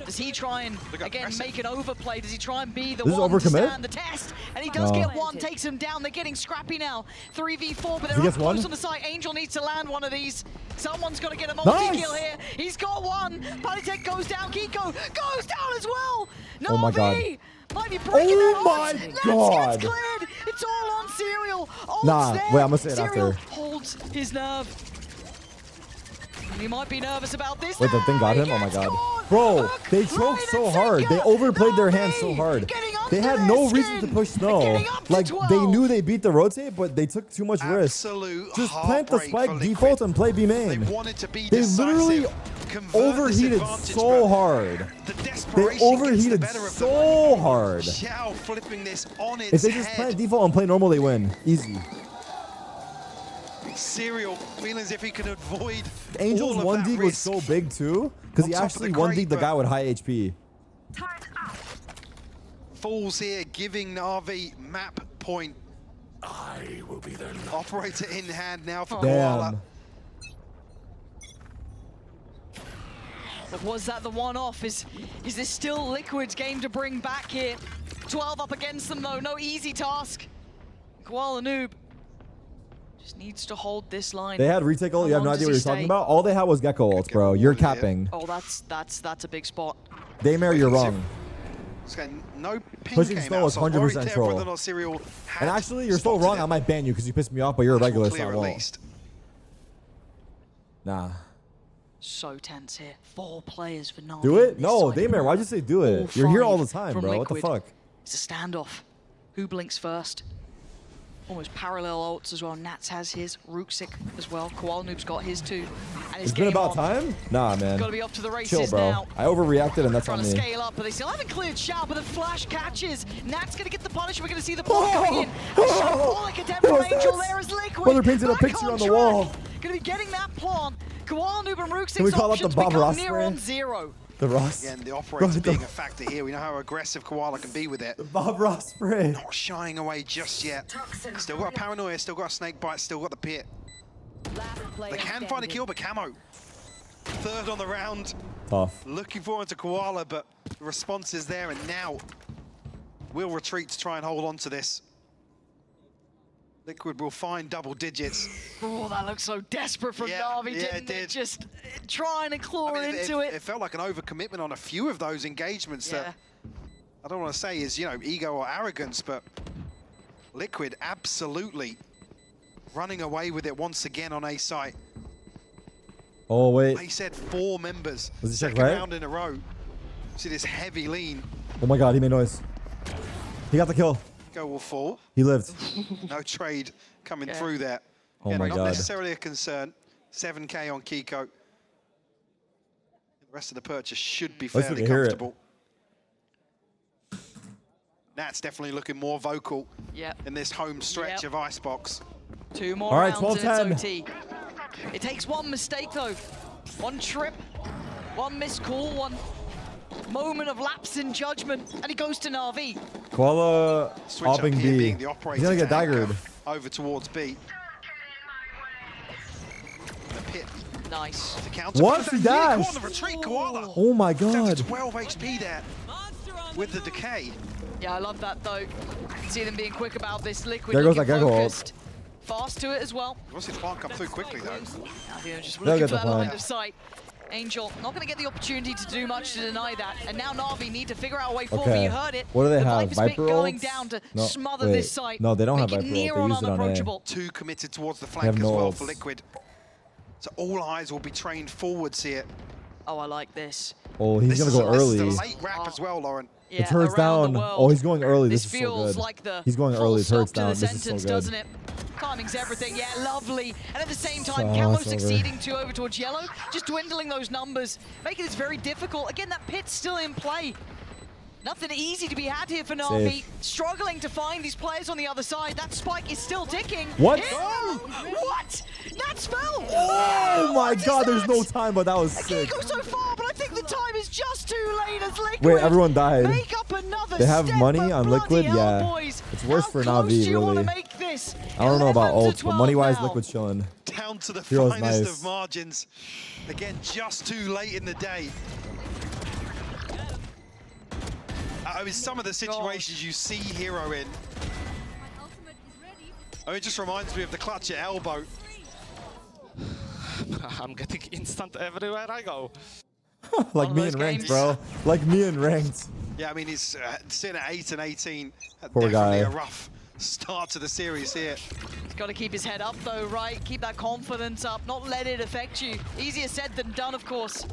Does he try and, again, make an overplay? Does he try and be the This is one to overcommit? stand the test? And he does No. get one, takes him down. They're getting scrappy now. 3v4, but He they're gets up close one? on the side. Angel needs to land one of these. Someone's got to get a Nice. multi-kill here. He's got one. Palitek goes down. Kiko goes down as well. Oh my God. Na'Vi might be breaking Oh that my odds. God. Let's get cleared. It's all on Serial. Ult's Nah, there. wait, I'm gonna say it Serial after. holds his nerve. He might be nervous about this. Wait, the thing got him? Oh my god. Bro, they choked so hard. They overplayed their hands so hard. Getting They had no reason to push snow. Like, they knew they beat the rotate, but they took too much risk. Just plant the spike default and play B main. They literally overheated so hard. They overheated so hard. Xiao flipping this on its If they just plant default and play normal, they win. Easy. Serial feeling as if he could avoid Angel's 1D was so big too, because he actually 1D'd the guy with high HP. Falls here, giving Na'Vi map point. I will be there. Operator in hand now for Koala. But was that the one-off? Is this still Liquid's game to bring back here? 12 up against them though, no easy task. Koala Noob just needs to hold this line. They had retake ult. You have no idea what you're talking about. All they had was Gecko ults, bro. You're capping. Oh, that's a big spot. Daymare, you're wrong. No ping Pushing snow was 100% troll. And actually, you're so wrong. I might ban you because you pissed me off, but you're a regular, so I won't. Nah. So tense here. 4 players for Na'Vi. Do it? No, Daymare, why'd you say do it? You're here all the time, bro. What the fuck? It's a standoff. Who blinks first? Almost parallel ults as well. Nats has his. Rooksik as well. Koala Noob's got his too. And It's been about time? Nah, man. Gotta be off to the races Chill, bro. now. I overreacted, and that's on Trying me. to scale up, but they still haven't cleared Xiao, but the flash catches. Nat's gonna get the punish. We're gonna see the block coming in. Like a dead from Angel there is Liquid. Brother painted a picture on the wall. Gonna be getting that plant. Koala Noob and Rooksik's Can we call up the options Bob become Ross near spray? on 0. The Ross. Again, the operator being a factor here. We know how aggressive Koala can be with it. The Bob Ross spray. Not shying away just yet. Still got a paranoia, still got a snake bite, still got the pit. They can find a kill, but Camo. 3rd on the round. Tough. Looking forward to Koala, but the response is there, and now we'll retreat to try and hold on to this. Liquid will find double digits. Oh, that looks so desperate from Na'Vi, didn't it? Just trying to claw into it. It felt like an overcommitment on a few of those engagements that I don't want to say is, you know, ego or arrogance, but Liquid absolutely running away with it once again on A site. Oh, wait. They said 4 members. Was it check second right? round in a row. See this heavy lean. Oh my god, he made noise. He got the kill. Go will fall. He lived. No trade coming through there. Oh my not god. necessarily a concern. 7K on Kiko. The rest of the purchase should be fairly comfortable. Nat's definitely looking more vocal in this home stretch of Icebox. 2 more All right, rounds and 12-10. it's OT. It takes 1 mistake though. 1 trip, 1 missed call, 1 moment of lapse in judgment, and he goes to Na'Vi. Koala Switch up opping here B. being He's the operator gonna get to anchor daggered. over towards B. The pit. Nice. The counter. What? He dashed. The retreat, Koala. Oh my Down god. to 12 HP there with the decay. Yeah, I love that though. See them being quick about this. Liquid There goes looking that Gecko ult. focused. Fast to it as well. What's his plant come through quickly though? Yeah, just They'll looking get for the that line plant. of sight. Angel not going to get the opportunity to do much to deny that, and now Na'Vi need to figure out a way forward. Okay. You heard it. What do they the have? Viper's Pit Viper going ults? down to No, smother wait. this site. No, they don't have make it Viper near ult. They on use it on A. unapproachable. 2 committed towards the They flank have as no well ults. for Liquid. So all eyes will be trained forwards here. Oh, I like this. Oh, he's gonna go early. This is a late wrap as well, Lauren. The turret's down. Oh, he's going early. This is so feels good. like the He's going early. Turret's down. the This is so sentence, good. doesn't it? Timing's everything. Yeah, lovely. And at the same time, Oh, Camo it's over. succeeding to over towards Yellow, just dwindling those numbers, making this very difficult. Again, that pit's still in play. Nothing easy to be had here for Na'Vi. Safe. Struggling to find these players on the other side. That spike is still ticking. What? Oh, what? Nats fell. Oh my god, there's no time, but that was I sick. can't go so far, but I think the time is just too late as Liquid Wait, everyone died. make up another They have step, money but on Liquid? bloody hell, Yeah. boys. It's worse How for close Navi, do you wanna really. make this? I don't know about 11 to ults, but 12 money-wise, now. Liquid's chilling. Down to the Hero's finest nice. of margins. Again, just too late in the day. I mean, some of the situations you see Hero in. I mean, it just reminds me of the clutch at elbow. I'm getting instant everywhere I go. Like me in ranked, bro. Like me in ranked. Yeah, I mean, he's sitting at 8 and 18. Poor Definitely guy. a rough start to the series here. He's got to keep his head up though, right? Keep that confidence up, not let it affect you. Easier said than done, of course.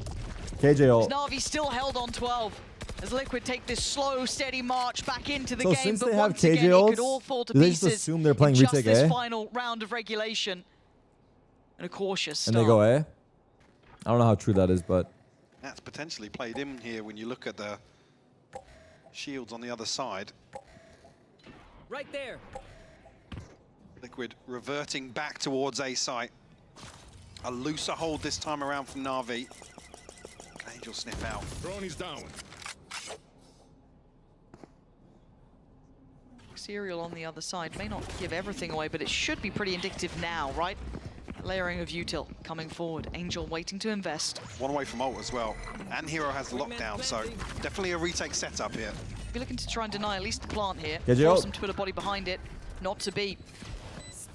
KJ ult. Navi still held on 12. as Liquid take this slow, steady march back into the So game. since But they have once again, KJ it ults, could all fall to do they just pieces assume they're playing in just retake this A? final round of regulation. And a cautious start. And they go A? I don't know how true that is, but... That's potentially played in here when you look at the shields on the other side. Right there. Liquid reverting back towards A site. A looser hold this time around from Na'Vi. Angel sniff out. Drone is down. Serial on the other side may not give everything away, but it should be pretty indicative now, right? Layering of util coming forward. Angel waiting to invest. One away from ult as well. And Hero has lockdown, so definitely a retake setup here. Be looking to try and deny at least the plant here. Get you Force out. some Twitter body behind it. Not to be.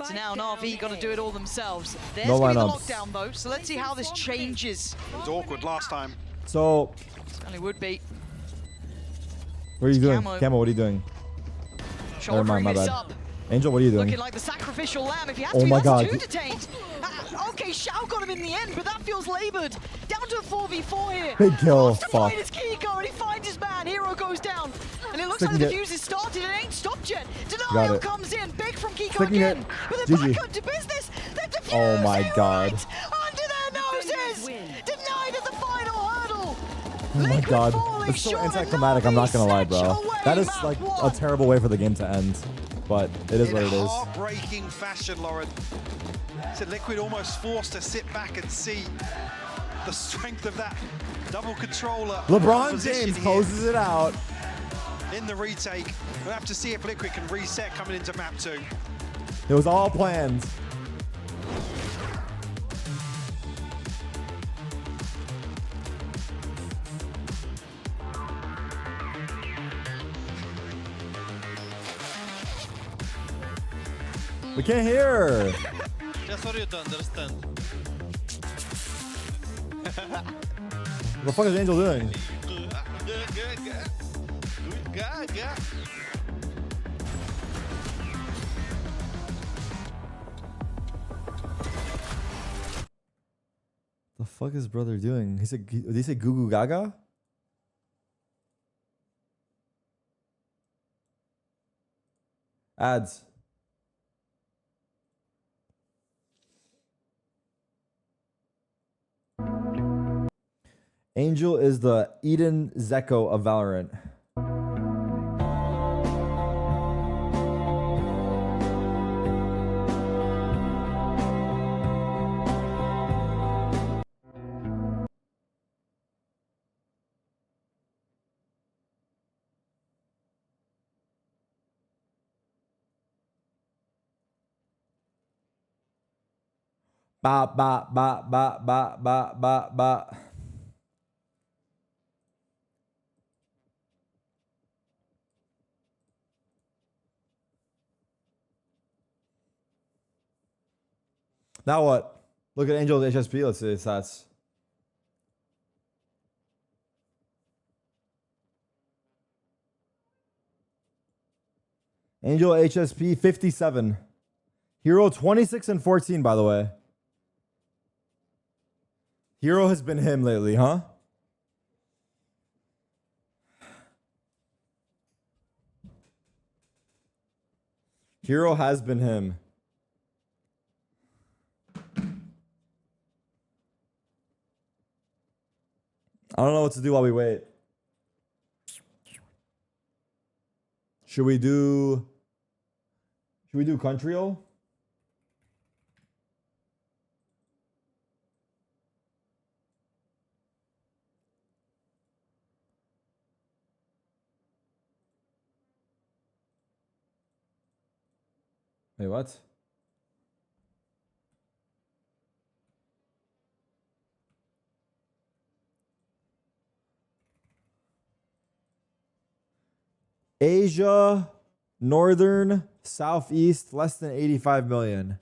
So now NAVI got to do it all themselves. There's No going to be the lineups. lockdown though, so let's see how this changes. It was awkward last time. So, Certainly would be. what are you doing? Camo. Camo, what are you doing? Never mind, Shouldering my this bad. up. Angel, what are you doing? Looking like the sacrificial lamb. If he has Oh to be, my that's God. two detained. Okay, Shao got him in the end, but that feels labored. Down to a 4v4 here. Big kill, Lost to fuck. find his Kiko, and he finds his man. Hero goes down. And it looks Sticking like the it. fuse is started. It ain't stopped yet. Got Denial it. comes in. Big from Kiko Sticking again. it. But they're GG. back onto business. They're defusing Oh my God. right under their noses. Denied at the final hurdle. Oh my God. It's so anticlimactic, I'm not gonna lie, bro. That is like a terrible way for the game to end. But it is what it In is. heartbreaking fashion, Lauren. So Liquid almost forced to sit back and see the strength of that double controller. LeBron position James here closes it out. in the retake. We'll have to see if Liquid can reset coming into map 2. It was all planned. We can't hear. Just for you to understand. What the fuck is Angel doing? The fuck is brother doing? He said, did he say goo goo gaga? Ads. Angel is the Eden Zeko of Valorant. Ba ba ba ba ba ba ba ba. Now what? Look at Angel's HSP. Let's see his stats. Angel HSP 57. Hero 26 and 14, by the way. Hero has been him lately, huh? Hero has been him. I don't know what to do while we wait. Should we do Countryol? Wait, what? Asia, Northern, Southeast, less than 85 million.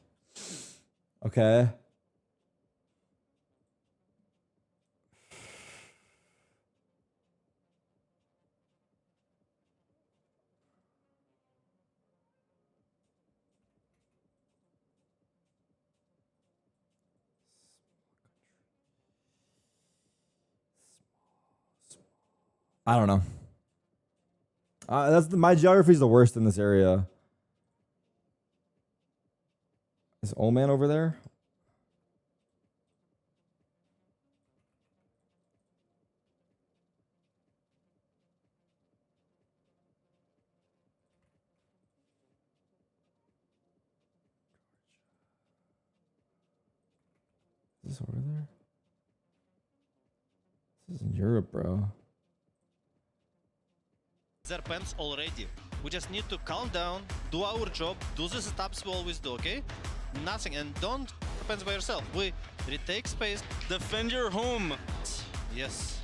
Okay. I don't know. My geography is the worst in this area. Is Oman over there? Is this over there? This is in Europe, bro. Their pens already. We just need to calm down, do our job, do the setups we always do, okay? Nothing, and don't pens by yourself. We retake space. Defend your home. Yes.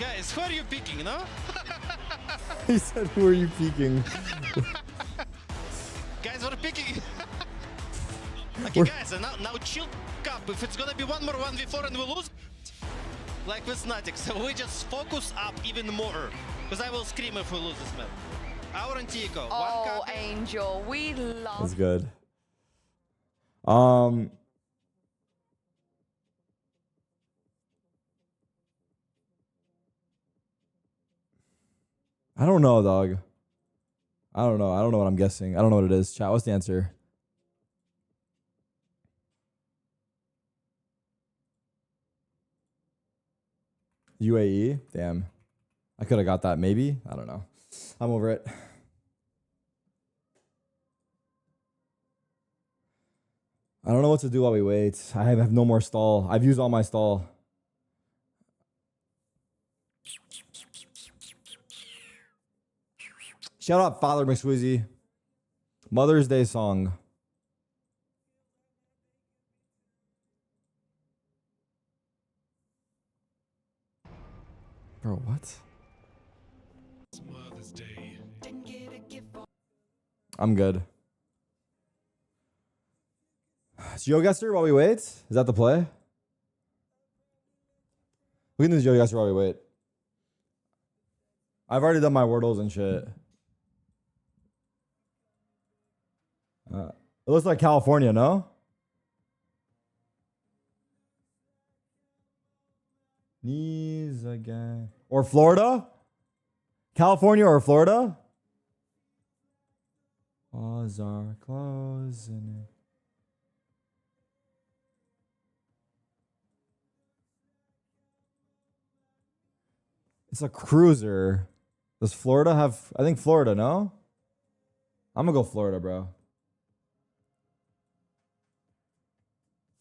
Guys, who are you picking, no? He said, who are you peeking? Guys, we're picking. Okay, guys, and now chill up. If it's gonna be one more 1v4 and we lose, like with Fnatic, so we just focus up even more. Because I will scream if we lose this map. Our Antico. Oh, Angel, we love. That's good. I don't know, dog. I don't know. I don't know what I'm guessing. I don't know what it is. Chat, what's the answer? UAE? Damn. I could have got that maybe. I don't know. I'm over it. I don't know what to do while we wait. I have no more stall. I've used all my stall. Shout out Father McSweezy. Mother's Day song. Bro, what? I'm good. GeoGuessr while we wait? Is that the play? We can do GeoGuessr while we wait. I've already done my Wordles and shit. It looks like California, no? Knees again. Or Florida? California or Florida? Walls are closing. It's a cruiser. Does Florida have... I think Florida, no? I'm gonna go Florida, bro.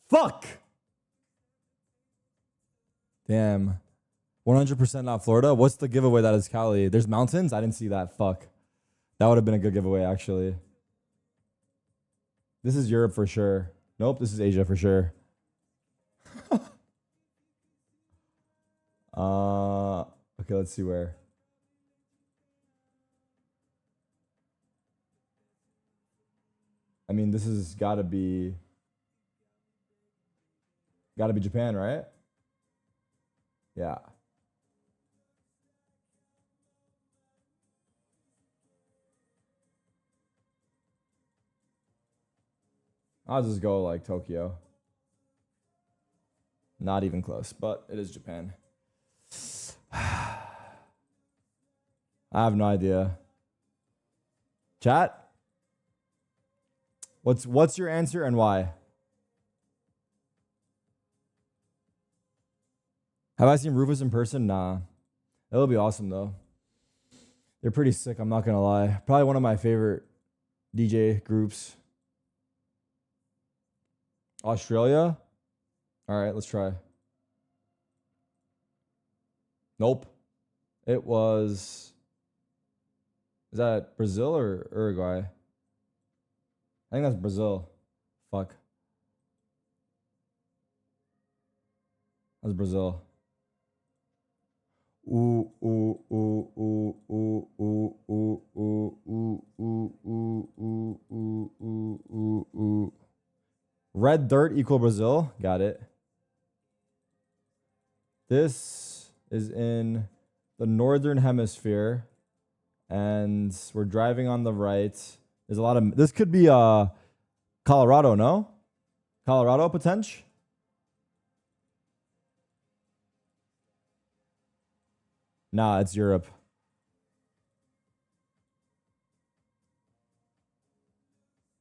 Fuck! Damn. 100% not Florida? What's the giveaway that is Cali? There's mountains? I didn't see that. Fuck. That would have been a good giveaway, actually. This is Europe for sure. Nope, this is Asia for sure. Okay, let's see where. I mean, this has gotta be Japan, right? Yeah. I'll just go like Tokyo. Not even close, but it is Japan. I have no idea. Chat? What's your answer and why? Have I seen Rufus in person? Nah. It'll be awesome though. They're pretty sick, I'm not gonna lie. Probably one of my favorite DJ groups. Australia? Alright, let's try. Nope. It was... Is that Brazil or Uruguay? I think that's Brazil. Fuck. That's Brazil. Ooh, ooh, ooh, ooh, ooh, ooh, ooh, ooh, ooh, ooh, ooh, ooh, ooh, ooh, ooh, ooh. Red dirt equal Brazil. Got it. This is in the northern hemisphere. And we're driving on the right. There's a lot of... This could be Colorado, no? Colorado potential? Nah, it's Europe.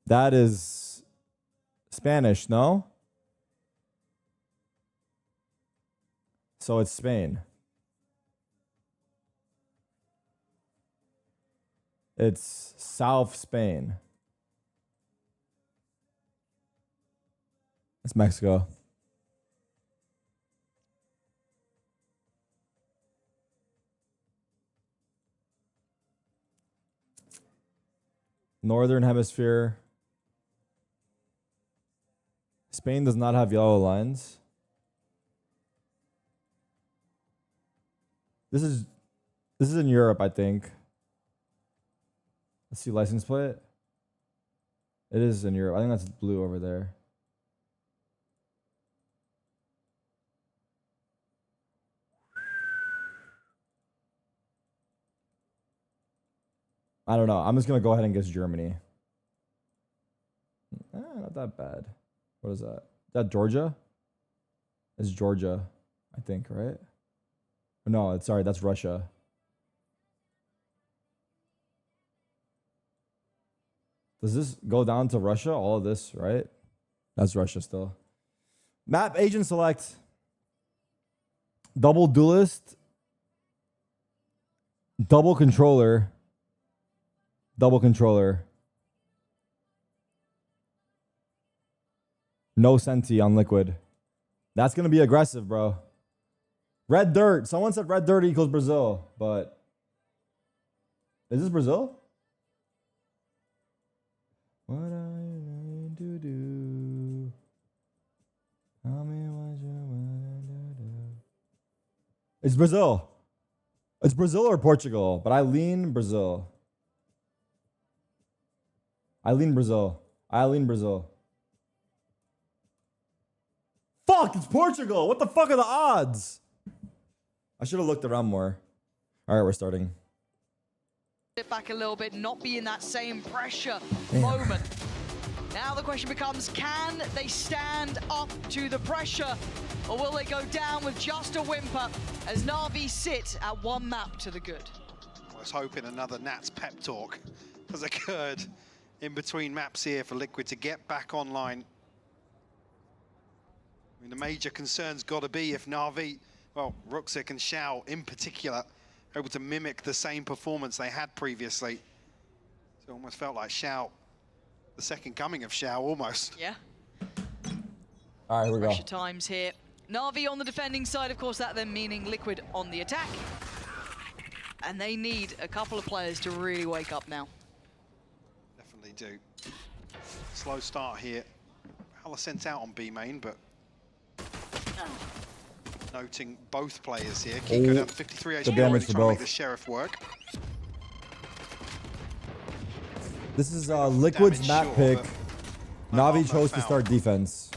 That is Spanish, no? So it's Spain. It's South Spain. It's Mexico. Northern Hemisphere. Spain does not have yellow lines. This is in Europe, I think. Let's see license plate. It is in Europe. I think that's blue over there. I don't know. I'm just gonna go ahead and guess Germany. Not that bad. What is that? Is that Georgia? It's Georgia, I think, right? No, sorry, that's Russia. Does this go down to Russia? All of this, right? That's Russia still. Map agent select. Double duelist. Double controller. Double controller. No Senti on Liquid. That's going to be aggressive, bro. Red Dirt. Someone said Red Dirt equals Brazil, but is this Brazil? What are you going to do? Tell me what you want to do. It's Brazil. It's Brazil or Portugal, but I lean Brazil. I lean Brazil. Fuck, it's Portugal. What the fuck are the odds? I should have looked around more. All right, we're starting. Sit back a little bit, not be in that same pressure moment. Now the question becomes, can they stand up to the pressure, or will they go down with just a whimper as NAVI sit at one map to the good? I was hoping another Nats pep talk has occurred in between maps here for Liquid to get back online. I mean, the major concern's got to be if NAVI, well, Ruxic and Xiao in particular, are able to mimic the same performance they had previously. So it almost felt like Xiao, the second coming of Xiao, almost. Yeah. All right, here we go. Pressure times here. NAVI on the defending side, of course, that then meaning Liquid on the attack. And they need a couple of players to really wake up now. Definitely do. Slow start here. Hala sent out on B main, but noting both players here. Kiko down to 53 HP, already trying to make the Sheriff work. This is Liquid's map pick. Navi chose to start defense.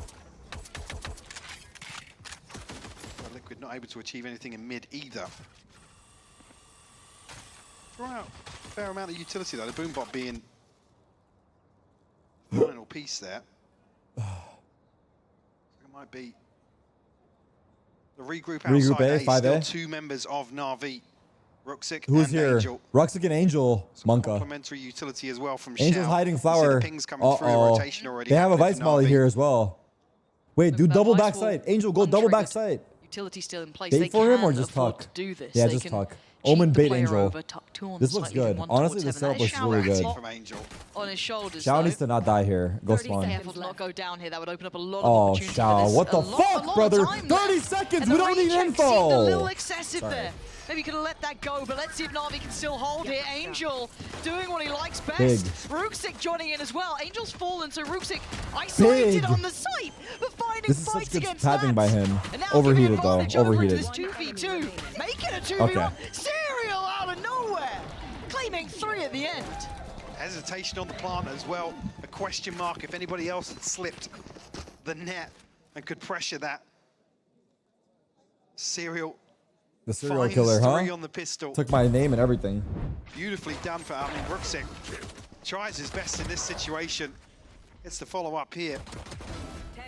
Well, Liquid not able to achieve anything in mid either. Throw out a fair amount of utility though, the Boombot being the final piece there. It might be the regroup outside A, still 2 members of NAVI, Ruxic Who's and here? Angel. Ruxic and Angel. Monka. Complementary utility as well from Angel's Xiao. hiding See flower. the pings coming through the rotation already. They have a happening Vice for Molly NAVI. here as well. Wait, do double back sight. Angel, go double back sight. Utility still in place. Bait They for him or can just afford talk? to do this. Yeah, They just can talk. cheat Omen the bait player Angel. over, tuck 2 on This the looks slightly good. one Honestly, towards the heaven. setup looks really good. From Angel. On his shoulders, Xiao though. needs to not die here. Go 30 spawn. seconds not go down here. That would open up a lot of Oh, opportunity for Xiao. this. What the A lot fuck, brother? of time 30 left. seconds. And We the don't need recheck info. seemed a little excessive Sorry. there. Maybe you could have let that go, but let's see if Navi can still hold here. Angel doing what he likes best. Big. Ruxic joining in as well. Angel's fallen, so Ruxic isolated Big. on the site, but finding This is fights such good against padding by Nats. him. And now Overheated giving though. advantage over into Overheated. this 2v2. Make it a 2v1. Okay. Serial out of nowhere. Claiming 3 at the end. Hesitation on the plant as well. A question mark if anybody else had slipped the net and could pressure that. Serial. The serial finds killer, 3 huh? on the pistol. Took my name and everything. Beautifully done for Ruxic. Tries his best in this situation. Gets the follow up here.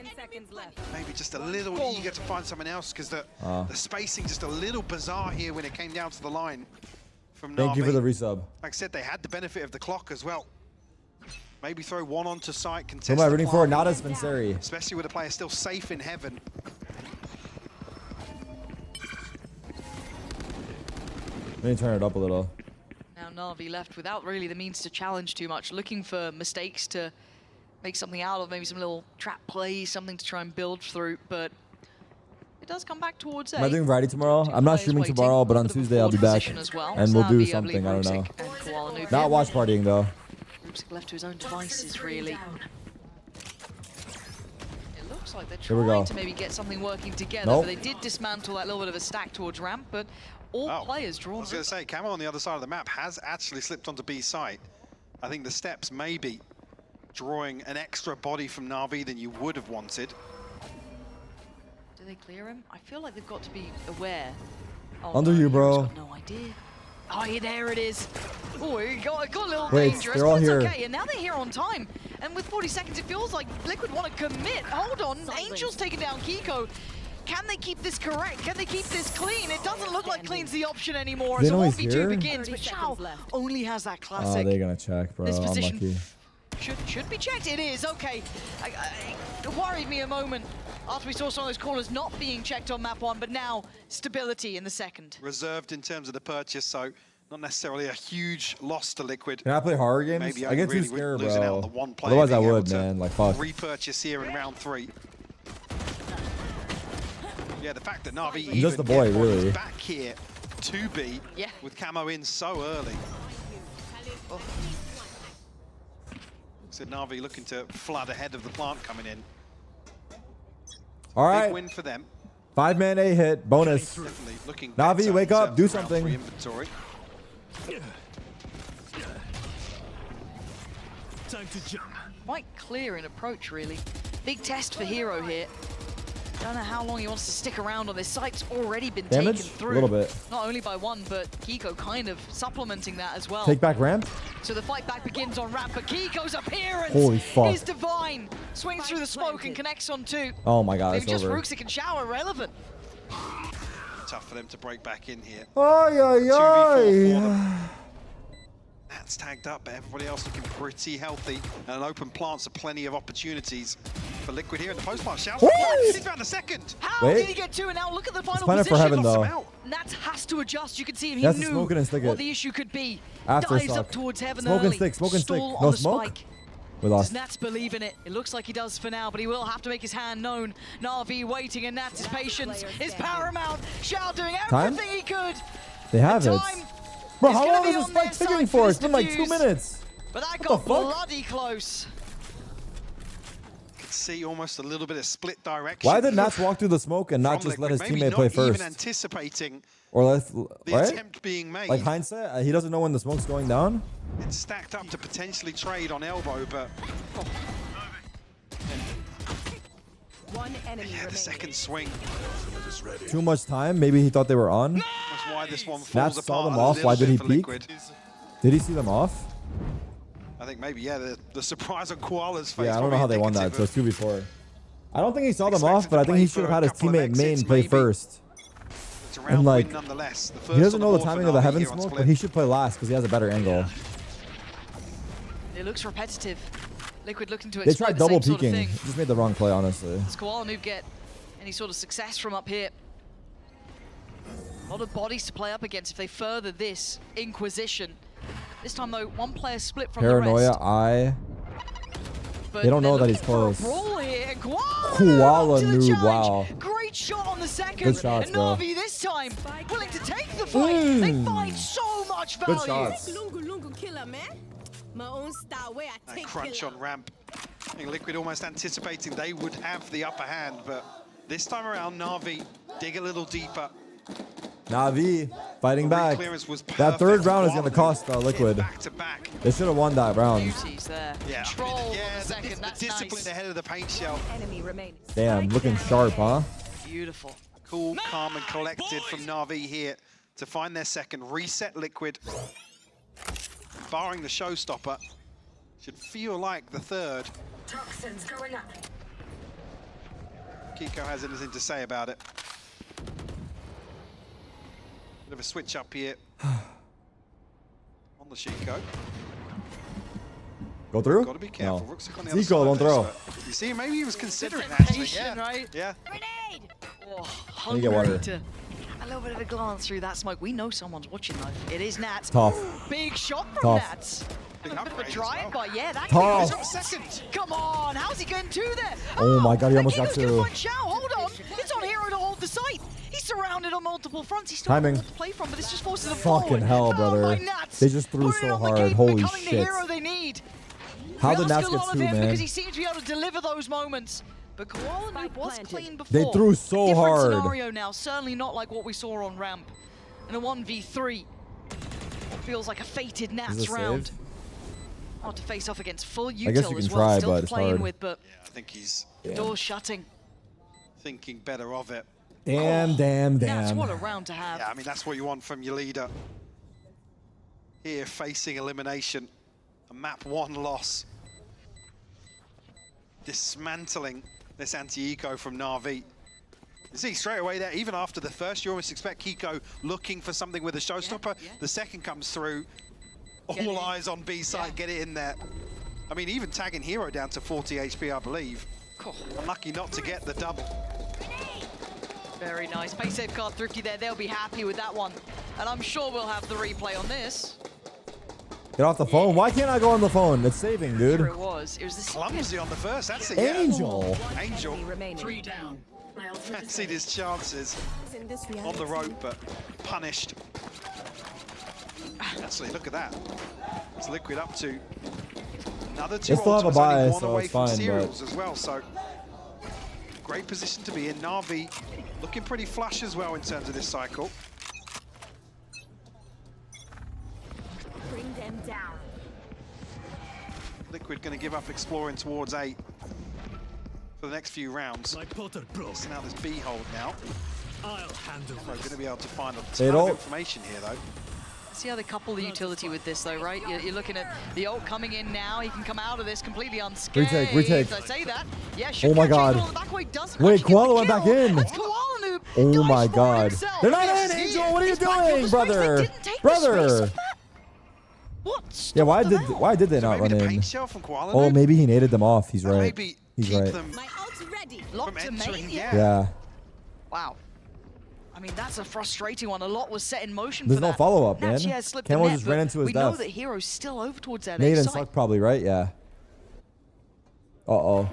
10 seconds left. Maybe just a little eager to find someone else because the spacing just a little bizarre here when it came down to the line from Navi. Thank you for the resub. Like I said, they had the benefit of the clock as well. Maybe throw one onto site, contest. Who am I the rooting plant, for? Not as Vinceri. especially with a player still safe in heaven. Let me turn it up a little. Now Navi left without really the means to challenge too much, looking for mistakes to make something out of, maybe some little trap plays, something to try and build through, but it does come back towards A. Am I doing Variety tomorrow? I'm not streaming tomorrow, but on Tuesday I'll be back. And we'll do something, I don't know. Not watch partying though. Left to his own devices, really. It looks like they're Here we go. trying to maybe get something working together, Nope. but they did dismantle that little bit of a stack towards ramp, but all players drawn. I was going to say, Camo on the other side of the map has actually slipped onto B site. I think the steps may be drawing an extra body from Navi than you would have wanted. Do they clear him? I feel like they've got to be aware. Under you, bro. Got no idea. Oh, yeah, there it is. Oh, it got a little Wait, dangerous, they're all but it's here. okay. And now they're here on time. And with 40 seconds, it feels like Liquid want to commit. Hold on, Angel's taking down Kiko. Can they keep this correct? Can they keep this clean? It doesn't look like clean's the option anymore. They So know he's 1v2 here? begins, but Chow only has that Oh, classic. they're gonna check, bro. This position Unlucky. should be checked. It is, okay. It worried me a moment after we saw some of those corners not being checked on map 1, but now stability in the second. Reserved in terms of the purchase, so not necessarily a huge loss to Liquid. Can I play horror games? Maybe I get really too scared, losing out on bro. the one player Otherwise I being able would, to man. Like, fuck. repurchase here in round 3. Yeah, the fact that Navi I'm just a boy, get really. back here to B with Camo in so early. So Navi looking to flood ahead of the plant coming in. All right. Big win for them. 5-man A hit. Bonus. Definitely looking Navi, better wake in up. terms Do of round 3 something. inventory. Time to jump. Quite clear in approach, really. Big test for Hero here. Don't know how long he wants to stick around on this. Site's already been Damage? taken through. A little bit. Not only by one, but Kiko kind of supplementing that as well. Take back ramp. So the fight back begins on ramp, but Kiko's appearance Holy fuck. is divine. Swings through the smoke and connects on 2. Oh my god, Maybe it's just over. Rooksik and Shower relevant. Tough for them to break back in here. Ay, ay, 2v4 for them. ay. Nat's tagged up, but everybody else looking pretty healthy. And an open plant, so plenty of opportunities for Liquid here in the post plant. Shouts he's found a second. How Wait. did he get 2? And now look at the final Planet for position. Heaven, though. Nats has to adjust. You can see him. He He has to knew smoke it and stick what it. the issue could be. After Dives suck. up towards Heaven Smoke and early. stick, smoke and stick. Stall No on the smoke? spike. We Does lost. Nats believe in it? It looks like he does for now, but he will have to make his hand known. Na'Vi waiting, and Nats' patience is paramount. Shao doing Time? everything he could. They have it. Time Bro, is how gonna long be is this on their fight ticking side for? this It's been like 2 defuse. minutes. But that What got the fuck? bloody close. Could see almost a little bit of split direction. Why did Nats walk through the smoke and not from just let Liquid. his Maybe teammate play not first? even anticipating Or let, the right? attempt being made. Like hindsight, he doesn't know when the smoke's going down. It's stacked up to potentially trade on elbow, but One enemy yeah, the second swing. Too much time. Maybe he thought they were on. That's why this one falls Nats apart saw them a off. little Why did bit he for peek? Liquid. Did he see them off? I think maybe, yeah, the surprise on Koala's face. Yeah, I don't know how they won that. So indicative it's 2v4. I don't think he saw them off, but I think he should have had his teammate main play first. It's a And round like, win nonetheless. The he first doesn't on know the board for timing of the Navi heaven here on smoke, Split. but he should play last because he has a better angle. It looks repetitive. Liquid looking to They exploit tried the double same sort of peeking. thing. Just made the wrong play, honestly. Does Koala Noob get any sort of success from up here? A lot of bodies to play up against if they further this Inquisition. This time though, one player split from the Paranoia, rest. But they don't know they're that he's looking for a close. brawl here, and Koala to the Noob, challenge. wow. Great shot on the second. Good shots, and bro. Na'Vi this time willing to take the fight. They find so much value. Good shots. My own style where I take Crunch on ramp. I think Liquid almost anticipating they would have the upper hand, but this time around, Na'Vi dig a little deeper. Navi fighting back. Clearance was That third perfect. round is going to cost Liquid. Back to back. They should have won that round. Beauties there. Yeah, Control yeah, the second. the That's discipline nice. ahead of the paint shell. enemy remaining. Damn, looking sharp, huh? Beautiful. Cool, calm, and collected from Na'Vi here to find their second. Reset Liquid. Barring the showstopper. Should feel like the third. Toxins going up. Kiko has anything to say about it. Bit of a switch up here on the Chico. Go through? Got to be careful. No. Rooks on the other Zico, side don't of this, throw. but you see, maybe he was considering actually. Yeah, right? Yeah. Oh, Let me get water. hungry to have a little bit of a glance through that smoke. We know someone's watching though. It is Nats. Tough. Big shot from Tough. Nats. Big A bit of a upgrade as drive, well. but yeah, that Tough. could be second. Come on, how's he getting two there? Oh my god, he almost Kiko's got gonna two. find Xiao. Hold on, it's on Hero to hold the site. He's surrounded on multiple fronts. He's still Timing. got to play from, but this just forces him Fucking forward. hell, Fouled by brother. Nats. They just threw Putting so on the hard. cape, Holy becoming the shit. hero they need. How We did ask Nats a get lot of two, him man? because he seems to be able to deliver those moments. But Koala Noob was clean before. They threw so Different hard. scenario now, certainly not like what we saw on ramp. In a 1v3, it feels like a fated Is Nats this round. saved? Hard to face off against full I guess util you as can well. try, Still but it's playing hard. with, but I think he's door shutting. thinking better of it. Damn, damn, Nats, damn. what a round to have. Yeah, I mean, that's what you want from your leader. Here, facing elimination. A map 1 loss. Dismantling this anti-eco from Na'Vi. You see straight away there, even after the first, you almost expect Kiko looking for something with a showstopper. Yeah. The second comes through. All eyes on B side, get it in there. I mean, even tagging Hero down to 40 HP, I believe. Cool. Unlucky not to get the double. Very nice. Pay safe card Thrifty there. They'll be happy with that one. And I'm sure we'll have the replay on this. Get off the phone. Why can't I go on the phone? It's saving, dude. Here it was. It was the Clumsy on the first, that's it. Angel. Yeah. Angel. 3 down. Fancied his chances on the rope, but punished. Actually, look at that. It's Liquid up to another 2 They still have a ultimates, only bias, one so away it's from fine, Serials as well, so great position to be in. Na'Vi looking pretty flush as well in terms of this cycle. Bring them down. Liquid going to give up exploring towards 8 for the next few rounds. My Potter broke. So now there's B hold now. I'll handle We're going to be able to find a They ton of don't- information here, though. See how they couple the utility with this, though, right? You're looking at the ult coming in now. He can come out of this completely unscathed. Retake. I say that. Yeah, Oh my god. Wait, Koala went back in. That's Koala Noob. Oh my god. himself. They're not Yes, in, he Angel. is. What are you He's back from doing, the space. brother? They didn't take the space Brother. off that. What? Why did they not Maybe run the in? paint shell from Koala Oh, Noob? maybe he naded them off. He's And right. maybe He's keep right. them My ult's ready. Locked to entering, main, Yeah. Wow. I mean, that's a frustrating one. A lot was set in motion There's for no that. follow-up, man. Nats, yeah, slipped the Camo net, just ran but into his we know death. that Hero's still over towards that Nade A and side. Suck probably, right? Yeah. Uh-oh.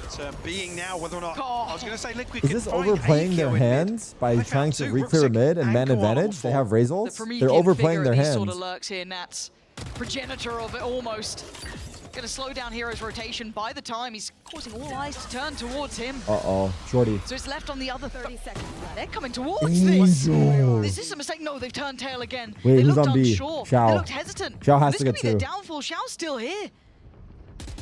So being now whether or not I was going to say Liquid Is can this find overplaying a their kill in mid. hands by I trying found to two, re-clear Rooksik mid and and man Koala advantage? They before. have The Razels. They're Promethean overplaying figure their at least sort of hands. lurks here, Nats. Progenitor of it almost. Gonna slow down Hero's rotation. By the time he's causing all eyes to turn towards him. Uh-oh. Shorty. So it's left on the other 30 seconds left. They're coming towards this. Angel. Is this a mistake? No, they've turned tail again. Wait, they who's looked on B? unsure. Xiao. They looked hesitant. Xiao has this to could get be their two. downfall. Xiao's still here.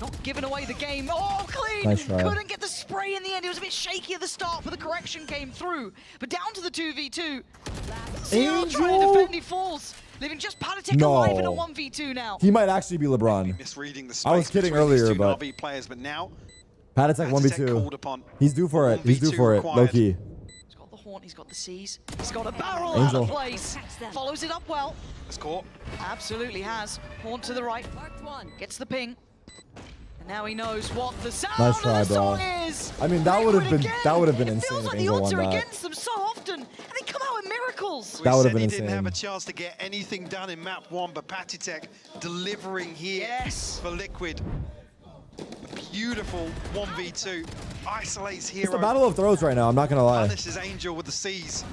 Not giving away the game. Oh, clean! Nice try. Couldn't get the spray in the end. It was a bit shaky at the start, but the correction came through. But down to the 2v2. Zero trying to Angel. defend, he falls. Leaving just Patatek No. alive in a 1v2 now. He might actually be LeBron. Misreading the space I was kidding between these earlier, two but Na'Vi players, but now Patatek called 1v2. upon. He's due for it. He's due 1v2 for it. required. Low-key. He's got the haunt, he's got the C's. He's got a barrel Angel. out of place. Follows it up well. That's caught. Absolutely has. Haunt to the right. Marked one. Gets the ping. And now he knows what the sound Nice try, of the bro. song is. I mean, that would have Liquid been again. insane It feels if like the Angel odds won are that. against them so often, and they come out with miracles. That would have said been he didn't have a insane. chance to get anything done in map 1, but Patatek delivering here Yes. for Liquid. A beautiful 1v2. Isolates Hero. It's the battle of throws right now. I'm not gonna lie. Punishes Angel with the C's.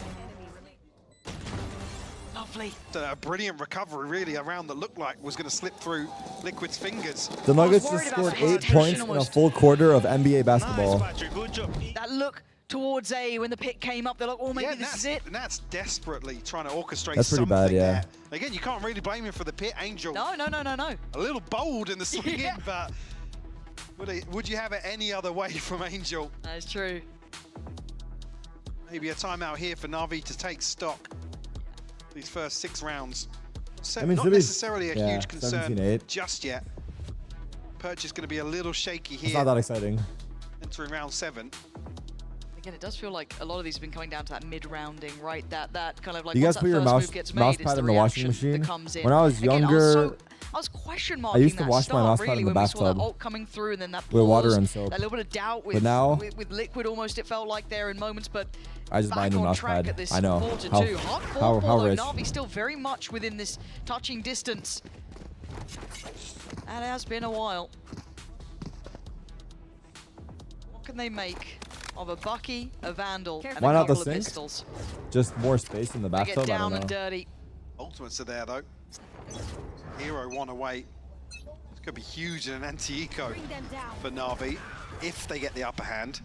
Lovely. A brilliant recovery, really, around that looked like was going to slip through Liquid's fingers. The Nuggets worried just about scored the 8 hesitation points in a almost. full quarter of NBA basketball. Nice, Patrick. Good job. That look towards A when the pick came up, they're like, oh, maybe this is it. Nats desperately trying to orchestrate That's pretty something bad, yeah. there. Again, you can't really blame him for the pit. Angel, No. a little bold in the swing Yeah. in, but would you have it any other way from Angel? That's true. Maybe a timeout here for Na'Vi to take stock. These first 6 rounds. I mean, Not to be- necessarily a yeah, huge concern 17-8. just yet. Purchase going to be a little shaky here. It's not that exciting. Entering round 7. Again, it does feel like a lot of these have been coming down to that mid-rounding, right? That kind of like You once guys that put your first move gets made, it's pad the in the washing reaction machine? that comes in. When I was Again, younger, I was question I marking used to that wash my start, mouse pad really, in the when we saw that bathtub ult coming through and then that with water pause, and soap. that little bit of doubt with, But now, with Liquid almost, it felt like there in moments, but I just buy a back new on mouse track pad. at this I know. quarter How, two. Hard how, fought though, rich. Navi still very much within this touching distance. That has been a while. What can they make of a Bucky, a Vandal, and Why a not the couple of sink? pistols? Just more space in the They bathtub? get I down don't and know. dirty. Ultimates are there though. Hero one away. This could be huge in an anti-eco for Na'Vi if they get the upper hand.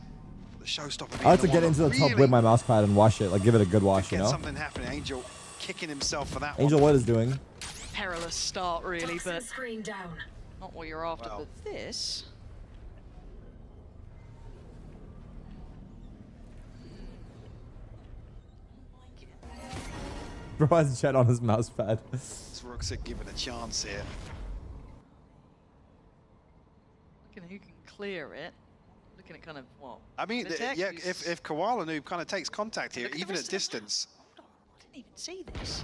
The showstopper. I like to get into the tub with my mouse pad and wash it, like give it a good wash, you Get know? something happening. Angel kicking himself for that Angel, one. what is doing? Perilous start, really, but not what you're after. Wow. But this. Bro has Jet on his mouse pad. It's Ruxik given a chance here. Looking at who can clear it. Looking at kind of what? I mean, Vitek, yeah, who's- if Koala Noob kind of takes contact here, Look at the even at rest of the distance. I didn't even see this.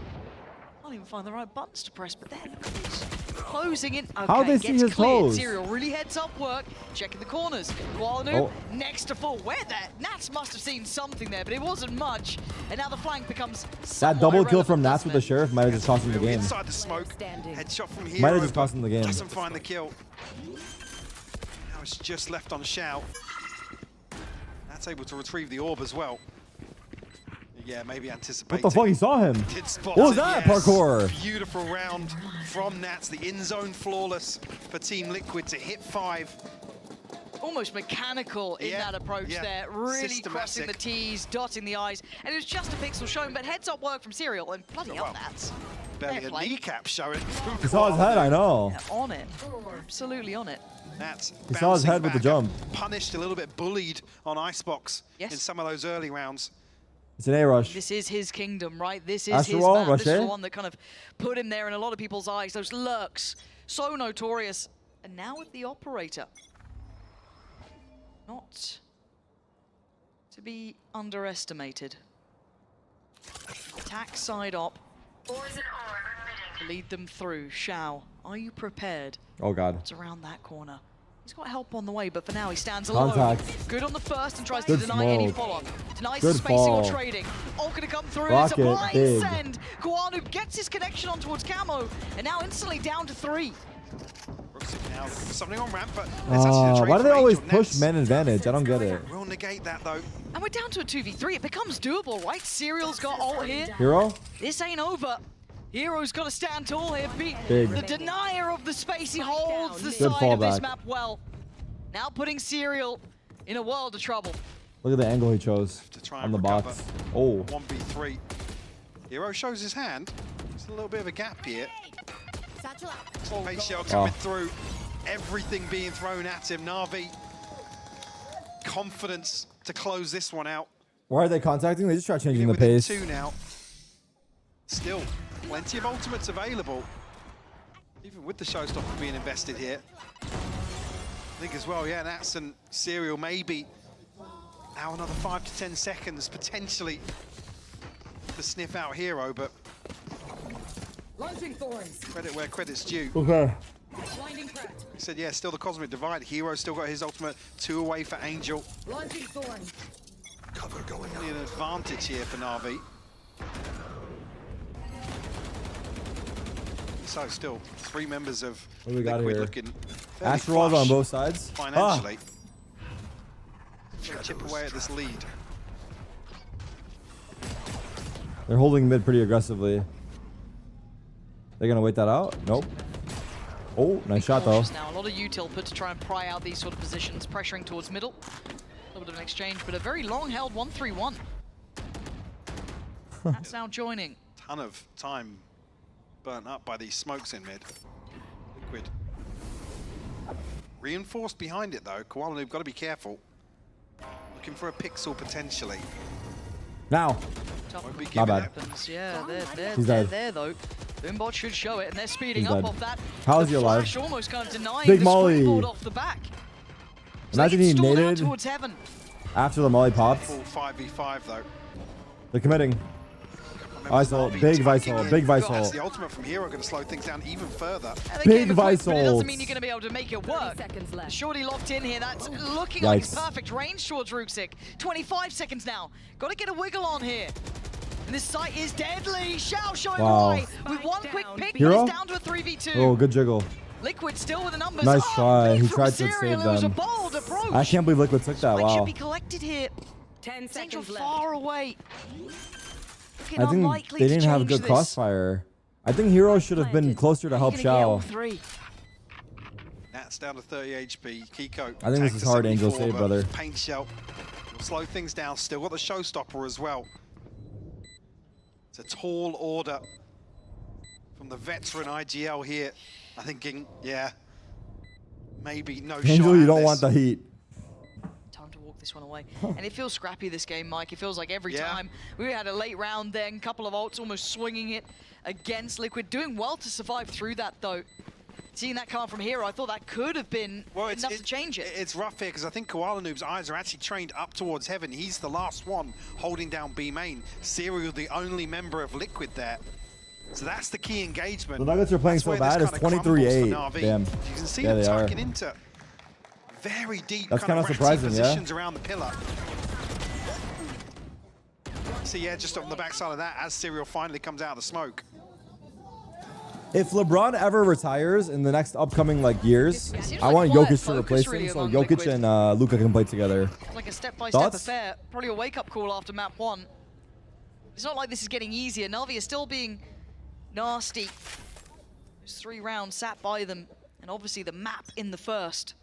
Can't even find the right buttons to press, but there, look at this. Closing in. Okay, How they see gets his cleared. toes? Serial really heads up work. Checking the corners. Koala Noob Oh. next to full. Where that? Nats must have seen something there, but it wasn't much. And now the flank becomes That somewhat double kill from irrelevant, Nats with the Sheriff might have just cost him the game. Inside the smoke. Headshot from Hero. Might have just but cost him the game. Doesn't find the kill. Now it's just left on Shout. That's able to retrieve the orb as well. Yeah, maybe anticipating. What the fuck? He saw him. Did spot What was it, that? yes. Parkour. Beautiful round from Nats. The in-zone flawless for Team Liquid to hit 5. Almost mechanical in that approach there. Really crossing the T's, dotting the I's. And it was just a pixel shown, but heads up work from Serial. And bloody hell, Nats. Barely Fair a play. kneecap showing. He saw his head, I know. Yeah, on it. Absolutely on it. Nats He saw his bouncing head with the back, jump. Punished, a little bit bullied on Icebox in some of those early rounds. It's an A-rush. This is his kingdom, right? This is Astral his Wall, map. This is the Rocher? one that kind of put him there in a lot of people's eyes. Those lurks, so notorious. And now with the operator. Not to be underestimated. Attack side op. To lead them through. Shao, are you prepared? Oh, God. What's around that corner? He's got help on the way, but for now he stands alone. Contact. Good on the first and tries Good to deny any smoke. follow-up. Denies Good the spacing or fall. trading. All gonna come through. Rocket, It's a blind big. send. Guanu gets his connection on towards Camo, and now instantly down to 3. Ruxik now looking for something on ramp, but there's actually a trade Why do they from always Angel. push Nets man advantage? I don't get it. will negate that though. And we're down to a 2v3. It becomes doable, right? Serial's got ult here. Hero? This ain't over. Hero's got to stand tall here. Beat Big. the denier of the space. He holds the Good side of this fallback. map well. Now putting Serial in a world of trouble. Look at the angle he chose try on and the recover. box. Oh. 1v3. Hero shows his hand. There's a little bit of a gap here. Face shell coming through. Everything being thrown at him. Na'Vi. Confidence to close this one out. Why are they contacting? They just try changing the Within pace. 2 now. Still, plenty of ultimates available. Even with the showstopper being invested here. I think as well, yeah, Nats and Serial maybe now another 5 to 10 seconds potentially to sniff out Hero, but credit where credit's due. Okay. He said, yeah, still the Cosmic Divide. Hero still got his ultimate, 2 away for Angel. Cover going Only an advantage here for Na'Vi. So still 3 members of What do we got Liquid here? looking fairly Astral Walls on flush both sides. financially. Chip away at this lead. They're holding mid pretty aggressively. They're gonna wait that out? Nope. Oh, nice shot though. Cautious now. A lot of util put to try and pry out these sort of positions, pressuring towards middle. A little bit of an exchange, but a very long-held 1-3-1. That's now joining. Ton of time burnt up by these smokes in mid. Liquid. Reinforced behind it though. Koala Noob got to be careful. Looking for a pixel potentially. Now. Won't be My giving bad. it. Weapons, yeah, they're He's dead. there though. Boombot should show it, and they're speeding He's up dead. off that. How is The he alive? Flash almost kind of denying Big the Molly. springboard off the back. So Imagine they he get stalled out naded. towards heaven. After the molly popped. Full 5v5 though. They're committing. Ice ult. Big vice ult. Big vice ult. The ultimate from Hero going to slow things down even further. Big vice But it doesn't ult. mean you're going to be able to make it work. Shorty locked in here. That's looking like it's Yikes. perfect range towards Ruxic. 25 seconds now. Got to get a wiggle on here. And this site is deadly. Shao showing away with one quick pick. Hero? He's down to a 3v2. Oh, good jiggle. Liquid still with the numbers. Nice Oh, try. He from tried to Serial. save It was a them. bold approach. I can't believe Liquid took that. Spike Wow. should be collected here. 10 Angel seconds left. far away. Looking I think unlikely they to didn't have change good this. crossfire. I think Hero should have been closer to help Gonna get all Shao. three. That's down to 30 HP. Kiko. I think this tanked is to hard, Angel 74, save, but brother. Paint shell will slow things down. Still got the showstopper as well. It's a tall order from the veteran IGL here. I'm thinking, yeah, maybe no shot. Angel, you at don't this. want the heat. Time to walk this one away. And it feels scrappy, this game, Mike. It feels like every time we had a late round then, couple of ults almost swinging it against Liquid. Doing well to survive through that, though. Seeing that come out from Hero, I thought that could have been enough to change it. It's rough here because I think Koala Noob's eyes are actually trained up towards heaven. He's the last one holding down B main. Serial, the only member of Liquid there. So that's the key engagement. The Nuggets are playing That's so where bad. this It's kinda crumbles for 23-8. Na'Vi. Damn. You can see Yeah, them they are. tucking into very deep That's kind of kinda surprising, yeah? positions around the pillar. So yeah, just on the backside of that, as Serial finally comes out of the smoke. If LeBron ever retires in the next upcoming years, I want quiet Jokic to replace focus really him so among Jokic Liquid. and Luka can play together. Like a step-by-step Thoughts? affair. Probably a wake-up call after map 1. It's not like this is getting easier. Na'Vi is still being nasty. Those 3 rounds sat by them. And obviously the map in the first.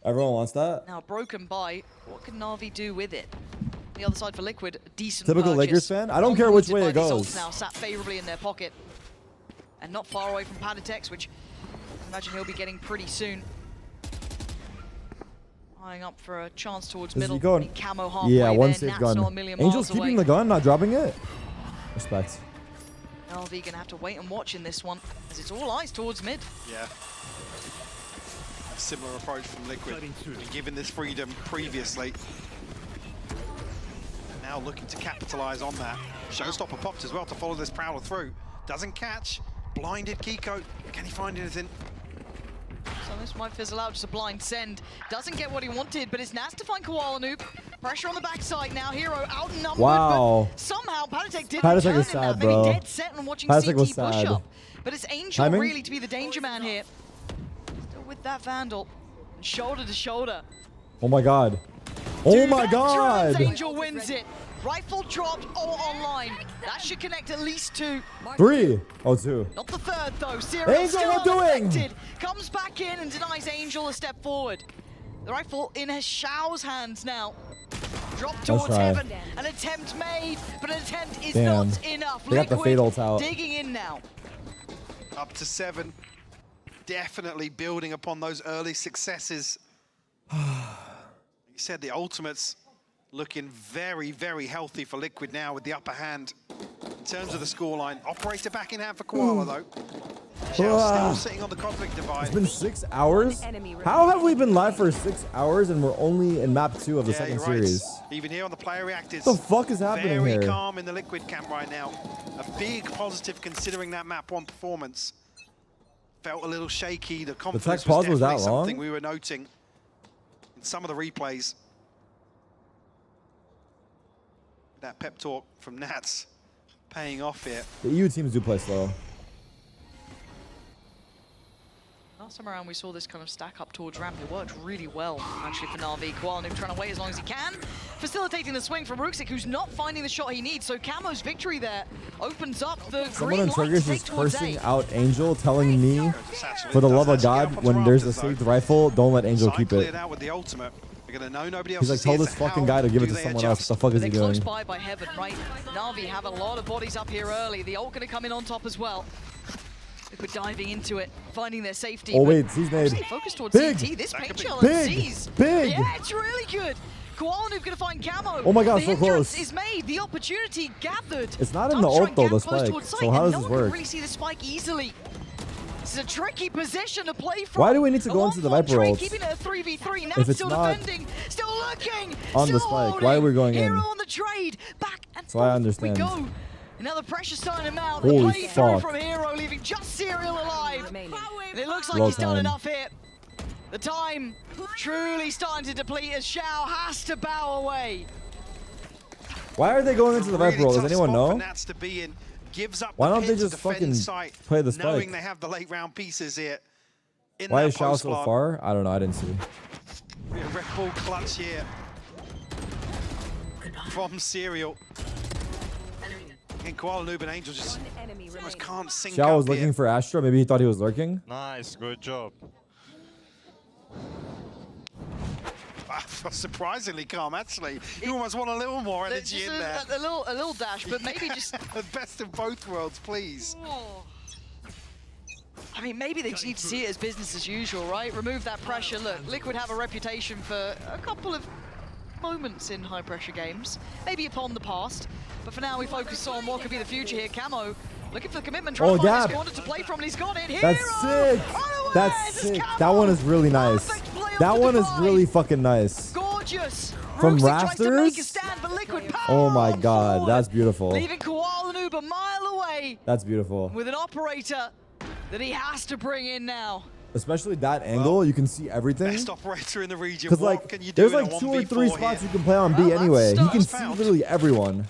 Everyone wants that. Now broken by. What can Na'Vi do with it? The other side for Liquid, a decent Typical purchase. Lakers fan? I don't care which way By it these goes. ults now sat favorably in their pocket. And not far away from Padatex, which I imagine he'll be getting pretty soon. Eyeing up for a chance towards Is he middle. going? Camo halfway Yeah, one there. safe Nat's gun. not a million Angel's miles keeping away. the gun, not dropping it. Respect. LV gonna have to wait and watch in this one, as it's all eyes towards mid. Yeah. A similar approach from Liquid. Been given this freedom previously. Now looking to capitalize on that. Showstopper popped as well to follow this Prowler through. Doesn't catch. Blinded Kiko. Can he find anything? So this might fizzle out, just a blind send. Doesn't get what he wanted, but it's Nas to find Koala Noob. Pressure on the backside now, Hero outnumbered, Wow. but somehow Padatek did Padatek return was in sad, that. Maybe bro. dead set on watching Padatek CT was push sad. up. But it's Angel Timing? really to be the danger man here. Still with that Vandal, and shoulder to shoulder. Oh my god. Oh my god. Angel wins it. Rifle dropped, all online. That should connect at least 2. 3. Oh, 2. Not the third though. Serial Angel, still what doing? unaffected. Comes back in and denies Angel a step forward. The rifle in Shao's hands now. Drop towards try. heaven. An attempt made, but an attempt is Damn. not enough. They got the Liquid fade ult out. digging in now. Up to 7. Definitely building upon those early successes. You said the ultimates looking very, very healthy for Liquid now with the upper hand in terms of the scoreline. Operator back in hand for Koala though. Shao still sitting on the Cosmic Divide. It's been 6 hours? How have we been live for 6 hours and we're only in map 2 of the second you're right. series? Even here on the player reactors. What the fuck is happening very here? calm in the Liquid camp right now. A big positive considering that map 1 performance. Felt a little shaky. The confidence tech pause was definitely that long? something we were noting in some of the replays. That pep talk from Nats paying off here. The EU teams do play slow. Last time around we saw this kind of stack up towards ramp. It worked really well actually for Na'Vi. Koala Noob trying to wait as long as he can. Facilitating the swing from Ruxic, who's not finding the shot he needs. So Camo's victory there opens up the Someone green in light Turkish to is take towards cursing A. out Angel, telling me, for the love of God, when there's a saved rifle, don't let Angel keep Cleared it. out with the ultimate. They're gonna know nobody else He's like, is tell here, this so fucking how guy to give it do to they someone else. adjust? What the fuck is he They're close doing? by heaven, right? Na'Vi have a lot of bodies up here early. The ult gonna come in on top as well. Liquid diving into it, finding their safety. Oh but wait, C's made. actually focused towards Big, CT. This paint shell big, and C's. big. Yeah, it's really good. Koala Noob gonna find Camo. Oh my God, the so hindrance close. is made. The opportunity gathered. It's not in Time the to try ult and though, gap the close spike. towards So site, how and does no this one can work? really see the spike easily. This is a tricky position to play from. Why do we need to go into the Viper Tree ults? keeping it a 3v3. Now If it's still not defending, still looking, on the still spike, why are we going Hero in? on the trade, back and So I forth understand. we go. Now the pressure's starting to mount. Holy Play through fuck. from Hero, leaving just Serial alive. And it looks like Well he's done timed. enough here. The time truly starting to deplete as Shao has to bow away. Why are they going into the Viper ult? Does anyone know? Nats to be in. Gives up Why the don't they pit to just defend fucking site, play the spike? knowing they have the late round pieces here. In Why that is Shao post so block. far? I don't know. I didn't see. Red Bull clutch here from Serial. And Koala Noob and Angel just almost can't sync Shao up was looking here. for Astra. Maybe he thought he was lurking. Nice, good job. Surprisingly calm, actually. You almost want a little more energy in there. A little dash, but maybe just the best of both worlds, please. I mean, maybe they just need to see it as business as usual, right? Remove that pressure. Look, Liquid have a reputation for a couple of moments in high-pressure games, maybe upon the past. But for now, we focus on what could be the future here. Camo looking for the commitment, trying to find his corner to play from, and he's got it. That's sick. That's sick. That one is really nice. That one is really fucking nice. Gorgeous. From Roostic tries to make a rafters? stand, but Liquid Oh my god, that's beautiful. leaving Koala Noob a mile away That's beautiful. with an operator that he has to bring in now. Especially that angle, you can see everything. Best operator in the region. Because What like, can you do there's in a like 2 or 3 1v4 spots here? you can play on B anyway. He can see literally everyone.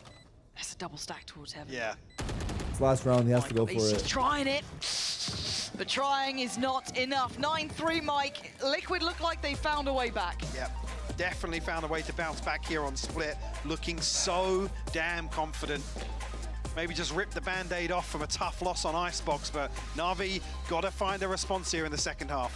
That's a double stack towards heaven. Yeah. This last round, he has to go for He's it. trying it, but trying is not enough. 9-3, Mike. Liquid look like they found a way back. Yep. Definitely found a way to bounce back here on Split. Looking so damn confident. Maybe just rip the band-aid off from a tough loss on Icebox, but Na'Vi got to find a response here in the second half.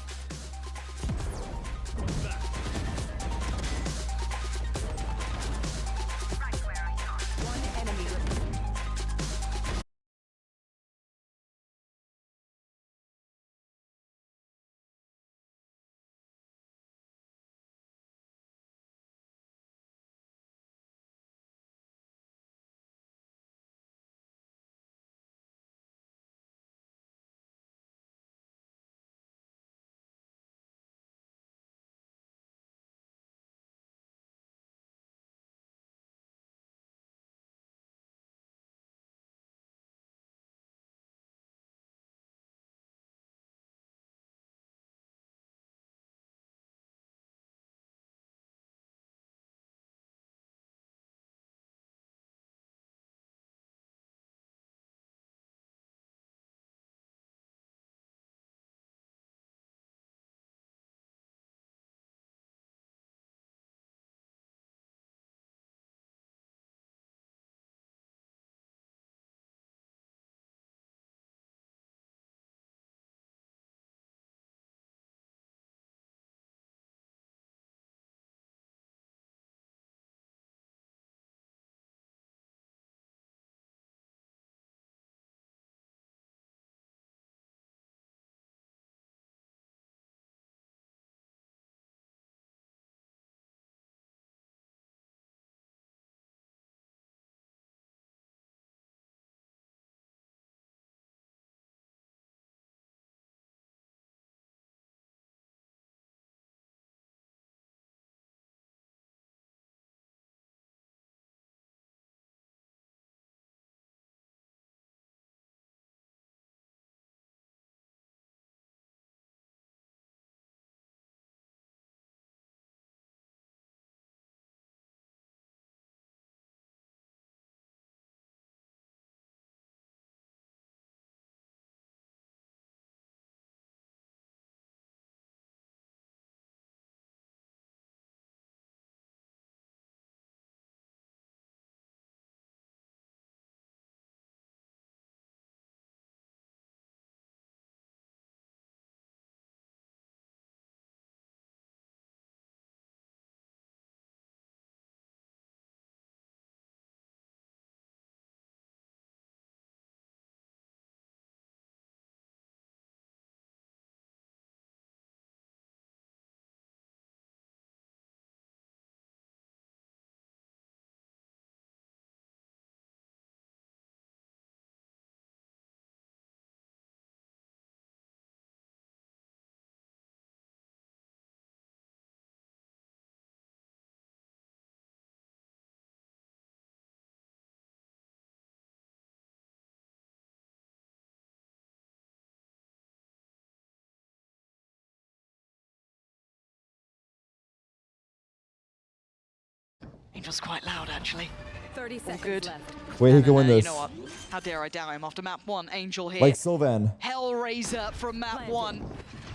Angel's quite loud, actually. 30 All seconds good. left. Wait, he can win You this. know what? How dare I doubt him after map 1. Angel here. Like Sylvan. Hellraiser from map 1.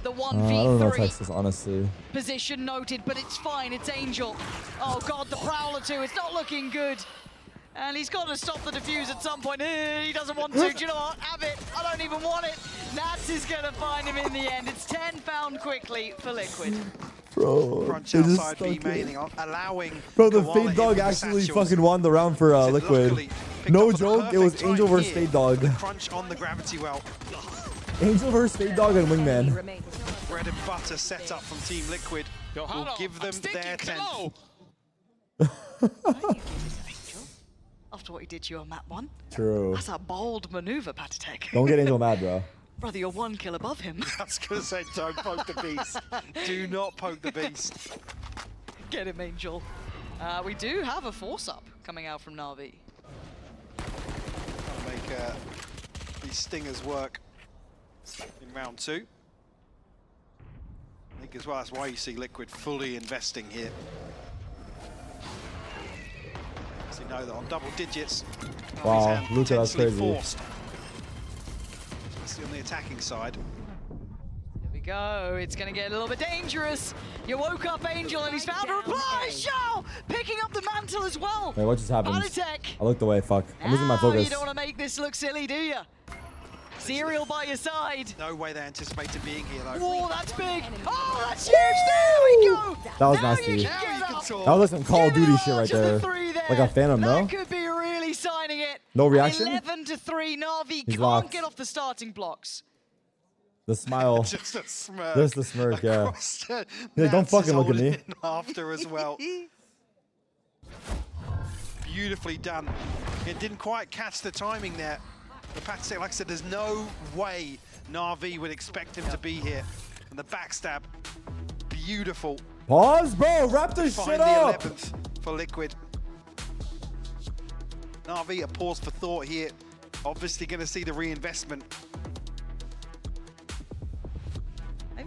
The I don't know 1v3 Texas, honestly. position noted, but it's fine. It's Angel. Oh god, the Prowler too. It's not looking good. And he's got to stop the defuse at some point. He doesn't want to. Do you know what? Have it. I don't even want it. Nats is going to find him in the end. It's 10 found quickly for Liquid. Bro, Crunch they just outside B stuck it. maining, allowing. Bro, the Koala Fade Dog in with actually the satchels. fucking won the round for Liquid. Luckily, picked No up at the joke, it was perfect Angel time versus here. Fade Dog. The crunch on the gravity well. Angel versus Fade Dog and Wingman. Bread and butter set up from Team Liquid will give them their 10th. After what he did to you on map 1. True. That's a bold maneuver, Patatek. Don't get Angel mad, bro. Brother, you're 1 kill above him. I was going to say, don't poke the beast. Do not poke the beast. Get him, Angel. We do have a force-up coming out from NAVI. Trying to make these stingers work in round 2. I think as well, that's why you see Liquid fully investing here. So you know that on double digits, Wow, Luca, that's crazy. forced. Especially on the attacking side. Here we go. It's going to get a little bit dangerous. You woke up, Angel, and he's found a reply. Shao picking up the mantle as well. Wait, what just happened? Patatek. I looked away, fuck. I'm losing my focus. You don't want to make this look silly, do you? Serial by your side. No way they anticipated being here, though. Whoa, that's big. Oh, that's huge. There we go. That was now nasty. You Now can you get can up. talk. That was like some Call of Duty shit right Just a there. 3 there. Like a Phantom, no? That could be really signing it. No reaction? 11-3. NAVI He's can't locked. get off the starting blocks. The smile. Just a smirk. Just the smirk, yeah. Across the Yeah, don't Nats fucking is look at holding me. in After as well. Beautifully done. It didn't quite catch the timing there. The Patatek, like I said, there's no way NAVI would expect him to be here. And the backstab, beautiful. Pause, bro. Wrap this Find shit the up. 11th for Liquid. NAVI, a pause for thought here. Obviously going to see the reinvestment.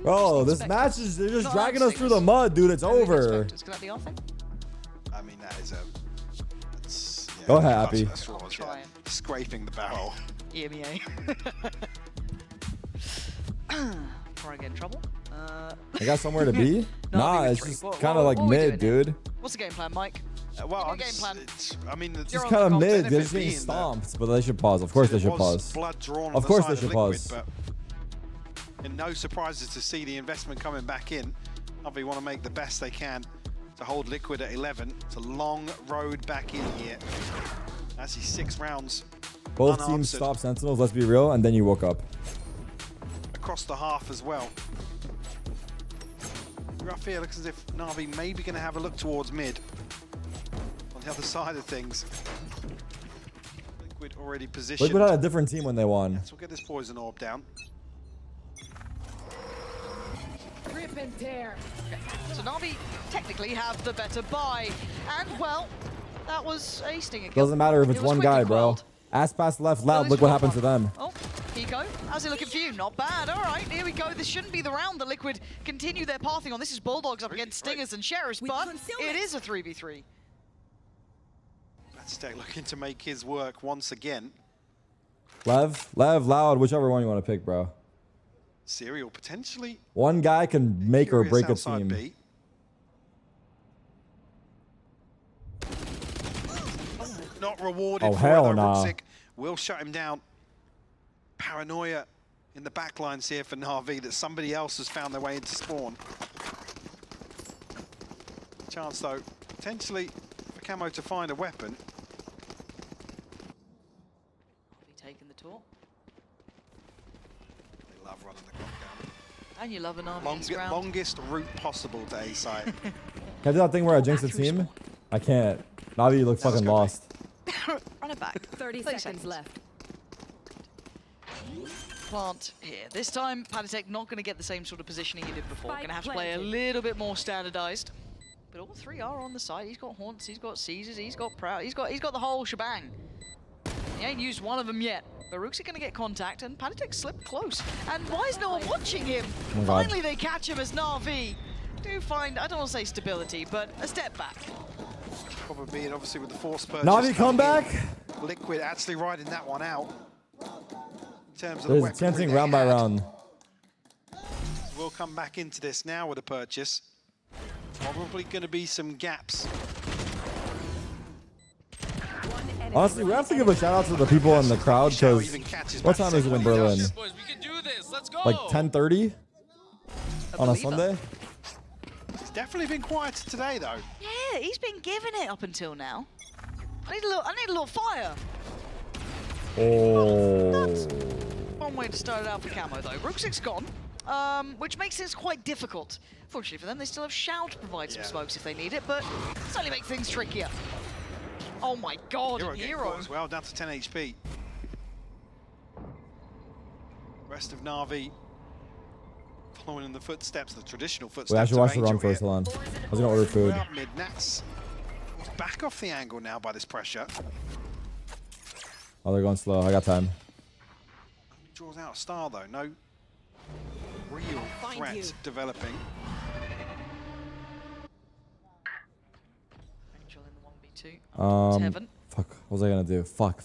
Bro, this match is, they're just dragging us through the mud, dude. It's over. Could that be our thing? I mean, that is a... That's, yeah, Go ahead, Happy. that's what it was, yeah. Scraping the barrel. EMEA. Before I get in trouble. I got somewhere to be? Nah, it's just kind of like what are we mid, doing dude. What's the game plan, Mike? Well, Game plan. I mean, it's Just kind of mid. They're just getting stomped, but they should pause. Of course they should pause. Blood drawn on Of the course side they should Liquid, pause. but and no surprises to see the investment coming back in. NAVI want to make the best they can to hold Liquid at 11. It's a long road back in here. That's his 6 rounds. Both unanswered. teams stop Sentinels, let's be real, and then you woke up. Across the half as well. Rough here, looks as if NAVI may be going to have a look towards mid. On the other side of things. Liquid already positioned. Liquid had a different team when they won. So we'll get this poison orb down. Rip and tear. So NAVI technically have the better buy. And, well, that was a stinger kill. Doesn't matter if it's It was one quickly guy, bro. quelled. Ass pass left loud, look what happened to them. Oh, Kiko, how's it looking for you? Not bad. All right, here we go. This shouldn't be the round that Liquid continue their pathing on. This is Bulldogs up against Stingers and Sheriffs, but it is a 3v3. Patatek looking to make his work once again. Lev, loud, whichever one you want to pick, bro. Serial potentially. One guy can make or Curious break a outside team. B. Not rewarded Oh, for hell it, though. nah. Ruxic will shut him down. Paranoia in the backlines here for NAVI that somebody else has found their way into spawn. Chance, though, potentially for Camo to find a weapon. Taking the tour. They love running the clock down. And you love an RV round. Longest route possible to A site. Can I do that thing where I jinx the team? I can't. Navi, you look fucking lost. Run it back. 30 seconds left. Plant here. This time, Patatek not going to get the same sort of positioning he did before. Spike Going to have to play a planted. little bit more standardized. But all 3 are on the side. He's got Haunts, he's got Caesars, he's got Proud, he's got the whole shebang. He ain't used one of them yet. But Rook's going to get contact, and Patatek slipped close. And why is no one watching him? Oh my God. Finally, they catch him as NAVI. Do find, I don't want to say stability, but a step back. Probably being obviously with the force purchase. Navi comeback. Liquid actually riding that one out. In terms of There's the chanting round by round. We'll come back into this now with a purchase. Probably going to be some gaps. Honestly, we have to give a shout out to the people in the crowd because what time is it in Berlin? Like 10:30 on a Sunday. It's definitely been quieter today, though. Yeah, he's been giving it up until now. I need a little fire. Oh. One way to start it out for Camo, though. Rooksik's gone, which makes this quite difficult. Fortunately for them, they still have Shout to provide some smokes if they need it, but it's only make things trickier. Oh my god, Hero as well, down to 10 HP. Rest of Navi following in the footsteps, the traditional footsteps. Wait, I should watch the run first. Hold on. I was gonna order food. Mid Nats back off the angle now by this pressure. Oh, they're going slow. I got time. Draws out a star though. No real threat developing. Heaven. Fuck. What was I gonna do? Fuck.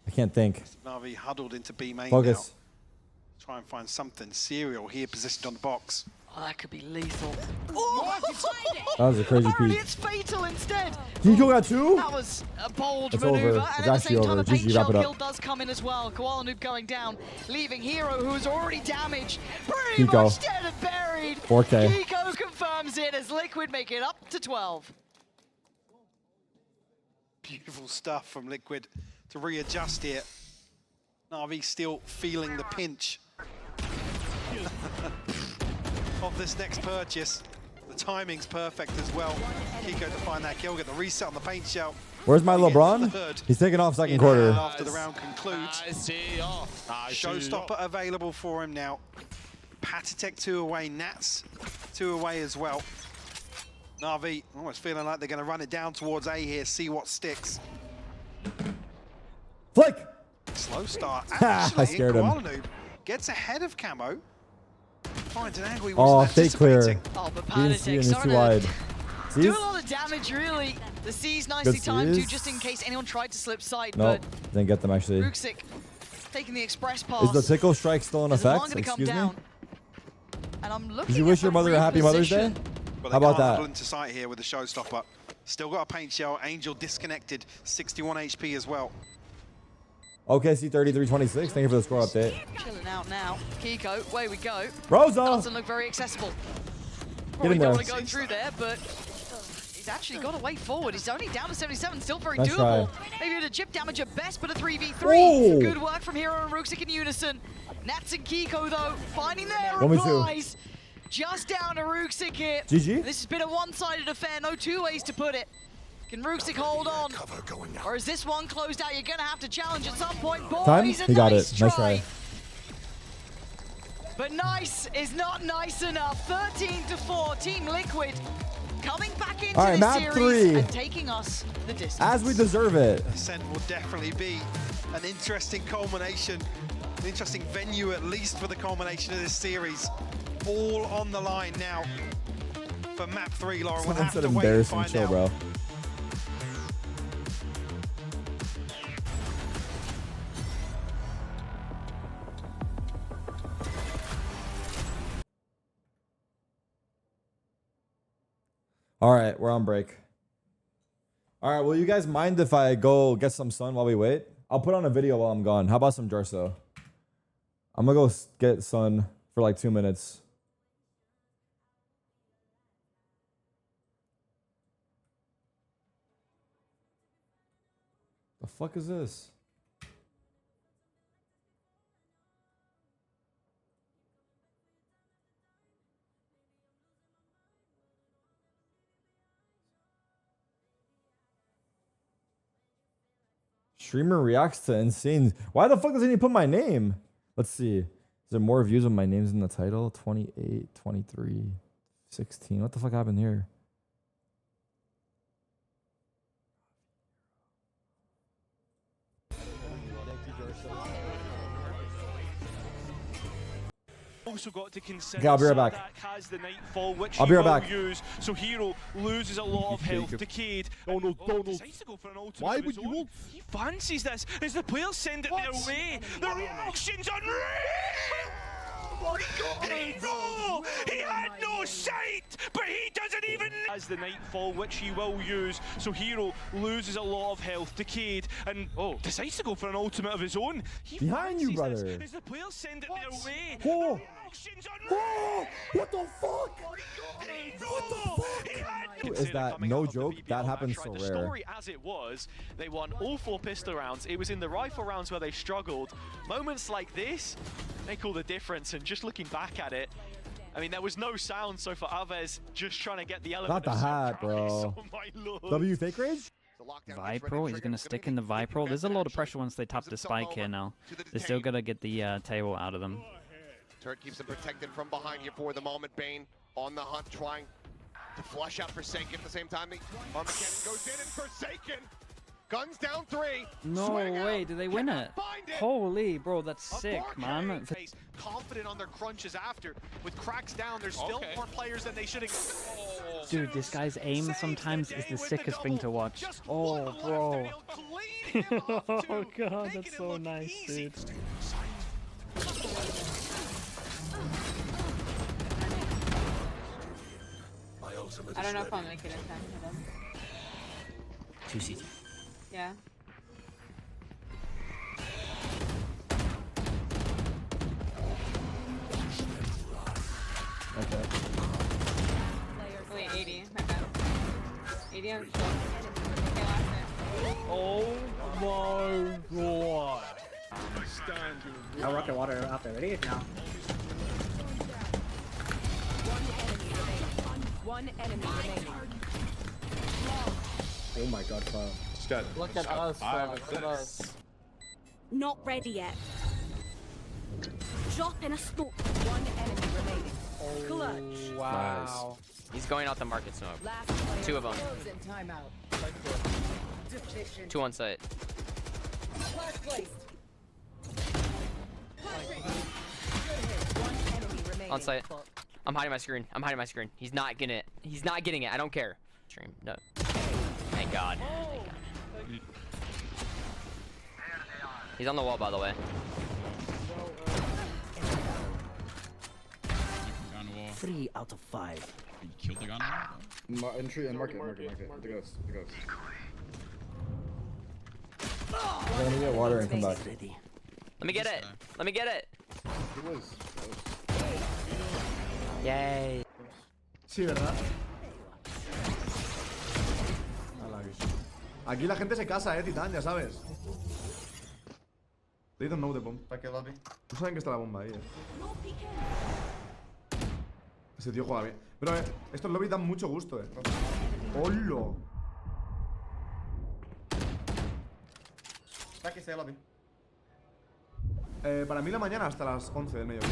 I can't think. Navi huddled into B main Focus. now. Try and find something. Serial here positioned on the box. Oh, that could be lethal. Oh! That was a crazy Apparently peek. it's fatal instead. Kiko got 2? That was a bold It's maneuver. over. And It's at the actually same time, over. a paint GG, shell wrap it up. kill does come in as well. Koala Noob going down, leaving Hero, who's already damaged, pretty Kiko. much dead and buried. 4K. Kiko confirms it as Liquid make it up to 12. Beautiful stuff from Liquid to readjust here. Navi still feeling the pinch of this next purchase. The timing's perfect as well. Kiko to find that kill, get the reset on the paint shell. Where's my LeBron? He's taking off second quarter. After the round concludes. Showstopper available for him now. Patatech 2 away, Nats 2 away as well. Navi almost feeling like they're going to run it down towards A here, see what sticks. Flick! Slow start. I scared him. Koala Noob gets ahead of Camo. Finds an angle he Oh, wasn't stay clear. anticipating. Oh, but He didn't see him. Patatech He's starting too wide. do See? a lot of damage, really. The C's nicely Good timed too, Cs. just in case anyone tried to slip sight. Nope. But Didn't get them actually. Ruksik taking the express pass. Is the tickle strike still in Is effect? Long gonna come Excuse me? down. And I'm looking Did you at wish the your mother a happy Mother's Day? reposition. But How they about can't huddle that? into sight here with the showstopper. Still got a paint shell. Angel disconnected. 61 HP as well. OKC 33-26. Thank you for the score update. Chilling out now. Kiko, away we go. Rosa! Doesn't look very accessible. Get Probably in don't there. want to go through there, but he's actually got a way forward. He's only down to 77, still very Nice doable. try. Maybe a chip damage at best, but a 3v3. Oh! Good work from Hero and Ruksik in unison. Nats and Kiko, though, finding their 1v2. replies. Just down to Ruksik here. GG. This has been a one-sided affair, no two ways to put it. Can Ruksik hold on? Or is this one closed out? You're going to have to challenge at some point. Boys, Time? a He got nice it. Nice try. But nice is not nice enough. 13-4, Team Liquid coming back into All right, this map series 3. and taking us the distance. As we deserve it. Ascent will definitely be an interesting culmination, an interesting venue at least for the culmination of this series. All on the line now for map 3, Lauren. We'll Someone have said to wait and embarrassing. find Chill, out. bro. All right, we're on break. All right, will you guys mind if I go get some sun while we wait? I'll put on a video while I'm gone. How about some Jarso? I'm gonna go get sun for like 2 minutes. The fuck is this? Streamer reacts to insane. Why the fuck doesn't he put my name? Let's see. Is there more views when my name's in the title? 28, 23, 16. What the fuck happened here? also got to consider Okay, I'll be right back. Sadak has the Nightfall, which I'll he be right will back. use. So Hero loses a lot of health. Decayed. Donald. Decides to go for an ultimate Why of would his you own. ult? He fancies this as the players send it their way. The reaction's unreal! Hero! He had no sight, but he doesn't even as the Nightfall, which he will use. So Hero loses a lot of health, decayed, and decides to go for an ultimate of his own. He Behind you, fancies brother. this as the players send it their way. Whoa. The reaction's unreal! What the fuck? What the fuck? Is that no joke? That happens so The rare. story as it was, they won all 4 pistol rounds. It was in the rifle rounds where they struggled. Moments like this make all the difference, and just looking back at it, I mean, there was no sound, so for Alves just trying to get the element Not the of hat, surprise. bro. Oh my lord. W fake rage? Vipro, he's going to stick in the Vipro. There's a lot of pressure once they tap the spike here now. They're still going to get the table out of them. Turret keeps him protected from behind here for the moment. Bane on the hunt, trying to flush out Forsaken at the same time. Armageddon goes in, and Forsaken guns down 3. No way, did they win it? Holy, bro, that's sick, man. Confident on their crunches after. With cracks down, there's still more players than they should have. Dude, this guy's aim sometimes is the sickest thing to watch. Oh, bro. Oh, God, that's so nice, dude. I don't know if I'll make it in time for them. 2 CT. Yeah. Okay. Wait, 80. My bad. 80 on short. Okay, last hit. Oh my god. Now rocket water out there. Ready? Now. One enemy remaining. Oh my god, fire. Look at us, look at us. Not ready yet. Drop in a smoke. One enemy remaining. Clutch. Wow. He's going out the market smoke. 2 of them. 2 on site. On site. I'm hiding my screen. I'm hiding my screen. He's not getting it. He's not getting it. I don't care. Stream. No. Thank God. Thank God. He's on the wall, by the way. 3 out of 5. You killed the gun? Entry and market. The ghost. I'm gonna get water and come back. Let me get it. Let me get it. Yay. Sí, ¿verdad? Aquí la gente se casa, Titán, ya sabes. They don't know the bomb. ¿Para qué lobby? No saben que está la bomba ahí, Ese tío juega bien. Pero, estos lobbies dan mucho gusto, ¡Hola! Está aquí, se lobby. Para mí la mañana hasta las 11 del mediodía.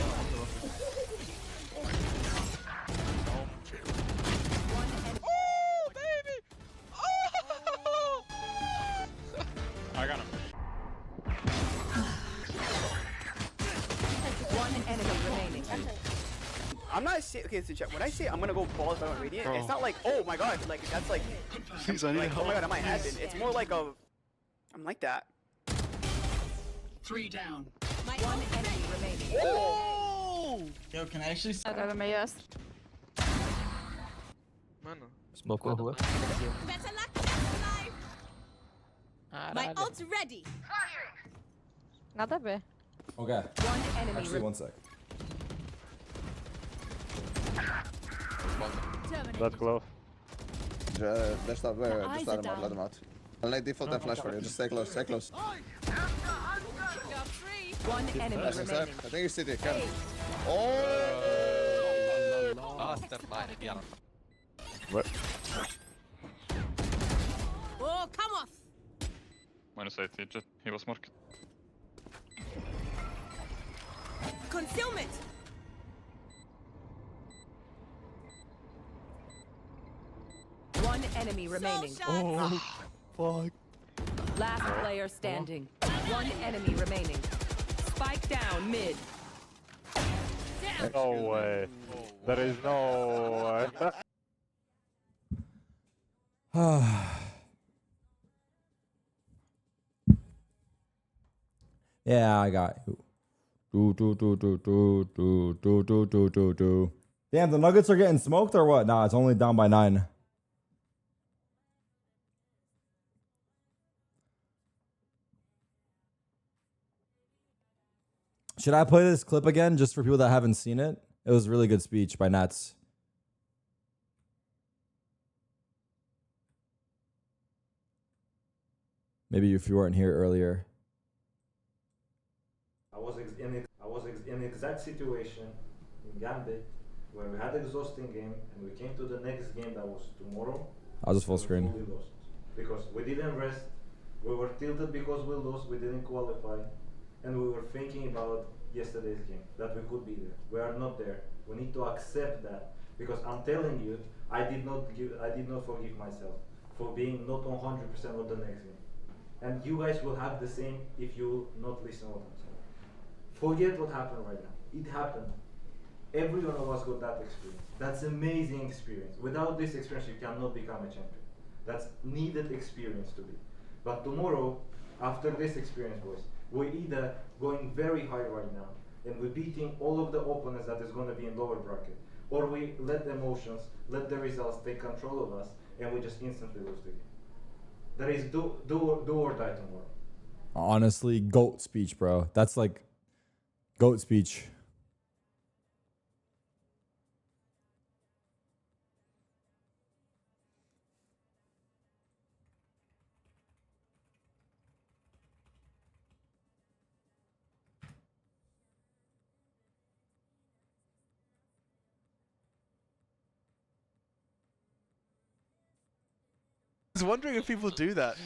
I got him. One enemy remaining. I'm not saying, okay, so check. When I say I'm gonna go balls out on Radiant, it's not like, oh my god, like that's like, like oh my god, I might happen. It's more like a, I'm like that. 3 down. One enemy remaining. Oh! Yo, can I actually? Mano. Smoke over. Better luck alive. My ult's ready. Nada a ver. Okay. One enemy Actually, one sec. That's close. Just let them out. I'll let default and flash for you. Just stay close, stay close. One enemy remaining. I think it's city. What? Oh, come off. Minus 80, just he was marked. Concealment. One enemy remaining. Oh, fuck. Last player standing. One enemy remaining. Spike down mid. No way. There is no way. Yeah, I got you. Damn, the Nuggets are getting smoked or what? Nah, it's only down by 9. Should I play this clip again just for people that haven't seen it? It was a really good speech by Nats. Maybe if you weren't here earlier. I was in the exact situation in Gambit where we had an exhausting game and we came to the next game that was tomorrow. I was just full screen. We lost because we didn't rest. We were tilted because we lost. We didn't qualify, and we were thinking about yesterday's game that we could be there. We are not there. We need to accept that because I'm telling you, I did not forgive myself for being not 100% of the next game, and you guys will have the same if you not listen what I'm saying. Forget what happened right now. It happened. Every one of us got that experience. That's amazing experience. Without this experience, you cannot become a champion. That's needed experience to be. But tomorrow, after this experience, boys, we're either going very high right now and we're beating all of the opponents that is going to be in lower bracket, or we let the emotions, let the results take control of us, and we just instantly lose the game. There is do or die tomorrow. Honestly, GOAT speech, bro. That's like GOAT speech. I was wondering if people do that.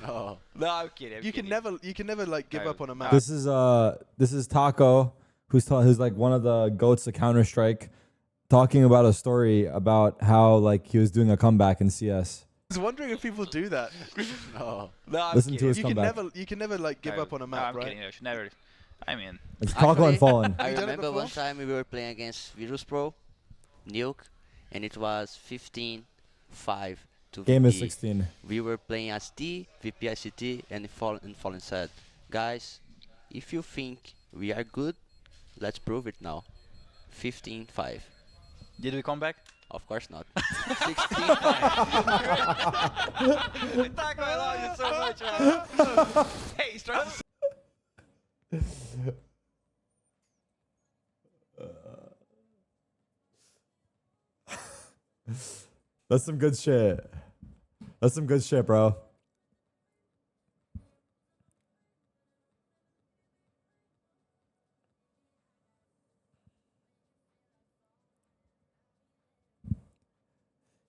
No, I'm kidding. You can never like give up on a match. This is Taco, who's like one of the GOATs of Counter-Strike, talking about a story about how like he was doing a comeback in CS. I was wondering if people do that. No, I'm Listen kidding. to his comeback. You can never like give up on a map, I'm right? kidding. I should never. I mean, It's Taco and Fallen. I remember one time we were playing against Virus Pro, Nuke, and it was 15-5 to Game VP. is 16. We were playing as T, VP ICT, and Fallen said, guys, if you think we are good, let's prove it now. 15-5. Did we come back? Of course not. 16-5. Taco, I love you so much, man. Hey, he's trying to... That's some good shit. That's some good shit, bro.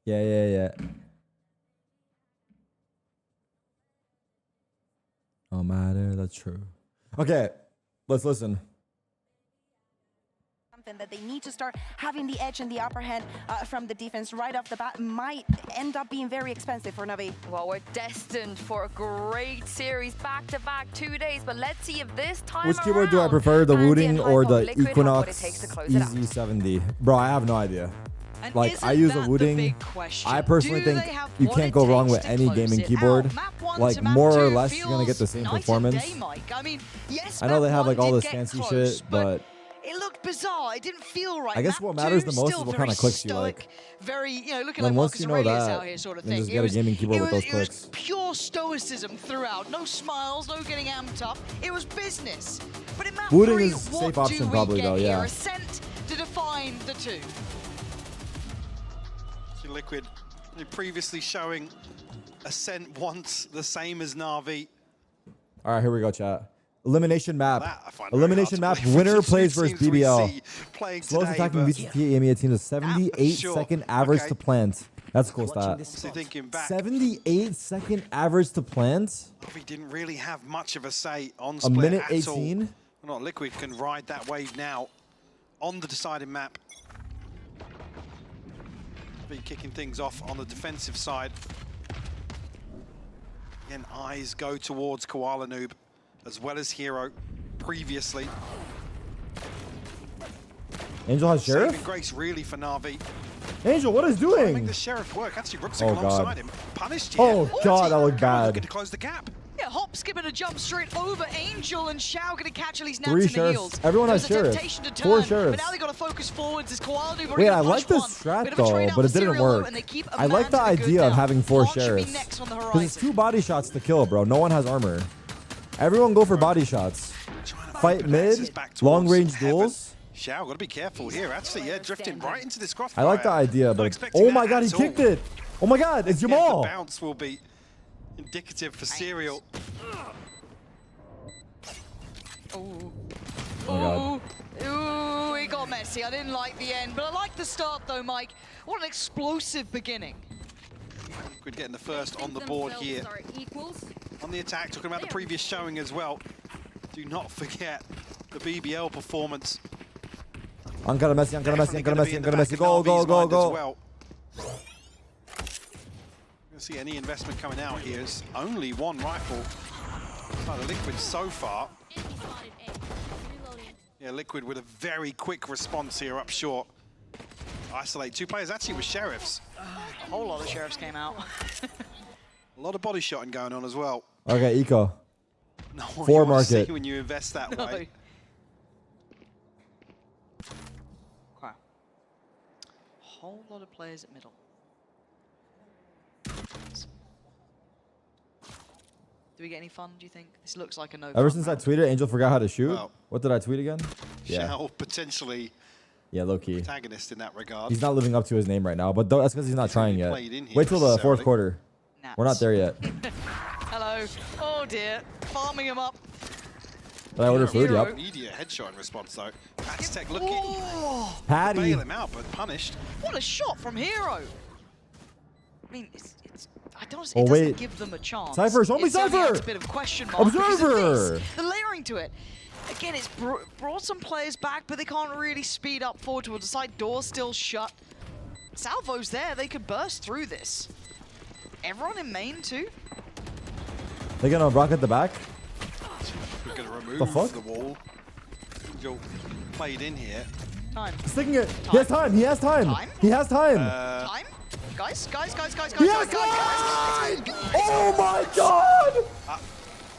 Yeah. No matter, that's true. Okay, let's listen. Something that they need to start having the edge and the upper hand from the defense right off the bat might end up being very expensive for NAVI. Well, we're destined for a great series back-to-back 2 days, but let's see if this time Which keyboard do I prefer, the Wooting or the Liquid have what it Equinox takes to close it out. EZ70? Bro, I have no idea. And Like, I use a Wooting. I personally think you can't go wrong with any gaming keyboard. Like, more or less, you're gonna get the same performance. I mean, yes, I know they have like all did this get fancy close, shit, but it looked bizarre. It didn't feel right. I guess what matters the most is what kind of clicks you like. Very, looking Then like once Marcus you know Aurelius that, out here sort of then thing. just get a gaming keyboard with those It clicks. was pure stoicism throughout. No smiles, no getting amped up. It was business. But in map Wooting 3, is a what safe do option we probably, get though, here? yeah. Ascent to define the two. Liquid previously showing Ascent once the same as NAVI. All right, here we go, chat. Elimination map. I find Elimination map. believe Winner the two plays versus teams we BBL. see playing Slowest today, attacking but- VCT EMEA team is 78-second average Okay. to plant. That's a cool stat. So thinking back, 78-second average to plant. NAVI didn't really have much of a say on A split minute at 18. all. Well, not Liquid can ride that wave now on the deciding map. Be kicking things off on the defensive side. Again, eyes go towards Koala Noob as well as Hero previously. Angel has Sheriff? Saving grace really for Na'Vi. Angel, what is Trying to doing? make the Sheriff work. Actually, Rooksik Oh, alongside God. him. Punished here. Oh, God, that looked bad. Looking to close the gap. Yeah, hop, skip, and a jump straight over Angel, and Shao gonna catch at least Nats 3 in the sheriffs. heels. Everyone has There's a Sheriff. temptation to 4 turn, sheriffs. But now they gotta focus forwards as Koala do. Wait, I like this strat though, but it didn't work. I like the idea of having 4 sheriffs. Because it's 2 body shots to kill, bro. No one has armor. Everyone go for body shots. Fight mid, long range duels. Shao, gotta be careful here. Actually, yeah, drifting right into this crossfire. I like the idea, but oh my god, he kicked it. Oh my god, it's Jamal. The bounce will be indicative for Serial. Ooh. Oh my god. Ooh, it got messy. I didn't like the end, but I like the start though, Mike. What an explosive beginning. Liquid getting the first on the board here. On the attack, talking about the previous showing as well. Do not forget the BBL performance. I'm gonna Messi, I'm gonna Messi, I'm gonna Messi, I'm gonna Messi. Go, go, go, go. Well. Don't see any investment coming out here. It's only 1 rifle by the Liquid so far. Yeah, Liquid with a very quick response here up short. Isolate 2 players, actually with Sheriffs. A whole lot of Sheriffs came out. A lot of body shotting going on as well. Okay, Eco. No, 4 you want to market. see when you invest that way. Okay. Whole lot of players at middle. Do we get any fun, do you think? This looks like a no. Ever since I tweeted, Angel forgot how to shoot. Well, What did I tweet again? Shell potentially Yeah, low key. protagonist in that regard. He's not living up to his name right now, but that's because he's not trying yet. played in here Wait till the 4th necessarily. quarter. We're not there yet. Hello. Oh dear. Farming him up. Did I order food? Yep. Immediate headshot in response though. Aztec looking Oh, Patty. bail him out, but punished. what a shot from Hero. I mean, it's I don't. Oh, It wait. doesn't give them a chance. Cypher, show me It certainly Cypher! adds a bit of question mark because of Observer! this. The layering to it. Again, it's brought some players back, but they can't really speed up forward towards the side. Door's still shut. Salvo's there. They could burst through this. Everyone in main too. They're gonna rocket the back. We're going to remove The fuck? the wall. Angel played in here. Time. Sticking it. He has time. He has time. He has time. Time? Guys. He has time. Oh my god.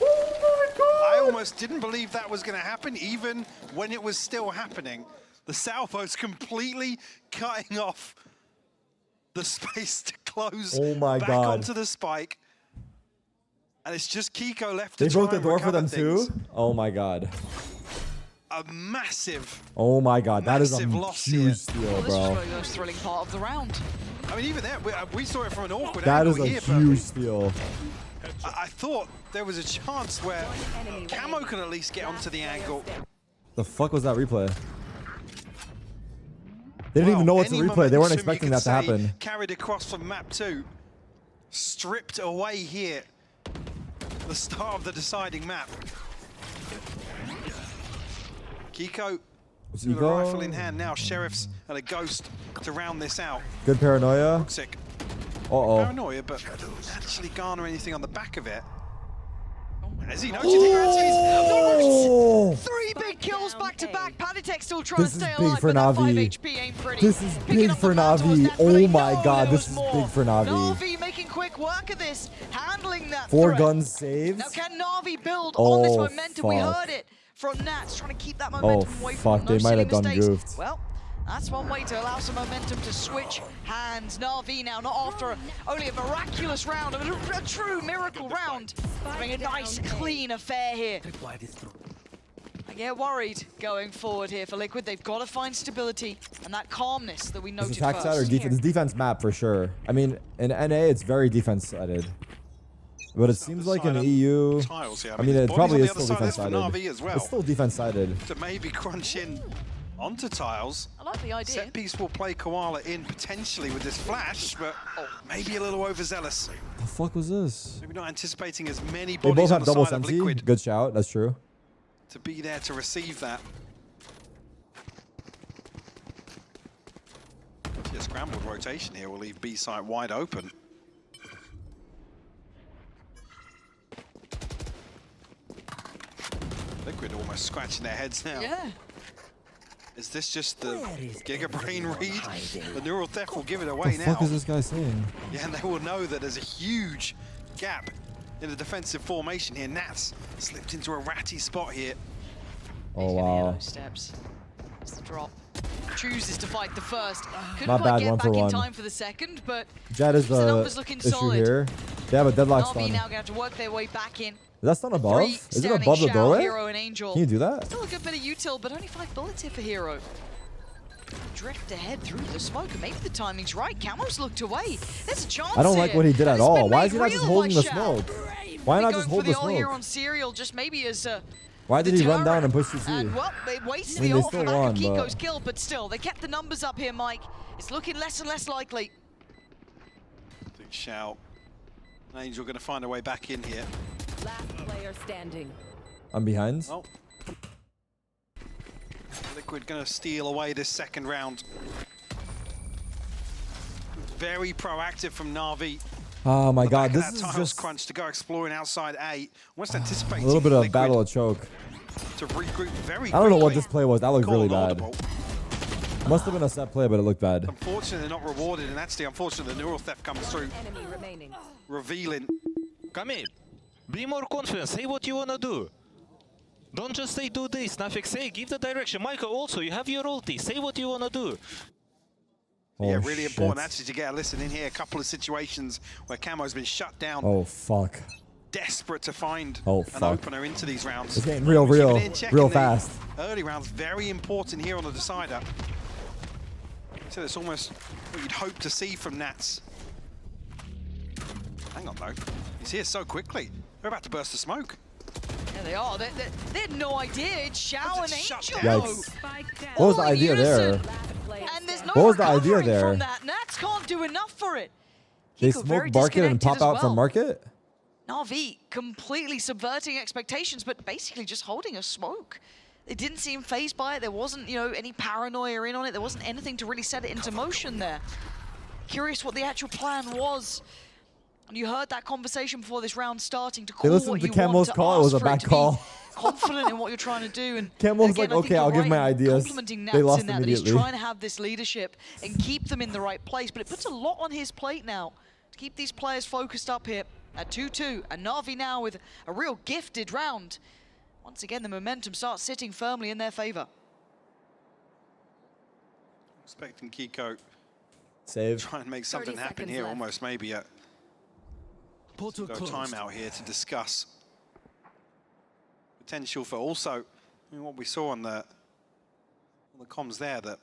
Oh my god. I almost didn't believe that was going to happen, even when it was still happening. The Salvo's completely cutting off the space to close Oh my back God. onto the spike. And it's just Kiko left They to broke try the and door for recover them too. things. Oh my god. A massive, Oh my god. That is a massive loss huge here. steal, Well, this was bro. probably the most thrilling part of the round. I mean, even there, we saw it from an awkward That angle is a here, but huge steal. I thought there was a chance where Camo can at least get onto the angle. The fuck was that replay? They didn't even know what to Any replay. They weren't momentum, you expecting could that to say, happen. Carried across from map 2. Stripped away here. The start of the deciding map. Kiko with a Eco. rifle in hand now. Sheriffs and a ghost to round this out. Good paranoia. Sick. Uh-oh. Paranoia, but actually garner anything on the back of it. As he noted, oh! 3 big kills back to back. Panitek still trying This to is stay big alive, for but that 5 Navi. HP ain't pretty. This is Picking big up for the mantle was Navi. definitely Oh my no, god, there this was is more. big for Navi. Navi making quick work of this, handling that 4 threat. guns saved. Now can Navi build on this Oh, momentum? We fuck. heard it from Nats, trying to keep that Oh momentum away from fuck, them. they No might have silly done mistakes. goofed. Well, that's one way to allow some momentum to switch hands. Navi now, not after only a miraculous round, a true miracle round. Having a nice, clean affair here. I get worried going forward here for Liquid. They've got to find stability and that calmness that we Is noted it attack side or first. defense? It's defense map for sure. I mean, in NA, it's very defense sided. But it seems like in EU, Tiles, yeah. I mean, it his probably body's is on the still other defense side of sided. this for Na'Vi as well. It's still defense sided. To maybe crunch in onto Tiles. I like the idea. Set piece will play Koala in potentially with this flash, but maybe a little overzealous. The fuck was this? Maybe not anticipating as many They both bodies on have the double side of senti. Liquid Good shout. That's true. to be there to receive that. A scrambled rotation here will leave B site wide open. Liquid almost scratching their heads now. Yeah. Is this just the Giga Brain read? The Neural Theft will give it away What the now. fuck is this guy saying? Yeah, and they will know that there's a huge gap in the defensive formation here. Nats slipped into a ratty spot here. Oh, wow. Steps. It's the drop. Chooses to fight the first. Couldn't Not quite bad, get 1 back for in 1. time for the second, but Jet is the numbers the looking issue solid. here. They have a deadlock Na'Vi stun. now gonna have to work their way back in. Is that stun above? Three Is it standing above the Shao, doorway? Hero, and Angel. Can you do that? Still a good bit of util, but only 5 bullets here for Hero. Drift ahead through the smoke, and maybe the timing's right. Camo's looked away. There's a chance I don't like here. what he did at It's all. been Why made is he not just real holding by the Shao. smoke? Why not Going just hold for the the ult here smoke? on Serial, just maybe as a Why did he run deterrent. down and push CT? And well, they wasted I mean, the they ult still for back won, of Kiko's but- kill, but still, they kept the numbers up here, Mike. It's looking less and less likely. I think Shao. Angel going to find a way back in here. Last player standing. I'm behind. Oh. Liquid going to steal away this second round. Very proactive from Na'Vi. Oh my god, Back this of is that tiles just crunch to go exploring outside A. Almost a anticipating little bit of Liquid battle of choke. to regroup very I don't know what quickly. this play was. That looked really Call bad. audible. Must have been a set play, but it looked bad. Unfortunately, they're not rewarded, and that's the unfortunate. The Neural Theft comes through, Enemy remaining. revealing. Come in. Be more confident. Say what you want to do. Don't just say do this, nothing. Say, give the direction. Michael, also, you have your ulti. Say what you want to do. Yeah, Oh, really shit. important actually to get a listen in here. A couple of situations where Camo's been shut down. Oh fuck. Desperate to find Oh, an fuck. opener into these rounds. It's getting real Checking the fast. Early rounds, very important here on the decider. So it's almost what you'd hope to see from Nats. Hang on though, he's here so quickly. They're about to burst the smoke. Yeah, they are. They had no idea. It's Shao and Angel. Yikes. What was the idea there? And there's no What was the idea recovering there? from that. Nats can't do enough for it. They Kiko very smoke market and disconnected pop as out from well. market? Na'Vi completely subverting expectations, but basically just holding a smoke. They didn't seem phased by it. There wasn't, any paranoia in on it. There wasn't anything to really set it into motion there. Curious what the actual plan was. And you heard that conversation before this round starting to They call listened what to you want Camel's to call. It was ask a for it bad to be call. confident in what you're trying to do. And Camel's again, like, I think okay, you're I'll give right my in ideas. complimenting They Nats lost in that he's immediately. trying to have this leadership and keep them in the right place. But it puts a lot on his plate now to keep these players focused up here at 2-2. And Na'Vi now with a real gifted round. Once again, the momentum starts sitting firmly in their favor. Expecting Kiko Save. try and make something 30 happen seconds here, left. almost maybe a Portal closed. timeout here to discuss potential for also what we saw on the comms there, that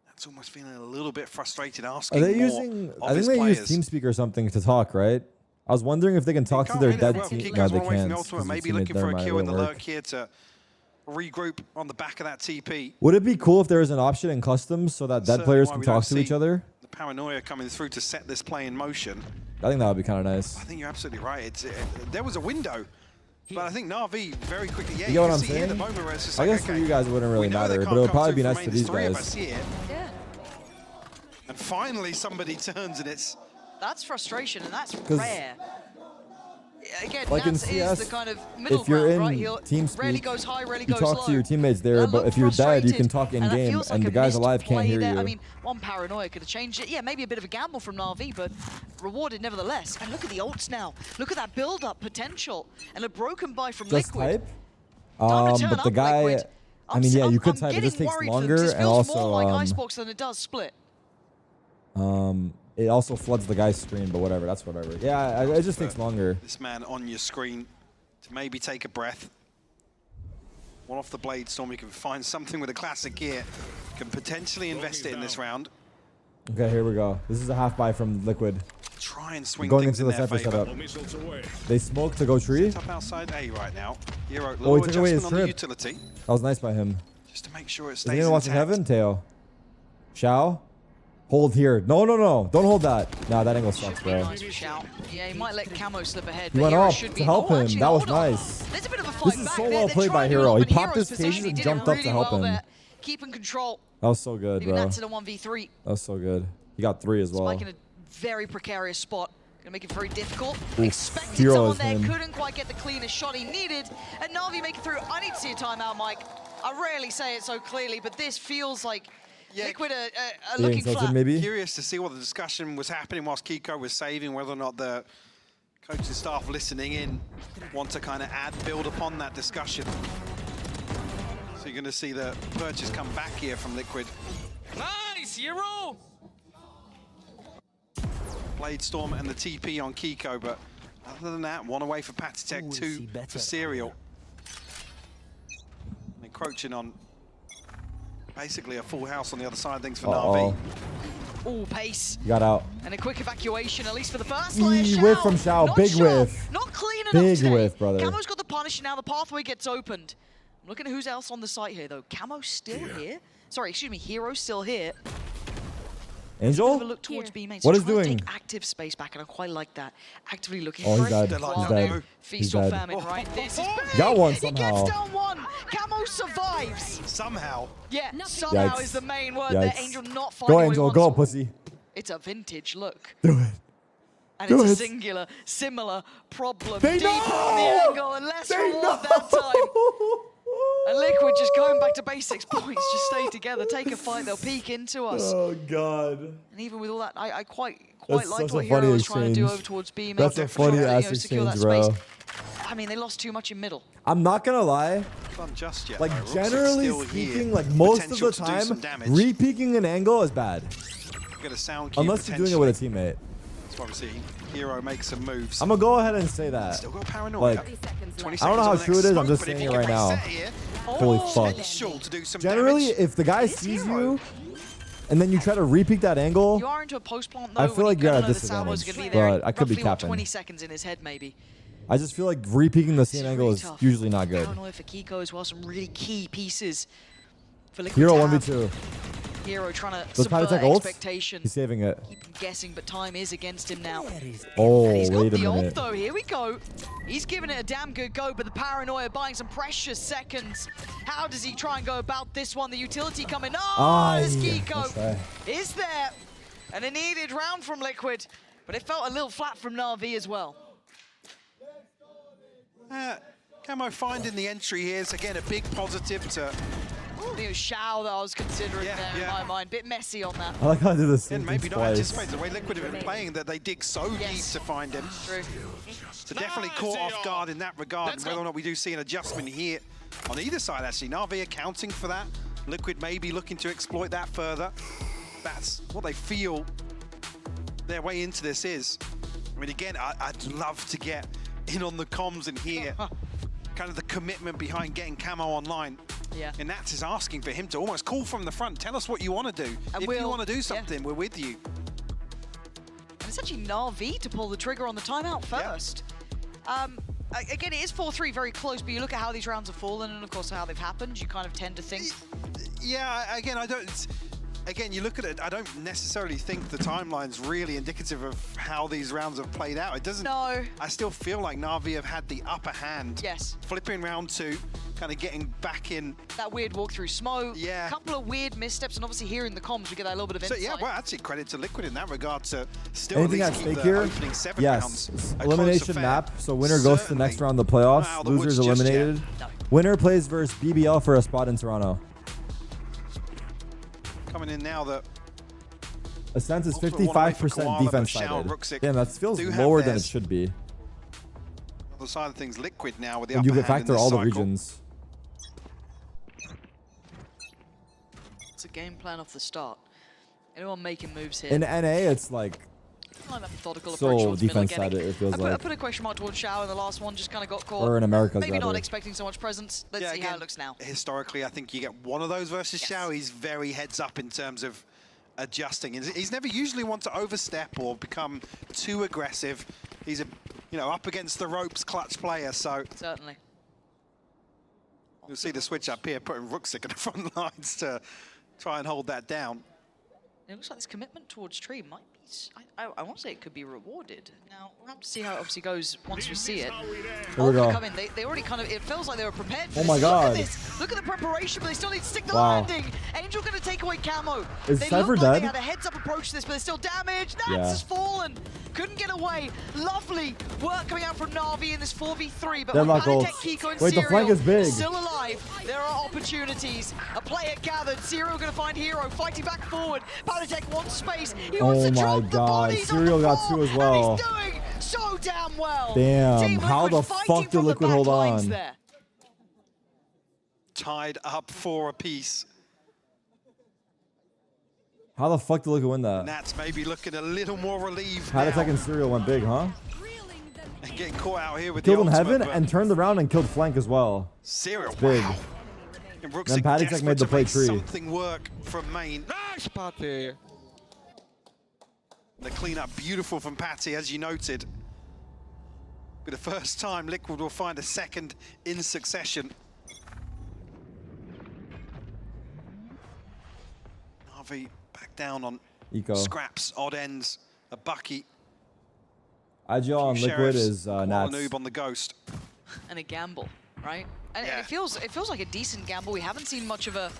that's almost feeling a little bit frustrated, asking Are they more using? of I think his they players. use TeamSpeak or something to talk, right? I was wondering if they can talk to Can't their really, dead well, team. Kiko's No, they one away from can't. the 'cause ultimate, his maybe teammate- looking never for a mind, it kill in the wouldn't lurk work. here to regroup on the back of that TP. Would it be cool if there was an option in customs so that dead Certainly players why can we don't talk to each see other? The paranoia coming through to set this play in motion. I think that would be kind of nice. I think you're absolutely right. There was a window, but I think Na'Vi very quickly. Yeah, You get what can I'm see here the saying? moment where it's just I like, guess okay, for you guys it wouldn't really we know they matter, can't but it would come probably through be from nice main, for there's these three of us guys. here. Yeah. And finally somebody turns, and it's That's frustration, and that's 'Cause rare. Again, like in Nats is CS, the kind of middle if you're ground, in right? He'll TeamSpeak, rarely goes high, rarely you goes talk low. to your teammates there, And but look if you're dead, you can frustrated, talk in and that game, feels and like the a guys missed alive can't play hear there. you. I mean, one paranoia could have changed it. Yeah, maybe a bit of a gamble from Na'Vi, but rewarded nevertheless. And look at the ults now. Look at that build-up potential, and a broken buy from Just Liquid. type. Time to turn But the up, guy, Liquid. I mean, yeah, you could I'm type. It getting just takes worried for them, 'cause longer, this and feels also, more like Icebox than it does Split. it also floods the guy's screen. But whatever, that's whatever. Yeah, it just takes longer. this man on your screen to maybe take a breath. One off the blade storm, you can find something with a classic gear. Can potentially invest it in this round. Okay, here we go. This is a half buy from Liquid. Try and swing Going things into the in their Cypher favor. setup. They smoke to go tree. Set up outside A right now. Hero, Oh, little he took away his adjustment on the trip. utility. That was nice by him. Just to make sure it Is stays he gonna watch in intact. heaven? Teo. Shao? Hold here. No. Don't hold that. Nah, that angle sucks, bro. Nice for Shout. Yeah, he might let Camo slip ahead. He but went Hero up should to be... help Oh, him. actually, That was hold on. nice. There's a bit of a fight This is back so there. well They're played by trying to Hero. do He it, but popped Hero's his cages positioning and did jumped it up to really help well him. there. Keeping control. That was so good, Maybe bro. that's in a 1v3. That was so good. He got 3 as well. Spike in a very precarious spot. Gonna make it very difficult. Oof, Expected Hero someone is there, him. couldn't quite get the cleanest shot he needed. And Na'Vi make it through. I need to see a timeout, Mike. I rarely say it so clearly, but this feels like Liquid are Being looking tilted, flat. maybe? Curious to see what the discussion was happening whilst Kiko was saving, whether or not the coaching staff listening in want to kind of build upon that discussion. So you're going to see the purchase come back here from Liquid. Nice, hero! Blade Storm and the TP on Kiko, but other than that, one away for Patitech, two for Serial. And encroaching on basically a full house on the other side of things for Na'Vi. All pace. Got out. And a quick evacuation, at least for the first Whiff from Shao. Not Big Shao. whiff. Not clean enough Big today. whiff, brother. Camo's got the punish, now the pathway gets opened. I'm looking at who's else on the site here, though. Camo's still here. Sorry, excuse me, Hero's still here. Angel? Have a look towards B main. What is trying to doing? take active space back, and I quite like that. Actively looking Oh, for he's dead. it. He's dead. Feast He's or dead. famine, right? This is big. Got one He somehow. gets down one. Camo survives. Somehow. Yeah, somehow Yikes. is the main word there. Yikes. Angel not finding Go, what he Angel. wants. Go, pussy. It's a vintage look. Do it. And Do it's a it. singular, similar problem. They Deeper on the know! angle and less They reward that time. And Liquid just going back to basics. Points just stay together. Take a fight. They'll peek into us. Oh, God. And even with all that, I quite That's liked such what a funny Hero was trying to do exchange. over towards B. That's a funny ass secure that exchange, space. bro. I mean, they lost too much in middle. I'm not gonna lie. Not just yet, Like, though. Rook's generally still here. speaking, like most of Potential the to do time, some damage. re-peeking an angle is bad. Get a sound cue Unless you're doing it with a teammate. That's why we see Hero make some moves. I'm gonna go ahead and say that. Still got paranoia. Like, 20 I don't know how seconds true on it the is. next I'm just smoke, but saying if it you right get now. set here, Holy fuck. potential to do some Generally, damage. if the guy sees you, and then you try to re-peek that angle, You are into a post plant though. I feel when like you you're at kinda a know the salvo's disadvantage. gonna be there But I could be roughly, what, capping. 20 seconds in his head maybe. I just feel like re-peeking the same angle is tough. usually not good. Paranoia for Kiko as well. Some really key pieces for Liquid Hero to have. 1v2. Hero trying to Does subvert Patitech ult? expectations. He's saving it. Keep him guessing, but time is against him now. Oh, And he's got wait a the ult minute. though. Here we go. He's giving it a damn good go, but the paranoia buying some precious seconds. How does he try and go about this one? The utility coming. Oh, this Kiko is there. And a needed round from Liquid, but it felt a little flat from Na'Vi as well. Camo finding the entry here is again a big positive to. I think it was Shao that I was considering there in my mind. Bit messy on that. I like how I do the same And thing maybe not twice. anticipate the way Liquid have been playing that they dig so deep to find him. True. So definitely caught off guard in that regard. And whether or not we do see an adjustment here on either side, actually. Na'Vi accounting for that. Liquid may be looking to exploit that further. That's what they feel their way into this is. I mean, again, I'd love to get in on the comms and hear kind of the commitment behind getting Camo online. Yeah. And Nats is asking for him to almost call from the front. Tell us what you want to do. And if you want to do something, we're with you. And it's actually Na'Vi to pull the trigger on the timeout first. Again, it is 4-3, very close, but you look at how these rounds have fallen and, of course, how they've happened, you kind of tend to think... Yeah, again, I don't... Again, you look at it, I don't necessarily think the timeline's really indicative of how these rounds have played out. It doesn't... No. I still feel like Na'Vi have had the upper hand. Yes. Flipping round two, kind of getting back in. That weird walk through smoke. Yeah. A couple of weird missteps, and obviously here in the comms, we get that little bit of So insight. yeah, well, actually credit to Liquid in that regard to still Anything at at least keep stake the here? opening 7 Yes. rounds It's a close elimination affair. map, so winner goes to the next round of the playoffs. Wow, the Losers woods just eliminated. Winner plays versus BBL for a spot in Toronto. Coming in now that Ascent is Ultimate one away for 55% Koala, defense but Shao, sided. Rooksik Damn, that feels do have lower than it theirs. should be. other side of things, Liquid now with the And upper you hand in factor this all the cycle. regions. It's a game plan off the start. Anyone making moves here? In NA, it's like I like that methodical so approach towards middle defense again. sided, it feels I like. put a question mark towards Shao in the last one, just kind of got caught. Or in Americas, Maybe not rather. expecting so much presence. Let's Yeah, see how again, it looks now. Historically, I think you get one of those versus Shao. He's very heads up in terms of adjusting. He's never usually one to overstep or become too aggressive. He's a, up against the ropes clutch player, so. Certainly. You'll see the switch up here, putting Rooksik in the front lines to try and hold that down. It looks like this commitment towards Tree might be... I want to say it could be rewarded. Now, we'll have to see how it obviously goes once we see it. Here we go. Come in. They already kind of... It feels like they were prepared for Oh this. my God. Look at this. Look at the preparation, but they still need to stick the Wow. landing. Angel going to take away Camo. Is They Cypher look like dead? they had a heads-up approach to this, but there's still damage. Nats Yeah. has fallen. Couldn't get away. Lovely work coming out from Na'Vi in this 4v3, but Deadlock with ult. Patitech, Kiko, and Wait, the flank Serial is big. still alive, there are opportunities. A player gathered. Serial gonna find Hero, fighting back forward. Panatek wants space. He wants Oh to my drop the god, bodies on Serial the got floor, 2 as well. and he's doing so damn well. Damn, Team how Liquid the fighting fuck did from the Liquid back hold lines on? there. Tied up 4 apiece. How the fuck did Liquid win that? Nats maybe looking a little more relieved Tarik now. and Serial went big, huh? And getting caught out here with Killed the in ultimate, heaven but and turned around and killed flank as well. Serial, Big. wow. And Rooks Then are Panatek desperate made the to play make tree. something work from main. Nice party. The cleanup beautiful from Patty, as you noted. Be the first time Liquid will find a second in succession. NAVI back down on Eco. scraps, odd ends, a Bucky. IGL on Liquid is Nats. Noob on the Ghost. And a gamble, right? And it feels like a decent gamble. We haven't seen much of a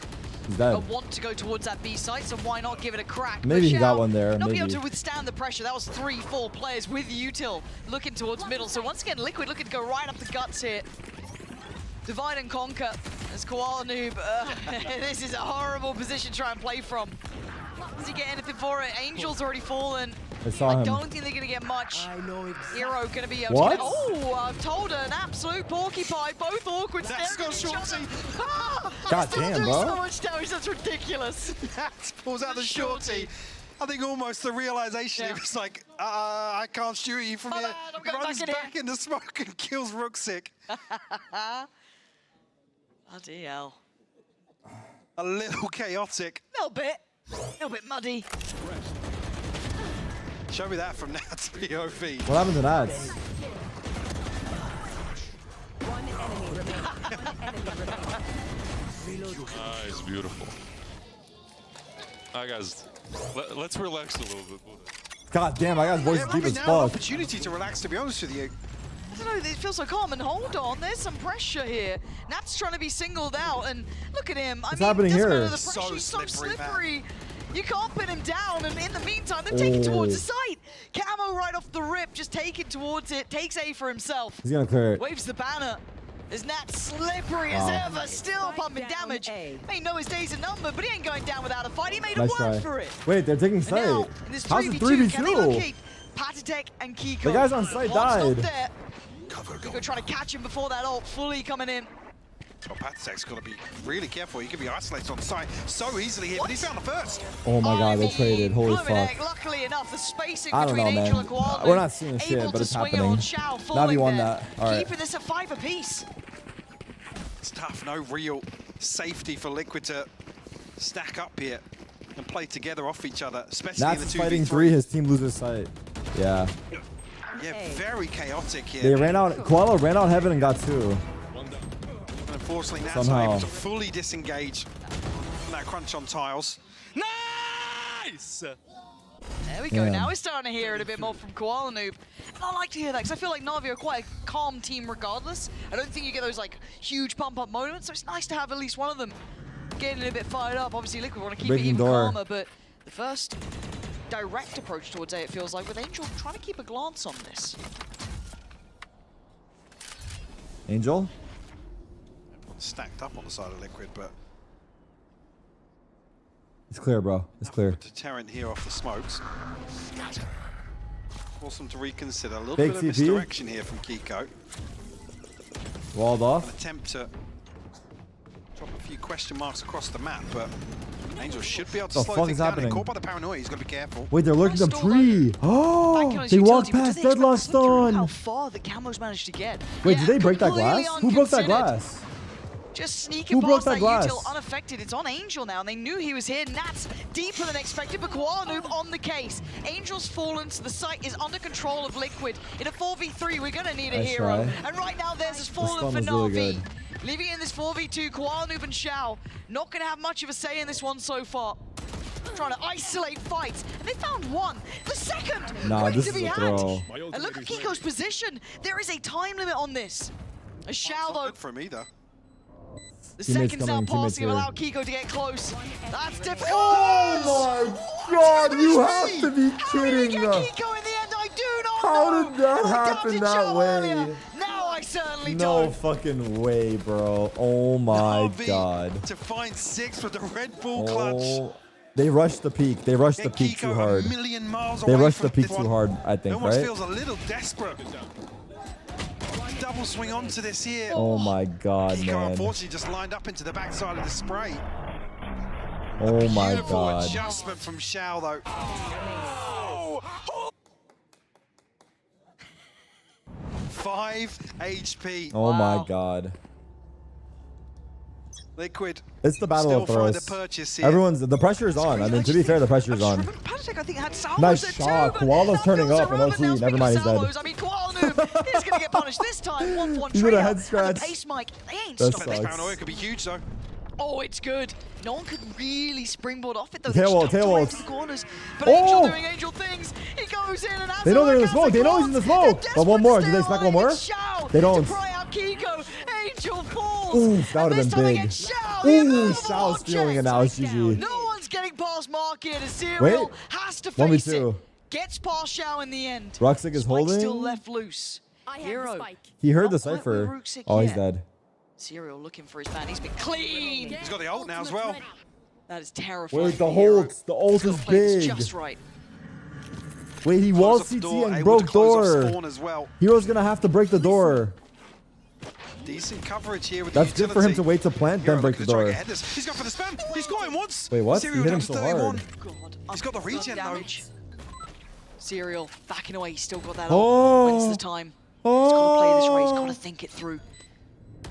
dead. want to go towards that B site, so why not give it a crack? Maybe But he got Shao one there, Not be able maybe. to withstand the pressure. That was 3-4 players with Util looking towards middle. So once again, Liquid looking to go right up the guts here. Divide and conquer as Koala Noob. This is a horrible position to try and play from. Does he get anything for it? Angel's already fallen. I saw I him. don't think they're going to get much. Hero going to be able What? to get... Oh, I've told her, an absolute porcupine. Both awkward. That's staring got at each other. Shorty. Ah, God still damn, doing bro. so much damage. That's ridiculous. Nats pulls out the shorty. I think almost the realization, it was like, I can't shoot you from here. I'm going Runs back in the smoke and kills Rooksik. Bloody hell. A little chaotic. A little bit muddy. Show me that from Nats POV. What happened to Nats? Nice, beautiful. Alright guys, let's relax a little bit. God damn, I got voice deep as Now an fuck. opportunity to relax, to be honest with you. I don't know, it feels so calm. And hold on, there's some pressure here. Nat's trying to be singled out, and look at him. What's happening doesn't here? matter the pressure, he's so slippery. You can't pin him down, and in the meantime, they're taking towards the site. Camo right off the rip, just taking towards it, takes A for himself. He's gonna clear it. Waves the banner. Is Nat slippery as ever, still pumping damage. May know his days are numbered, but he ain't going down without a fight. He made Nice a try. work for it. Wait, they're taking And now, site. in this How's it 3v2, can they 3v2? locate Patatek and Kiko? The guys on site One stop died. there. Kiko trying to catch him before that ult, fully coming in. Oh, Patatek's got to be really careful. He could be isolated on site so easily here, but he found the first. Oh my god, they traded. Holy Blumenegg, fuck. luckily enough, the spacing I don't between know, Angel man. and Koala. We're not seeing shit, able but to it's swing it happening. on Shao, Navi falling won there. that. All right. Keeping this at 5 apiece. It's tough. No real safety for Liquid to stack up here and play together off each other, especially Nats in is the 2v3. fighting 3, his team loses sight. Yeah. Yeah, very chaotic here. They ran out, Koala ran out heaven and got 2. And unfortunately, Nats Somehow. are able to fully disengage from that crunch on tiles. Nice! There we go. Yeah. Now we're starting to hear it a bit more from Koala Noob. And I like to hear that because I feel like Navi are quite a calm team regardless. I don't think you get those like huge pump-up moments, so it's nice to have at least one of them getting a bit fired up. Obviously, Liquid want to keep Breaking it even door. calmer, but the first direct approach towards A, it feels like, with Angel trying to keep a glance on this. Angel? Stacked up on the side of Liquid, but It's clear, bro. It's clear. deterrent here off the smokes. Force them to reconsider. A little Big bit of TP. misdirection here from Kiko. Walled off. An attempt to drop a few question marks across the map, but Angel should be able to The slow fuck things is down. happening? Caught by the paranoia, he's got to be careful. Wait, they're lurking them 3. Oh, they walked past Deadlock How Stone. far the Camo's managed to get. Wait, Yeah, did they break that completely glass? Who broke that unconsidered. glass? Just sneaking Who broke past that that glass? util unaffected. It's on Angel now, and they knew he was here. Nats deeper than expected, but Koala Noob on the case. Angel's fallen, so the site is under control of Liquid. In a 4v3, we're gonna need a Nice hero. try. And right now, there's his This fallen stun for was really Navi. good. Leaving in this 4v2, Koala Noob and Shao. Not gonna have much of a say in this one so far. Trying to isolate fights, and they found one. The second, Nah, quick this to is be a had. throw. And look at Kiko's position. There is a time limit on this. A Shao though. Good for him either. The Teammates seconds now coming, teammates passing here. allow Kiko to get close. That's difficult. Oh my god, you have to be kidding Get us. Kiko in the end, I do not How know. did that I happen doubted that Shao way? earlier. Now I certainly certainly No don't. fucking way, bro. Oh my NAVI god. to find 6 with the Red Bull clutch. Oh, they rushed the peak. They rushed the peak too hard. A million miles They away rushed the from peak this too one. hard, I It think, almost right? feels a little desperate. Double swing onto this here. Oh my god, Kiko man. unfortunately just lined up into the backside of the spray. Oh my Beautiful god. adjustment from Shao though. 5 HP. Oh my god. Liquid. It's the battle Still of find throws. a purchase here. Everyone's the pressure's on. I mean, to be fair, the pressure's on. Panatic, I think, had Salvos Nice there shot. too, but Koala's turning that up feels and irrelevant now. OT. Never mind, he's Salvos, dead. I mean, Koala knew he's going to get punished this time. 1-1 He got a trade head out, and scratch. the pace mic, they ain't That stopping. This sucks. paranoia could be huge though. Oh, it's good. No one could really springboard off it though. Tail They wall, just tail tucked wall. away into the corners. But Oh! Angel doing Angel things. He goes in and has They a know they're in look, the smoke. has a They know he's in the smoke. But one more. Do they expect one more? They don't. To pry out Kiko. Angel falls. Ooh, that would have been big. Ooh, Shao's stealing it now. It's GG. No one's getting past Mark here. The Wait. Serial has to face it. 1v2. Gets past Shao in the end. Ruxic is Spike's still holding. left loose. Hero. He heard the Not quite with cipher. Ruxic Oh, he's yet. dead. Serial looking for his man. He's been clean. He's got the ult now as well. That is terrifying. Wait, the for Hero. ult. The ult He's is gotta play this big. just right. Wait, he Close was off the CT door, and able broke to close off door. spawn as well. Hero's gonna have to break the door. Decent coverage here with That's the good for him to utility. wait to plant, Hero then break the looking to try door. and get headers. He's gone for the spam. He's got him once. Wait, what? Serial He hit down him to so 31. hard. He's got the regen though. Damage. Serial backing away. He's still got that Oh. ult. When's the time? He's got to play this right. He's got to think it through.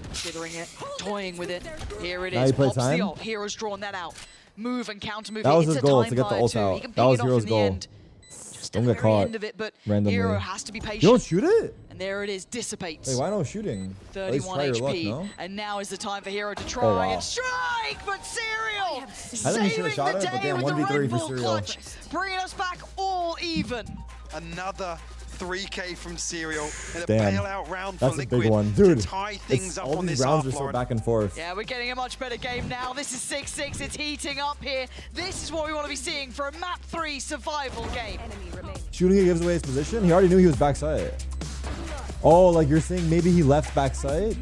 Considering it, toying with it. Here it Now is. he plays Pops the time? ult. Hero's drawn that out. Move and counter move. That was It's his a goal, time to get the fire ult too. out. He can That pick was it off Hero's in the goal. end. Just at Don't the get very caught end of it, but randomly. Hero has to be patient. You don't shoot it? And there it is, dissipates. Wait, why no shooting? At least 31 try your luck, HP, no? and now is the time for Hero to try Oh, wow. and strike, but Serial I think he should have shot it, but damn, with the 1v3 Red for Bull Serial. clutch, bringing us back all even. Another 3K from Serial in a Damn. bailout round That's for a Liquid big one. Dude, to tie things up all on these this rounds half, are so Lauren. back and forth. Yeah, we're getting a much better game now. This is 6-6. It's heating up here. This is what we want to be seeing for a map 3 survival game. Shooting it gives away his position? He already knew he was backside. Oh, like you're saying maybe he left backside?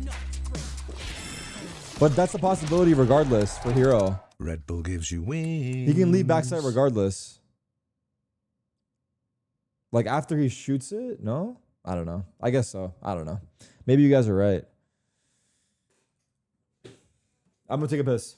But that's a possibility regardless for Hero. Red Bull gives you wings. He can leave backside regardless. Like after he shoots it? No? I don't know. I guess so. I don't know. Maybe you guys are right. I'm gonna take a piss.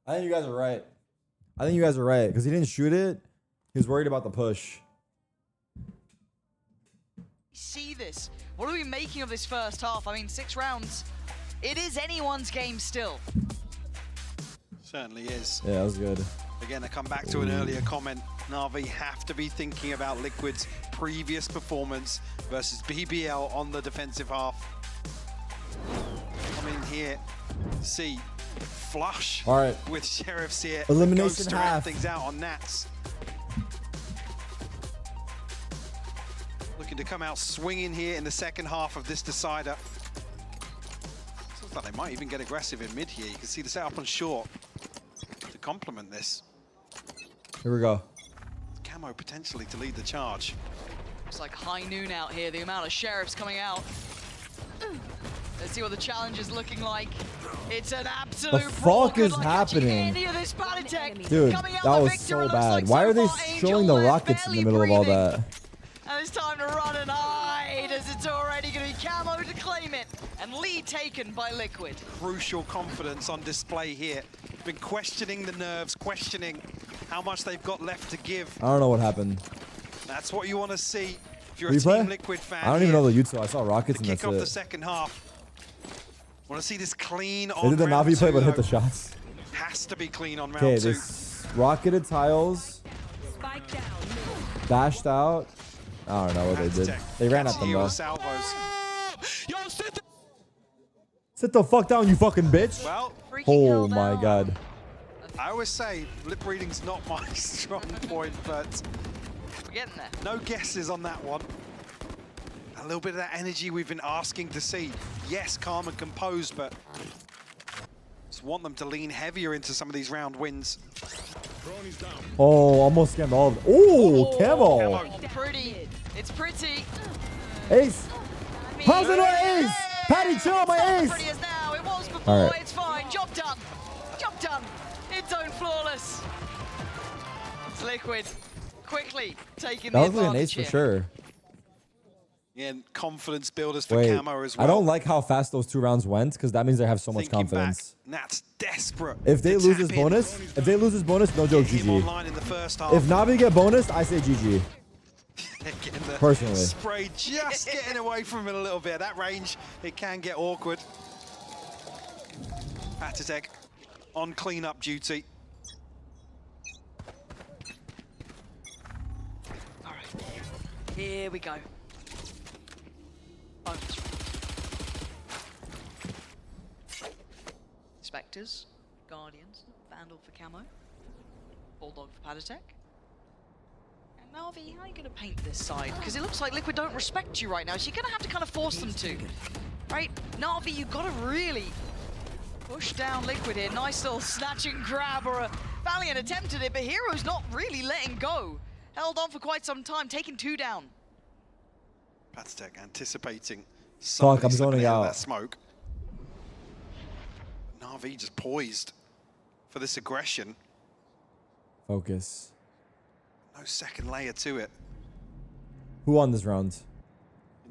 I think you guys are right. I think you guys are right because he didn't shoot it. He was worried about the push. See this. What are we making of this first half? I mean, 6 rounds. It is anyone's game still. Certainly is. Yeah, that was good. Again, I come back to an earlier comment. NAVI have to be thinking about Liquid's previous performance versus BBL on the defensive half. Come in here, see flush All right. with Sheriffs here. Elimination Goes to round half. things out on Nats. Looking to come out swinging here in the second half of this decider. Looks like they might even get aggressive in mid here. You can see the setup on short to complement this. Here we go. Camo potentially to lead the charge. It's like high noon out here, the amount of Sheriffs coming out. Let's see what the challenge is looking like. It's an absolute The brawl. fuck Good is luck catching happening? any of this Panatic. Dude, Coming out that the was victor, so it looks bad. like Why so are they far showing Angel the left rockets in the barely middle of all breathing. that? And it's time to run and hide as it's already going to be Camo to claim it. And lead taken by Liquid. Crucial confidence on display here been questioning the nerves, questioning how much they've got left to give. I don't know what happened. That's what you want to see if you're a Replay? Team Liquid fan. I don't even know the Utah. I saw Rockets and Kick that's off the it. second half. Want to see this clean They on did the round Navi play, two, but hit though. the shots. Has to be clean on Okay, round two. this rocketed tiles. Dashed out. I don't know what they did. They ran at them though. Sit the fuck down, you fucking bitch. Well, oh my god. I always say lip reading's not my strong point, but we're getting there. No guesses on that one. A little bit of that energy we've been asking to see. Yes, calm and composed, but just want them to lean heavier into some of these round wins. Oh, almost scammed all of them. Oh, camo. Pretty. It's pretty. Ace. How's it not ace? Patty, chill, my ace. Pretty as now. It was before. All right. It's fine. Job done. Job done. It's own flawless. It's Liquid. Quickly taking That the was like an advantage ace for here. sure. Yeah, and confidence builders for Wait, Camo as well. I don't like how fast those 2 rounds went because that means they have so much Thinking confidence. back, Nat's desperate. If they to lose tap this in. bonus, no joke, Get him GG. online in the first half. If Navi get bonus, I say GG. Getting the Personally. spray just getting away from it a little bit. That range, it can get awkward. Atatek on cleanup duty. All right. Here we go. Bonus. Spectres, Guardians, Vandal for Camo, Bulldog for Padatek. And Navi, how are you going to paint this side? Because it looks like Liquid don't respect you right now, so you're going to have to kind of force them to. Right? Navi, you've got to really push down Liquid here. Nice little snatch and grab, or a Valiant attempted it, but Hero's not really letting go. Held on for quite some time, taking 2 down. Padatek anticipating somebody I'm slipping zoning out of out. that smoke. Navi just poised for this aggression. Focus. No second layer to it. Who won this round?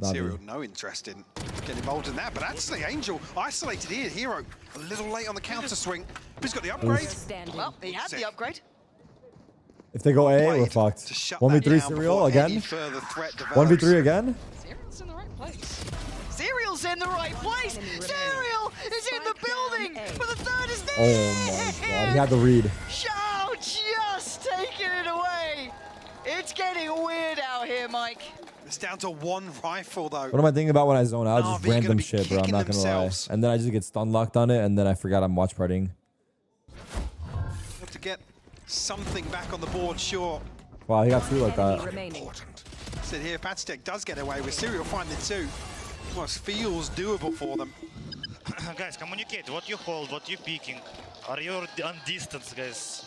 Navi. Serial, no interest in getting involved in that, but actually Angel isolated here. Hero a little late on the counter swing. Who's got the upgrade? Well, he had the upgrade. If they go A, we're fucked. 1v3 Serial again? 1v3 again? Serial's in the right place. Serial's in the right place. Serial is in the building, but the third is there. Oh my god, he had the read. Shao just taking it away. It's getting weird out here, Mike. It's down to 1 rifle though. What am I thinking about when I zone out? Just Navi random gonna be shit, bro. I'm kicking not gonna lie. themselves. And then I just get stun locked on it, and then I forgot I'm watch partying. Have to get something back on the board, sure. Wow, he got 2 like that. Said here, Padatek does get away with Serial finding 2. Almost feels doable for them. Guys, communicate. What you hold, what you picking. Are you on distance, guys?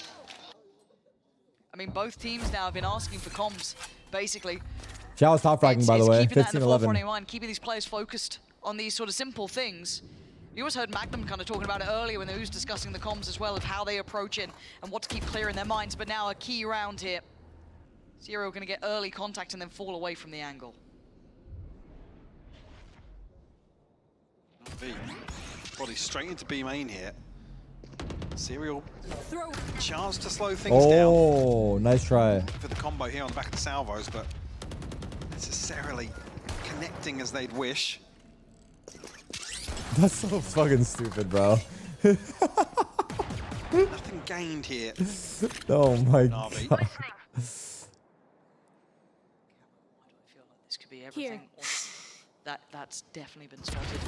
I mean, both teams now have been asking for comms, basically. Xiao's top fragging, by the way. Keeping that in the forefront 15-11. of mind, keeping these players focused on these sort of simple things. You also heard Magnum kind of talking about it earlier when they was discussing the comms as well, of how they approach it and what to keep clear in their minds. But now a key round here. Zero going to get early contact and then fall away from the angle. V. Body straight into B main here. Serial chance to slow things down Oh, nice try. for the combo here on the back of the salvos, but necessarily connecting as they'd wish. That's so fucking stupid, bro. Nothing gained here. Oh my Navi. god. This could be everything. That's definitely been spotted.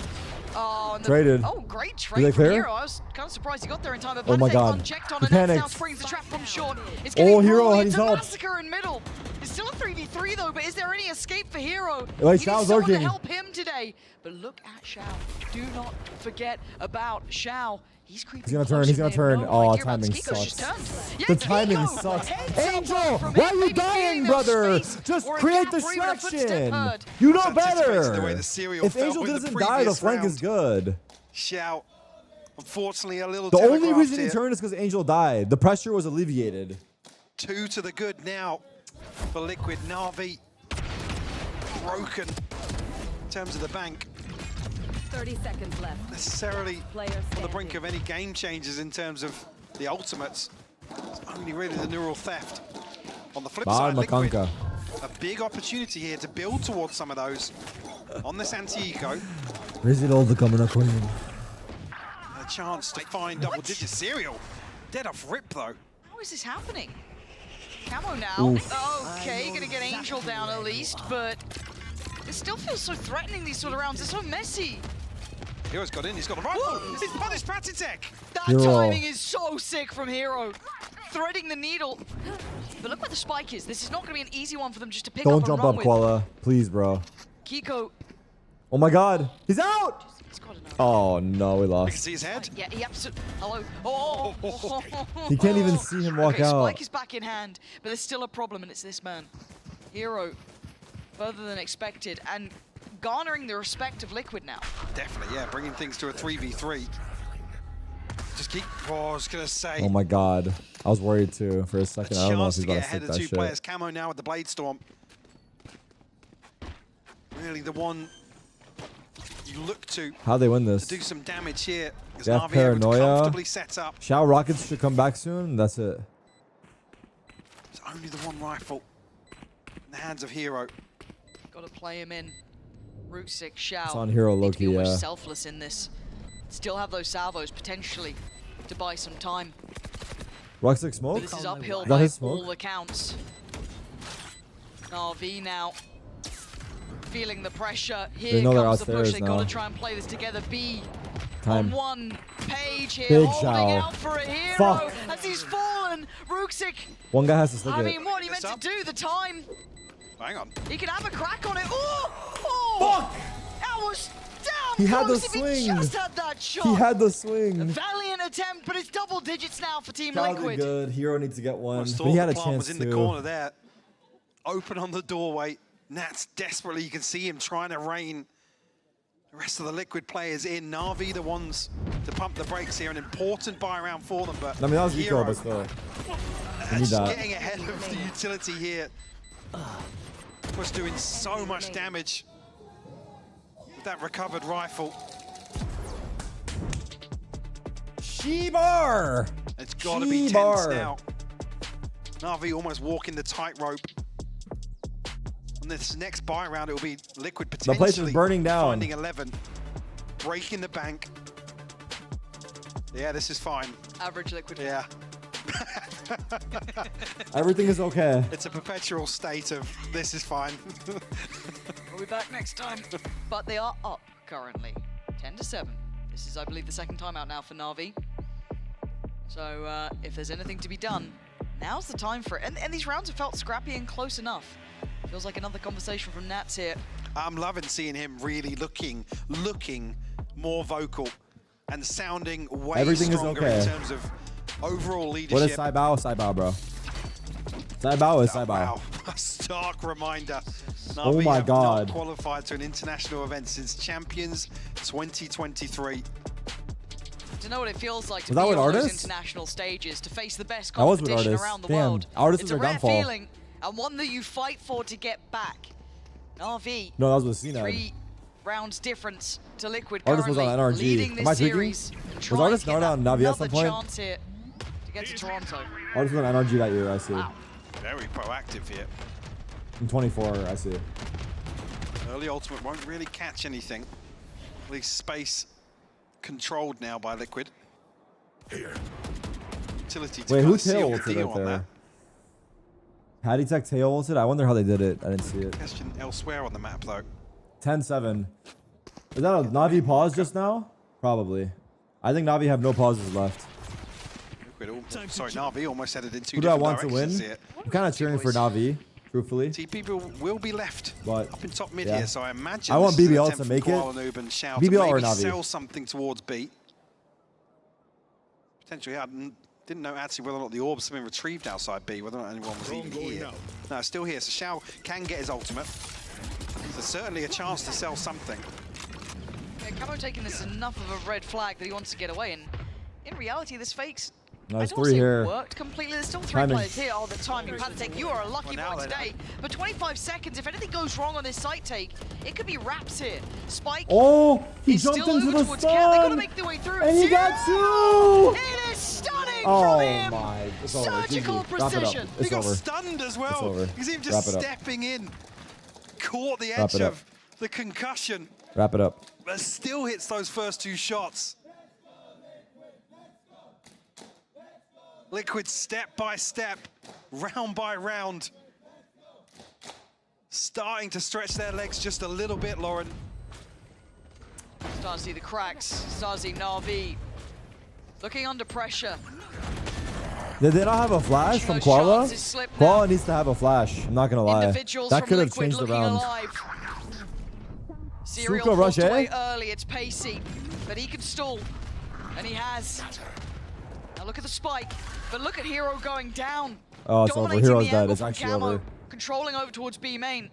Oh, and Traded. Oh, great Did trade they from clear? Hero. I was kind of surprised he got there in time, but Oh my Padatek god. unchecked on He and that now panicked. springs the trap from short. It's Oh, getting Hero, brawly. he's It's a help. massacre in middle. It's still a 3v3 though, but is there any escape for Hero? Like, He needs Xiao's someone to lurking. help him today. But look at Xiao. Do not forget about Xiao. He's creeping He's gonna turn, closer. he's gonna They have turn. no Oh, idea about timing Kiko's just sucks. turned. Yeah, The timing Kiko sucks. heads Angel, up from why him, are you maybe dying, feeling brother? space Just or a create gap or even a footstep distraction. heard. You know Anticipates the way better. the Serial If fell Angel in the doesn't die, the previous flank round. is good. Xiao, unfortunately, a little The only telegraphed reason he here. turned is because Angel died. The pressure was alleviated. 2 to the good now for Liquid. Navi broken in terms of the bank. 30 seconds left. Necessarily Player on the brink standing. of any game changes in terms of the ultimates. It's only really the neural theft. On the flip Bad side, Liquid, Makanka. a big opportunity here to build towards some of those on this anti-eco. Where's it all coming up? A chance to find double-digit serial. Dead off rip, though. How is this happening? Camo now. Oof. Okay, gonna get Angel down at least, but it still feels so threatening, these sort of rounds. It's so messy. Hero's got in, he's got the rifle. He's punished Praticek. That Hero. timing is so sick from Hero. Threading the needle. But look where the spike is. This is not going to be an easy one for them just to pick Don't up and jump run up, with. Koala. Please, bro. Kiko. Oh my god. He's out! Oh no, we We can lost. see his head. Yeah, he absolutely. Hello. Oh. He can't even see him walk okay, out. Spike is back in hand, but there's still a problem, and it's this man. Hero, further than expected, and garnering the respect of Liquid now. Definitely, yeah, bringing things to a 3v3. Just keep, I was going to say, Oh my god. I was worried too for a second. I don't know if chance he's to about get to ahead stick of that two shit. players. Camo now with the Blade Storm. Really the one you look to How'd they win this? do some damage here. As They have Navi able to paranoia. comfortably set up. Shao Rockets should come back soon. That's it. It's only the one rifle in the hands of Hero. Got to play him in. Route 6, Shao. It's on Hero Need to be Loki, almost yeah. selfless in this. Still have those salvos potentially to buy some time. Roxic smoke? But this is uphill Is that by his smoke? all accounts. RV now feeling the pressure. Here know they're comes the push. outstairs They got now. to try and play this together. B Time. on one page here, Big holding Shao. out for a hero Fuck. as he's fallen. Ruxic, One guy has to stick I it. mean, what are you meant to do? The time. Hang on. He can have a crack on it. Oh! Fuck! That was damn He had the close if swing. He just had that shot. He had the A swing. valiant attempt, but it's double digits now for Team That was Liquid. good. Hero needs to get one. I But thought he had the a plant chance was in too. the corner there. Open on the doorway. Nats desperately, you can see him trying to rein the rest of the Liquid players in. Navi the ones to pump the brakes here. An important buy round for them, but I mean, that was Hero eco, but still. We need just that. getting ahead of the utility here. Was doing so much damage with that recovered rifle. She-bar! It's got to be tense She-bar. now. Navi almost walking the tightrope. On this next buy round, it will be Liquid potentially place is burning down. finding 11, breaking the bank. Yeah, this is fine. Average Liquid. Yeah. Everything is okay. It's a perpetual state of this is fine. We'll be back next time. But they are up currently, 10-7. This is, I believe, the second time out now for Navi. So if there's anything to be done, now's the time for it. And these rounds have felt scrappy and close enough. Feels like another conversation from Nats here. I'm loving seeing him really looking more vocal and sounding way Everything is stronger okay. in terms of overall leadership. What is Saibao? Saibao, bro. Saibao is Saibao. Wow, a stark reminder. Oh Navi my have God. not qualified to an international event since Champions 2023. To know what it feels like to Was be that with on those Artis? international stages, to face the best That was with competition Artis. around the Damn, world. Artis It's was a our rare downfall. feeling, and one that you fight for to get back. RV, No, that was with Cena. 3 rounds difference to Liquid Artis was currently, on NRG. leading Am this I tweaking? series. and Was trying Artis to get not on Navi at another some point? chance here to get to Toronto. Artis was on NRG that year, I see. Very proactive here. In 24, I see. Early ultimate won't really catch anything. At least space controlled now by Liquid. Here. Utility to Wait, kind who of seal tail the ulted deal right on there? that. Hattie Tech tail ulted? I wonder how they did it. I didn't see it. Question elsewhere on the map though. 10-7. Is that a Navi pause just now? Probably. I think Navi have no pauses left. Sorry, Navi almost headed in two Who do I different want to win? directions here. I'm kind of cheering for Navi, truthfully. TP will be left But up in top mid yeah. here, so I imagine I want this is an BBL attempt to from make it. Koala Noob and Shao BBL to or maybe Navi? sell something towards B. Potentially, I didn't know actually whether or not the orbs have been retrieved outside B, whether or not anyone was even here. No, it's still here, so Shao can get his ultimate. So certainly a chance to sell something. Yeah, Camo taking this enough of a red flag that he wants to get away, and in reality, this fakes. No, I there's don't 3 say here. worked completely. There's still 3 Timing. players here all the time. You had to take. You are a lucky boy today. But 25 seconds. If anything goes wrong on this site take, it could be wraps here. Spike. Oh, he is jumped still into over the towards Cat. They gotta stun! make their way through. And he got 2! It is stunning. Oh from him. my! It's over. Surgical GG. Wrap it up. precision. It's He got over. stunned as It's well. over. He's even Wrap just it up. stepping in. Caught the Wrap edge it up. of the concussion. Wrap it up. But still hits those first 2 shots. Liquid step by step, round by round. Starting to stretch their legs just a little bit, Lauren. Starting to see the cracks. Starting to see Na'Vi looking under pressure. Did they not have a flash from Koala? Koala needs to have a flash. I'm not gonna lie. Individuals That from could have Liquid changed the looking round. alive. Serial Suka rush, forced away eh? early. It's pacey, but he can stall, and he has. Now look at the spike, but look at Hero going down. Oh, it's over. Dominating Hero's the dead. angle It's from actually Camo, over. controlling over towards B main.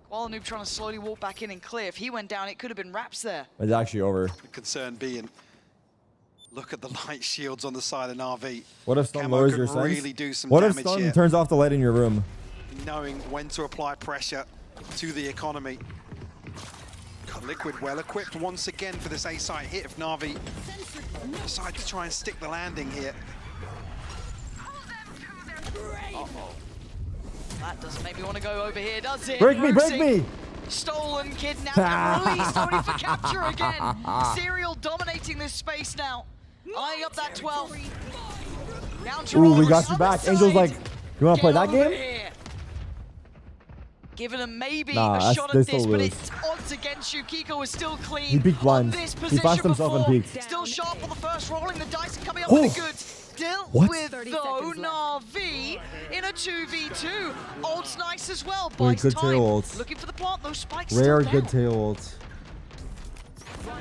Koala Noob trying to slowly walk back in and clear. If he went down, it could have been Raps there. It's actually over. The concern being, look at the light shields on the side of Na'Vi. What if stun Camo lowers could your sense? really do some What if damage stun here, turns off the light in your room? knowing when to apply pressure to the economy. Liquid well equipped once again for this A-site hit if Na'Vi decide to try and stick the landing here. Uh-oh. That doesn't make me want to go over here, does it? Break me, break Losing. me! Stolen, kidnapped, and released only for capture again. Serial dominating this space now. Eyeing up that 12. Down to Ooh, we Rollers, got you other back. side. Angel's like, you want to play Get that over game? here. Giving him maybe Nah, a that's- shot they at still this, but lose. it's odds against you. Kiko is still clean. He peeked blind. On this He position flashed himself and before. peeked. Still sharp on the first, rolling the dice and coming up Oh. with the goods. Dealt What? with, though, Na'Vi in a 2v2. Ult's nice as well. Boy, Buys good time. tail ult. Looking for the plant, those spikes Rare still good down. tail ult.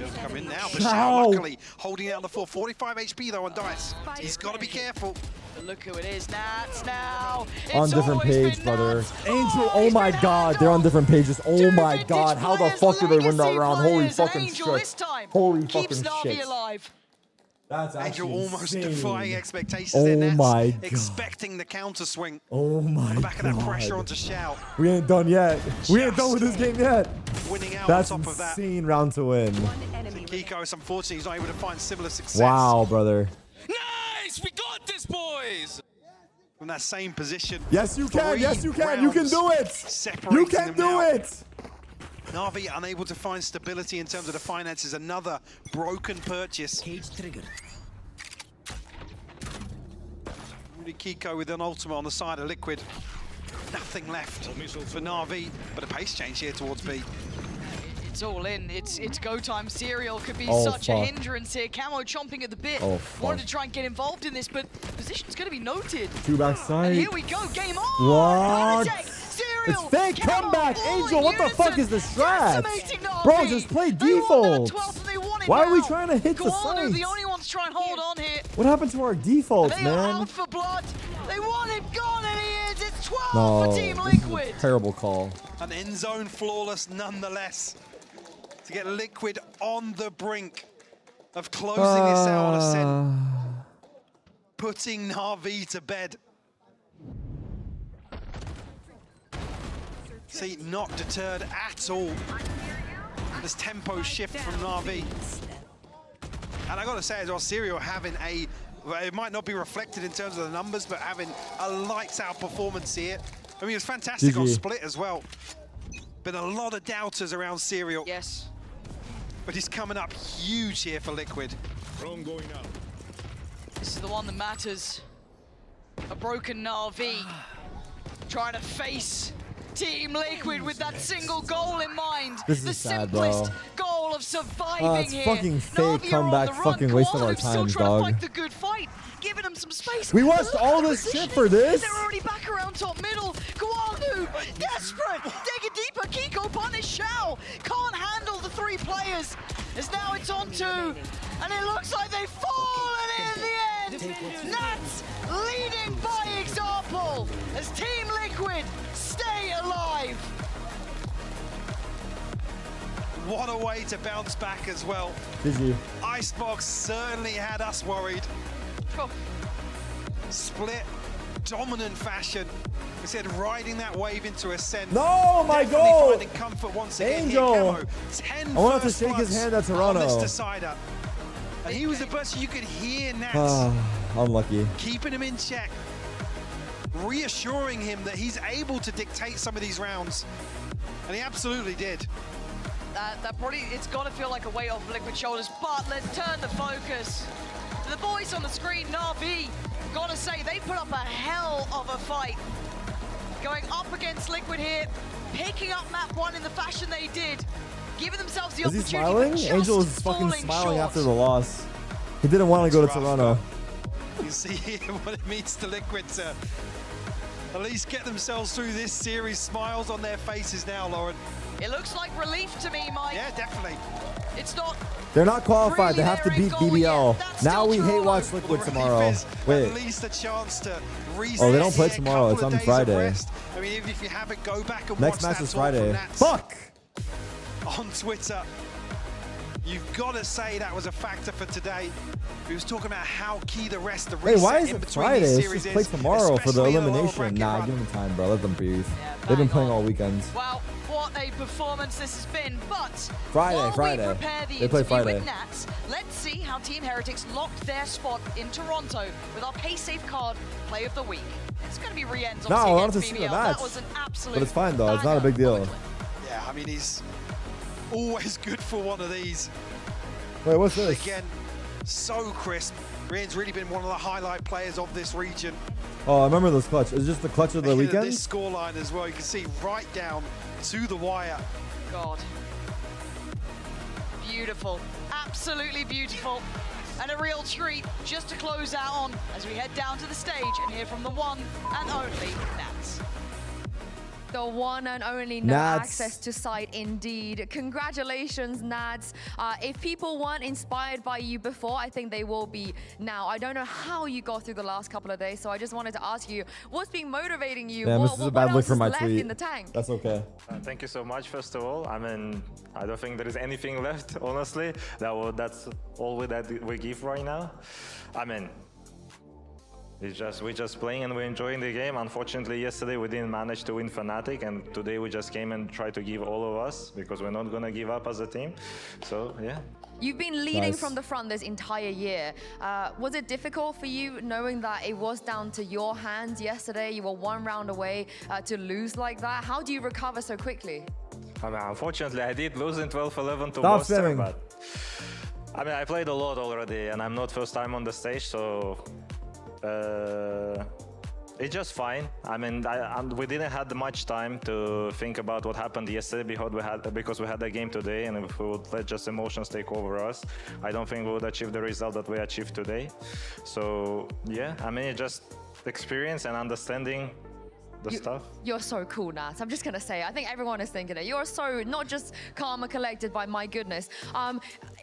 Does come in now, Ciao. Bashar luckily holding out the 45 HP though on Dice. He's got to be careful. But look who it is, Nats now. On It's different always page, been brother. Nats. Angel, oh my god, they're on different pages. Oh my god, how the fuck did they win that round? Holy Players, and fucking Angel this shit. time Holy keeps fucking Na'Vi shit. alive. That's Angel actually almost insane. defying expectations Oh there, Nats. my god. Expecting the counter swing. Oh my On the back of that god. pressure onto Shout. We ain't done yet. We ain't done with this game yet. Winning out That's on top of that. insane round to win. Kiko is unfortunately he's not able to find similar success. Wow, brother. Nice! We got this, boys! From that same position. Yes, you can. 3 Yes, you can. You can do it. separating You can them do now. it. Na'Vi unable to find stability in terms of the finances. Another broken purchase. Cage trigger. Kiko with an ultimate on the side of Liquid. Nothing left for Na'Vi, but a pace change here towards B. It's all in. It's go time. Serial could be Oh, such a fuck. hindrance here. Camo chomping at the bit. Oh, fuck. Wanted to try and get involved in this, but position's going to be noted. Two backside. And here we go. Game on. What? Heart attack. Serial. It's fake Camo, comeback, all Angel. in What the fuck unison. is the strat? Decimating Na'Vi. Bro, just play They want that default. 12th and they want it Why are we now. trying to hit the Koala, the sights? only ones trying to hold on here. What happened to our defaults, They are man? out for blood. They want it gone, and he is. It's 12 No, for Team this is Liquid. a terrible call. An end zone flawless nonetheless. To get Liquid on the brink of closing this out on Ascent. Putting Na'Vi to bed. See, not deterred at all. This tempo shift from Na'Vi. And I gotta say as well, Serial having a, it might not be reflected in terms of the numbers, but having a lights out performance here. I mean, it was fantastic on GG. Split as well. Been a lot of doubters around Serial. Yes. But he's coming up huge here for Liquid. Drone going out. This is the one that matters. A broken Na'Vi trying to face Team Liquid with that single goal in mind. This is the sad, simplest bro. goal of surviving it's here. fucking fake Na'Vi are on comeback, the run. fucking waste of Koala our still times, trying dog. to fight the good fight, giving them some space. We watched Look all at the this shit positioning. for this? They're already back around top middle. Koala, desperate, digging deeper. Kiko punish Shao. Can't handle the 3 players. As now it's on 2, and it looks like they've fallen in the end. Nats leading by example as Team Liquid stay alive. What a way to bounce back as well. GG. Icebox certainly had us worried. Oh. Split, dominant fashion. We said riding that wave into Ascent. No, my Definitely goal! finding comfment once again Angel! here, Camo. 10 I wanted to first shake his bloods hand at on Toronto. this decider. And he was the person you could hear Nats Unlucky. keeping him in check, reassuring him that he's able to dictate some of these rounds. And he absolutely did. That probably, it's got to feel like a weight off Liquid shoulders, but let's turn the focus. The boys on the screen, NAVI, gotta say, they put up a hell of a fight. Going up against Liquid here, picking up map 1 in the fashion they did, giving themselves the Is he opportunity. smiling? Angel is fucking falling smiling short. after the loss. He didn't want to go to Toronto. You see here what it means to Liquid to at least get themselves through this series. Smiles on their faces now, Lauren. It looks like relief to me, Mike. Yeah, definitely. It's not. They're not qualified. They have to beat BBL. Now we hate watch Liquid Well, tomorrow. at Wait. least a chance to Oh, they don't play reset, tomorrow. a It's couple on of days of Friday. rest. I mean, even if you haven't, go back and Next watch match that is talk from Friday. Nats Fuck! on Twitter. You've got to say that was a factor for today. He was talking about how key the rest, the Wait, reset why is in it between Friday? these Let's series just play is, tomorrow for the especially in lower elimination. bracket Nah, run. give them time, bro. Let them breathe. They've been playing all weekend. Wow, what a performance this has been. But Friday, while Friday. we prepare the They play interview Friday. with Nats, let's see how Team Heretics locked their spot in Toronto with our Pay Safe card play of the week. It's going to be Rien's No, I obviously wanted to against see BBL. the match. That was an absolute But it's fine, though. It's not a big deal. Yeah, I mean, he's always good for one of these. Wait, what's this? Again, so crisp. Rien's really been one of the highlight players of this region. Oh, I remember this clutch. It's just the clutch of the Look at weekend? this scoreline as well. You can see right down to the wire. God. Beautiful. Absolutely beautiful. And a real treat just to close out on as we head down to the stage and hear from the one and only Nats. The one and only no Nads. access to site indeed. Congratulations, Nads. If people weren't inspired by you before, I think they will be now. I don't know how you got through the last couple of days, so I just wanted to ask you, what's been motivating you? Damn, this is a bad what look else for is my left tweet. in the tank? That's okay. Thank you so much, first of all. I mean, I don't think there is anything left, honestly. That's all that we give right now. I mean, we're just playing and we're enjoying the game. Unfortunately, yesterday we didn't manage to win Fnatic, and today we just came and tried to give all of us because we're not gonna give up as a team. So yeah. You've been leading Nice. from the front this entire year. Was it difficult for you knowing that it was down to your hands yesterday? You were one round away to lose like that. How do you recover so quickly? I mean, unfortunately, I did lose in 12-11 to Stop Buster, spamming. but I mean, I played a lot already, and I'm not first time on the stage, so it's just fine. I mean, we didn't have much time to think about what happened yesterday because we had a game today, and if we would let just emotions take over us, I don't think we would achieve the result that we achieved today. So yeah, I mean, it's just experience and understanding the stuff. You're so cool, Nat. I'm just gonna say, I think everyone is thinking it. You're so not just calm and collected, but my goodness.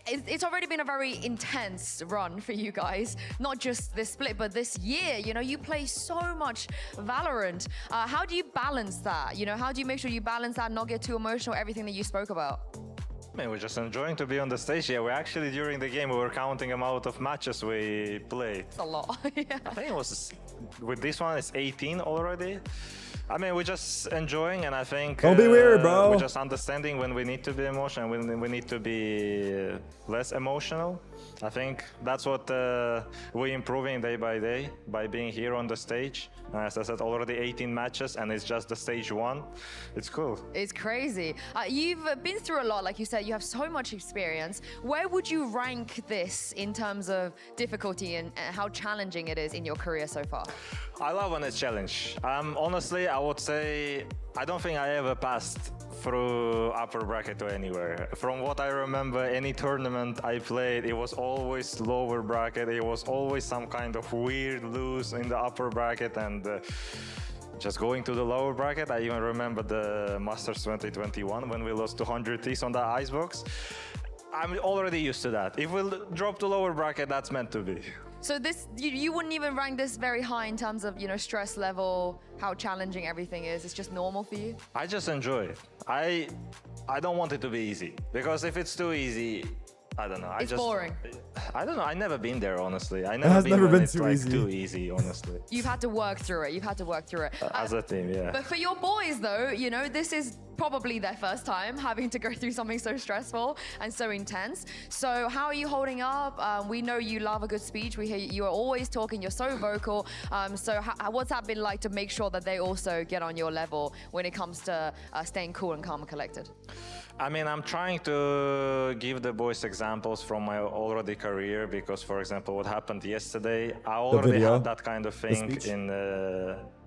It's already been a very intense run for you guys. Not just this split, but this year. You know, you play so much Valorant. How do you balance that? You know, how do you make sure you balance that, not get too emotional, everything that you spoke about? I mean, we're just enjoying to be on the stage. Yeah, we actually, during the game, we were counting amount of matches we played. It's a lot. Yeah. I think it was, with this one, it's 18 already. I mean, we're just enjoying, and I think... Don't be weird, bro. We're just understanding when we need to be emotional, when we need to be less emotional. I think that's what we're improving day by day by being here on the stage. As I said, already 18 matches, and it's just the stage 1. It's cool. It's crazy. You've been through a lot, like you said. You have so much experience. Where would you rank this in terms of difficulty and how challenging it is in your career so far? I love when it's challenge. Honestly, I would say I don't think I ever passed through upper bracket to anywhere. From what I remember, any tournament I played, it was always lower bracket. It was always some kind of weird lose in the upper bracket, and just going to the lower bracket. I even remember the Masters 2021 when we lost 200 Ts on the icebox. I'm already used to that. If we'll drop to lower bracket, that's meant to be. So this, you wouldn't even rank this very high in terms of, you know, stress level, how challenging everything is. It's just normal for you? I just enjoy it. I don't want it to be easy, because if it's too easy, I don't know. It's boring. I don't know. I've never been there, honestly. It has never been it's too like easy. too easy, honestly. You've had to work through it. You've had to work through it. As a team, yeah. But for your boys, though, you know, this is probably their first time having to go through something so stressful and so intense. So how are you holding up? We know you love a good speech. We hear you are always talking. You're so vocal. So what's that been like to make sure that they also get on your level when it comes to staying cool and calm and collected? I mean, I'm trying to give the boys examples from my already career because, for example, what happened yesterday, I already had that kind of thing in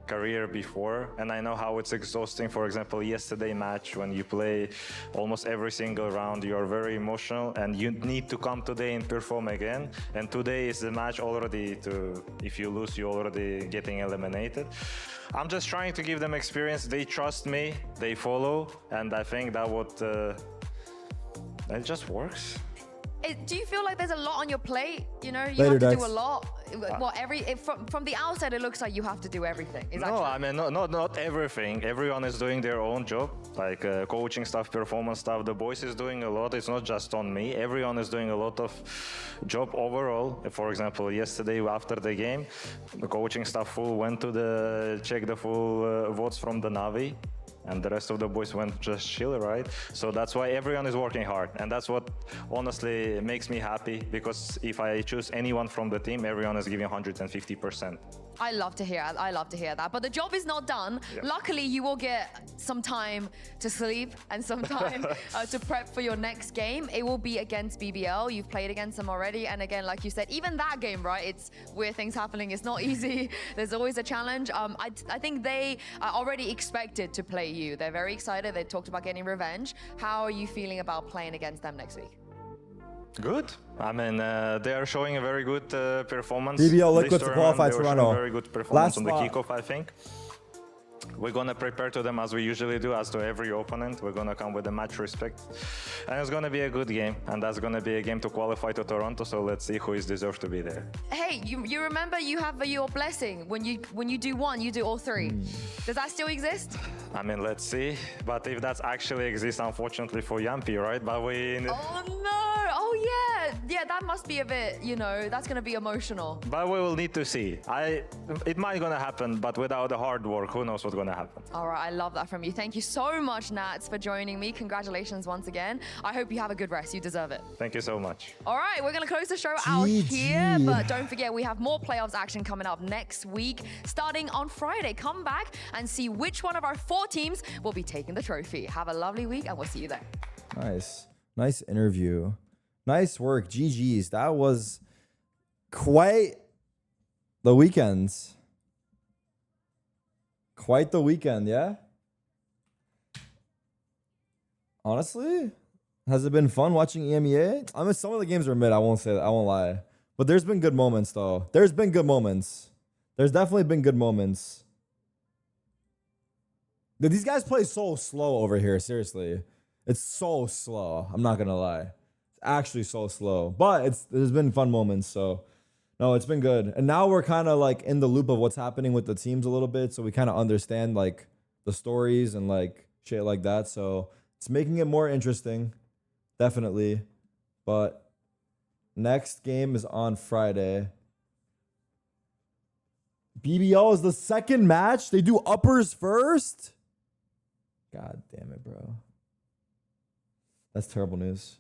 career before, and I know how it's exhausting. For example, yesterday match, when you play almost every single round, you are very emotional and you need to come today and perform again. And today is the match already if you lose, you're already getting eliminated. I'm just trying to give them experience. They trust me, they follow, and I think that it just works. Do you feel like there's a lot on your plate? You know, you Later, have to Dex. do a lot. Well, from the outside, it looks like you have to do everything. Is that No, true? I mean, not everything. Everyone is doing their own job, like coaching stuff, performance stuff. The boys is doing a lot. It's not just on me. Everyone is doing a lot of job overall. For example, yesterday after the game, the coaching staff full went to check the full VODs from the NAVI. And the rest of the boys went just chill, right? So that's why everyone is working hard. And that's what honestly makes me happy, because if I choose anyone from the team, everyone is giving 150%. I love to hear that. But the job is not done. Yeah. Luckily, you will get some time to sleep and some time to prep for your next game. It will be against BBL. You've played against them already. And again, like you said, even that game, right? It's weird things happening. It's not easy. There's always a challenge. I think they are already expected to play you. They're very excited. They talked about getting revenge. How are you feeling about playing against them next week? Good. I mean, they are showing a very good performance. BBL This Liquid to tournament, qualify they were Toronto. showing very good performance Last on the spot. kickoff, I think. We're gonna prepare to them as we usually do, as to every opponent. We're gonna come with a match respect, and it's gonna be a good game. And that's gonna be a game to qualify to Toronto. So let's see who is deserved to be there. Hey, you remember you have your blessing. When you do one, you do all three. Does that still exist? I mean, let's see. But if that actually exists, unfortunately for Yampi, right? But Oh no! Oh yeah, that must be a bit. You know, that's gonna be emotional. But we will need to see. It might gonna happen, but without the hard work, who knows what's gonna happen. All right, I love that from you. Thank you so much, Nats, for joining me. Congratulations once again. I hope you have a good rest. You deserve it. Thank you so much. All right, we're going to close the show out here, but don't forget we have more playoffs action coming up next week, starting on Friday. Come back and see which one of our 4 teams will be taking the trophy. Have a lovely week, and we'll see you there. Nice interview. Nice work. GG's. That was quite the weekend. Quite the weekend, yeah? Honestly, has it been fun watching EMEA? I mean, some of the games are mid. I won't say that. I won't lie. But there's been good moments, though. There's been good moments. There's definitely been good moments. These guys play so slow over here, seriously. It's so slow. I'm not going to lie. It's actually so slow. But there's been fun moments, so... No, it's been good. And now we're kind of like in the loop of what's happening with the teams a little bit. So we kind of understand like the stories and like shit like that. So it's making it more interesting. Definitely. But next game is on Friday. BBL is the second match. They do uppers first. God damn it, bro. That's terrible news.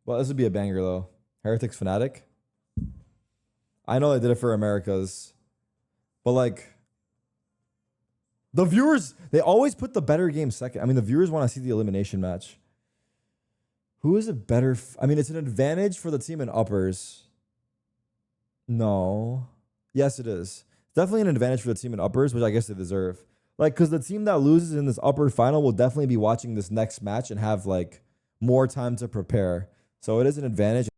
Well, this would be a banger though. Heretics Fnatic. I know they did it for Americas. But like the viewers, they always put the better game second. I mean, the viewers want to see the elimination match. Who is a better... I mean, it's an advantage for the team in uppers. No. Yes, it is. Definitely an advantage for the team in uppers, which I guess they deserve. Like, because the team that loses in this upper final will definitely be watching this next match and have like more time to prepare. So it is an advantage.